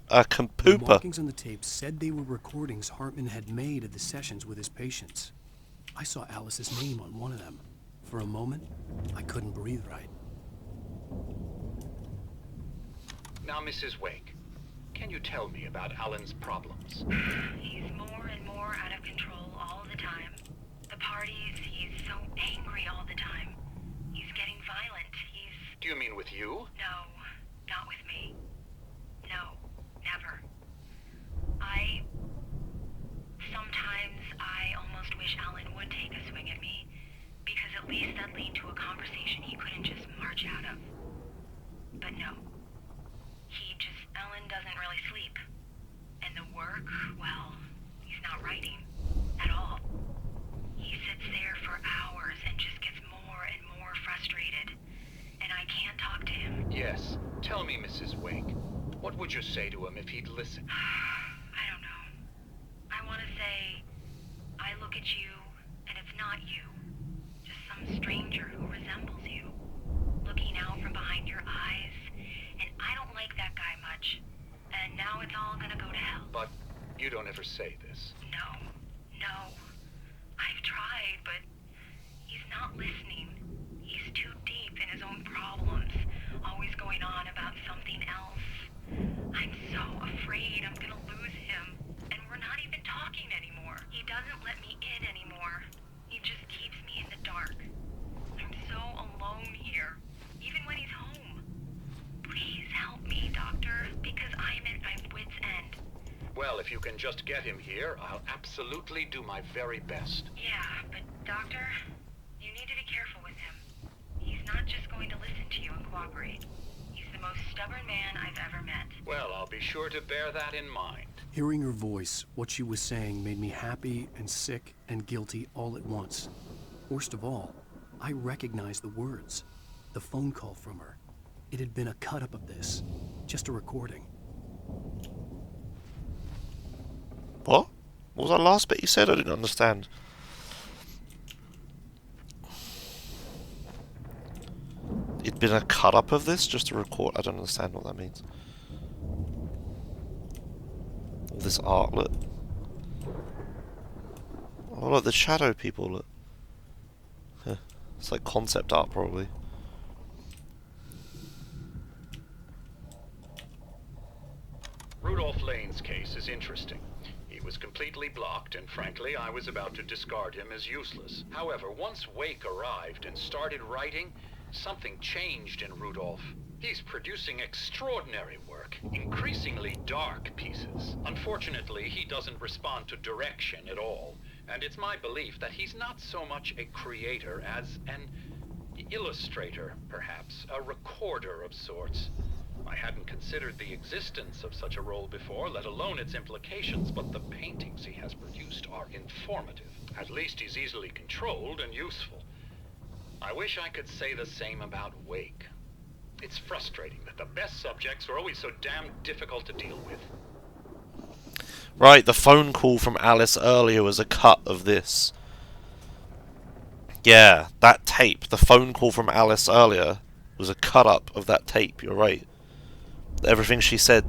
[SPEAKER 2] A
[SPEAKER 4] The
[SPEAKER 2] compooper.
[SPEAKER 4] markings on the tape said they were recordings Hartman had made of the sessions with his patients. I saw Alice's name on one of them. For a moment, I couldn't breathe right.
[SPEAKER 12] Now, Mrs. Wake, can you tell me about Alan's problems?
[SPEAKER 20] He's more and more out of control all the time. The parties, he's so angry all the time. He's getting violent.
[SPEAKER 12] Do you mean with you?
[SPEAKER 20] No, not with me. No, never. Sometimes I almost wish Alan would take a swing at me, because at least that'd lead to a conversation he couldn't just march out of. But no. Alan doesn't really sleep. And the work, well, he's not writing at all. He sits there for hours and just gets more and more frustrated. And I can't talk to him.
[SPEAKER 12] Yes. Tell me, Mrs. Wake, what would you say to him if he'd listen?
[SPEAKER 20] I don't know. I want to say, I look at you, and it's not you. Just some stranger who resembles you. Looking out from behind your eyes. And I don't like that guy much. And now it's all gonna go to hell.
[SPEAKER 12] But you don't ever say this.
[SPEAKER 20] No. I've tried, but he's not listening. He's too deep in his own problems. Always going on about something else. I'm so afraid I'm gonna lose him. And we're not even talking anymore. He doesn't let me in anymore. He just keeps me in the dark. I'm so alone here. Even when he's home. Please help me, Doctor.
[SPEAKER 12] Well, if you can just get him here, I'll absolutely do my very best.
[SPEAKER 20] Yeah, but Doctor, you need to be careful with him. He's not just going to listen to you and cooperate. He's the most stubborn man I've ever met.
[SPEAKER 12] Well, I'll be sure to bear that in mind.
[SPEAKER 4] Hearing her voice, what she was saying made me happy and sick and guilty all at once. Worst of all, I recognized the words. The phone call from her. It had been a cut-up of this. Just a recording.
[SPEAKER 2] What? What was that last bit you said? I didn't understand. It'd been a cut-up of this? Just a record? I don't understand what that means. All this art, look. Oh, look, the shadow people, look. Huh. It's like concept art, probably.
[SPEAKER 12] Rudolph Lane's case is interesting. He was completely blocked, and frankly, I was about to discard him as useless. However, once Wake arrived and started writing, something changed in Rudolph. He's producing extraordinary work, increasingly dark pieces. Unfortunately, he doesn't respond to direction at all, and it's my belief that he's not so much a creator as an illustrator, perhaps, a recorder of sorts. I hadn't considered the existence of such a role before, let alone its implications, but the paintings he has produced are informative. At least he's easily controlled and useful. I wish I could say the same about Wake. It's frustrating that the best subjects are always so damn difficult to deal with.
[SPEAKER 2] Right, the phone call from Alice earlier was a cut of this. Yeah, that tape, the phone call from Alice earlier was a cut-up of that tape, you're right. Everything she said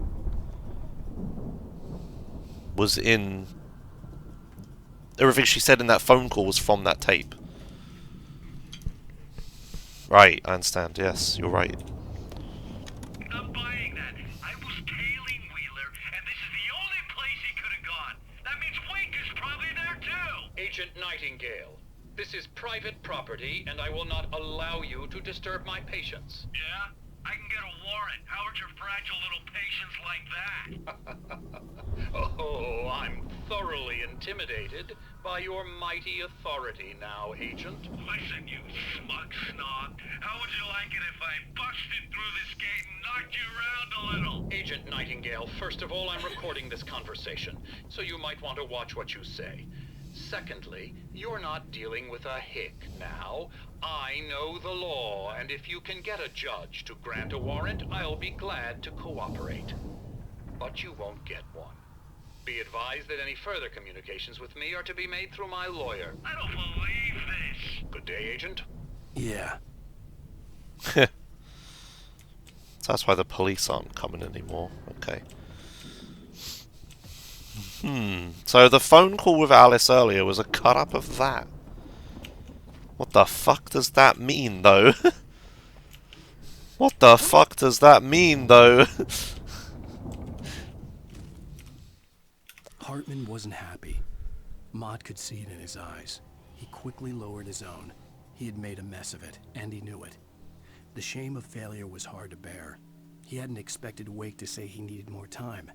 [SPEAKER 2] was in... Everything she said in that phone call was from that tape. Right, I understand, yes, you're right.
[SPEAKER 5] Not buying that. I was tailing Wheeler, and this is the only place he could have gone. That means Wake is probably there too.
[SPEAKER 12] Agent Nightingale, this is private property, and I will not allow you to disturb my patients.
[SPEAKER 5] Yeah? I can get a warrant. How would your fragile little patients like that?
[SPEAKER 12] Oh, I'm thoroughly intimidated by your mighty authority now, Agent.
[SPEAKER 5] Listen, you smug snob. How would you like it if I busted through this gate and knocked you around a little?
[SPEAKER 12] Agent Nightingale, first of all, I'm recording this conversation, so you might want to watch what you say. Secondly, you're not dealing with a hick now. I know the law, and if you can get a judge to grant a warrant, I'll be glad to cooperate. But you won't get one. Be advised that any further communications with me are to be made through my lawyer.
[SPEAKER 5] I don't believe this.
[SPEAKER 12] Good day, Agent.
[SPEAKER 4] Yeah.
[SPEAKER 2] So that's why the police aren't coming anymore. Okay. So the phone call with Alice earlier was a cut-up of that. What the fuck does that mean, though? What the fuck does that mean, though?
[SPEAKER 4] Hartman wasn't happy. Maud could see it in his eyes. He quickly lowered his own. He had made a mess of it, and he knew it. The shame of failure was hard to bear. He hadn't expected Wake to say he needed more time.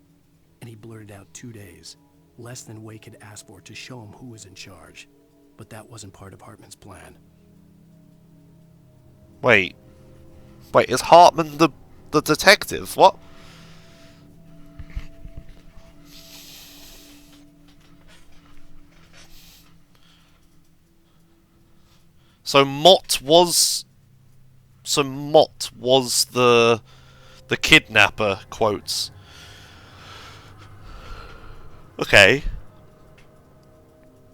[SPEAKER 4] And he blurted out 2 days, less than Wake had asked for to show him who was in charge. But that wasn't part of Hartman's plan.
[SPEAKER 2] Wait, is Hartman the detective? What? So Mott was the kidnapper, quotes. Okay.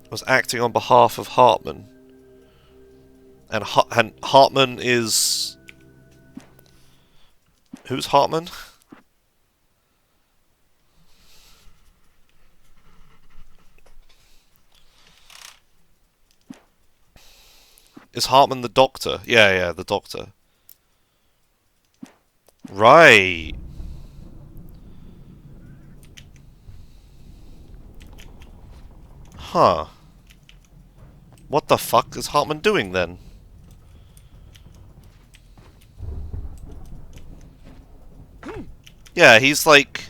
[SPEAKER 2] Was acting on behalf of Hartman. And Hartman is... Who's Hartman? Is Hartman the doctor? Yeah, the doctor. Right. Huh. What the fuck is Hartman doing then? Yeah, he's like...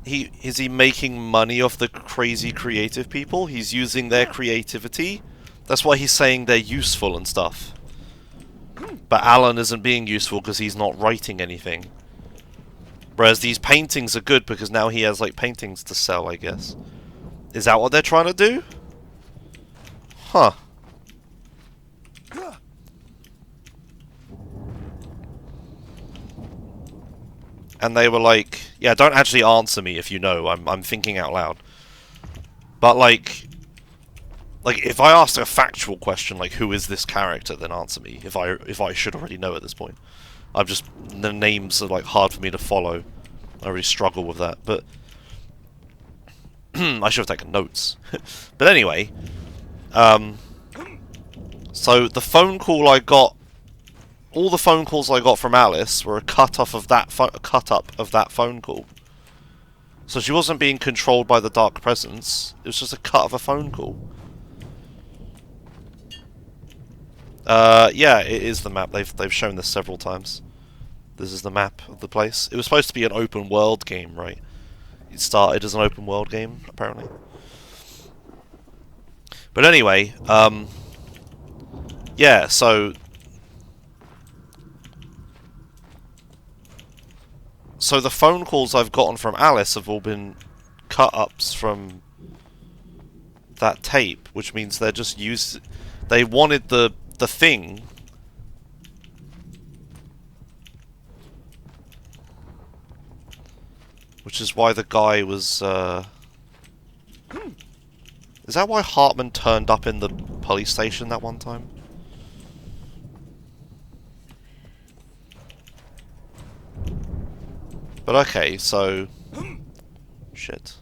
[SPEAKER 2] is he making money off the crazy creative people? He's using their creativity. That's why he's saying they're useful and stuff. But Alan isn't being useful because he's not writing anything. Whereas these paintings are good because now he has like paintings to sell, I guess. Is that what they're trying to do? Huh. And they were like, yeah, don't actually answer me if you know. I'm thinking out loud. But like if I asked a factual question like who is this character, then answer me. If I should already know at this point. I'm just, the names are like hard for me to follow. I really struggle with that, but I should have taken notes. But anyway, so the phone call I got, all the phone calls I got from Alice were a cut up of that phone call. So she wasn't being controlled by the dark presence. It was just a cut of a phone call. Yeah, it is the map. They've shown this several times. This is the map of the place. It was supposed to be an open world game, right? It started as an open world game, apparently. But anyway, yeah, so the phone calls I've gotten from Alice have all been cut-ups from that tape, which means they're just they wanted the thing. Which is why the guy was, Is that why Hartman turned up in the police station that one time? But okay, so... Shit.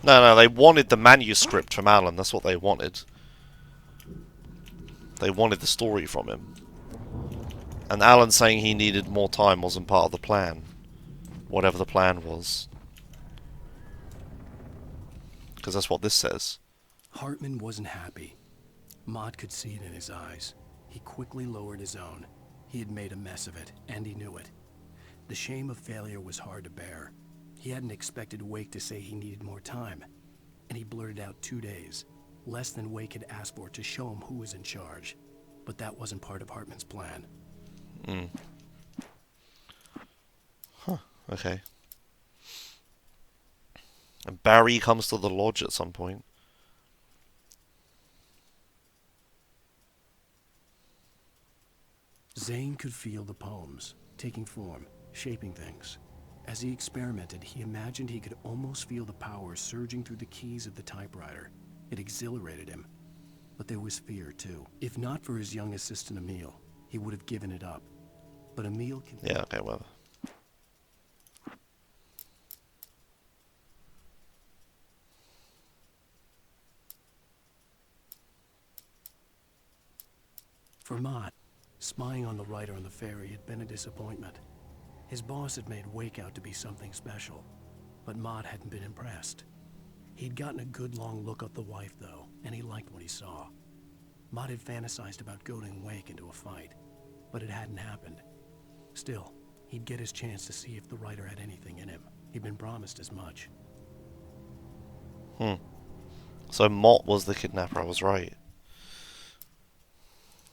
[SPEAKER 2] No, they wanted the manuscript from Alan. That's what they wanted. They wanted the story from him. And Alan saying he needed more time wasn't part of the plan. Whatever the plan was. Because that's what this says.
[SPEAKER 4] Hartman wasn't happy. Mott could see it in his eyes. He quickly lowered his own. He had made a mess of it, and he knew it. The shame of failure was hard to bear. He hadn't expected Wake to say he needed more time, and he blurted out 2 days, less than Wake had asked for to show him who was in charge. But that wasn't part of Hartman's plan.
[SPEAKER 2] Huh, okay. And Barry comes to the lodge at some point.
[SPEAKER 4] Zane could feel the poems, taking form, shaping things. As he experimented, he imagined he could almost feel the power surging through the keys of the typewriter. It exhilarated him. But there was fear, too. If not for his young assistant Emil, he would have given it up. But Emil can...
[SPEAKER 2] Yeah, okay, well...
[SPEAKER 4] For Mott, spying on the writer on the ferry had been a disappointment. His boss had made Wake out to be something special, but Mott hadn't been impressed. He'd gotten a good long look at the wife, though, and he liked what he saw. Mott had fantasized about goading Wake into a fight, but it hadn't happened. Still, he'd get his chance to see if the writer had anything in him. He'd been promised as much.
[SPEAKER 2] So Mott was the kidnapper, I was right.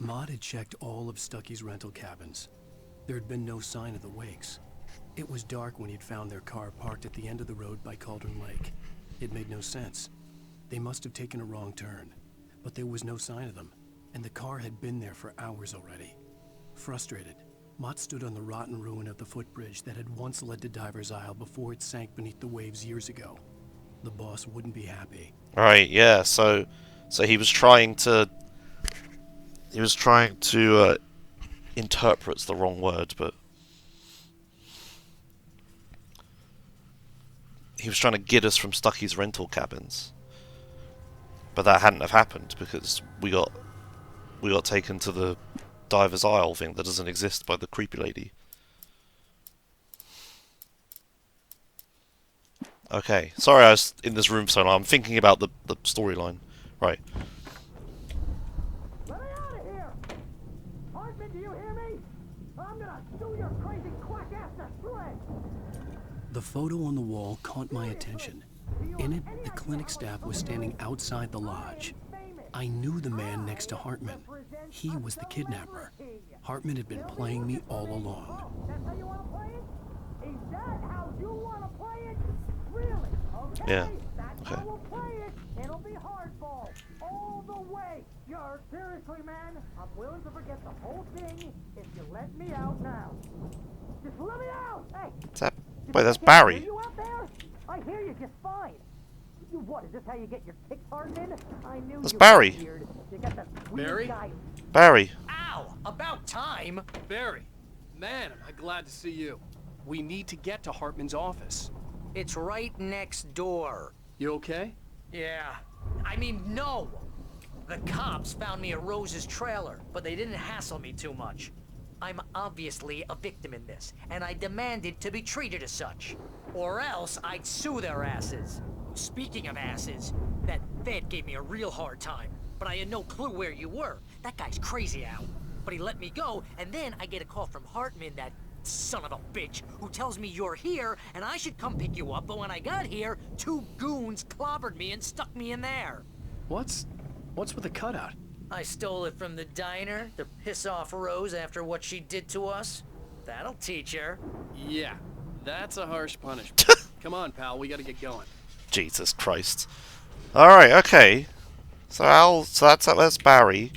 [SPEAKER 4] Mott had checked all of Stucky's rental cabins. There had been no sign of the Wakes. It was dark when he'd found their car parked at the end of the road by Cauldron Lake. It made no sense. They must have taken a wrong turn. But there was no sign of them, and the car had been there for hours already. Frustrated, Mott stood on the rotten ruin of the footbridge that had once led to Diver's Isle before it sank beneath the waves years ago. The boss wouldn't be happy.
[SPEAKER 2] Right, yeah, so he was trying to... interpret's the wrong word, but... He was trying to get us from Stucky's rental cabins. But that hadn't have happened, because we got taken to the Diver's Isle thing that doesn't exist by the creepy lady. Okay, sorry I was in this room so long. I'm thinking about the storyline. Right.
[SPEAKER 4] The photo on the wall caught my attention. In it, the clinic staff was standing outside the lodge. I knew the man next to Hartman. He was the kidnapper. Hartman had been playing me all along.
[SPEAKER 16] That's how you want to play it? Is that how you want to play it? Really? Okay.
[SPEAKER 2] Yeah.
[SPEAKER 16] That's how we'll play it. It'll be hardball all the way. Seriously, man, I'm willing to forget the whole thing if you let me out now. Just let me out. Hey.
[SPEAKER 2] Is that? Wait, that's Barry.
[SPEAKER 16] Are you out there? I hear you just fine. You what? Is this how you get your kicks hardened? I knew
[SPEAKER 2] that's
[SPEAKER 16] you
[SPEAKER 2] Barry.
[SPEAKER 16] were weird. You got that weird
[SPEAKER 23] Barry?
[SPEAKER 16] guy.
[SPEAKER 2] Barry.
[SPEAKER 7] Ow! About time!
[SPEAKER 23] Barry, man, am I glad to see you.
[SPEAKER 4] We need to get to Hartman's office.
[SPEAKER 7] It's right next door.
[SPEAKER 23] You okay?
[SPEAKER 7] Yeah. I mean, no! The cops found me at Rose's trailer, but they didn't hassle me too much. I'm obviously a victim in this, and I demanded to be treated as such. Or else I'd sue their asses. Speaking of asses, that vet gave me a real hard time, but I had no clue where you were. That guy's crazy, Al. But he let me go, and then I get a call from Hartman, that son of a bitch, who tells me you're here, and I should come pick you up, but when I got here, 2 goons clobbered me and stuck me in there.
[SPEAKER 4] What's with the cutout?
[SPEAKER 7] I stole it from the diner to piss off Rose after what she did to us. That'll teach her.
[SPEAKER 23] Yeah, that's a harsh punishment. Come on, pal, we gotta get going.
[SPEAKER 2] Jesus Christ. Alright, okay. So that's Barry.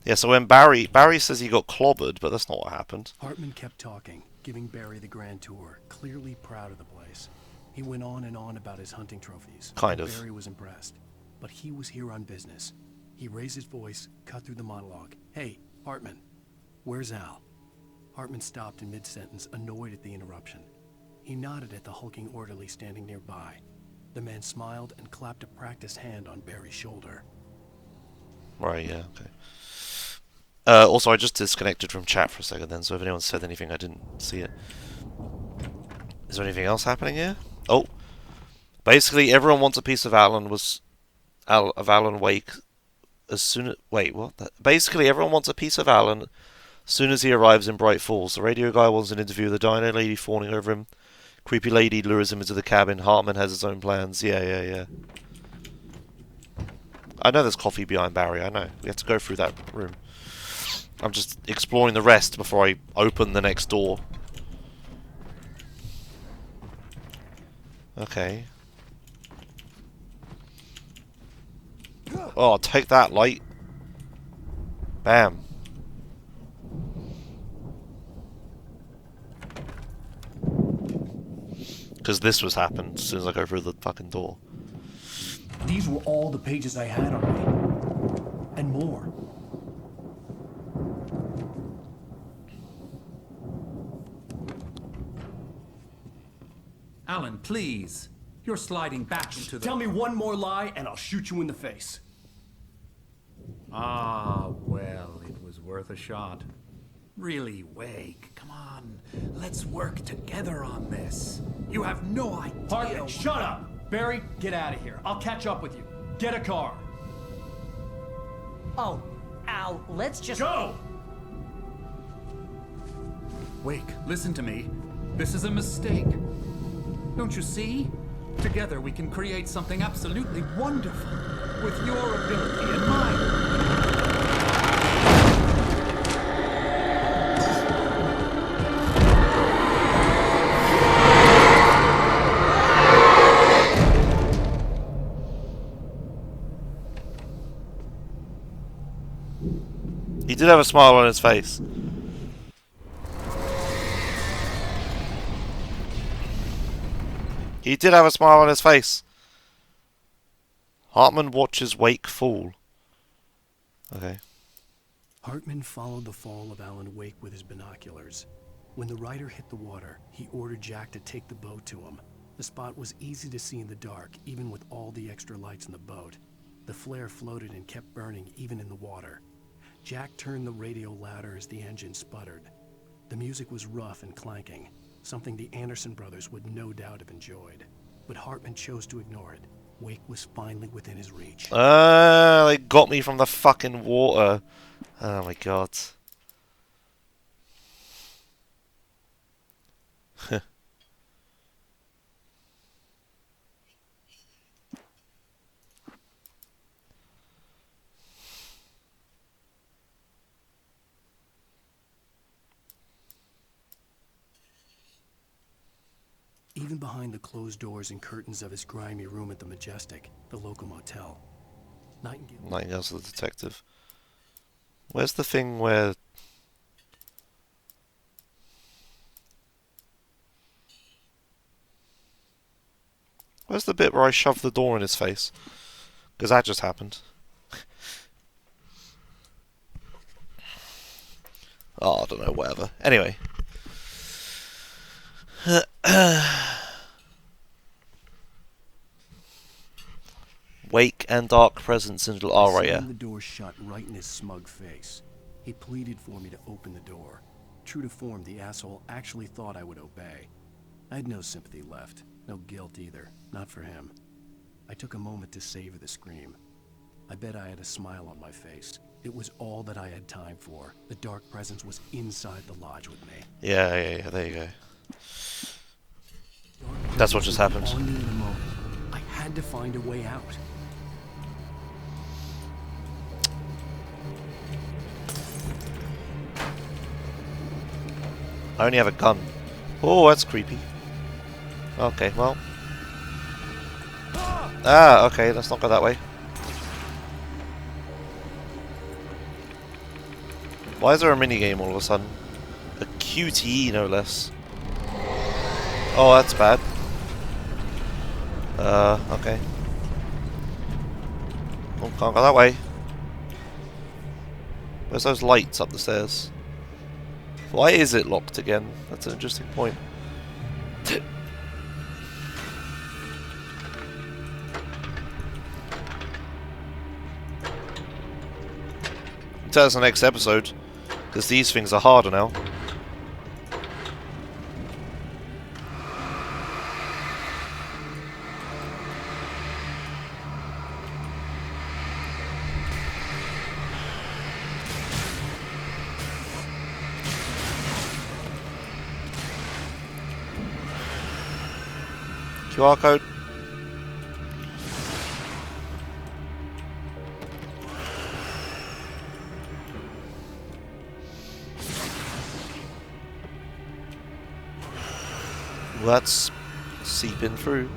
[SPEAKER 2] Yeah, so when Barry says he got clobbered, but that's not what happened.
[SPEAKER 4] Hartman kept talking, giving Barry the grand tour, clearly proud of the place. He went on and on about his hunting trophies.
[SPEAKER 2] Kind of.
[SPEAKER 4] Barry was impressed, but he was here on business. He raised his voice, cut through the monologue. Hey, Hartman, where's Al? Hartman stopped in mid-sentence, annoyed at the interruption. He nodded at the hulking orderly standing nearby. The man smiled and clapped a practiced hand on Barry's shoulder.
[SPEAKER 2] Right, yeah, okay. Also, I just disconnected from chat for a second then, so if anyone said anything, I didn't see it. Is there anything else happening here? Oh. Basically, everyone wants a piece of Alan Wake as soon as... Wait, what? Basically, everyone wants a piece of Alan as soon as he arrives in Bright Falls. The radio guy wants an interview with the diner lady fawning over him. Creepy lady lures him into the cabin. Hartman has his own plans. Yeah. I know there's coffee behind Barry, I know. We have to go through that room. I'm just exploring the rest before I open the next door. Okay. Oh, take that, light. Bam. Because this was happened as soon as I go through the fucking door.
[SPEAKER 4] These were all the pages I had on me. And more.
[SPEAKER 21] Alan, please. You're sliding back into the...
[SPEAKER 4] Tell me one more lie and I'll shoot you in the face.
[SPEAKER 21] Ah, well, it was worth a shot. Really, Wake, come on. Let's work together on this. You have no idea...
[SPEAKER 4] Hartman, shut up! Barry, get out of here. I'll catch up with you. Get a car.
[SPEAKER 7] Oh, Al, let's just...
[SPEAKER 4] Go!
[SPEAKER 21] Wake, listen to me. This is a mistake. Don't you see? Together we can create something absolutely wonderful. With your ability and mine.
[SPEAKER 2] He did have a smile on his face. He did have a smile on his face. Hartman watches Wake fall. Okay.
[SPEAKER 4] Hartman followed the fall of Alan Wake with his binoculars. When the rider hit the water, he ordered Jack to take the boat to him. The spot was easy to see in the dark, even with all the extra lights in the boat. The flare floated and kept burning, even in the water. Jack turned the radio louder as the engine sputtered. The music was rough and clanking, something the Anderson brothers would no doubt have enjoyed. But Hartman chose to ignore it. Wake was finally within his reach.
[SPEAKER 2] They got me from the fucking water. Oh my god.
[SPEAKER 4] even behind the closed doors and curtains of his grimy room at the Majestic, the local motel.
[SPEAKER 2] Nightingale's the detective. Where's the thing where... Where's the bit where I shoved the door in his face? Because that just happened. Oh, I don't know, whatever. Anyway. Wake and dark presence in... Oh, right, yeah.
[SPEAKER 4] I slammed the door shut right in his smug face. He pleaded for me to open the door. True to form, the asshole actually thought I would obey. I had no sympathy left. No guilt either. Not for him. I took a moment to savor the scream. I bet I had a smile on my face. It was all that I had time for. The dark presence was inside the lodge with me.
[SPEAKER 2] Yeah, there you go. That's what just happened.
[SPEAKER 4] On me in a moment. I had to find a way out.
[SPEAKER 2] I only have a gun. Oh, that's creepy. Okay, well. Ah, okay, let's not go that way. Why is there a minigame all of a sudden? A QTE, no less. Oh, that's bad. Okay. Oh, can't go that way. Where's those lights up the stairs? Why is it locked again? That's an interesting point. Tell us the next episode, because these things are harder now. QR code. Well, that's seeping through.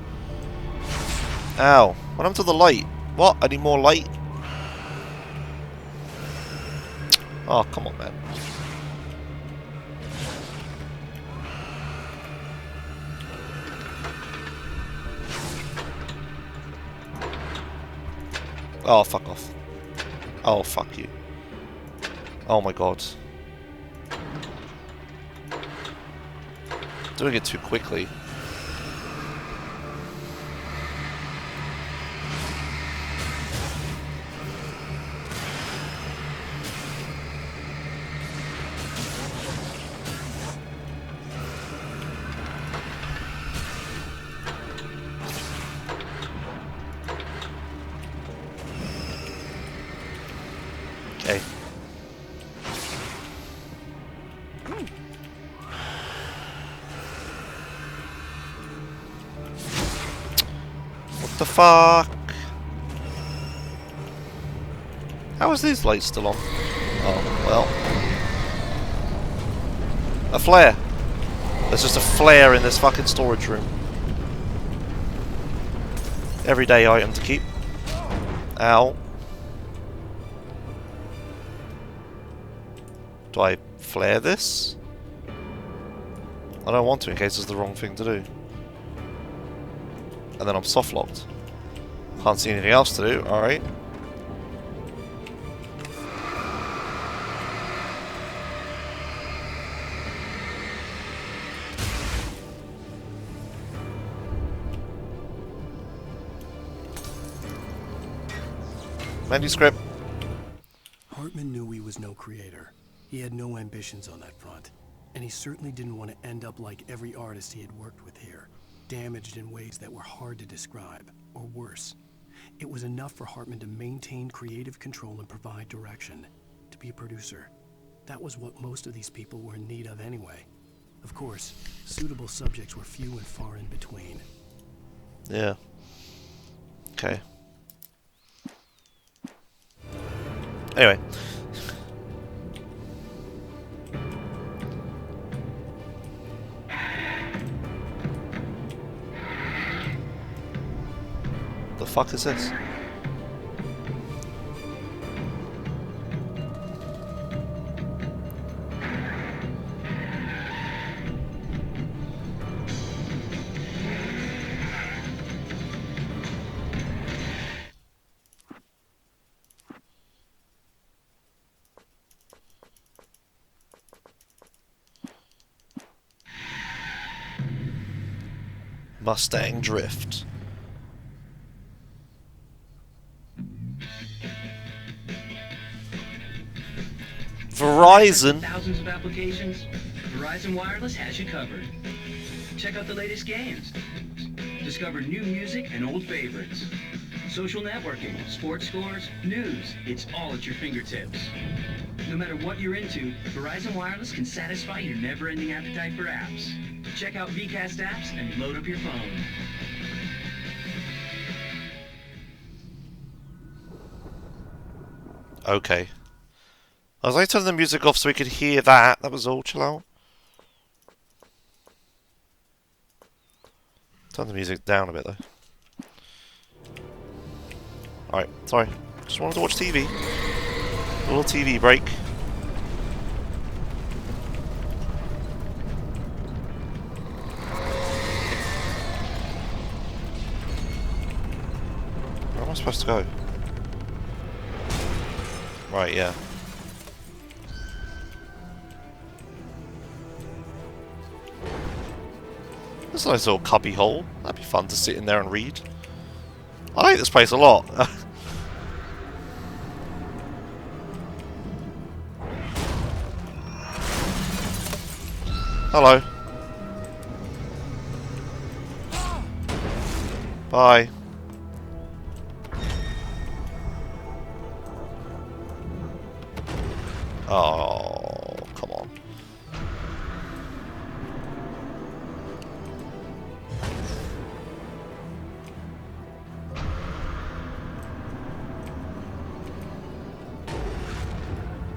[SPEAKER 2] Ow. What happened to the light? What? I need more light? Oh, come on, man. Oh, fuck off. Oh, fuck you. Oh my god. Doing it too quickly. Okay. What the fuck? How is these lights still on? Oh, well. A flare. There's just a flare in this fucking storage room. Everyday item to keep. Ow. Do I flare this? I don't want to in case it's the wrong thing to do. And then I'm soft locked. Can't see anything else to do, alright. Manuscript.
[SPEAKER 4] Hartman knew he was no creator. He had no ambitions on that front. And he certainly didn't want to end up like every artist he had worked with here, damaged in ways that were hard to describe, or worse. It was enough for Hartman to maintain creative control and provide direction, to be a producer. That was what most of these people were in need of anyway. Of course, suitable subjects were few and far in between.
[SPEAKER 2] Yeah. Okay. Anyway. The fuck is this? Mustang Drift. Verizon.
[SPEAKER 15] Thousands of applications. Verizon Wireless has you covered. Check out the latest games. Discover new music and old favorites. Social networking, sports scores, news. It's all at your fingertips. No matter what you're into, Verizon Wireless can satisfy your never-ending appetite for apps. Check out VCast apps and load up your phone.
[SPEAKER 2] Okay. I was like turning the music off so we could hear that. That was all. Chill out. Turn the music down a bit though. Alright, sorry. Just wanted to watch TV. A little TV break. Where am I supposed to go? Right, yeah. There's a nice little cubby hole. That'd be fun to sit in there and read. I like this place a lot. Hello. Bye. Oh, come on.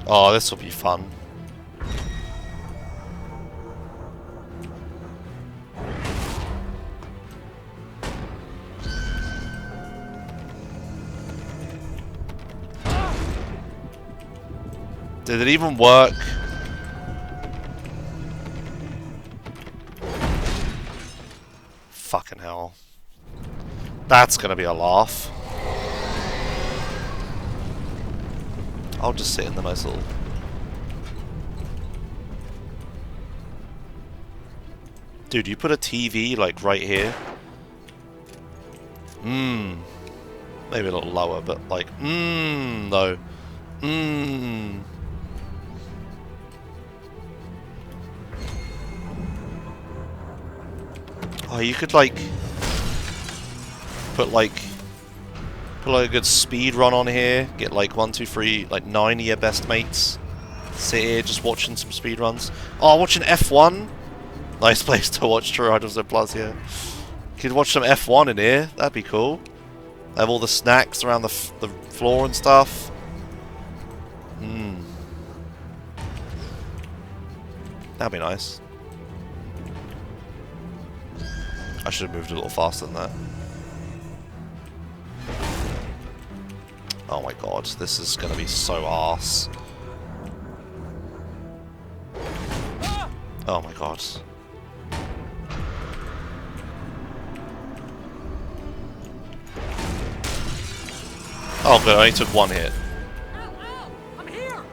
[SPEAKER 2] Oh, this will be fun. Did it even work? Fucking hell. That's gonna be a laugh. I'll just sit in the nice little... Dude, you put a TV, like, right here. Maybe a little lower, but, like, though. Oh, you could, like... Put a good speed run on here. Get like 1, 2, 3, like 9 of your best mates. Sit here just watching some speed runs. Oh, watching F1. Nice place to watch True Idols and Plus here. Could watch some F1 in here. That'd be cool. Have all the snacks around the floor and stuff. That'd be nice. I should have moved a little faster than that. Oh my god, this is gonna be so arse. Oh my god. Oh good, I only took one hit.
[SPEAKER 7] I'm here.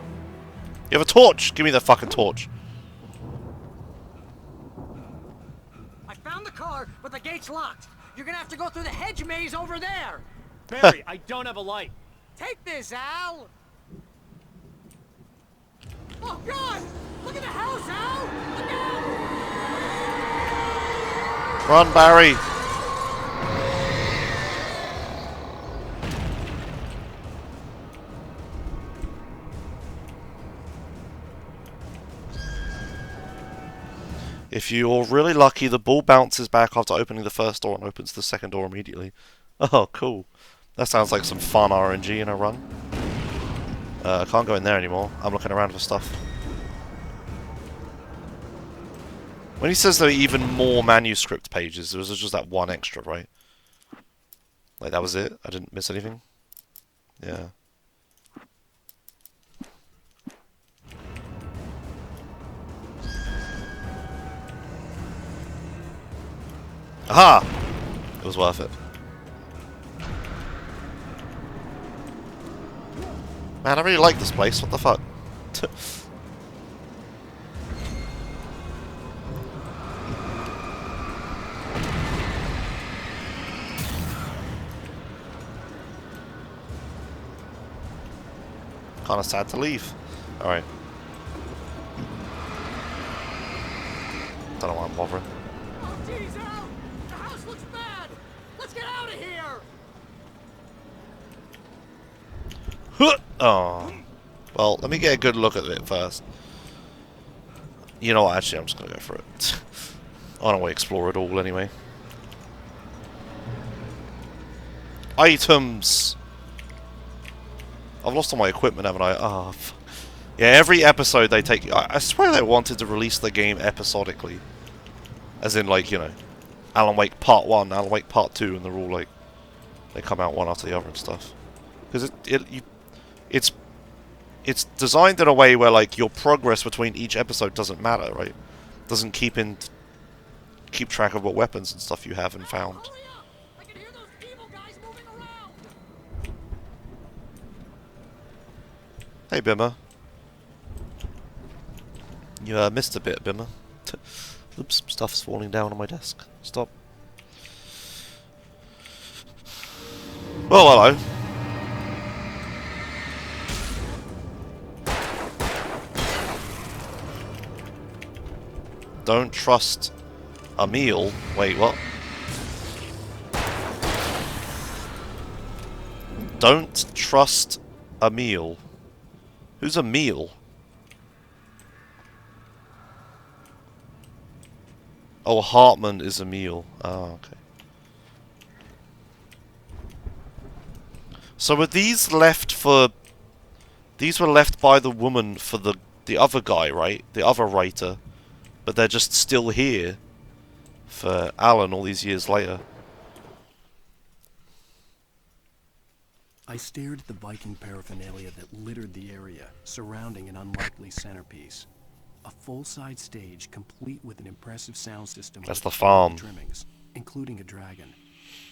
[SPEAKER 2] You have a torch! Give me the fucking torch.
[SPEAKER 7] I found the car, but the gate's locked. You're gonna have to go through the hedge maze over there.
[SPEAKER 23] Barry, I don't have a light.
[SPEAKER 7] Take this, Al! Oh, God! Look at the house, Al! Look out!
[SPEAKER 2] Run, Barry! If you're really lucky, the ball bounces back after opening the first door and opens the second door immediately. Oh, cool. That sounds like some fun RNG in a run. I can't go in there anymore. I'm looking around for stuff. When he says there are even more manuscript pages, there was just that one extra, right? Like, that was it? I didn't miss anything? Yeah. Aha! It was worth it. Man, I really like this place. What the fuck? Kinda sad to leave. Alright. Don't know why I'm bothering.
[SPEAKER 16] Oh, geez, Al! The house looks bad! Let's get out of here!
[SPEAKER 2] Oh. Well, let me get a good look at it first. You know what, actually, I'm just gonna go for it. I don't want to explore it all anyway. Items! I've lost all my equipment, haven't I? Oh, fuck. Yeah, every episode they take... I swear they wanted to release the game episodically. As in, like, you know, Alan Wake Part 1, Alan Wake Part 2, and they're all, like... They come out one after the other and stuff. Because it's designed in a way where, like, your progress between each episode doesn't matter, right? Doesn't keep track of what weapons and stuff you have and found. Hey, Bimmer. You missed a bit, Bimmer. Oops, stuff's falling down on my desk. Stop. Well, hello. Don't trust a meal. Wait, what? Don't trust a meal. Who's a meal? Oh, Hartman is a meal. Oh, okay. So were these left for... These were left by the woman for the other guy, right? The other writer. But they're just still here for Alan all these years later.
[SPEAKER 4] I stared at the Viking paraphernalia that littered the area, surrounding an unlikely centerpiece. A full-size stage complete with an impressive sound system.
[SPEAKER 2] That's the farm.
[SPEAKER 4] Trimmings, including a dragon.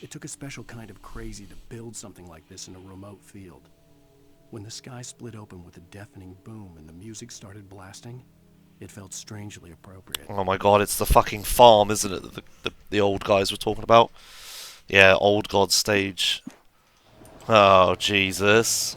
[SPEAKER 4] It took a special kind of crazy to build something like this in a remote field. When the sky split open with a deafening boom and the music started blasting, it felt strangely appropriate.
[SPEAKER 2] Oh my god, it's the fucking farm, isn't it? The old guys were talking about. Yeah, old god stage. Oh, Jesus.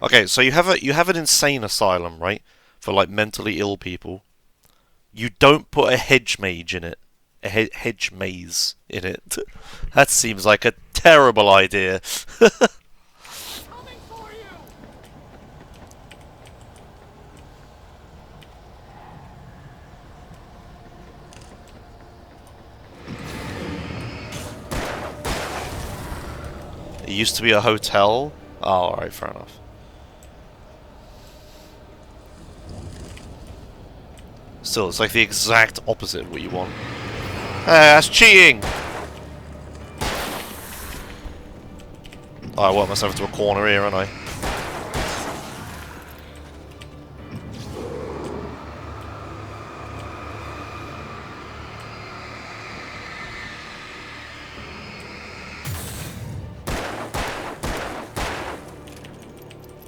[SPEAKER 2] Okay, so you have an insane asylum, right? For like mentally ill people. You don't put a hedge mage in it. A hedge maze in it. That seems like a terrible idea. It used to be a hotel. Oh, alright, fair enough. Still, it's like the exact opposite of what you want. That's cheating! Oh, I worked myself into a corner here, aren't I?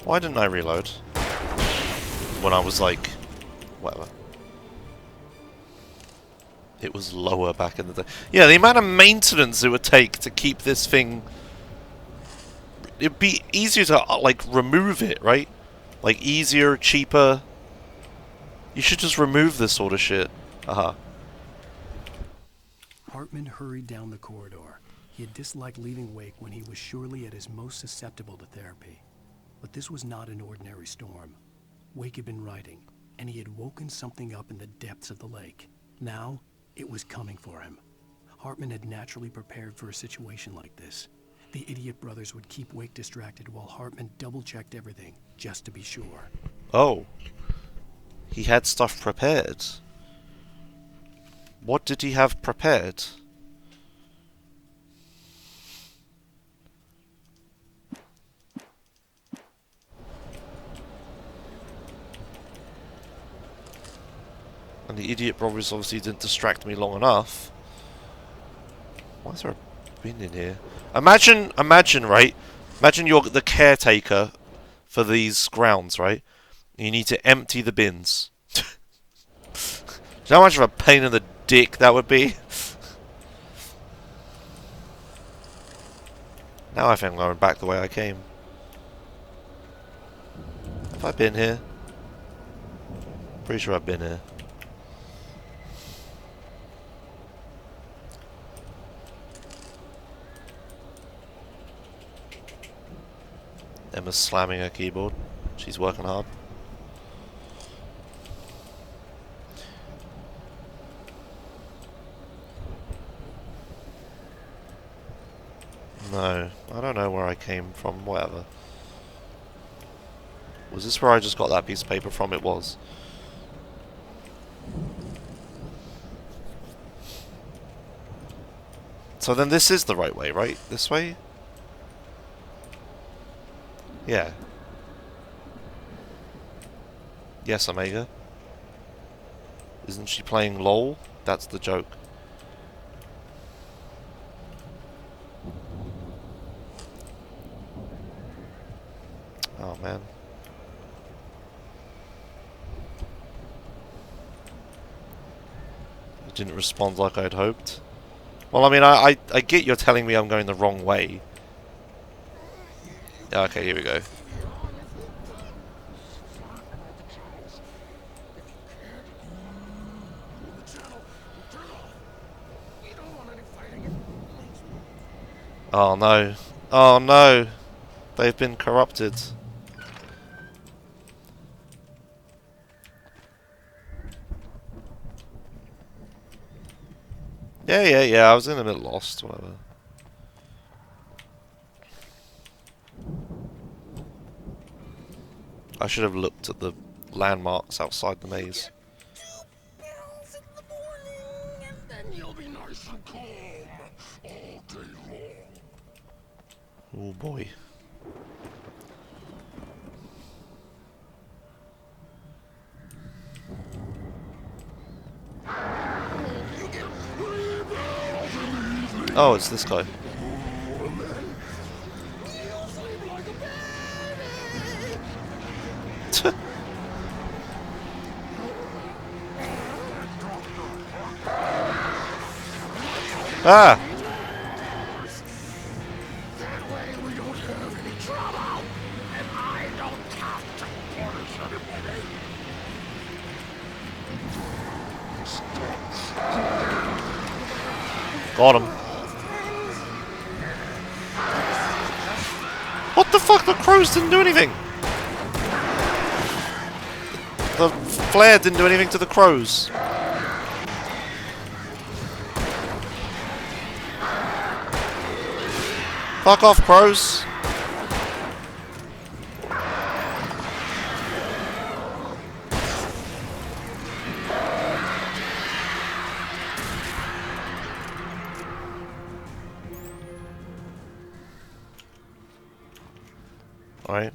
[SPEAKER 2] Why didn't I reload? When I was like... whatever. It was lower back in the day. Yeah, the amount of maintenance it would take to keep this thing... It'd be easier to, like, remove it, right? Like, easier, cheaper. You should just remove this sort of shit. Aha.
[SPEAKER 4] Hartman hurried down the corridor. He had disliked leaving Wake when he was surely at his most susceptible to therapy. But this was not an ordinary storm. Wake had been writing, and he had woken something up in the depths of the lake. Now, it was coming for him. Hartman had naturally prepared for a situation like this. The idiot brothers would keep Wake distracted while Hartman double-checked everything, just to be sure.
[SPEAKER 2] Oh. He had stuff prepared. What did he have prepared? And the idiot brothers obviously didn't distract me long enough. Why is there a bin in here? Imagine, right? Imagine you're the caretaker for these grounds, right? You need to empty the bins. Do you know how much of a pain in the dick that would be? Now I think I'm going back the way I came. Have I been here? Pretty sure I've been here. Emma's slamming her keyboard. She's working hard. No, I don't know where I came from, whatever. Was this where I just got that piece of paper from? It was. So then this is the right way, right? This way? Yeah. Yes, Omega. Isn't she playing LOL? That's the joke. Oh man. It didn't respond like I'd hoped. Well, I mean, I get you're telling me I'm going the wrong way. Okay, here we go. Oh no. Oh no. They've been corrupted. Yeah, I was in a bit lost, whatever. I should have looked at the landmarks outside the maze. Oh boy. Oh, it's this guy. Ah! Got him. What the fuck? The crows didn't do anything! The flare didn't do anything to the crows. Fuck off, crows. Alright.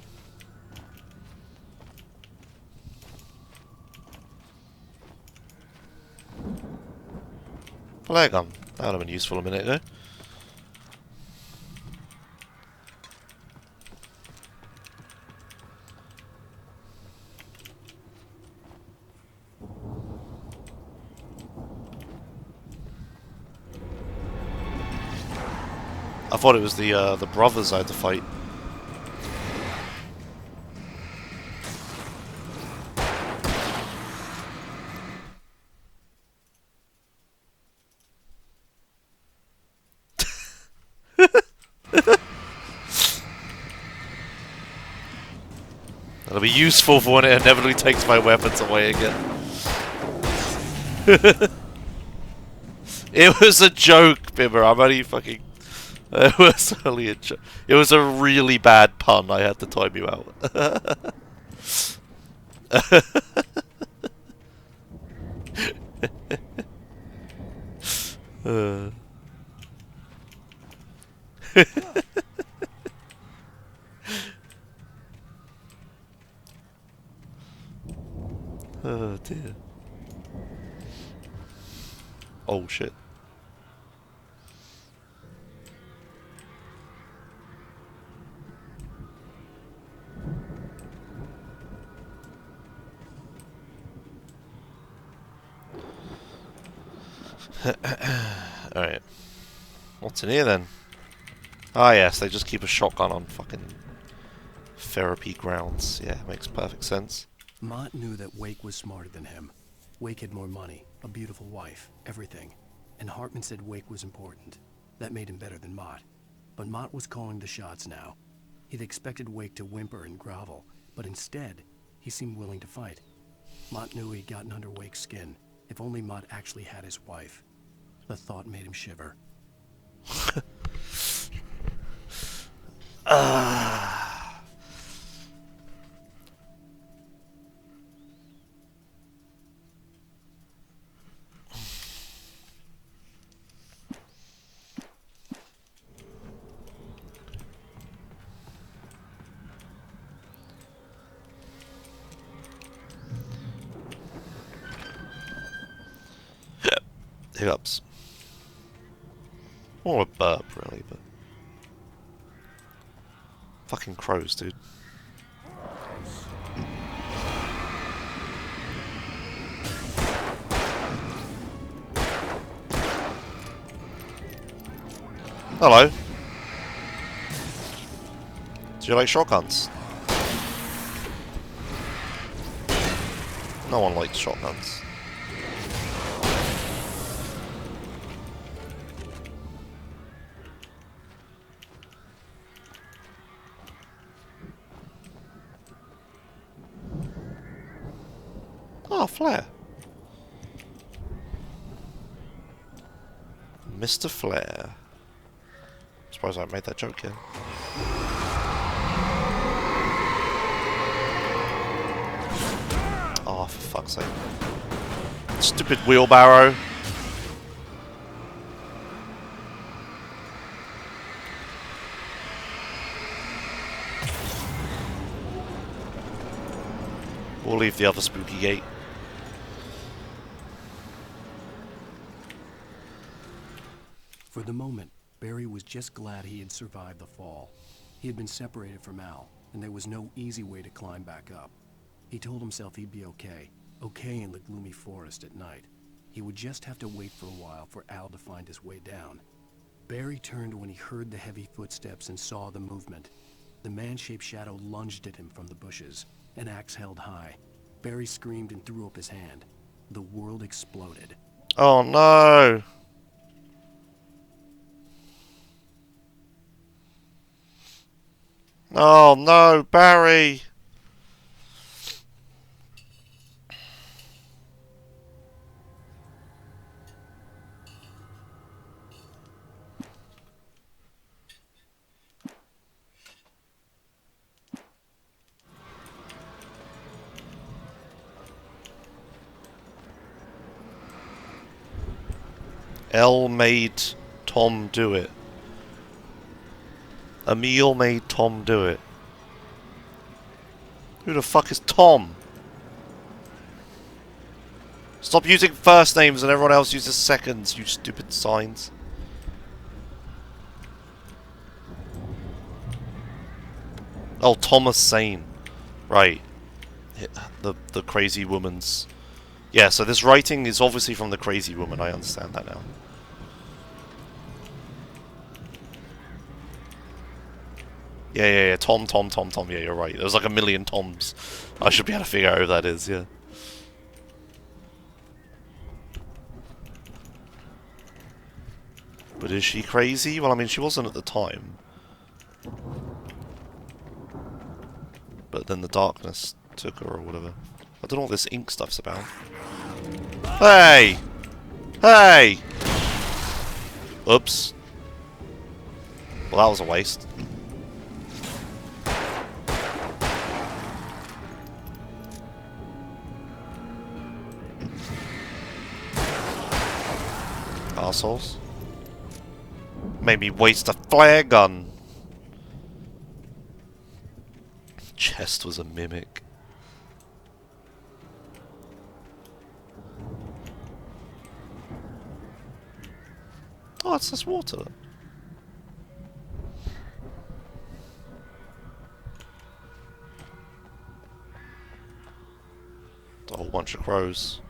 [SPEAKER 2] Flare gun. That would have been useful a minute ago. I thought it was the brothers I had to fight. That'll be useful for when it inevitably takes my weapons away again. It was a joke, Bimmer. I'm only fucking It was only a joke. It was a really bad pun. I had to time you out. Oh dear. Oh shit. Alright. What's in here then? Ah yes, they just keep a shotgun on fucking therapy grounds. Yeah, makes perfect sense.
[SPEAKER 4] Mott knew that Wake was smarter than him. Wake had more money, a beautiful wife, everything. And Hartman said Wake was important. That made him better than Mott. But Mott was calling the shots now. He'd expected Wake to whimper and grovel, but instead, he seemed willing to fight. Mott knew he'd gotten under Wake's skin. If only Mott actually had his wife. The thought made him shiver.
[SPEAKER 2] Hiccups. More a burp, really, but... Fucking crows, dude. Hello. Do you like shotguns? No one likes shotguns. Oh, Flare. Mr. Flare. Surprised I made that joke here. Oh, for fuck's sake. Stupid wheelbarrow. We'll leave the other spooky gate.
[SPEAKER 4] For the moment, Barry was just glad he had survived the fall. He had been separated from Al, and there was no easy way to climb back up. He told himself he'd be okay in the gloomy forest at night. He would just have to wait for a while for Al to find his way down. Barry turned when he heard the heavy footsteps and saw the movement. The man-shaped shadow lunged at him from the bushes, an axe held high. Barry screamed and threw up his hand. The world exploded.
[SPEAKER 2] Oh no! Oh no, Barry! Elle made Tom do it. Emil made Tom do it. Who the fuck is Tom? Stop using first names and everyone else uses seconds, you stupid signs. Oh, Thomas Sane. Right. The crazy woman's... Yeah, so this writing is obviously from the crazy woman, I understand that now. Yeah, Tom, yeah, you're right. There's like a million Toms. I should be able to figure out who that is, yeah. But is she crazy? Well, I mean, she wasn't at the time. But then the darkness took her or whatever. I don't know what this ink stuff's about. Hey! Hey! Oops. Well, that was a waste. Arseholes. Maybe waste a flare gun. Chest was a mimic. Oh, it's just water. A whole bunch of crows.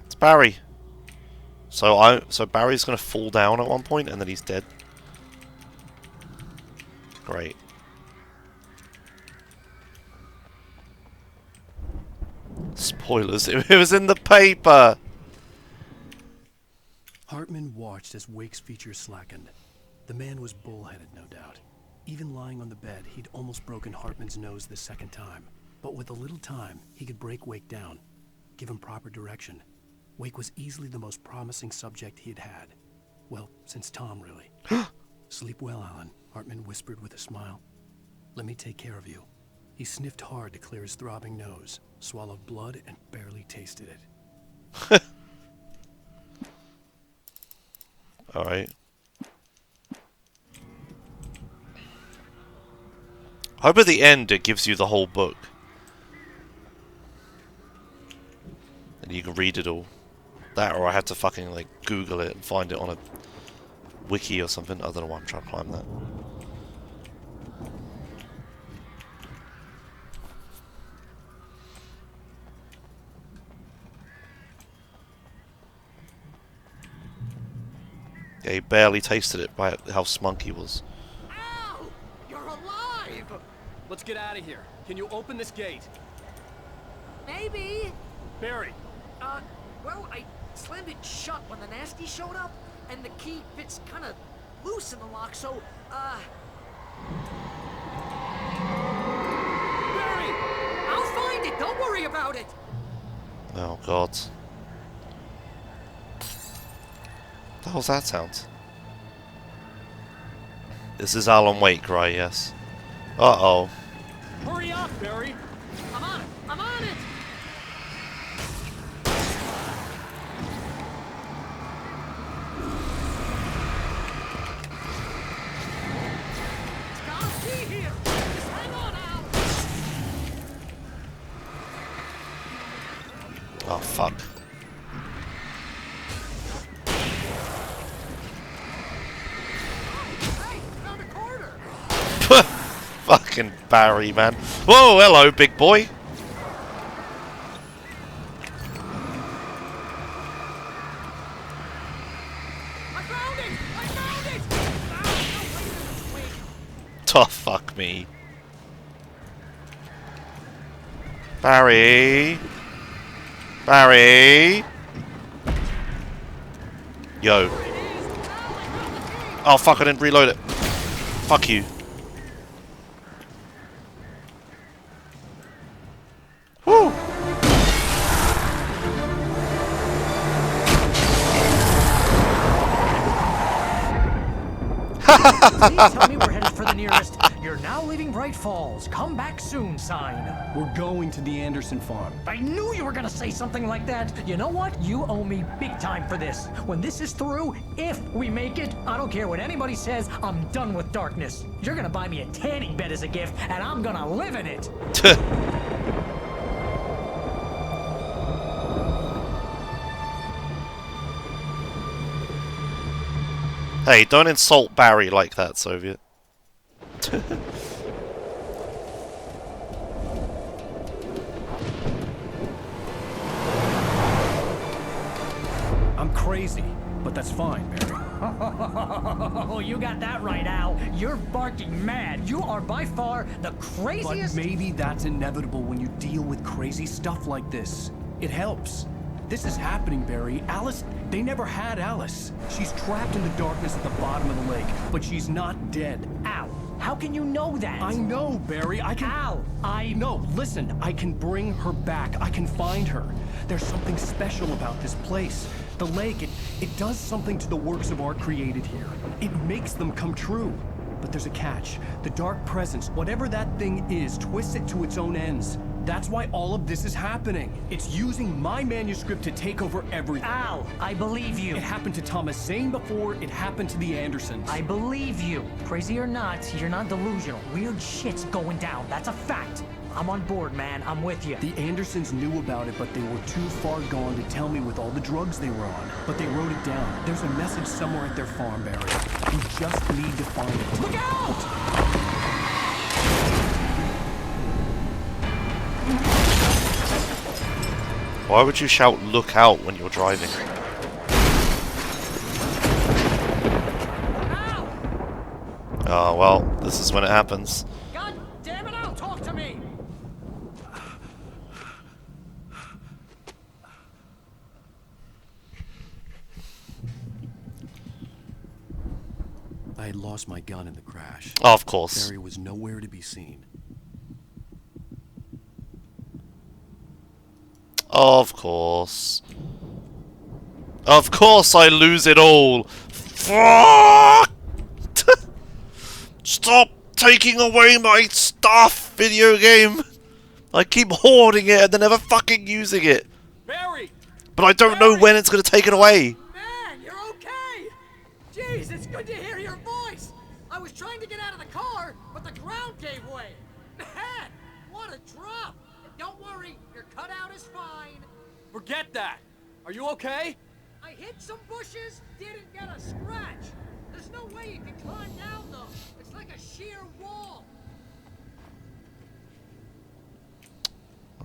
[SPEAKER 2] It's Barry. So Barry's gonna fall down at one point and then he's dead. Great. Spoilers, it was in the paper!
[SPEAKER 4] Hartman watched as Wake's features slackened. The man was bullheaded, no doubt. Even lying on the bed, he'd almost broken Hartman's nose the second time. But with a little time, he could break Wake down, give him proper direction. Wake was easily the most promising subject he had had. Well, since Tom, really. Sleep well, Alan, Hartman whispered with a smile. Let me take care of you. He sniffed hard to clear his throbbing nose, swallowed blood, and barely tasted it.
[SPEAKER 2] Alright. I hope at the end it gives you the whole book. And you can read it all. That, or I have to fucking, like, Google it and find it on a wiki or something. I don't know why I'm trying to climb that. Yeah, he barely tasted it by how smug he was.
[SPEAKER 7] Al! You're alive!
[SPEAKER 23] Let's get out of here. Can you open this gate?
[SPEAKER 7] Maybe.
[SPEAKER 23] Barry!
[SPEAKER 7] Well, I slammed it shut when the nasty showed up, and the key fits kind of loose in the lock, so, Barry! I'll find it, don't worry about it!
[SPEAKER 2] Oh, God. What the hell's that sound? This is Alan Wake, right? Yes. Uh-oh.
[SPEAKER 23] Hurry up, Barry!
[SPEAKER 7] I'm on it! I'm on it! It's gotta be here! Just hang on, Al!
[SPEAKER 2] Oh, fuck.
[SPEAKER 7] Hey, found a corner!
[SPEAKER 2] Fucking Barry, man. Whoa, hello, big boy.
[SPEAKER 7] I found it! I found it! Ah, no, wait.
[SPEAKER 2] Oh, fuck me. Barry. Barry. Yo. Oh, fuck, I didn't reload it. Fuck you. Woo!
[SPEAKER 7] Please tell me we're headed for the nearest "You're now leaving Bright Falls. Come back soon" sign.
[SPEAKER 4] We're going to the Anderson farm.
[SPEAKER 7] I knew you were gonna say something like that. You know what? You owe me big time for this. When this is through, if we make it, I don't care what anybody says, I'm done with darkness. You're gonna buy me a tanning bed as a gift, and I'm gonna live in it.
[SPEAKER 2] Hey, don't insult Barry like that, Soviet.
[SPEAKER 4] I'm crazy, but that's fine, Barry.
[SPEAKER 7] Oh, you got that right, Al. You're barking mad. You are by far the craziest.
[SPEAKER 4] But maybe that's inevitable when you deal with crazy stuff like this. It helps. This is happening, Barry. Alice, they never had Alice. She's trapped in the darkness at the bottom of the lake, but she's not dead.
[SPEAKER 7] Al, How can you know that?
[SPEAKER 4] I know, Barry. I can...
[SPEAKER 7] Al,
[SPEAKER 4] No, listen. I can bring her back. I can find her. There's something special about this place. The lake, it does something to the works of art created here. It makes them come true. But there's a catch. The dark presence, whatever that thing is, twists it to its own ends. That's why all of this is happening. It's using my manuscript to take over everything.
[SPEAKER 7] Al, I believe you.
[SPEAKER 4] It happened to Thomas Zane before, it happened to the Andersons.
[SPEAKER 7] I believe you. Crazy or not, you're not delusional. Weird shit's going down. That's a fact. I'm on board, man. I'm with you.
[SPEAKER 4] The Andersons knew about it, but they were too far gone to tell me with all the drugs they were on. But they wrote it down. There's a message somewhere at their farm, Barry. You just need to find it. Look out!
[SPEAKER 2] Why would you shout "look out" when you're driving? Oh well, this is when it happens.
[SPEAKER 16] God damn it, Al, talk to me!
[SPEAKER 4] I had lost my gun in the crash.
[SPEAKER 2] Oh, of course.
[SPEAKER 4] Barry was nowhere to be seen.
[SPEAKER 2] Of course. Of course I lose it all. Fuck! Stop taking away my stuff, video game. I keep hoarding it and then never fucking using it.
[SPEAKER 16] Barry!
[SPEAKER 2] But I don't know when it's going to take it away.
[SPEAKER 16] Man, you're okay! Jeez, it's good to hear your voice! I was trying to get out of the car, but the ground gave way. Man, what a drop! And don't worry, your cutout is fine.
[SPEAKER 23] Forget that. Are you okay?
[SPEAKER 16] I hit some bushes, didn't get a scratch. There's no way you can climb down, though. It's like a sheer wall.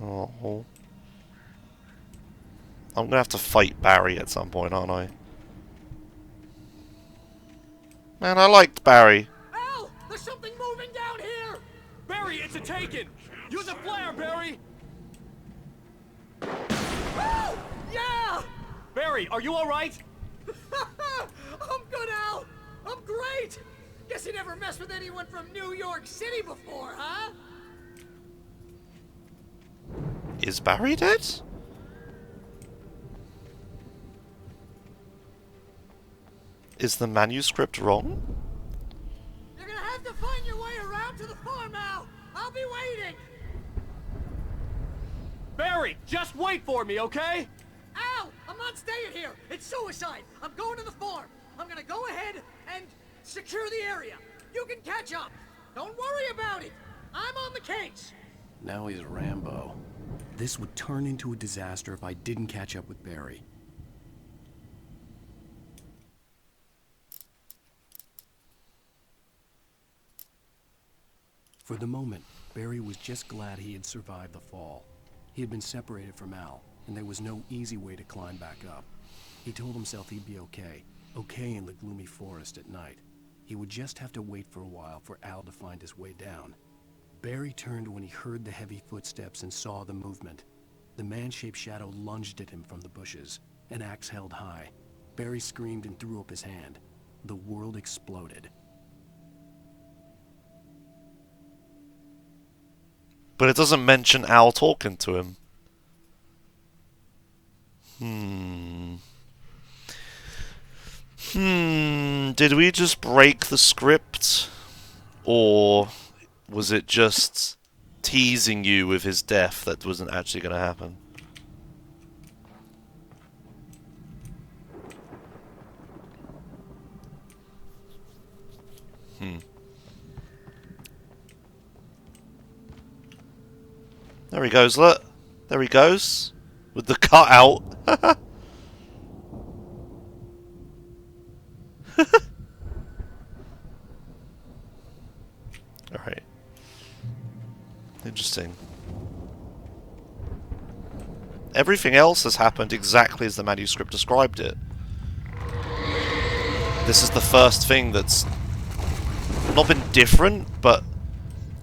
[SPEAKER 2] Oh. I'm gonna have to fight Barry at some point, aren't I? Man, I liked Barry.
[SPEAKER 16] Al, there's something moving down here.
[SPEAKER 23] Barry, it's a taken. Use a flare, Barry.
[SPEAKER 16] Oh, yeah!
[SPEAKER 23] Barry, are you all right?
[SPEAKER 16] I'm good, Al. I'm great. Guess you never messed with anyone from New York City before, huh?
[SPEAKER 2] Is Barry dead? Is the manuscript wrong?
[SPEAKER 16] You're gonna have to find your way around to the farm, Al. I'll be waiting.
[SPEAKER 23] Barry, just wait for me, okay?
[SPEAKER 16] Al, I'm not staying here. It's suicide. I'm going to the farm. I'm gonna go ahead and secure the area. You can catch up. Don't worry about it. I'm on the case.
[SPEAKER 4] Now he's Rambo. This would turn into a disaster if I didn't catch up with Barry. For the moment, Barry was just glad he had survived the fall. He had been separated from Al, and there was no easy way to climb back up. He told himself he'd be okay in the gloomy forest at night. He would just have to wait for a while for Al to find his way down. Barry turned when he heard the heavy footsteps and saw the movement. The man-shaped shadow lunged at him from the bushes, an axe held high. Barry screamed and threw up his hand. The world exploded.
[SPEAKER 2] But it doesn't mention Al talking to him. Did we just break the script? Or was it just teasing you with his death that wasn't actually going to happen? There he goes, look. There he goes. With the cutout. Alright. Interesting. Everything else has happened exactly as the manuscript described it. This is the first thing that's not been different, but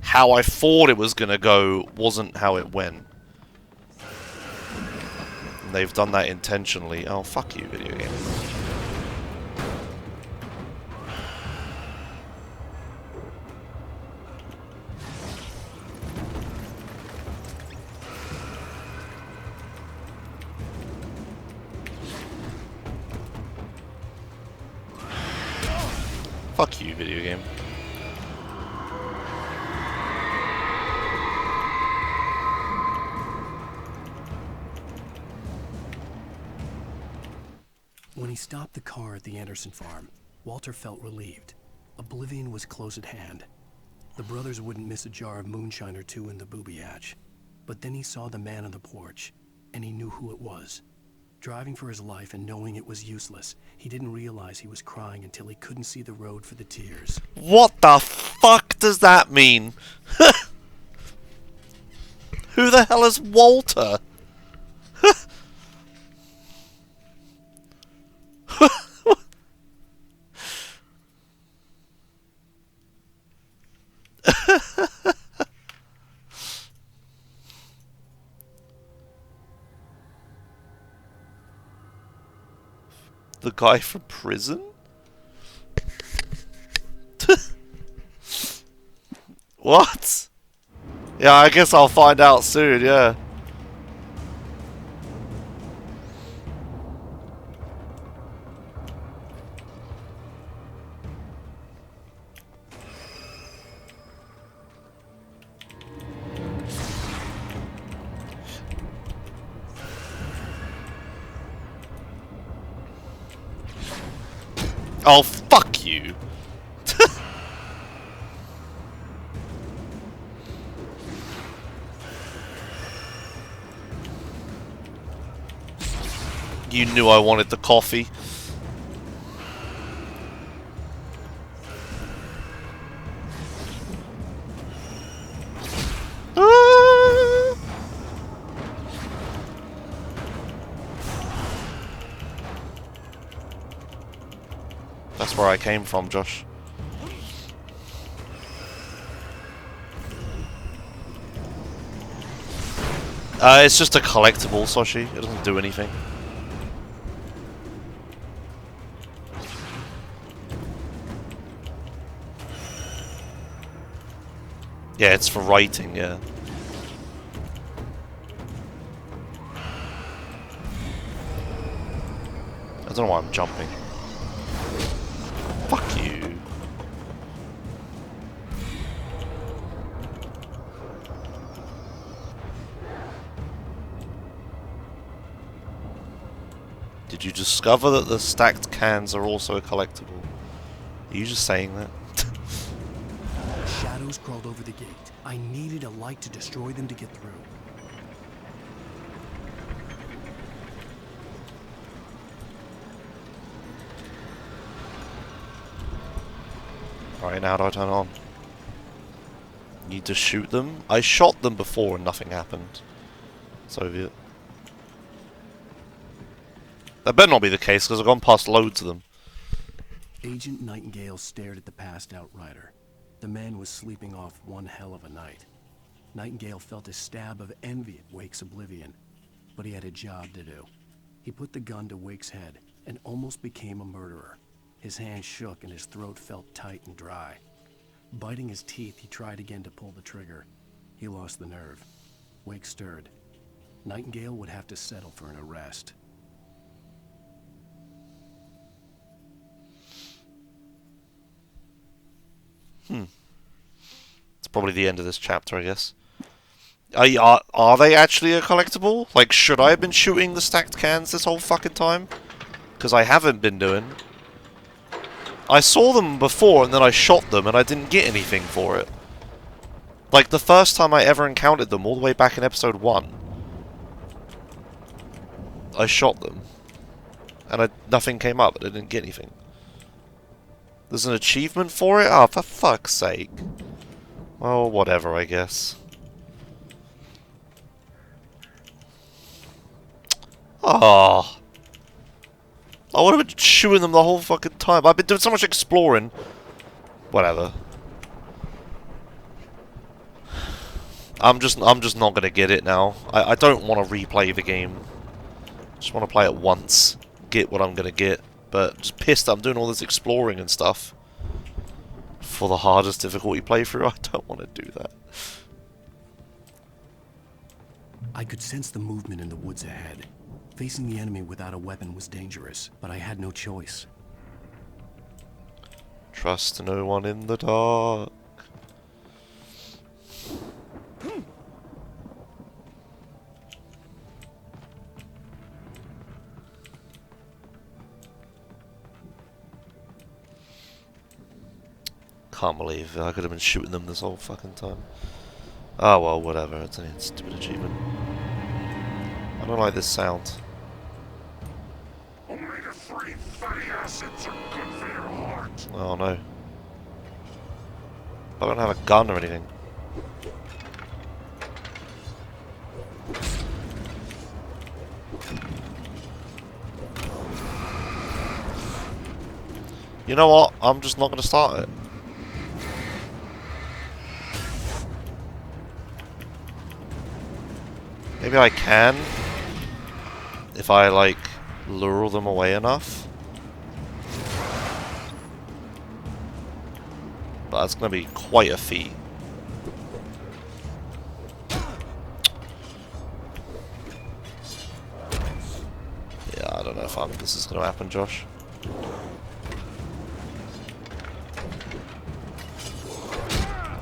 [SPEAKER 2] how I thought it was going to go wasn't how it went. And they've done that intentionally. Oh, fuck you, video game. Fuck you, video game.
[SPEAKER 4] When he stopped the car at the Anderson farm, Walter felt relieved. Oblivion was close at hand. The brothers wouldn't miss a jar of moonshine or two in the booby hatch. But then he saw the man on the porch, and he knew who it was. Driving for his life and knowing it was useless, he didn't realize he was crying until he couldn't see the road for the tears.
[SPEAKER 2] What the fuck does that mean? Who the hell is Walter? The guy from prison? What? Yeah, I guess I'll find out soon, yeah. Oh, fuck you. You knew I wanted the coffee. That's where I came from, Josh. It's just a collectible, Soshi. It doesn't do anything. Yeah, it's for writing, yeah. I don't know why I'm jumping. Fuck you. Did you discover that the stacked cans are also a collectible? Are you just saying that?
[SPEAKER 4] Shadows crawled over the gate. I needed a light to destroy them to get through.
[SPEAKER 2] Alright, now how do I turn on? Need to shoot them? I shot them before and nothing happened. Soviet. That better not be the case because I've gone past loads of them.
[SPEAKER 4] Agent Nightingale stared at the passed out rider. The man was sleeping off one hell of a night. Nightingale felt a stab of envy at Wake's oblivion, but he had a job to do. He put the gun to Wake's head and almost became a murderer. His hand shook and his throat felt tight and dry. Biting his teeth, he tried again to pull the trigger. He lost the nerve. Wake stirred. Nightingale would have to settle for an arrest.
[SPEAKER 2] It's probably the end of this chapter, I guess. Are they actually a collectible? Like, should I have been shooting the stacked cans this whole fucking time? Because I haven't been doing. I saw them before and then I shot them and I didn't get anything for it. Like, the first time I ever encountered them, all the way back in episode 1. I shot them. And nothing came up, and I didn't get anything. There's an achievement for it? Oh, for fuck's sake. Well, whatever, I guess. Oh. I would have been shooting them the whole fucking time. I've been doing so much exploring. Whatever. I'm just not gonna get it now. I don't want to replay the game. Just want to play it once. Get what I'm gonna get. But just pissed that I'm doing all this exploring and stuff. For the hardest difficulty playthrough. I don't want to do that.
[SPEAKER 4] I could sense the movement in the woods ahead. Facing the enemy without a weapon was dangerous, but I had no choice.
[SPEAKER 2] Trust no one in the dark. Can't believe I could have been shooting them this whole fucking time. Oh well, whatever. It's only a stupid achievement. I don't like this sound.
[SPEAKER 1] Omega-3 fatty acids are good for your heart.
[SPEAKER 2] Oh no. I don't have a gun or anything. You know what? I'm just not going to start it. Maybe I can, if I like lure them away enough. But that's going to be quite a feat. Yeah, I don't know if this is going to happen, Josh.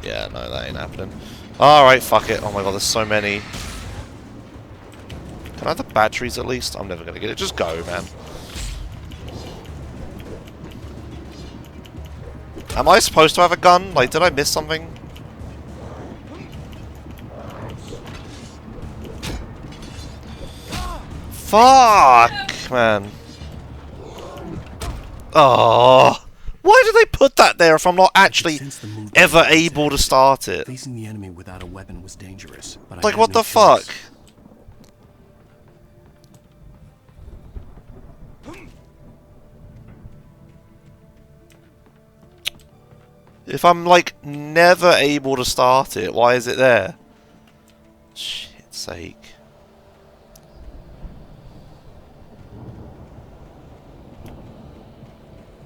[SPEAKER 2] Yeah, no, that ain't happening. Alright, fuck it. Oh my god, there's so many. Can I have the batteries at least? I'm never gonna get it. Just go, man. Am I supposed to have a gun? Like, did I miss something? Fuck, man. Oh. Why do they put that there if I'm not actually ever able to start it?
[SPEAKER 4] Facing the enemy without a weapon was dangerous, but
[SPEAKER 2] like, what the fuck? If I'm, like, never able to start it, why is it there? Shit's sake.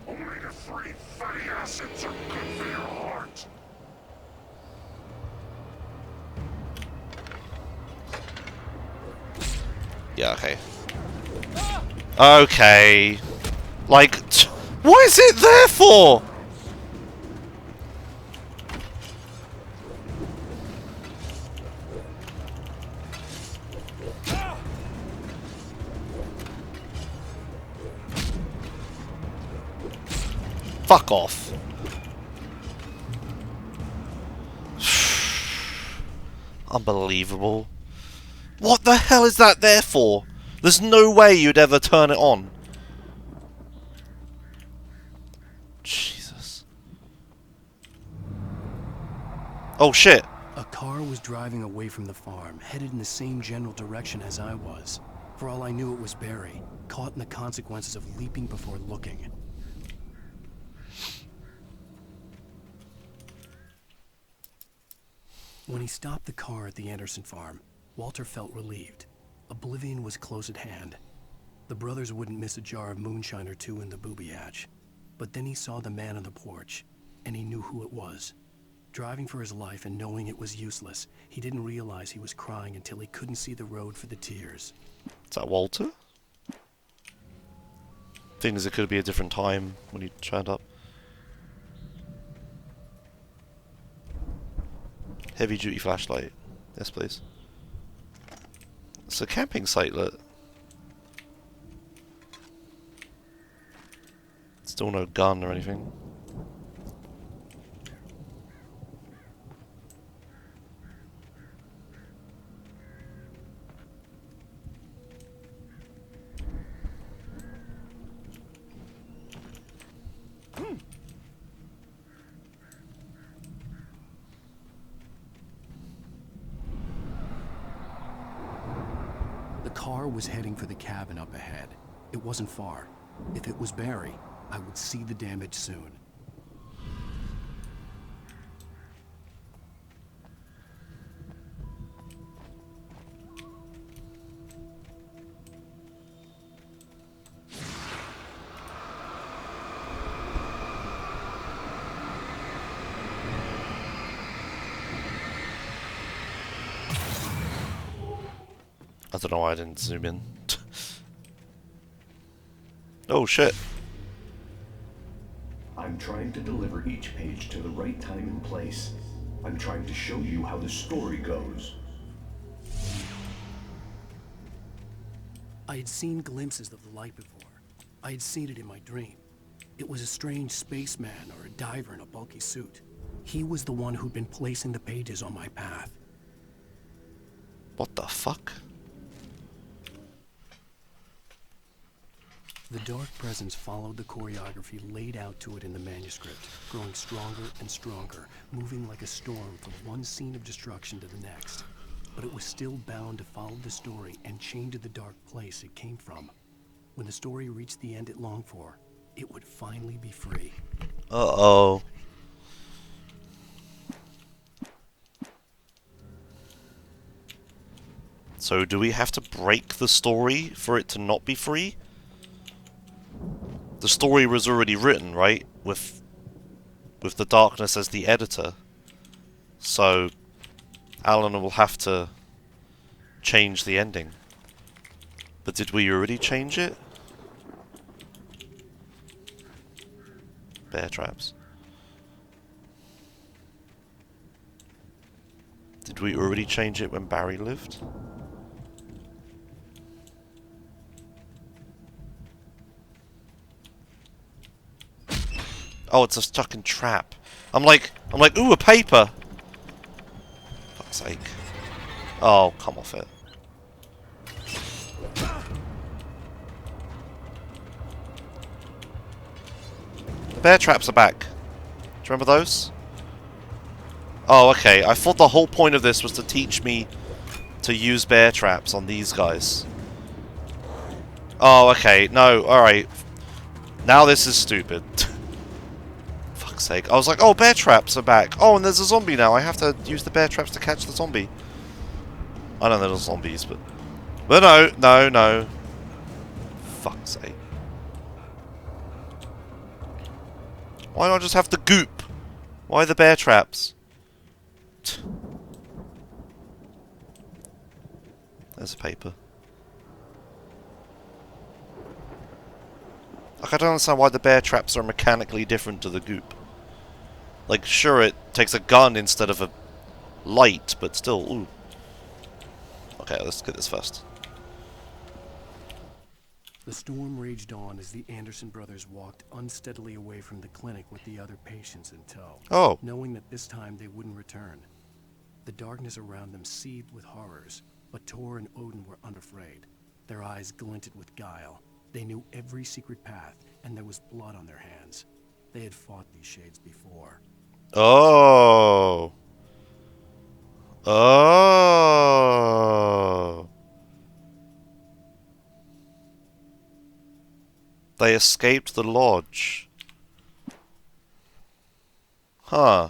[SPEAKER 1] Omega-3 fatty acids are good for your heart.
[SPEAKER 2] Yeah, okay. Okay. Like, what is it there for? Fuck off. Unbelievable. What the hell is that there for? There's no way you'd ever turn it on. Jesus. Oh shit.
[SPEAKER 4] A car was driving away from the farm, headed in the same general direction as I was. For all I knew, it was Barry, caught in the consequences of leaping before looking. When he stopped the car at the Anderson farm, Walter felt relieved. Oblivion was close at hand. The brothers wouldn't miss a jar of moonshine or two in the booby hatch. But then he saw the man on the porch, and he knew who it was. Driving for his life and knowing it was useless, he didn't realize he was crying until he couldn't see the road for the tears.
[SPEAKER 2] Is that Walter? Things it could be a different time when he turned up. Heavy duty flashlight. Yes, please. It's a camping site, look. Still no gun or anything.
[SPEAKER 4] The car was heading for the cabin up ahead. It wasn't far. If it was Barry, I would see the damage soon.
[SPEAKER 2] I don't know why I didn't zoom in. Oh shit.
[SPEAKER 22] I'm
[SPEAKER 3] trying to deliver each page to the right time and place. I'm trying to show you how the story goes.
[SPEAKER 4] I had seen glimpses of the light before. I had seen it in my dream. It was a strange spaceman or a diver in a bulky suit. He was the one who'd been placing the pages on my path.
[SPEAKER 2] What the fuck?
[SPEAKER 4] The dark presence followed the choreography laid out to it in the manuscript, growing stronger and stronger, moving like a storm from one scene of destruction to the next. But it was still bound to follow the story and chained to the dark place it came from. When the story reached the end it longed for, it would finally be free.
[SPEAKER 2] Uh-oh. So do we have to break the story for it to not be free? The story was already written, right? With the darkness as the editor. So Alan will have to change the ending. But did we already change it? Bear traps. Did we already change it when Barry lived? Oh, it's a fucking trap. I'm like, ooh, a paper! Fuck's sake. Oh, come off it. The bear traps are back. Do you remember those? Oh, okay. I thought the whole point of this was to teach me to use bear traps on these guys. Oh, okay. No, alright. Now this is stupid. Fuck's sake. I was like, oh, bear traps are back. Oh, and there's a zombie now. I have to use the bear traps to catch the zombie. I don't know there's zombies, but... But no. Fuck's sake. Why not just have the goop? Why the bear traps? There's a paper. Like, I don't understand why the bear traps are mechanically different to the goop. Like, sure, it takes a gun instead of a light, but still, ooh. Okay, let's get this first.
[SPEAKER 4] The storm raged on as the Anderson brothers walked unsteadily away from the clinic with the other patients in tow.
[SPEAKER 2] Oh.
[SPEAKER 4] Knowing that this time they wouldn't return. The darkness around them seethed with horrors, but Tor and Odin were unafraid. Their eyes glinted with guile. They knew every secret path, and there was blood on their hands. They had fought these shades before.
[SPEAKER 2] Oh. Oh. They escaped the lodge. Huh.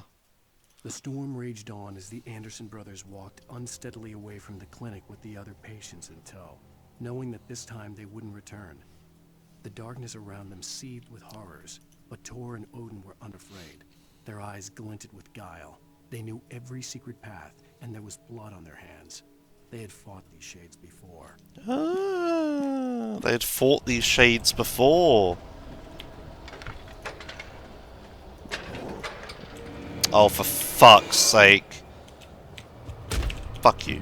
[SPEAKER 4] The storm raged on as the Anderson brothers walked unsteadily away from the clinic with the other patients in tow, knowing that this time they wouldn't return. The darkness around them seethed with horrors, but Tor and Odin were unafraid. Their eyes glinted with guile. They knew every secret path, and there was blood on their hands. They had fought these shades before.
[SPEAKER 2] Ah, they had fought these shades before. Oh, for fuck's sake. Fuck you.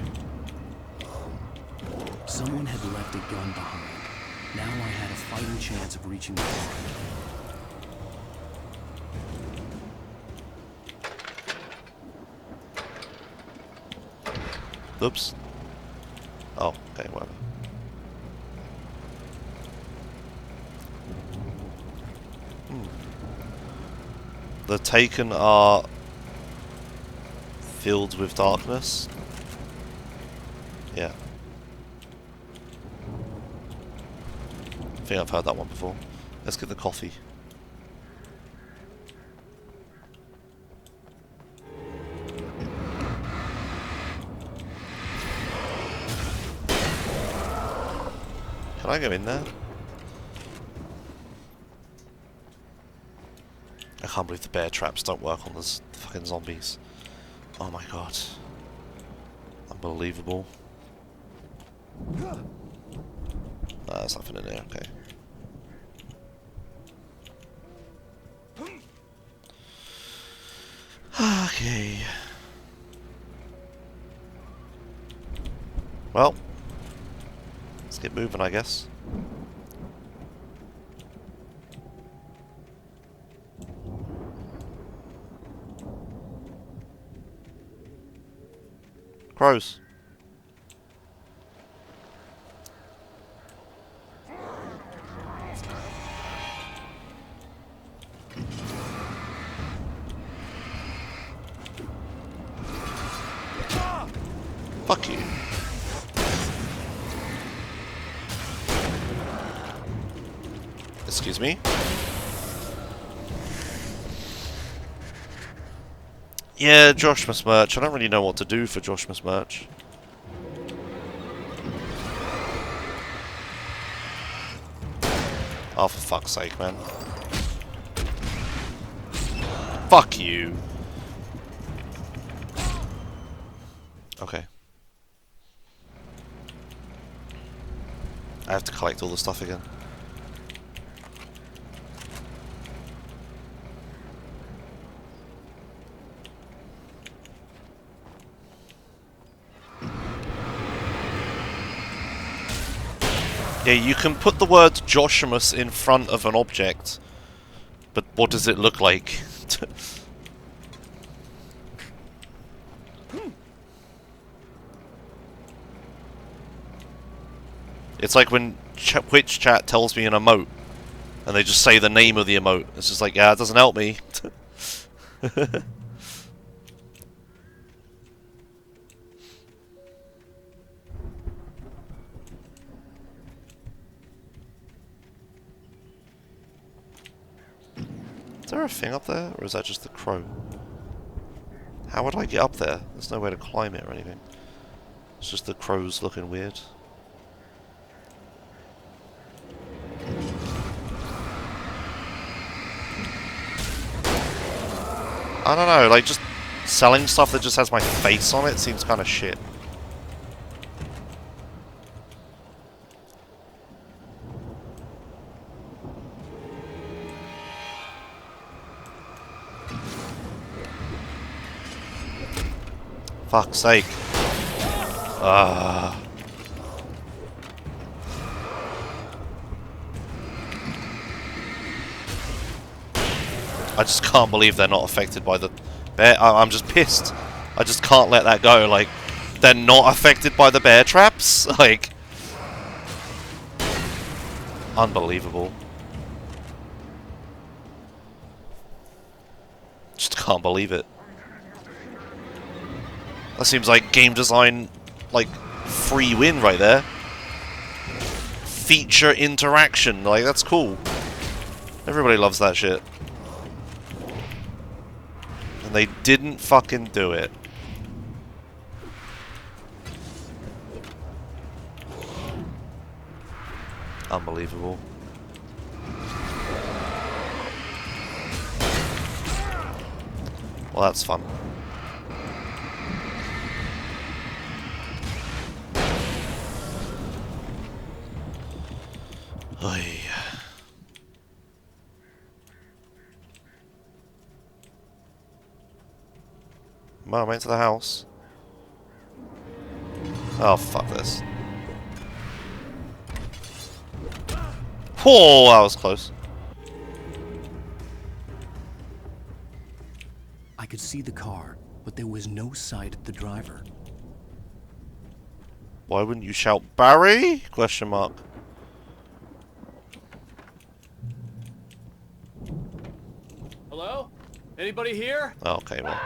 [SPEAKER 4] Someone had left a gun behind. Now I had a fighting chance of reaching the target.
[SPEAKER 2] Oops. Oh, okay, whatever. The Taken are filled with darkness. Yeah. I think I've heard that one before. Let's get the coffee. Can I go in there? I can't believe the bear traps don't work on the fucking zombies. Oh my god. Unbelievable. There's nothing in there, okay. Okay. Well, let's get moving, I guess. Crows. Fuck you. Excuse me? Yeah, Josh Merch. I don't really know what to do for Josh Merch. Oh, for fuck's sake, man. Fuck you. Okay. I have to collect all the stuff again. Yeah, you can put the word Joshimus in front of an object, but what does it look like? It's like when Twitch chat tells me an emote, and they just say the name of the emote. It's just like, yeah, it doesn't help me. Is there a thing up there, or is that just the crow? How would I get up there? There's no way to climb it or anything. It's just the crows looking weird. I don't know, like just selling stuff that just has my face on it seems kind of shit. Fuck's sake. I just can't believe they're not affected by the bear. I'm just pissed. I just can't let that go. Like, they're not affected by the bear traps? Like, unbelievable. Just can't believe it. That seems like game design, like, free win right there. Feature interaction, like, that's cool. Everybody loves that shit. And they didn't fucking do it. Unbelievable. Well, that's fun. Oy. Mom, into the house. Oh, fuck this. Whoa, that was close.
[SPEAKER 4] I could see the car, but there was no sight of the driver.
[SPEAKER 2] Why wouldn't you shout Barry? Question mark.
[SPEAKER 23] Hello? Anybody here?
[SPEAKER 2] Okay, well.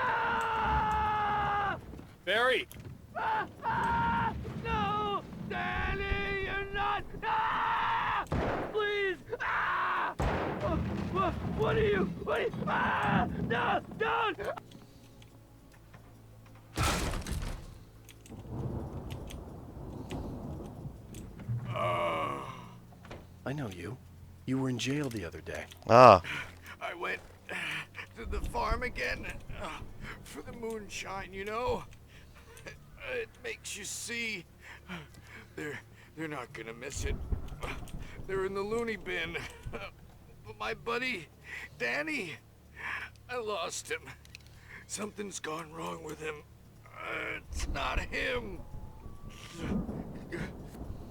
[SPEAKER 23] Barry!
[SPEAKER 16] No! Danny, you're not! Please! What are you? What are you? No! Don't!
[SPEAKER 4] I know you. You were in jail the other day.
[SPEAKER 2] Ah.
[SPEAKER 13] I went to the farm again for the moonshine, you know? It makes you see. They're not gonna miss it. They're in the loony bin. But my buddy, Danny, I lost him.
[SPEAKER 1] Something's gone wrong with him. It's not him.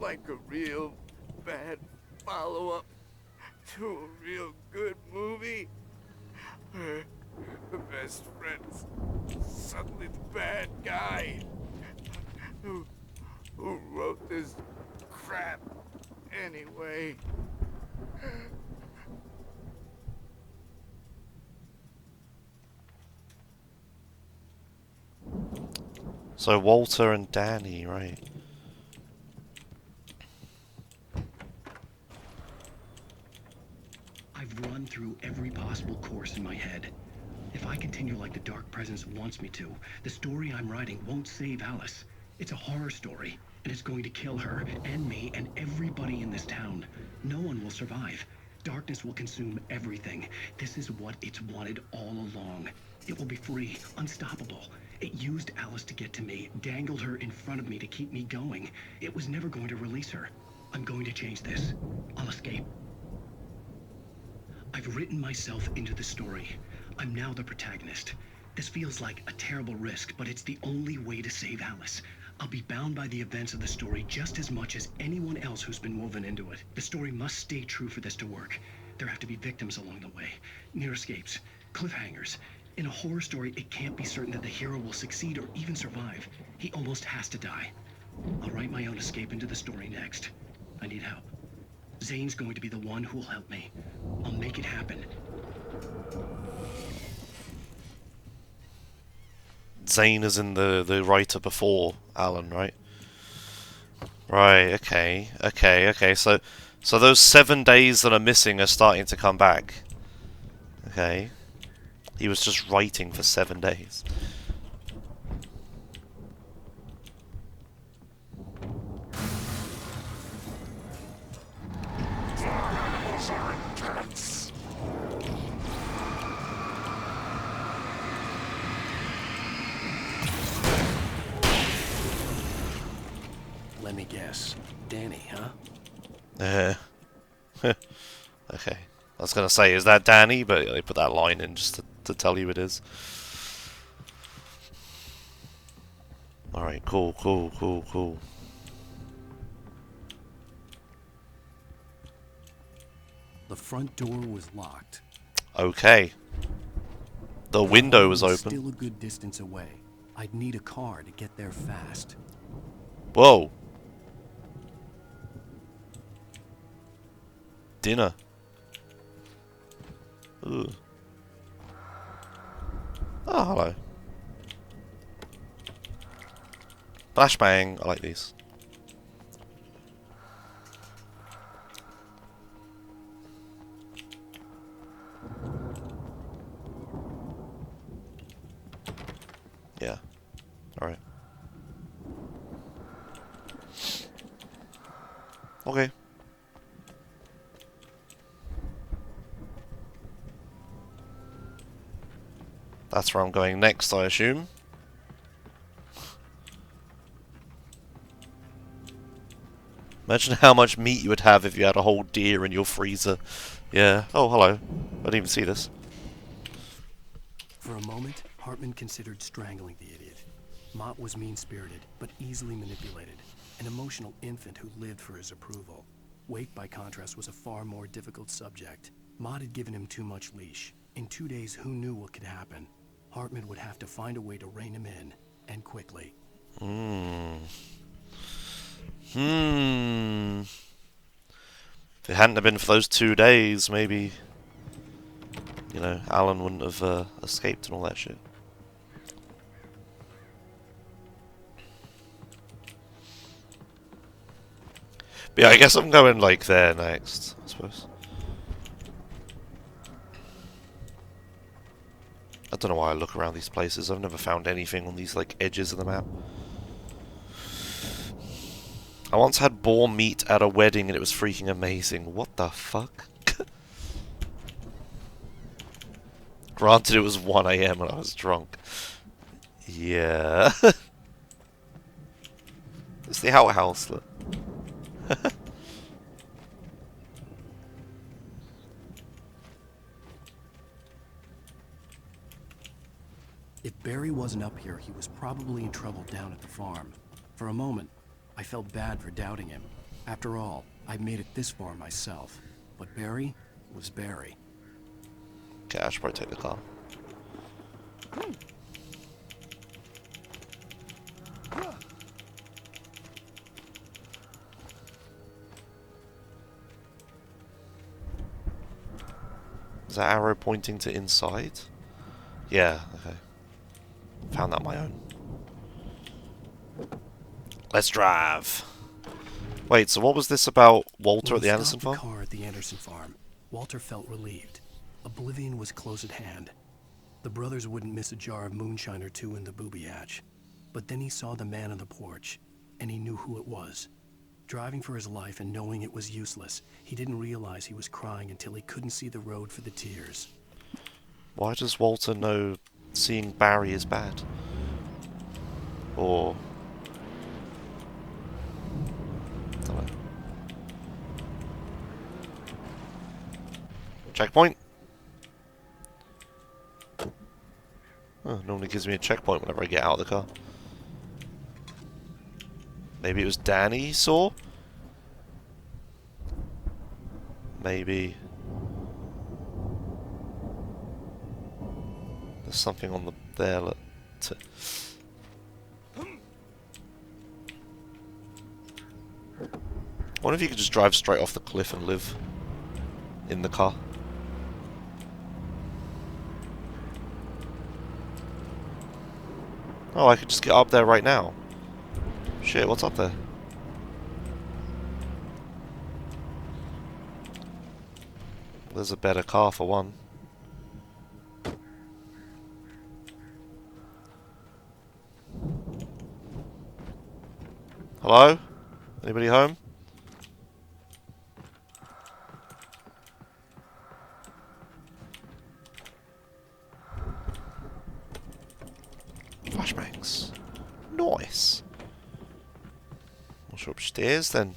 [SPEAKER 1] Like a real bad follow-up to a real good movie. Her best friend's suddenly the bad guy. Who wrote this crap anyway?
[SPEAKER 2] So Walter and Danny, right?
[SPEAKER 6] I've run through every possible course in my head. If I continue like the Dark Presence wants me to, the story I'm writing won't save Alice. It's a horror story, and it's going to kill her, and me, and everybody in this town. No one will survive. Darkness will consume everything. This is what it's wanted all along. It will be free, unstoppable. It used Alice to get to me, dangled her in front of me to keep me going. It was never going to release her. I'm going to change this. I'll escape. I've written myself into the story. I'm now the protagonist. This feels like a terrible risk, but it's the only way to save Alice. I'll be bound by the events of the story just as much as anyone else who's been woven into it. The story must stay true for this to work. There have to be victims along the way, near escapes, cliffhangers. In a horror story, it can't be certain that the hero will succeed or even survive. He almost has to die. I'll write my own escape into the story next. I need help. Zane's going to be the one who will help me. I'll make it happen.
[SPEAKER 2] Zane is in the writer before Alan, right? Right, okay. So those 7 days that are missing are starting to come back. Okay. He was just writing for 7 days.
[SPEAKER 1] Animals are intense.
[SPEAKER 4] Let me guess. Danny, huh?
[SPEAKER 2] Okay. I was gonna say, is that Danny? But they put that line in just to tell you it is. Alright, cool.
[SPEAKER 4] The front door was locked.
[SPEAKER 2] Okay. The window was open.
[SPEAKER 4] Still a good distance away. I'd need a car to get there fast.
[SPEAKER 2] Whoa. Dinner. Ooh. Oh, hello. Flashbang. I like these. Yeah. Alright. Okay. That's where I'm going next, I assume. Imagine how much meat you would have if you had a whole deer in your freezer. Yeah. Oh, hello. I didn't even see this.
[SPEAKER 4] For a moment, Hartman considered strangling the idiot. Mott was mean-spirited, but easily manipulated. An emotional infant who lived for his approval. Wake, by contrast, was a far more difficult subject. Mott had given him too much leash. In 2 days, who knew what could happen? Hartman would have to find a way to rein him in, and quickly.
[SPEAKER 2] If it hadn't have been for those 2 days, maybe, you know, Alan wouldn't have escaped and all that shit. But yeah, I guess I'm going, like, there next, I suppose. I don't know why I look around these places. I've never found anything on these, like, edges of the map. I once had boar meat at a wedding and it was freaking amazing. What the fuck? Granted, it was 1 AM and I was drunk. Yeah. It's the outhouse. Look.
[SPEAKER 4] If wasn't up here, he was probably in trouble down at the farm. For a moment, I felt bad for doubting him. After all, I made it this far myself. But Barry was Barry.
[SPEAKER 2] Okay, I should probably take the car. Is that arrow pointing to inside? Yeah, okay. Found that on my own. Let's drive. Wait, so what was this about Walter at the Anderson farm?
[SPEAKER 4] When we stopped the car at the Anderson farm, Walter felt relieved. Oblivion was close at hand. The brothers wouldn't miss a jar of moonshine or two in the booby hatch. But then he saw the man on the porch, and he knew who it was. Driving for his life and knowing it was useless, he didn't realize he was crying until he couldn't see the road for the tears.
[SPEAKER 2] Why does Walter know seeing Barry is bad? Or... I don't know. Checkpoint? Oh, normally gives me a checkpoint whenever I get out of the car. Maybe it was Danny he saw? Maybe... There's something on there that... I wonder if you could just drive straight off the cliff and live in the car. Oh, I could just get up there right now. Shit, what's up there? There's a better car for one. Hello? Anybody home? Flashbangs. Nice. We'll show upstairs then.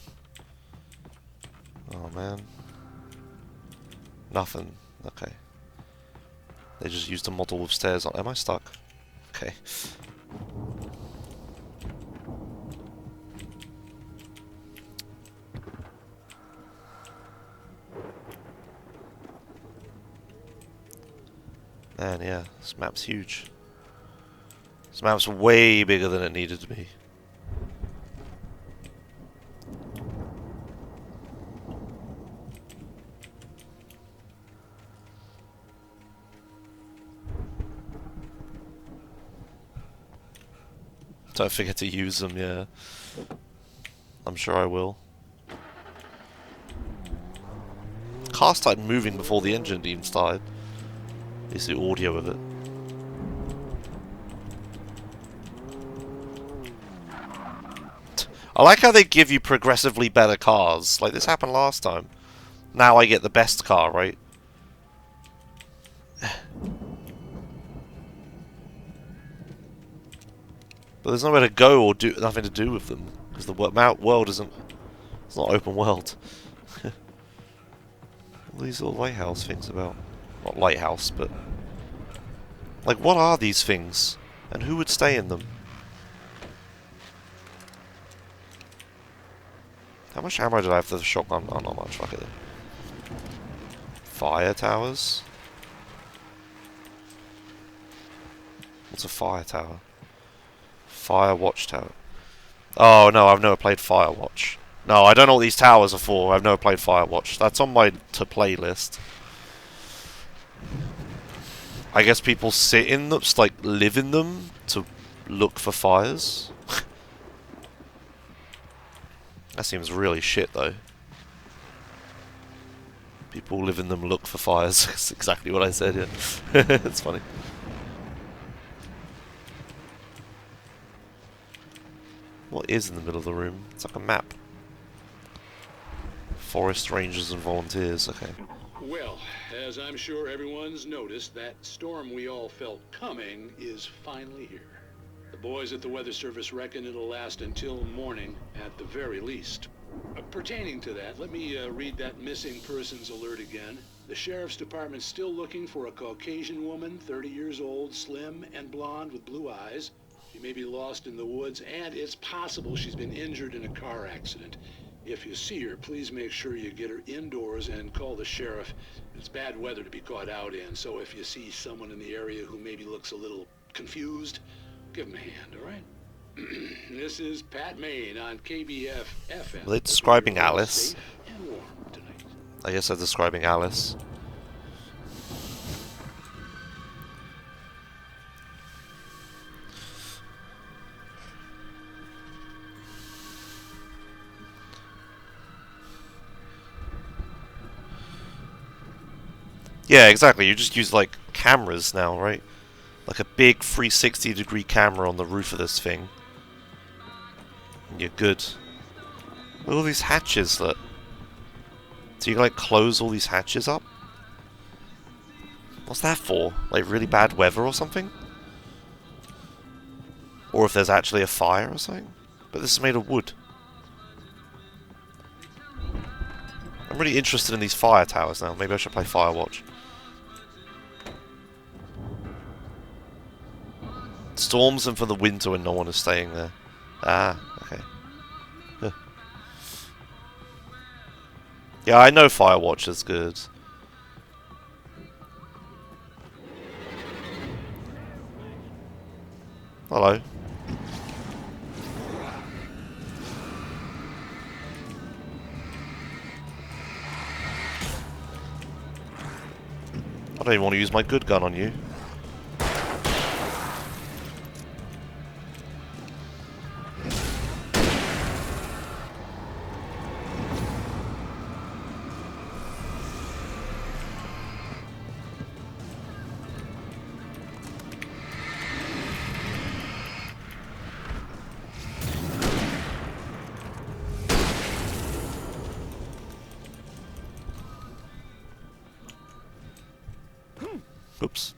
[SPEAKER 2] Oh man. Nothing. Okay. They just used a model with stairs on. Am I stuck? Okay. Man, yeah, this map's huge. This map's way bigger than it needed to be. Don't forget to use them, yeah. I'm sure I will. Car started moving before the engine even started. Is the audio of it. I like how they give you progressively better cars. Like this happened last time. Now I get the best car, right? But there's nowhere to go or do nothing to do with them because the world isn't. It's not open world. All these little lighthouse things about. Not lighthouse, but like what are these things, and who would stay in them? How much ammo did I have for the shotgun? Oh, not much. Fuck it. Fire towers. What's a fire tower? Fire watchtower. Oh no, I've never played Firewatch. No, I don't know what these towers are for. I've never played Firewatch. That's on my to-play list. I guess people sit in them, like live in them, to look for fires. That seems really shit, though. People live in them, look for fires. That's exactly what I said, yeah. It's funny. What is in the middle of the room? It's like a map. Forest rangers and volunteers, okay.
[SPEAKER 14] Well, as I'm sure everyone's noticed, that storm we all felt coming is finally here. The boys at the Weather Service reckon it'll last until morning at the very least. Pertaining to that, let me read that missing persons alert again. The sheriff's department's still looking for a Caucasian woman, 30 years old, slim and blonde with blue eyes. She may be lost in the woods, and it's possible she's been injured in a car accident. If you see her, please make sure you get her indoors and call the sheriff. It's bad weather to be caught out in, so if you see someone in the area who maybe looks a little confused, give them a hand, all right? This is Pat Maine on KBF FM.
[SPEAKER 2] Are they describing Alice? I guess they're describing Alice. Yeah, exactly. You just use, like, cameras now, right? Like a big 360-degree camera on the roof of this thing. And you're good. Look at all these hatches, look. So you can, like, close all these hatches up? What's that for? Like, really bad weather or something? Or if there's actually a fire or something? But this is made of wood. I'm really interested in these fire towers now. Maybe I should play Firewatch. Storms them from the winter when no one is staying there. Ah, okay. Huh. Yeah, I know Firewatch is good. Hello. I don't even want to use my good gun on you. Oops.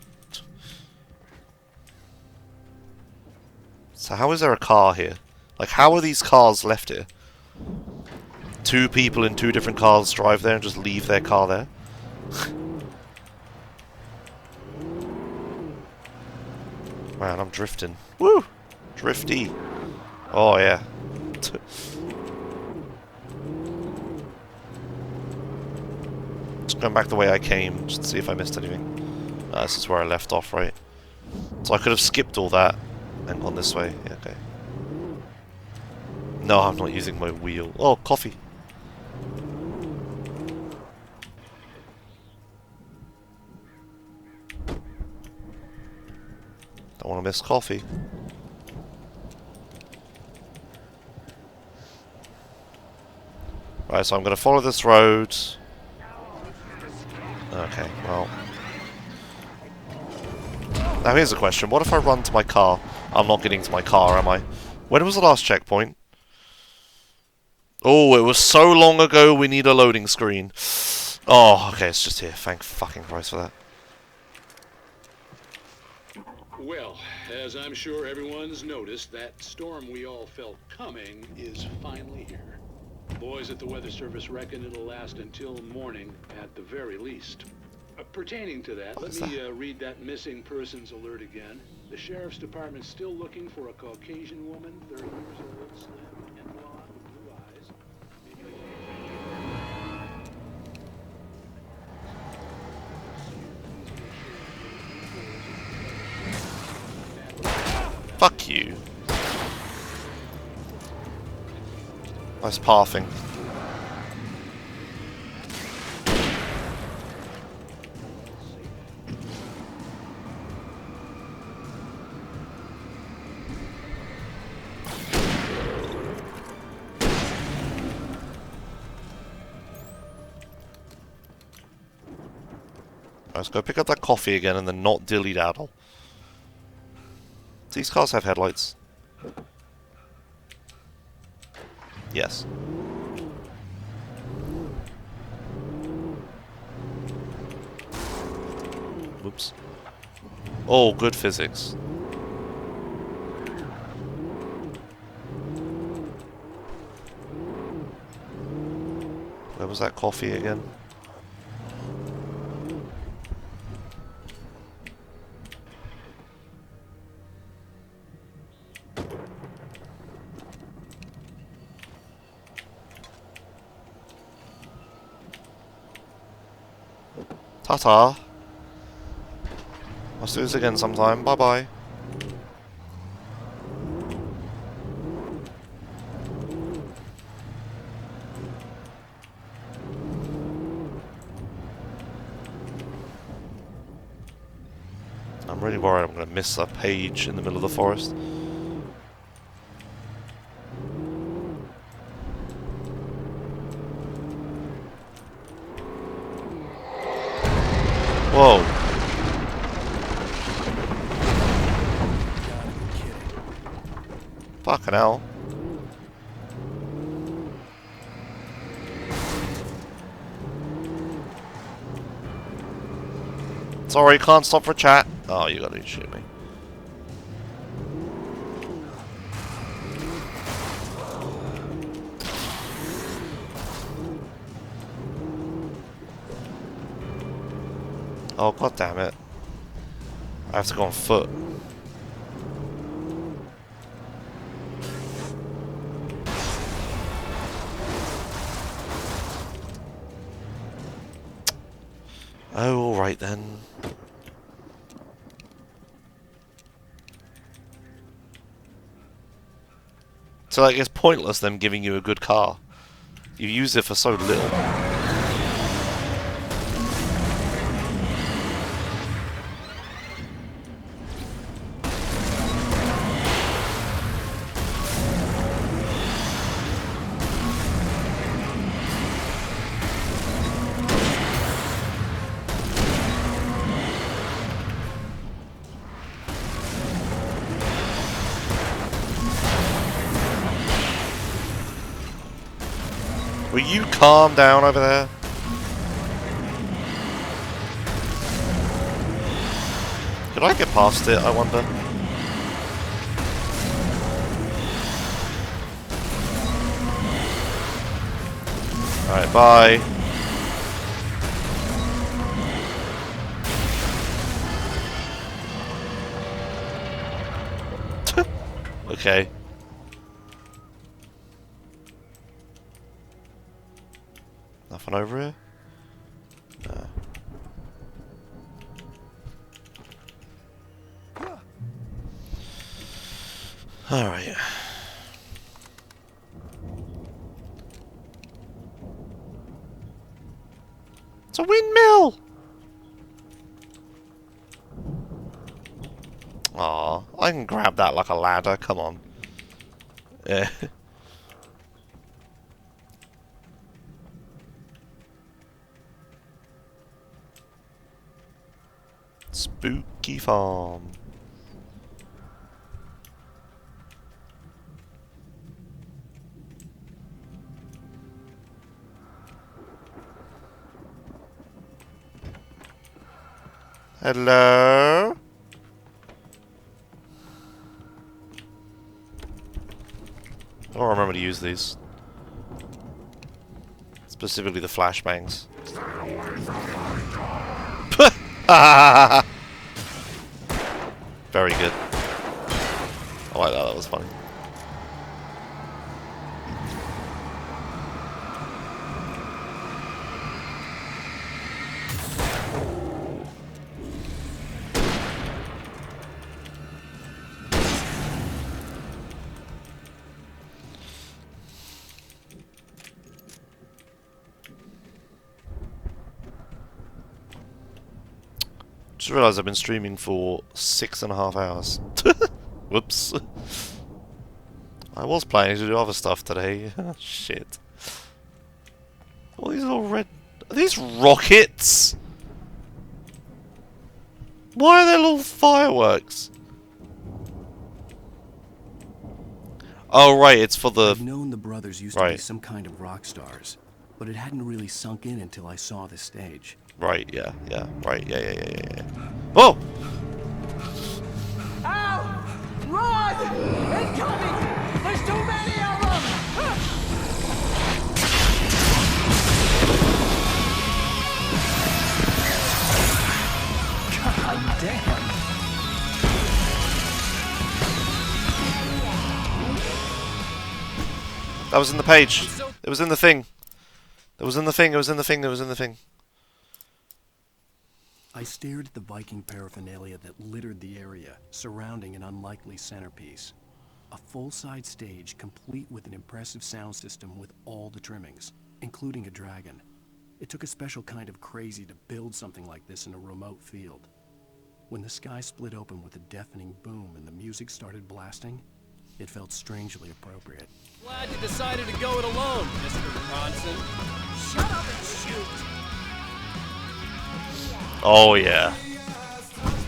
[SPEAKER 2] So how is there a car here? Like, how are these cars left here? Two people in two different cars drive there and just leave their car there? Man, I'm drifting. Woo! Drifty. Oh, yeah. Just going back the way I came, just to see if I missed anything. This is where I left off, right? So I could have skipped all that and gone this way. Yeah, okay. No, I'm not using my wheel. Oh, coffee. Don't want to miss coffee. Right, so I'm going to follow this road. Okay, well. Now here's a question. What if I run to my car? I'm not getting to my car, am I? When was the last checkpoint? Oh, it was so long ago we need a loading screen. Oh, okay, it's just here. Thank fucking Christ for that.
[SPEAKER 14] Well, as I'm sure everyone's noticed, that storm we all felt coming is finally here. The boys at the Weather Service reckon it'll last until morning at the very least. Pertaining to that, let me read that missing persons alert again. The sheriff's department's still looking for a Caucasian woman, 30 years old, slim and blonde with blue eyes.
[SPEAKER 2] Fuck you. Nice pathing. Let's go pick up that coffee again and then not dilly-daddle. These cars have headlights. Yes. Whoops. Oh, good physics. Where was that coffee again? Ta-ta. I'll do this again sometime. Bye-bye. I'm really worried I'm going to miss a page in the middle of the forest. Whoa. Fucking hell. Sorry, can't stop for chat. Oh, you gotta shoot me. Oh, god damn it. I have to go on foot. Oh, alright then. So like, it's pointless them giving you a good car. You use it for so little. Will you calm down over there? Could I get past it, I wonder? Alright, bye. Okay. Nothing over here? No. Alright. It's a windmill! Aw, I can grab that like a ladder, come on. Yeah. Spooky farm. Hello? I don't remember to use these. Specifically the flashbangs. Very good. I like that, that was funny. Just realised I've been streaming for 6.5 hours. Whoops. I was planning to do other stuff today. Shit. All these little red... Are these rockets? Why are there little fireworks? Oh, right, it's for the...
[SPEAKER 4] I've known the brothers used to be some kind of rock stars, but it hadn't really sunk in until I saw this stage.
[SPEAKER 2] Right, yeah, right, yeah. Whoa!
[SPEAKER 16] Ow! Run! Incoming! There's too many of them! God damn!
[SPEAKER 2] That was in the page. It was in the thing. It was in the thing, it was in the thing, it was in the thing.
[SPEAKER 4] I stared at the Viking paraphernalia that littered the area, surrounding an unlikely centerpiece. A full-size stage complete with an impressive sound system with all the trimmings, including a dragon. It took a special kind of crazy to build something like this in a remote field. When the sky split open with a deafening boom and the music started blasting, it felt strangely appropriate.
[SPEAKER 23] Glad you decided to go it alone, Mr. Bronson.
[SPEAKER 7] Shut up and shoot!
[SPEAKER 2] Oh yeah.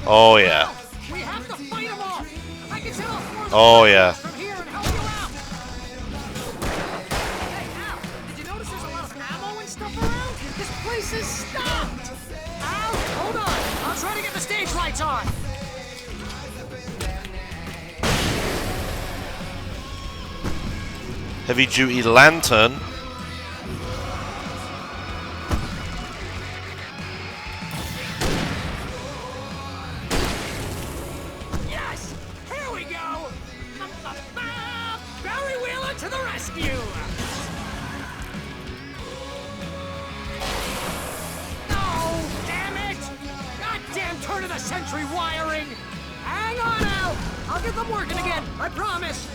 [SPEAKER 2] Oh yeah.
[SPEAKER 7] We have to fight them all! I can set off more
[SPEAKER 2] Oh yeah.
[SPEAKER 7] from here and help you out! Hey, Al, did you notice there's a lot of ammo and stuff around? This place is stopped! Al, hold on! I'll try to get the stage lights on!
[SPEAKER 2] Heavy duty lantern.
[SPEAKER 7] Yes! Here we go! Barry Wheeler to the rescue! No! Damn it! Goddamn turn of the century wiring! Hang on, Al! I'll get them working again, I promise!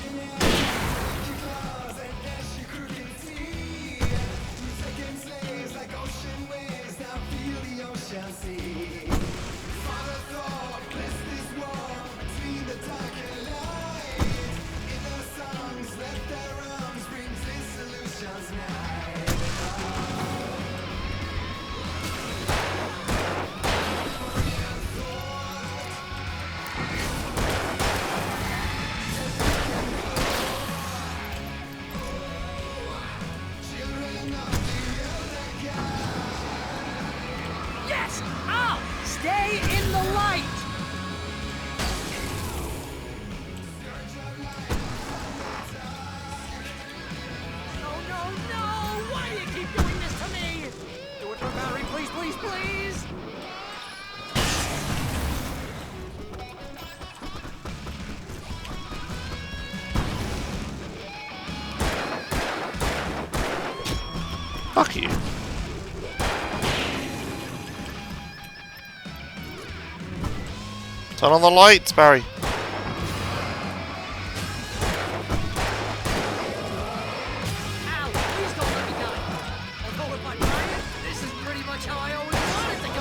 [SPEAKER 7] Yes! Al! Stay in the light! No, no, no! Why do you keep doing this to me? Do it for Barry, please, please, please!
[SPEAKER 2] Fuck you. Turn on the lights, Barry.
[SPEAKER 7] Al, please don't let me die. Although if I'm dying, this is pretty much how I always wanted to go.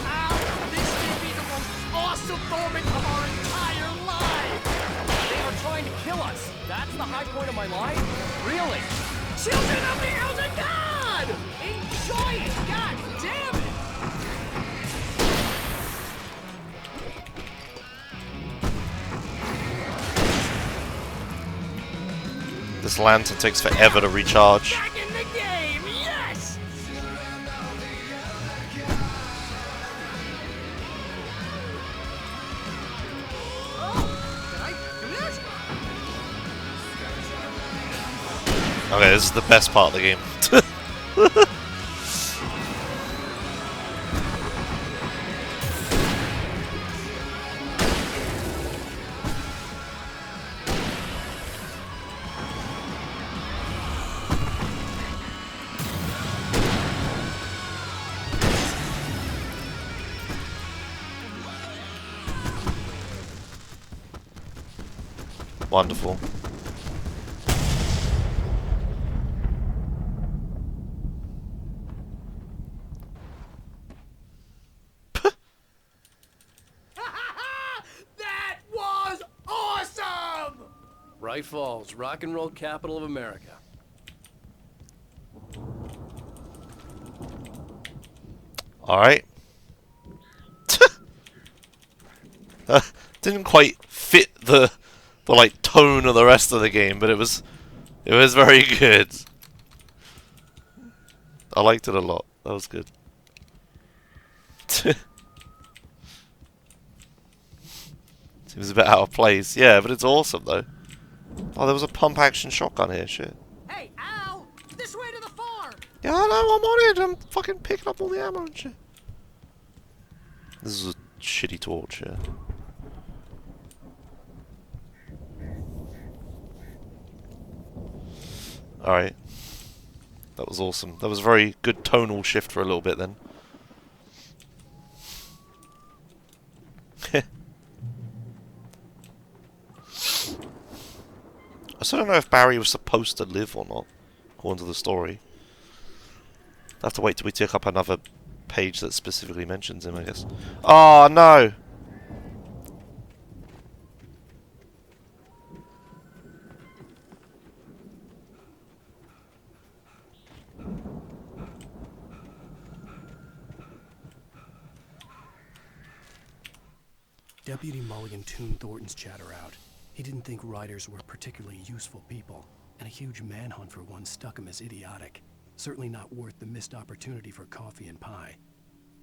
[SPEAKER 7] Al, this may be the most awesome moment of our entire lives.
[SPEAKER 23] They are trying to kill us. That's the high point of my life? Really?
[SPEAKER 7] Children of the Elder God! Enjoy it! God damn it!
[SPEAKER 2] This lantern takes forever to recharge.
[SPEAKER 7] Back in the game! Yes! Oh, did I do this?
[SPEAKER 2] Okay, this is the best part of the game. Wonderful.
[SPEAKER 7] That was awesome!
[SPEAKER 23] Bright Falls, rock and roll capital of America.
[SPEAKER 2] Alright. Didn't quite fit the like tone of the rest of the game, but it was very good. I liked it a lot. That was good. Seems a bit out of place. Yeah, but it's awesome though. Oh, there was a pump action shotgun here, shit.
[SPEAKER 7] Hey, Al! This way to the farm!
[SPEAKER 2] Yeah, I know, I'm on it. I'm fucking picking up all the ammo and shit. This is a shitty torch, yeah. Alright. That was awesome. That was a very good tonal shift for a little bit then. I still don't know if Barry was supposed to live or not, according to the story. I'll have to wait till we tick up another page that specifically mentions him, I guess. Oh, no!
[SPEAKER 4] Deputy Mulligan tuned Thornton's chatter out. He didn't think riders were particularly useful people, and a huge manhunt for one stuck him as idiotic. Certainly not worth the missed opportunity for coffee and pie.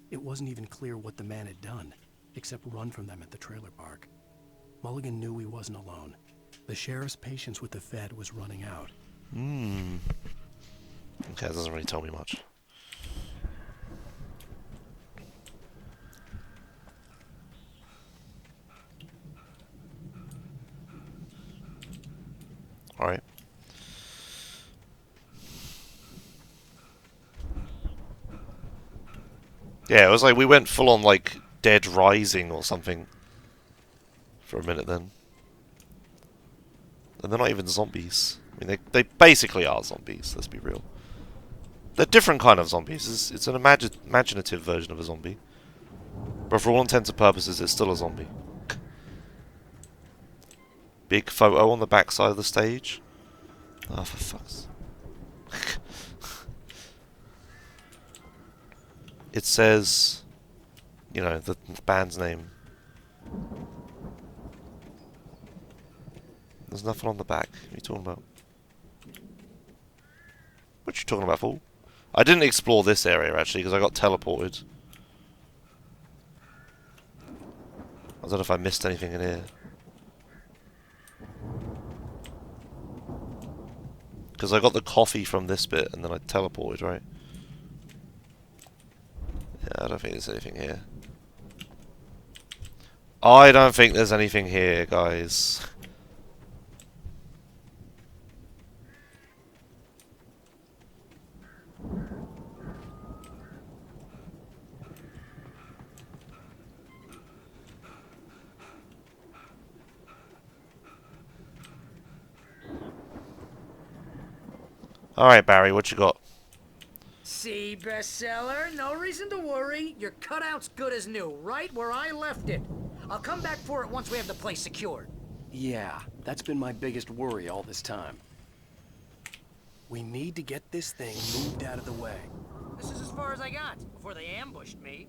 [SPEAKER 4] It wasn't even clear what the man had done, except run from them at the trailer park. Mulligan knew he wasn't alone. The sheriff's patience with the Fed was running out.
[SPEAKER 2] Okay, that doesn't really tell me much. Alright. Yeah, it was like we went full on like Dead Rising or something for a minute then. And they're not even zombies. I mean, they basically are zombies, let's be real. They're different kind of zombies. It's an imaginative version of a zombie. But for all intents and purposes, it's still a zombie. Big photo on the back side of the stage. Oh, for fuck's... It says, you know, the band's name. There's nothing on the back. What are you talking about? What you talking about, fool? I didn't explore this area, actually, because I got teleported. I don't know if I missed anything in here. Because I got the coffee from this bit, and then I teleported, right? Yeah, I don't think there's anything here. I don't think there's anything here, guys. Alright, Barry, what you got?
[SPEAKER 7] See, bestseller? No reason to worry. Your cutout's good as new, right where I left it. I'll come back for it once we have the place secured.
[SPEAKER 4] Yeah, that's been my biggest worry all this time. We need to get this thing moved out of the way.
[SPEAKER 7] This is as far as I got before they ambushed me.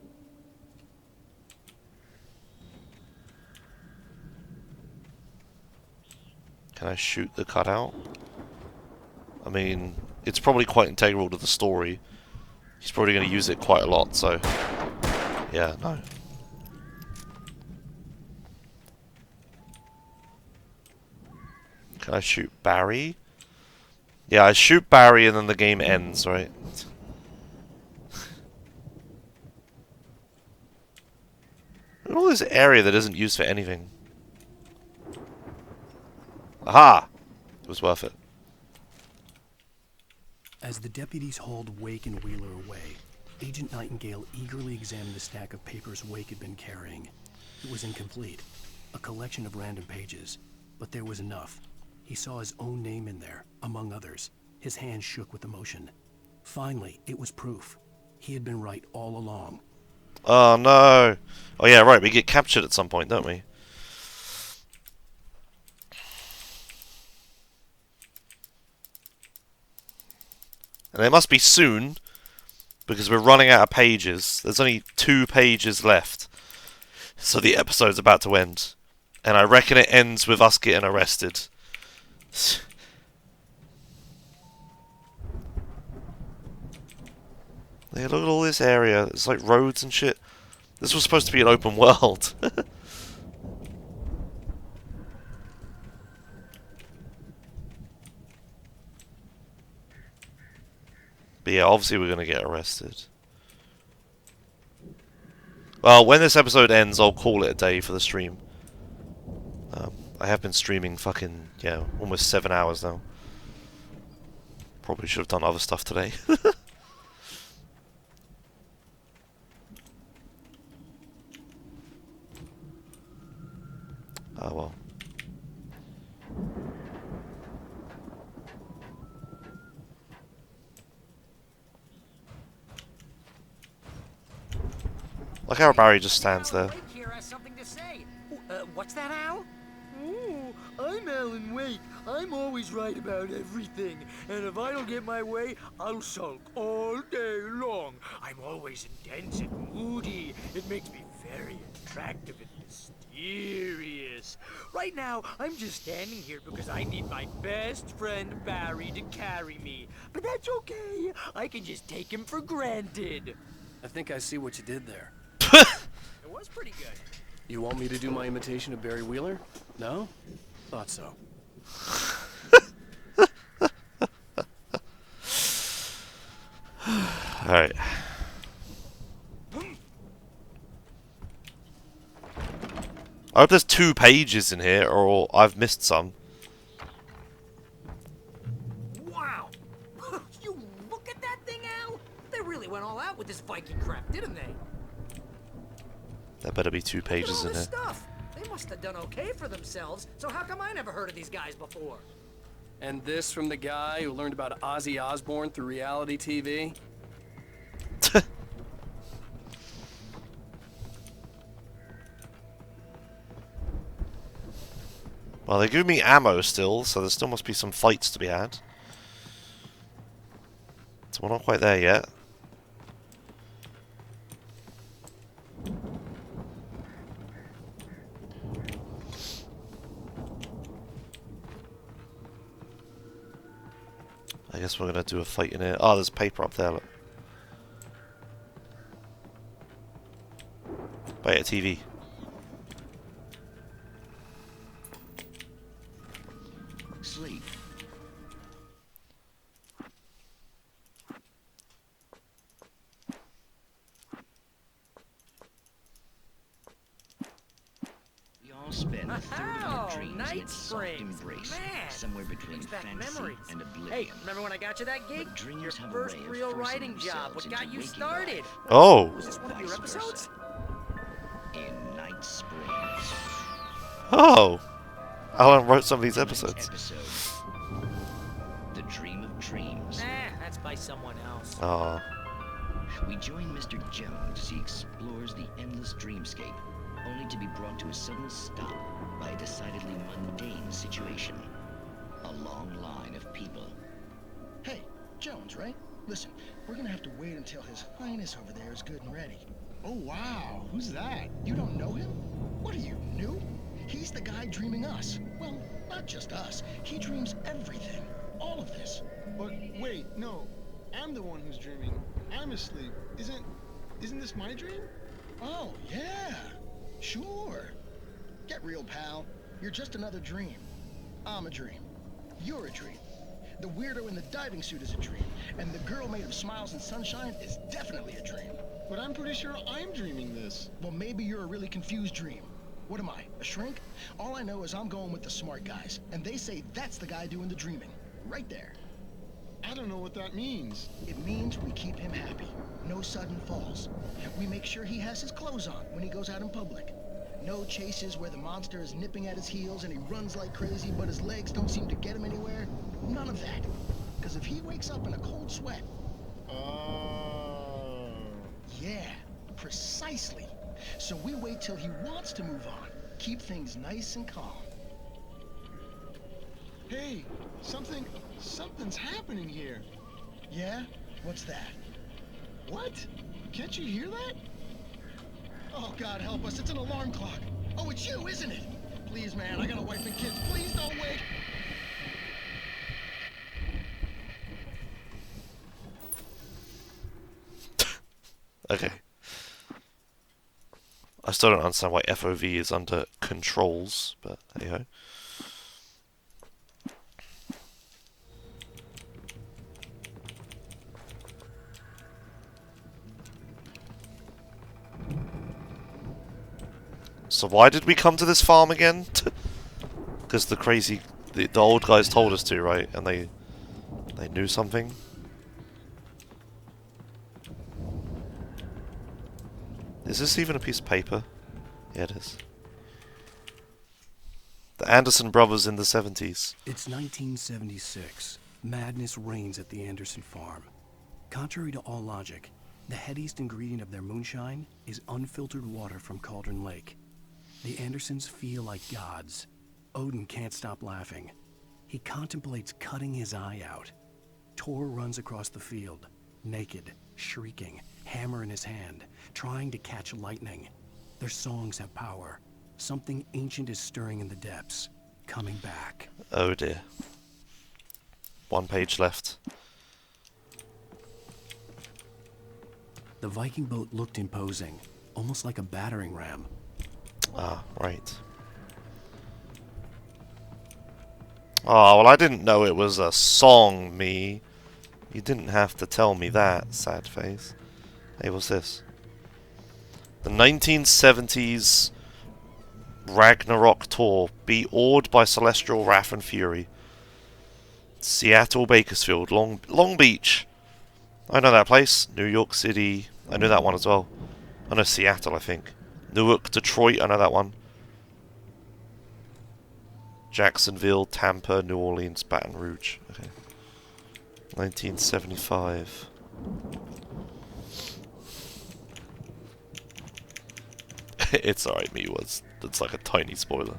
[SPEAKER 2] Can I shoot the cutout? I mean, it's probably quite integral to the story. He's probably going to use it quite a lot, so... Yeah, no. Can I shoot Barry? Yeah, I shoot Barry and then the game ends, right? Look at all this area that isn't used for anything. Aha! It was worth it.
[SPEAKER 4] As the deputies hauled Wake and Wheeler away, Agent Nightingale eagerly examined the stack of papers Wake had been carrying. It was incomplete, a collection of random pages, but there was enough. He saw his own name in there, among others. His hand shook with emotion. Finally, it was proof. He had been right all along.
[SPEAKER 2] Oh no! Oh yeah, right, we get captured at some point, don't we? And it must be soon, because we're running out of pages. There's only 2 pages left. So the episode's about to end. And I reckon it ends with us getting arrested. Yeah, look at all this area. It's like roads and shit. This was supposed to be an open world. But yeah, obviously we're going to get arrested. Well, when this episode ends, I'll call it a day for the stream. I have been streaming fucking, yeah, almost 7 hours now. Probably should have done other stuff today. Oh well. Like how Barry just stands there.
[SPEAKER 7] Wake here has something to say. What's that, Al? Ooh, I'm Alan Wake. I'm always right about everything. And if I don't get my way, I'll sulk all day long. I'm always intense and moody. It makes me very attractive and mysterious. Right now, I'm just standing here because I need my best friend Barry to carry me. But that's okay. I can just take him for granted.
[SPEAKER 4] I think I see what you did there.
[SPEAKER 7] It was pretty good.
[SPEAKER 4] You want me to do my imitation of Barry Wheeler? No? Thought so.
[SPEAKER 2] Alright. I hope there's 2 pages in here, or I've missed some.
[SPEAKER 7] Wow! You look at that thing, Al! They really went all out with this Viking crap, didn't they?
[SPEAKER 2] There better be 2 pages in
[SPEAKER 7] Look at all
[SPEAKER 2] here.
[SPEAKER 7] this stuff! They must have done okay for themselves, so how come I never heard of these guys before?
[SPEAKER 4] And this from the guy who learned about Ozzy Osbourne through reality TV?
[SPEAKER 2] Well, they give me ammo still, so there still must be some fights to be had. So we're not quite there yet. I guess we're gonna do a fight in here. Oh, there's paper up there, look. Wait, a TV.
[SPEAKER 6] Sleep. We all spend a third of our dreams in
[SPEAKER 7] Night
[SPEAKER 6] its soft
[SPEAKER 7] Springs.
[SPEAKER 6] embrace,
[SPEAKER 7] Man,
[SPEAKER 6] somewhere between
[SPEAKER 7] brings back
[SPEAKER 6] fantasy
[SPEAKER 7] memories.
[SPEAKER 6] and oblivion.
[SPEAKER 7] Hey, remember when I got you that gig?
[SPEAKER 6] But dreams
[SPEAKER 7] Your
[SPEAKER 6] have a
[SPEAKER 7] first
[SPEAKER 6] way of
[SPEAKER 7] real
[SPEAKER 6] forcing
[SPEAKER 7] writing job. What
[SPEAKER 6] themselves
[SPEAKER 7] got
[SPEAKER 6] into
[SPEAKER 7] you
[SPEAKER 6] waking
[SPEAKER 7] started?
[SPEAKER 6] life.
[SPEAKER 2] Oh.
[SPEAKER 7] Was this one of your
[SPEAKER 6] Vice
[SPEAKER 7] episodes?
[SPEAKER 6] versa. In Night Springs.
[SPEAKER 2] Oh! Alan wrote some of these episodes.
[SPEAKER 6] Episode. The Dream of Dreams.
[SPEAKER 7] That's by someone else.
[SPEAKER 2] Oh.
[SPEAKER 6] We join Mr. Jones as he explores the endless dreamscape, only to be brought to a sudden stop by a decidedly mundane situation. A long line of people.
[SPEAKER 9] Hey, Jones, right? Listen, we're gonna have to wait until His Highness over there is good and ready. Oh, wow. Who's that? You don't know him? What are you, new? He's the guy dreaming us. Well, not just us. He dreams everything. All of this.
[SPEAKER 11] But wait, no. I'm the one who's dreaming. I'm asleep. Isn't this my dream?
[SPEAKER 9] Oh, yeah. Sure. Get real, pal. You're just another dream. I'm a dream. You're a dream. The weirdo in the diving suit is a dream. And the girl made of smiles and sunshine is definitely a dream.
[SPEAKER 11] But I'm pretty sure I'm dreaming this.
[SPEAKER 9] Well, maybe you're a really confused dream. What am I, a shrink? All I know is I'm going with the smart guys, and they say that's the guy doing the dreaming. Right there.
[SPEAKER 11] I don't know what that means.
[SPEAKER 9] It means we keep him happy. No sudden falls. We make sure he has his clothes on when he goes out in public. No chases where the monster is nipping at his heels and he runs like crazy, but his legs don't seem to get him anywhere. None of that. Because if he wakes up in a cold sweat... Yeah, precisely. So we wait till he wants to move on. Keep things nice and calm.
[SPEAKER 11] Hey, something's happening here.
[SPEAKER 9] Yeah? What's that?
[SPEAKER 11] What? Can't you hear that?
[SPEAKER 9] Oh, God help us, it's an alarm clock. Oh, it's you, isn't it? Please, man, I got a wife and kids. Please don't wake.
[SPEAKER 2] Okay. I still don't understand why FOV is under controls, but hey ho. So why did we come to this farm again? Because the old guys told us to, right? And they They knew something. Is this even a piece of paper? Yeah, it is. The Anderson brothers in the 70s.
[SPEAKER 4] It's 1976. Madness reigns at the Anderson farm. Contrary to all logic, the headiest ingredient of their moonshine is unfiltered water from Cauldron Lake. The Andersons feel like gods. Odin can't stop laughing. He contemplates cutting his eye out. Tor runs across the field, naked, shrieking, hammer in his hand, trying to catch lightning. Their songs have power. Something ancient is stirring in the depths, coming back.
[SPEAKER 2] Oh dear. 1 page left.
[SPEAKER 4] The Viking boat looked imposing, almost like a battering ram.
[SPEAKER 2] Ah, right. Oh, well, I didn't know it was a song, me. You didn't have to tell me that, sad face. Hey, what's this? The 1970s Ragnarok tour. Be awed by celestial wrath and fury. Seattle, Bakersfield, Long Beach. I know that place. New York City. I know that one as well. I know Seattle, I think. Newark, Detroit. I know that one. Jacksonville, Tampa, New Orleans, Baton Rouge. Okay. 1975. It's alright, me was. It's like a tiny spoiler.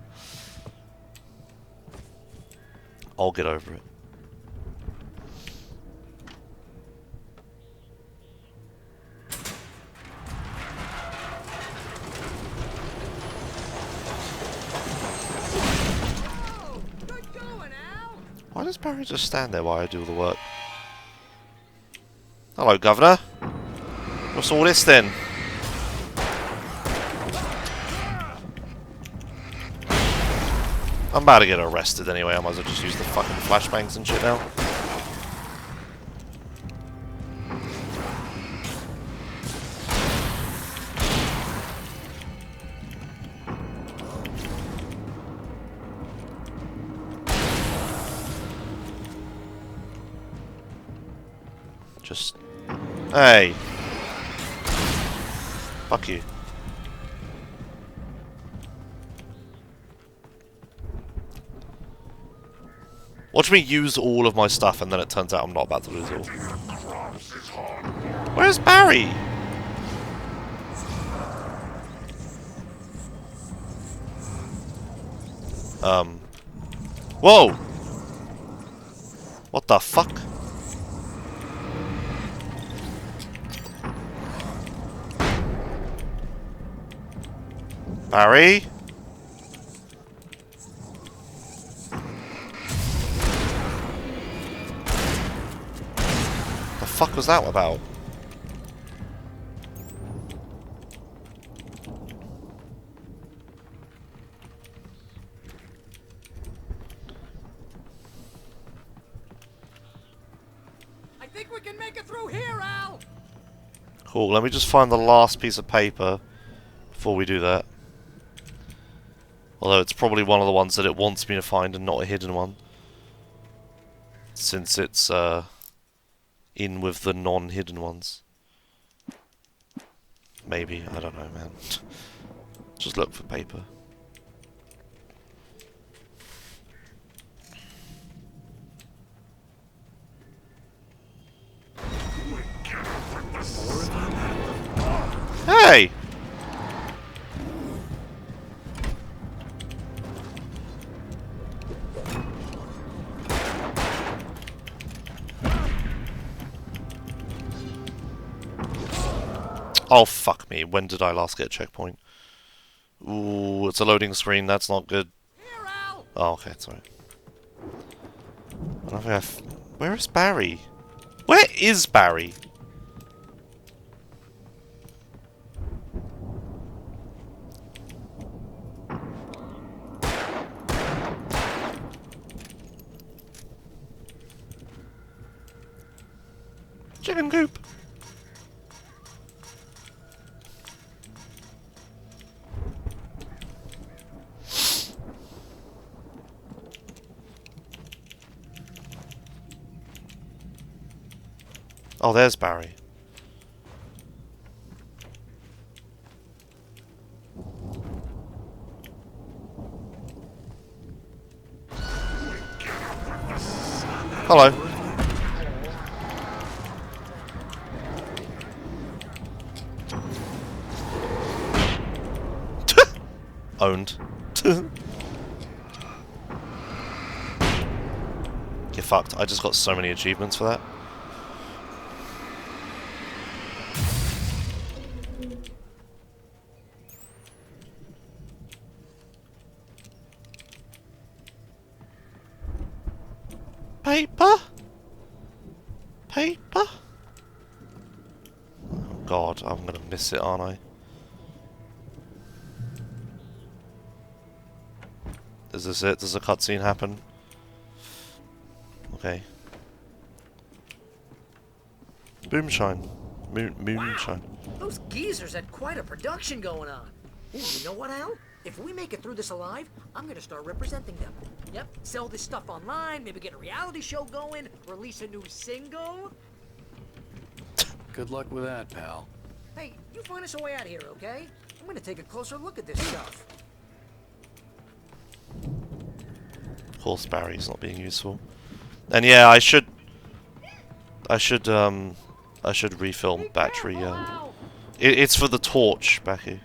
[SPEAKER 2] I'll get over it. Why does Barry just stand there while I do all the work? Hello, Governor. What's all this then? I'm about to get arrested anyway. I might as well just use the fucking flashbangs and shit now. Just... Hey! Fuck you. Watch me use all of my stuff and then it turns out I'm not about to lose it all. Where's Barry? Whoa! What the fuck? Barry? The fuck was that about?
[SPEAKER 16] I think we can make it through here, Al!
[SPEAKER 2] Cool, let me just find the last piece of paper before we do that. Although it's probably one of the ones that it wants me to find and not a hidden one. Since it's in with the non-hidden ones. Maybe, I don't know, man. Just look for paper. Hey! Oh, fuck me. When did I last get a checkpoint? Ooh, it's a loading screen. That's not good. Oh, okay, it's alright. I don't think Where is Barry? Where is Barry? Chicken coop. Oh, there's Barry. Hello. Owned. Get fucked. I just got so many achievements for that. Paper? Paper? Oh god, I'm gonna miss it, aren't I? Is this it? Does a cutscene happen? Okay. Moonshine. Moonshine.
[SPEAKER 7] Those geezers had quite a production going on. Ooh, you know what, Al? If we make it through this alive, I'm gonna start representing them. Yep, sell this stuff online, maybe get a reality show going, release a new single.
[SPEAKER 4] Good luck with that, pal.
[SPEAKER 7] Hey, you find us a way out of here, okay? I'm gonna take a closer look at this stuff.
[SPEAKER 2] Of course, Barry's not being useful. And yeah, I should refill battery. It's for the torch, Baku.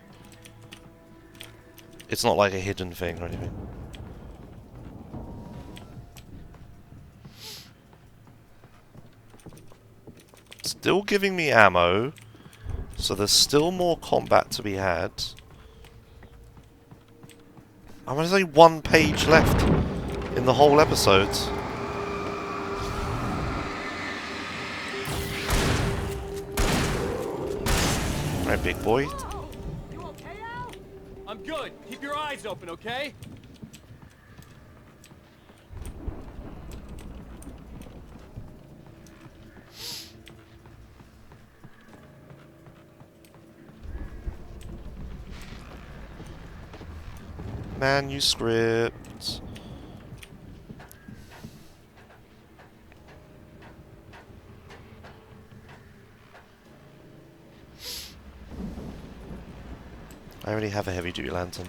[SPEAKER 2] It's not like a hidden thing or anything. Still giving me ammo, so there's still more combat to be had. I'm gonna say 1 page left in the whole episode. Right, big boy.
[SPEAKER 23] You okay, Al? I'm good. Keep your eyes open, okay?
[SPEAKER 2] Manuscript. I already have a heavy-duty lantern.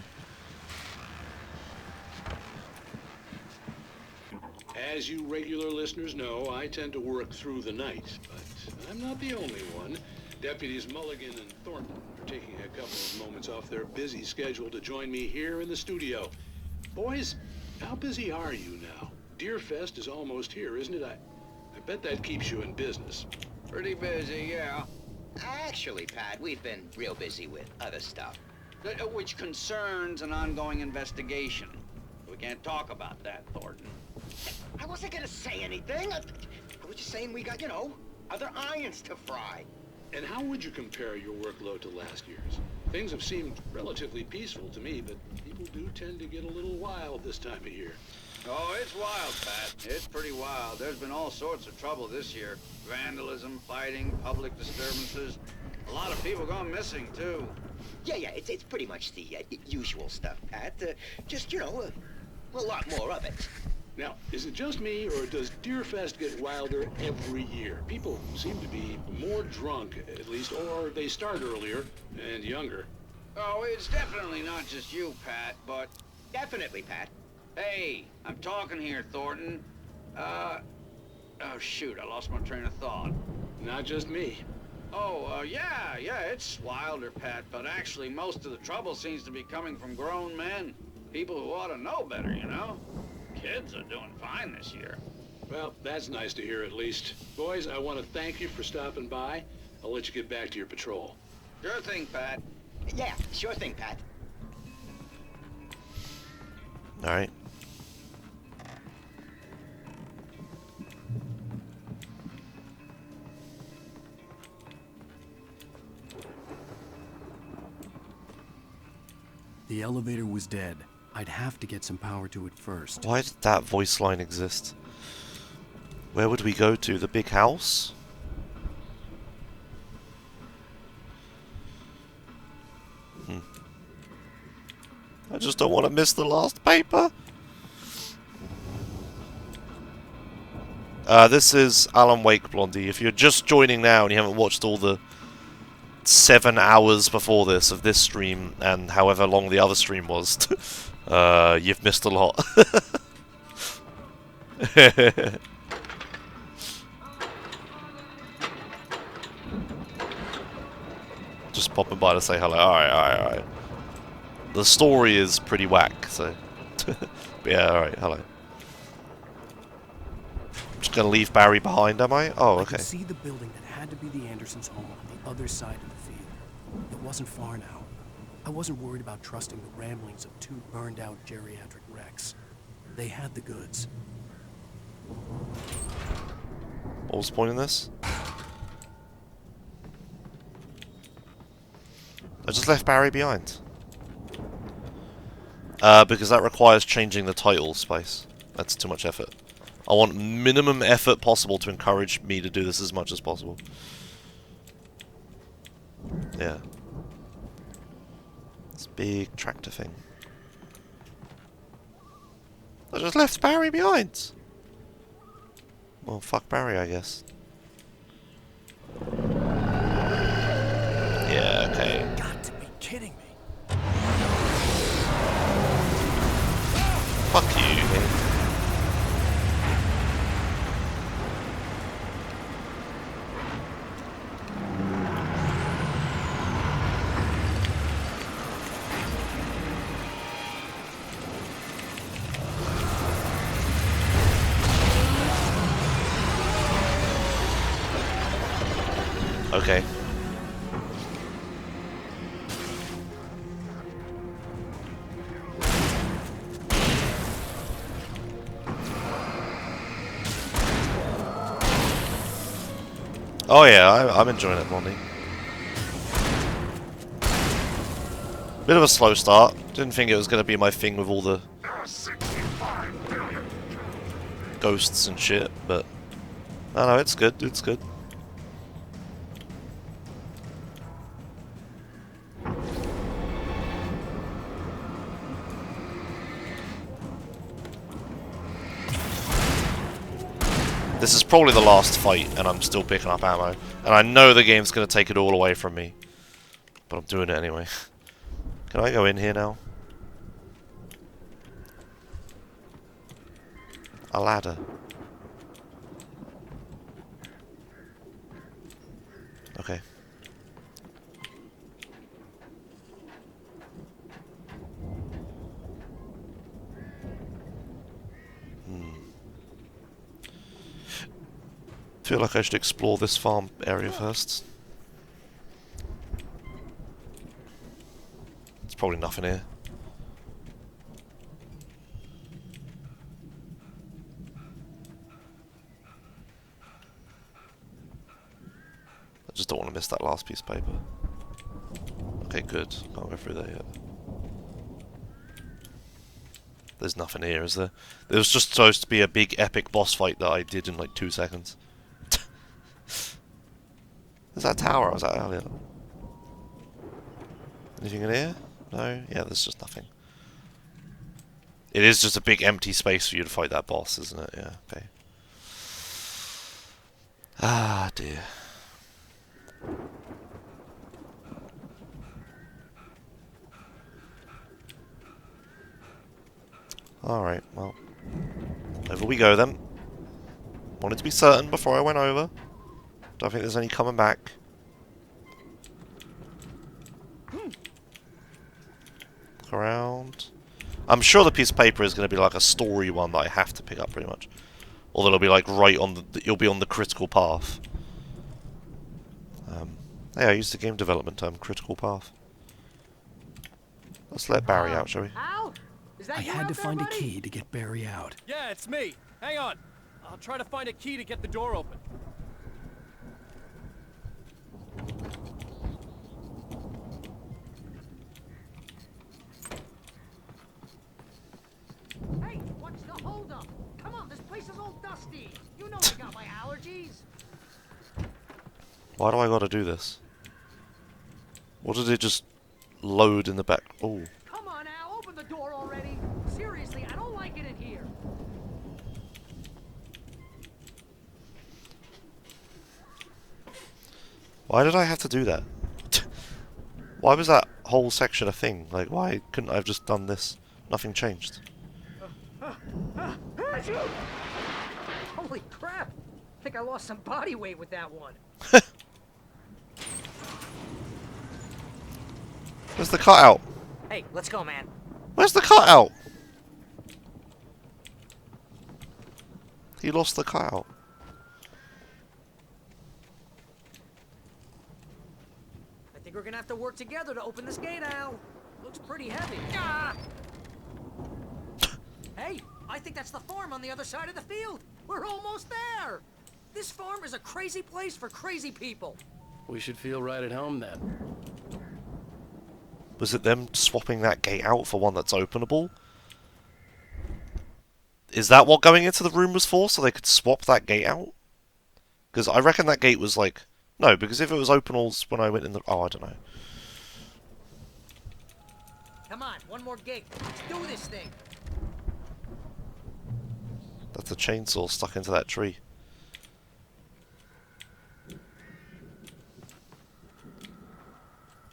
[SPEAKER 14] As you regular listeners know, I tend to work through the night, but I'm not the only one. Deputies Mulligan and Thornton are taking a couple of moments off their busy schedule to join me here in the studio. Boys, how busy are you now? Deerfest is almost here, isn't it? I bet that keeps you in business.
[SPEAKER 10] Pretty busy, yeah. Actually, Pat, we've been real busy with other stuff, which concerns an ongoing investigation. We can't talk about that, Thornton. I wasn't gonna say anything. I was just saying we got, other irons to fry.
[SPEAKER 14] And how would you compare your workload to last year's? Things have seemed relatively peaceful to me, but people do tend to get a little wild this time of year.
[SPEAKER 10] Oh, it's wild, Pat. It's pretty wild. There's been all sorts of trouble this year. Vandalism, fighting, public disturbances. A lot of people gone missing, too. Yeah, it's pretty much the usual stuff, Pat. Just, a lot more of it.
[SPEAKER 14] Now, is it just me, or does Deerfest get wilder every year? People seem to be more drunk, at least, or they start earlier and younger.
[SPEAKER 10] Oh, it's definitely not just you, Pat, but... Definitely, Pat. Hey, I'm talking here, Thornton. Oh, shoot, I lost my train of thought.
[SPEAKER 14] Not just me.
[SPEAKER 10] Oh, yeah, it's wilder, Pat, but actually most of the trouble seems to be coming from grown men. People who ought to know better, Kids are doing fine this year.
[SPEAKER 14] Well, that's nice to hear at least. Boys, I want to thank you for stopping by. I'll let you get back to your patrol.
[SPEAKER 10] Sure thing, Pat. Yeah, sure thing, Pat.
[SPEAKER 2] Alright.
[SPEAKER 4] The elevator was dead. I'd have to get some power to it first.
[SPEAKER 2] Why did that voice line exist? Where would we go to? The big house? I just don't want to miss the last paper. This is Alan Wake, Blondie. If you're just joining now and you haven't watched all the 7 hours before this of this stream and however long the other stream was, you've missed a lot. Just popping by to say hello. Alright. The story is pretty whack, so... but yeah, alright, hello. Just gonna leave Barry behind, am I? Oh, okay.
[SPEAKER 4] I could see the building that had to be the Andersons' home on the other side of the field. It wasn't far now. I wasn't worried about trusting the ramblings of 2 burned-out geriatric wrecks. They had the goods.
[SPEAKER 2] What was the point in this? I just left Barry behind. Because that requires changing the title space. That's too much effort. I want minimum effort possible to encourage me to do this as much as possible. Yeah. This big tractor thing. I just left Barry behind! Well, fuck Barry, I guess. Yeah, okay.
[SPEAKER 4] You've got to be kidding me.
[SPEAKER 2] Fuck you. Okay. Oh yeah, I'm enjoying it, Blondie. Bit of a slow start. Didn't think it was going to be my thing with all the ghosts and shit, but no, it's good. It's good. This is probably the last fight, and I'm still picking up ammo. And I know the game's going to take it all away from me. But I'm doing it anyway. Can I go in here now? A ladder. Okay. I feel like I should explore this farm area first. There's probably nothing here. I just don't want to miss that last piece of paper. Okay, good. Can't go through there yet. There's nothing here, is there? There was just supposed to be a big epic boss fight that I did in like 2 seconds. Is that a tower? Was that earlier? Anything in here? No? Yeah, there's just nothing. It is just a big empty space for you to fight that boss, isn't it? Yeah, okay. Ah, dear. Alright, well. Over we go then. Wanted to be certain before I went over. Don't think there's any coming back. Look around. I'm sure the piece of paper is going to be like a story one that I have to pick up pretty much. Or that it'll be like right on the... You'll be on the critical path. Hey, I used the game development term, critical path. Let's let Barry out, shall we?
[SPEAKER 16] Al? Is that
[SPEAKER 4] I
[SPEAKER 16] you
[SPEAKER 4] had
[SPEAKER 16] out
[SPEAKER 4] to
[SPEAKER 16] there,
[SPEAKER 4] find a
[SPEAKER 16] buddy?
[SPEAKER 4] key to get Barry out.
[SPEAKER 23] Yeah, it's me. Hang on. I'll try to find a key to get the door open.
[SPEAKER 16] Hey, what's the holdup? Come on, this place is all dusty. You know I got my allergies.
[SPEAKER 2] Why do I gotta do this? What did it just load in the back? Oh.
[SPEAKER 16] Come on, Al, open the door already. Seriously, I don't like it in here.
[SPEAKER 2] Why did I have to do that? Why was that whole section a thing? Like, why couldn't I have just done this? Nothing changed.
[SPEAKER 7] Holy crap! I think I lost some body weight with that one.
[SPEAKER 2] Where's the cutout?
[SPEAKER 7] Hey, let's go, man.
[SPEAKER 2] Where's the cutout? He lost the cutout.
[SPEAKER 7] I think we're gonna have to work together to open this gate, Al. Looks pretty heavy. Ah! Hey, I think that's the farm on the other side of the field. We're almost there. This farm is a crazy place for crazy people.
[SPEAKER 23] We should feel right at home then.
[SPEAKER 2] Was it them swapping that gate out for one that's openable? Is that what going into the room was for? So they could swap that gate out? Because I reckon that gate was like... No, because if it was openals when I went in the... Oh, I don't know.
[SPEAKER 7] Come on, one more gate. Let's do this thing.
[SPEAKER 2] That's a chainsaw stuck into that tree.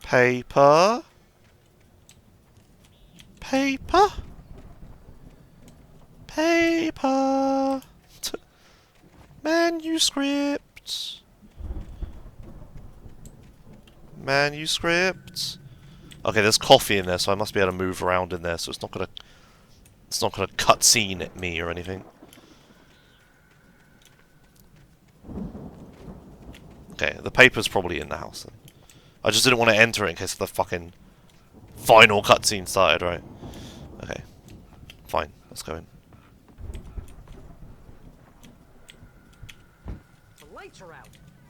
[SPEAKER 2] Paper? Paper? Paper? Manuscript? Manuscript? Okay, there's coffee in there, so I must be able to move around in there, so it's not gonna cutscene at me or anything. Okay, the paper's probably in the house then. I just didn't want to enter it in case the fucking final cutscene started, right? Okay. Fine, let's go in.
[SPEAKER 7] The lights are out.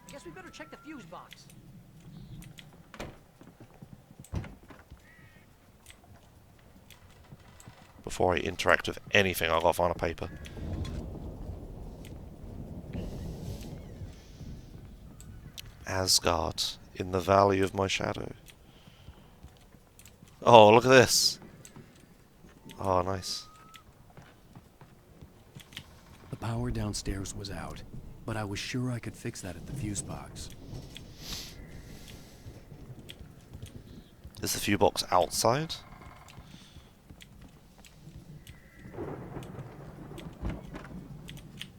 [SPEAKER 7] I guess we better check the fuse box.
[SPEAKER 2] Before I interact with anything, I've got to find a paper. Asgard, in the valley of my shadow. Oh, look at this. Oh, nice.
[SPEAKER 4] The power downstairs was out, but I was sure I could fix that at the fuse box.
[SPEAKER 2] Is the fuse box outside?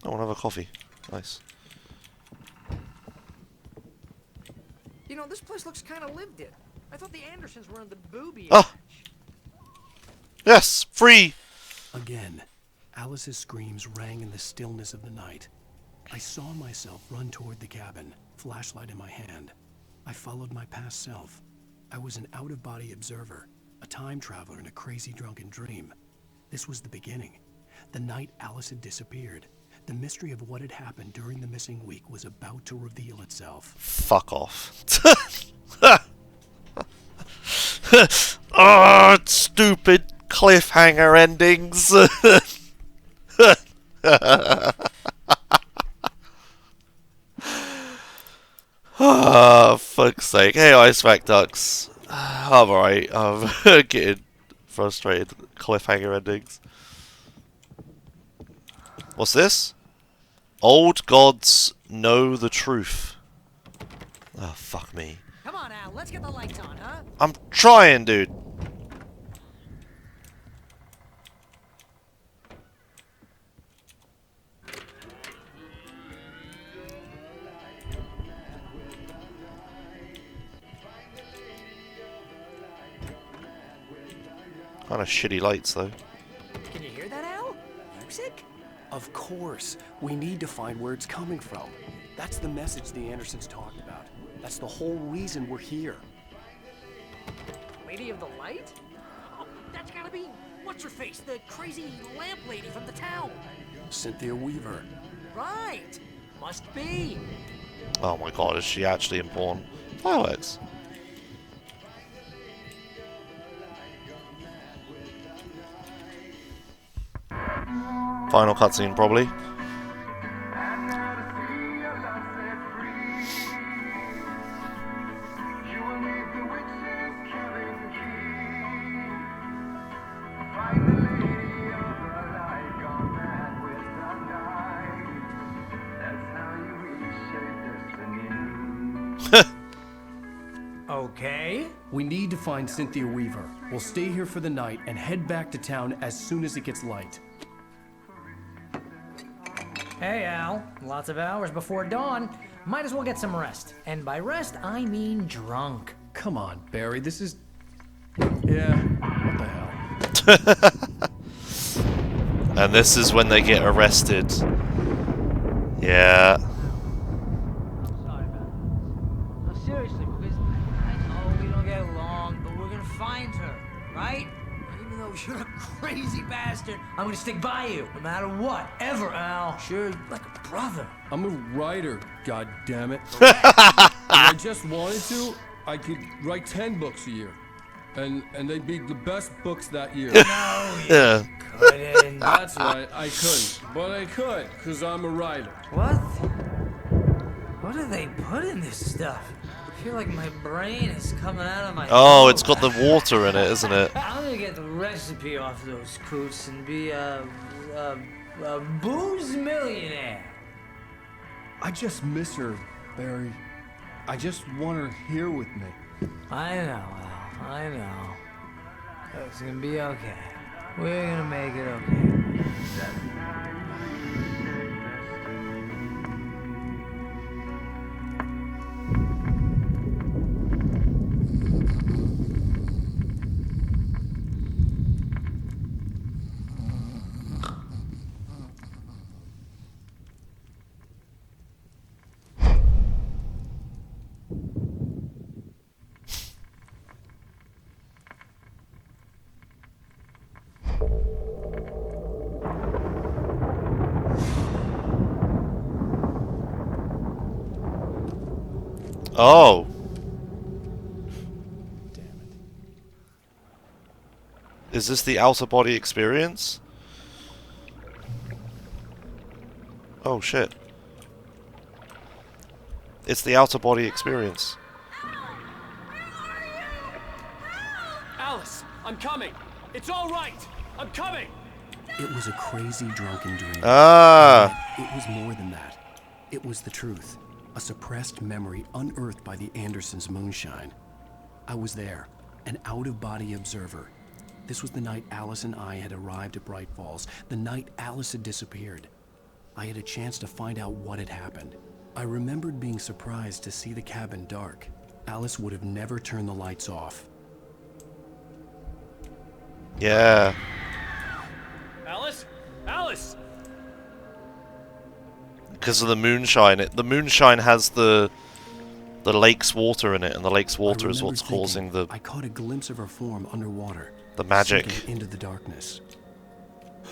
[SPEAKER 2] Oh, another coffee. Nice.
[SPEAKER 7] You know, this place looks kind of lived in. I thought the Andersons were in the booby.
[SPEAKER 2] Ah! Yes! Free!
[SPEAKER 4] Again, Alice's screams rang in the stillness of the night. I saw myself run toward the cabin, flashlight in my hand. I followed my past self. I was an out-of-body observer, a time traveler in a crazy drunken dream. This was the beginning. The night Alice had disappeared. The mystery of what had happened during the missing week was about to reveal itself.
[SPEAKER 2] Fuck off. Oh, stupid cliffhanger endings. Oh, fuck's sake. Hey, Ice Vac Ducks. I'm alright. I'm getting frustrated. Cliffhanger endings. What's this? Old gods know the truth. Oh, fuck me.
[SPEAKER 7] Come on, Al. Let's get the lights on, huh?
[SPEAKER 2] I'm trying, dude. Kind of shitty lights, though.
[SPEAKER 7] Can you hear that, Al? Music?
[SPEAKER 4] Of course. We need to find where it's coming from. That's the message the Andersons talked about. That's the whole reason we're here.
[SPEAKER 7] Lady of the Light? Oh, that's gotta be... What's-her-face? The crazy lamp lady from the town.
[SPEAKER 4] Cynthia Weaver.
[SPEAKER 7] Right. Must be.
[SPEAKER 2] Oh my god, is she actually in porn? Fireworks. Final cutscene, probably.
[SPEAKER 4] We need to find Cynthia Weaver. We'll stay here for the night and head back to town as soon as it gets light.
[SPEAKER 7] Hey, Al. Lots of hours before dawn. Might as well get some rest. And by rest, I mean drunk.
[SPEAKER 4] Come on, Barry, this is... Yeah, what the hell?
[SPEAKER 2] And this is when they get arrested. Yeah.
[SPEAKER 7] Sorry, man. No, seriously, because I know we don't get along, but we're gonna find her, right? And even though you're a crazy bastard, I'm gonna stick by you, no matter what, ever, Al. Sure, like a brother.
[SPEAKER 4] I'm a writer, goddammit. If I just wanted to, I could write 10 books a year. And they'd be the best books that year.
[SPEAKER 7] No,
[SPEAKER 2] Yeah.
[SPEAKER 7] couldn't.
[SPEAKER 4] That's right, I couldn't. But I could, because I'm a writer.
[SPEAKER 7] What? What do they put in this stuff? I feel like my brain is coming out of my
[SPEAKER 2] Oh, it's got the water in it, isn't it?
[SPEAKER 7] I'm gonna get the recipe off those coots and be a booze millionaire.
[SPEAKER 4] I just miss her, Barry. I just want her here with me.
[SPEAKER 7] I know, Al. I know. It's gonna be okay. We're gonna make it okay.
[SPEAKER 2] Oh.
[SPEAKER 4] Damn it.
[SPEAKER 2] Is this the outer body experience? Oh shit. It's the outer body experience.
[SPEAKER 4] Alice, I'm coming. It's all right. I'm coming. It was a crazy drunken dream.
[SPEAKER 2] Ah.
[SPEAKER 4] It was more than that. It was the truth. A suppressed memory unearthed by the Andersons' moonshine. I was there, an out-of-body observer. This was the night Alice and I had arrived at Bright Falls, the night Alice had disappeared. I had a chance to find out what had happened. I remembered being surprised to see the cabin dark. Alice would have never turned the lights off.
[SPEAKER 2] Yeah.
[SPEAKER 4] Alice? Alice!
[SPEAKER 2] Because of the moonshine. The moonshine has the lake's water in it, and the lake's water is what's causing the...
[SPEAKER 4] I caught a glimpse of her form underwater.
[SPEAKER 2] The magic.
[SPEAKER 4] Sinking into the darkness.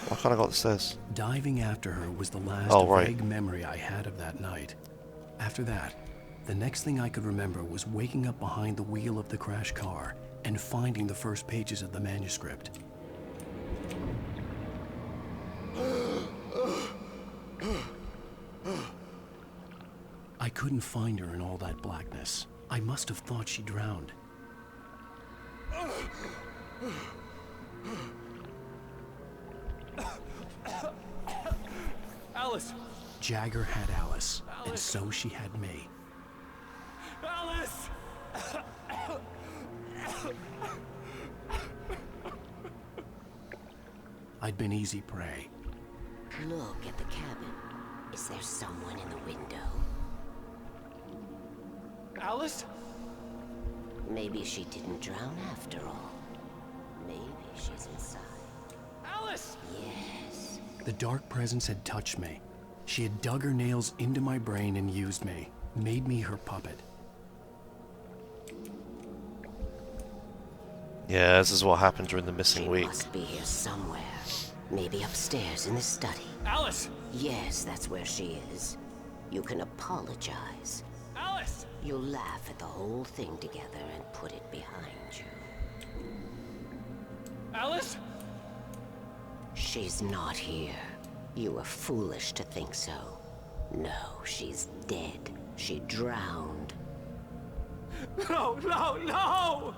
[SPEAKER 2] Why can't I go upstairs?
[SPEAKER 4] Diving after her was the last vague memory I had of that night. After that, the next thing I could remember was waking up behind the wheel of the crashed car and finding the first pages of the manuscript. I couldn't find her in all that blackness. I must have thought she drowned.
[SPEAKER 8] Alice!
[SPEAKER 4] Jagger had Alice, and so she had me.
[SPEAKER 8] Alice!
[SPEAKER 4] I'd been easy prey.
[SPEAKER 18] Look at the cabin. Is there someone in the window?
[SPEAKER 8] Alice?
[SPEAKER 18] Maybe she didn't drown after all. Maybe she's inside.
[SPEAKER 8] Alice!
[SPEAKER 18] Yes.
[SPEAKER 4] The dark presence had touched me. She had dug her nails into my brain and used me, made me her puppet.
[SPEAKER 2] Yeah, this is what happened during the missing week.
[SPEAKER 18] She must be here somewhere. Maybe upstairs in the study.
[SPEAKER 8] Alice!
[SPEAKER 18] Yes, that's where she is. You can apologize.
[SPEAKER 8] Alice!
[SPEAKER 18] You'll laugh at the whole thing together and put it behind you.
[SPEAKER 8] Alice?
[SPEAKER 18] She's not here. You were foolish to think so. No, she's dead. She drowned.
[SPEAKER 8] No, no, no!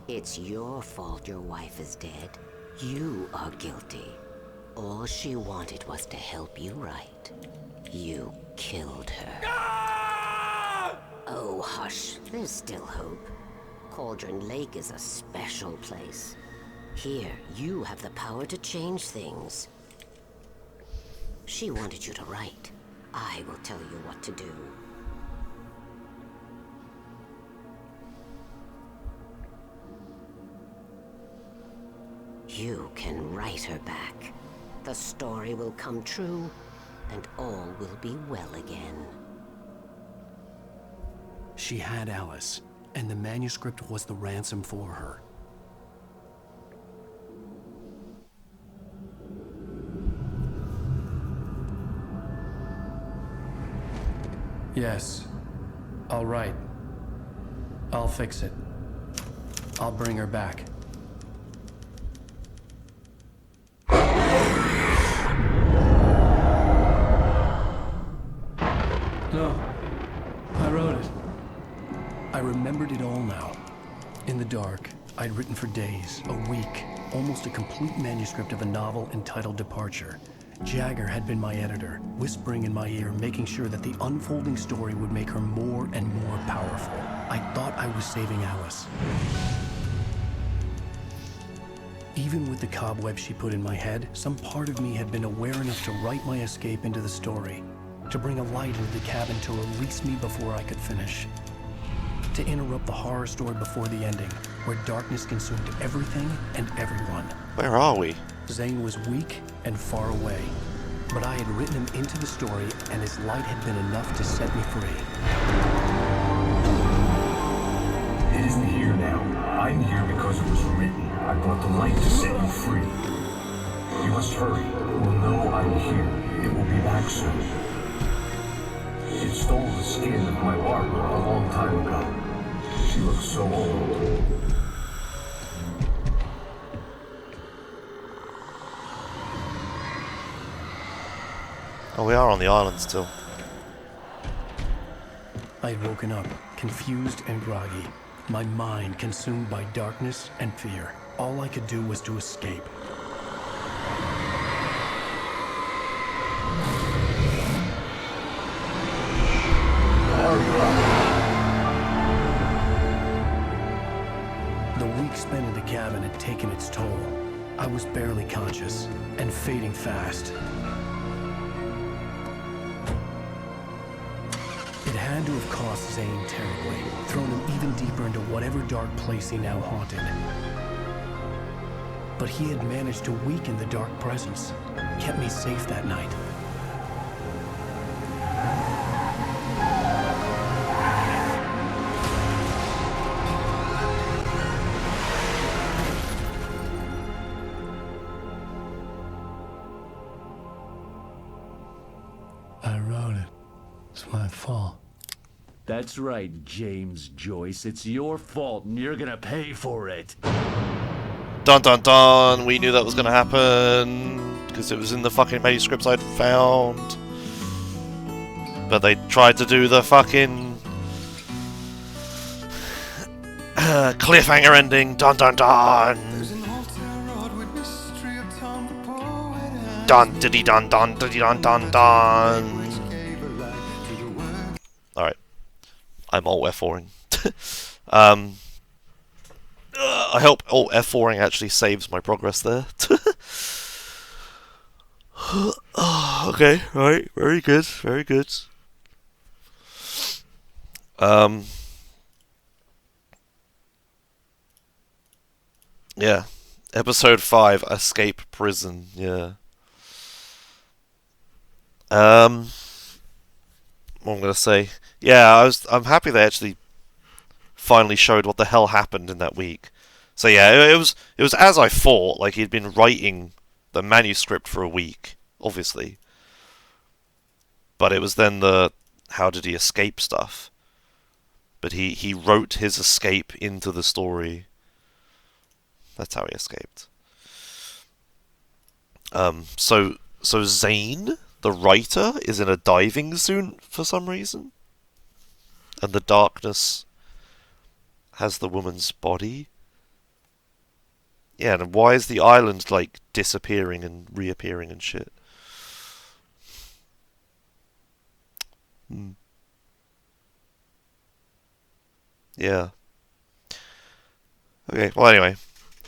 [SPEAKER 18] It's your fault your wife is dead. You are guilty. All she wanted was to help you right. You killed her.
[SPEAKER 8] Ah!
[SPEAKER 18] Oh, hush. There's still hope. Cauldron Lake is a special place. Here, you have the power to change things. She wanted you to write. I will tell you what to do. You can write her back. The story will come true, and all will be well again.
[SPEAKER 4] She had Alice, and the manuscript was the ransom for her. Yes. All right. I'll fix it. I'll bring her back. No. I wrote it. I remembered it all now. In the dark, I'd written for days, a week, almost a complete manuscript of a novel entitled Departure. Jagger had been my editor, whispering in my ear, making sure that the unfolding story would make her more and more powerful. I thought I was saving Alice. Even with the cobweb she put in my head, some part of me had been aware enough to write my escape into the story, to bring a light into the cabin to release me before I could finish, to interrupt the horror story before the ending, where darkness consumed everything and everyone.
[SPEAKER 2] Where are we?
[SPEAKER 4] Zane was weak and far away, but I had written him into the story, and his light had been enough to set me free.
[SPEAKER 3] It isn't here now. I'm here because it was written. I brought the light to set you free. You must hurry. It will know I'm here. It will be back soon. It stole the skin of my partner a long time ago. She looks so old.
[SPEAKER 2] Oh, we are on the island still.
[SPEAKER 4] I had woken up, confused and groggy, my mind consumed by darkness and fear. All I could do was to escape. The week spent in the cabin had taken its toll. I was barely conscious and fading fast. It had to have cost Zane terribly, thrown him even deeper into whatever dark place he now haunted. But he had managed to weaken the dark presence, kept me safe that night. I wrote it. It's my fault.
[SPEAKER 17] That's right, James Joyce. It's your fault, and you're gonna pay for it.
[SPEAKER 2] Dun dun dun! We knew that was gonna happen because it was in the fucking manuscripts I'd found. But they tried to do the fucking cliffhanger ending. Dun dun dun! Dun diddy dun dun diddy dun dun dun! Alright. I'm alt F4ing. I hope alt F4ing actually saves my progress there. Okay, right, very good, very good. Yeah. Episode 5, Escape Prison, yeah. What I'm gonna say? Yeah, I'm happy they actually finally showed what the hell happened in that week. So yeah, it was as I thought. Like he'd been writing the manuscript for a week, obviously. But it was then the how did he escape stuff. But he wrote his escape into the story. That's how he escaped. So Zane, the writer, is in a diving suit for some reason. And the darkness has the woman's body. Yeah, and why is the island, like, disappearing and reappearing and shit? Yeah. Okay, well anyway.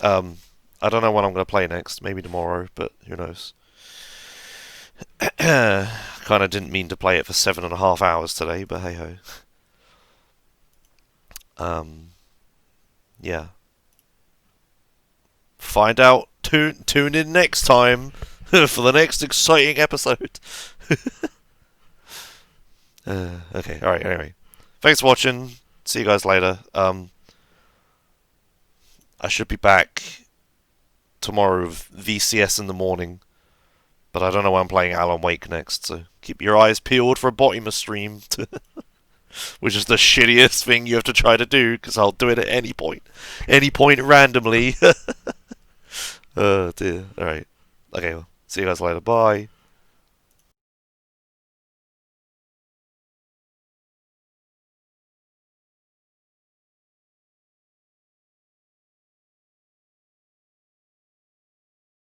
[SPEAKER 2] I don't know when I'm going to play next. Maybe tomorrow, but who knows. Kind of didn't mean to play it for 7.5 hours today, but hey ho. Yeah. Find out. Tune in next time for the next exciting episode. Okay, alright, anyway. Thanks for watching. See you guys later. I should be back tomorrow with VCS in the morning. But I don't know when I'm playing Alan Wake next, so keep your eyes peeled for a Botimuz stream. Which is the shittiest thing you have to try to do, because I'll do it at any point. Any point randomly. Oh dear. Alright. Okay, well, see you guys later. Bye.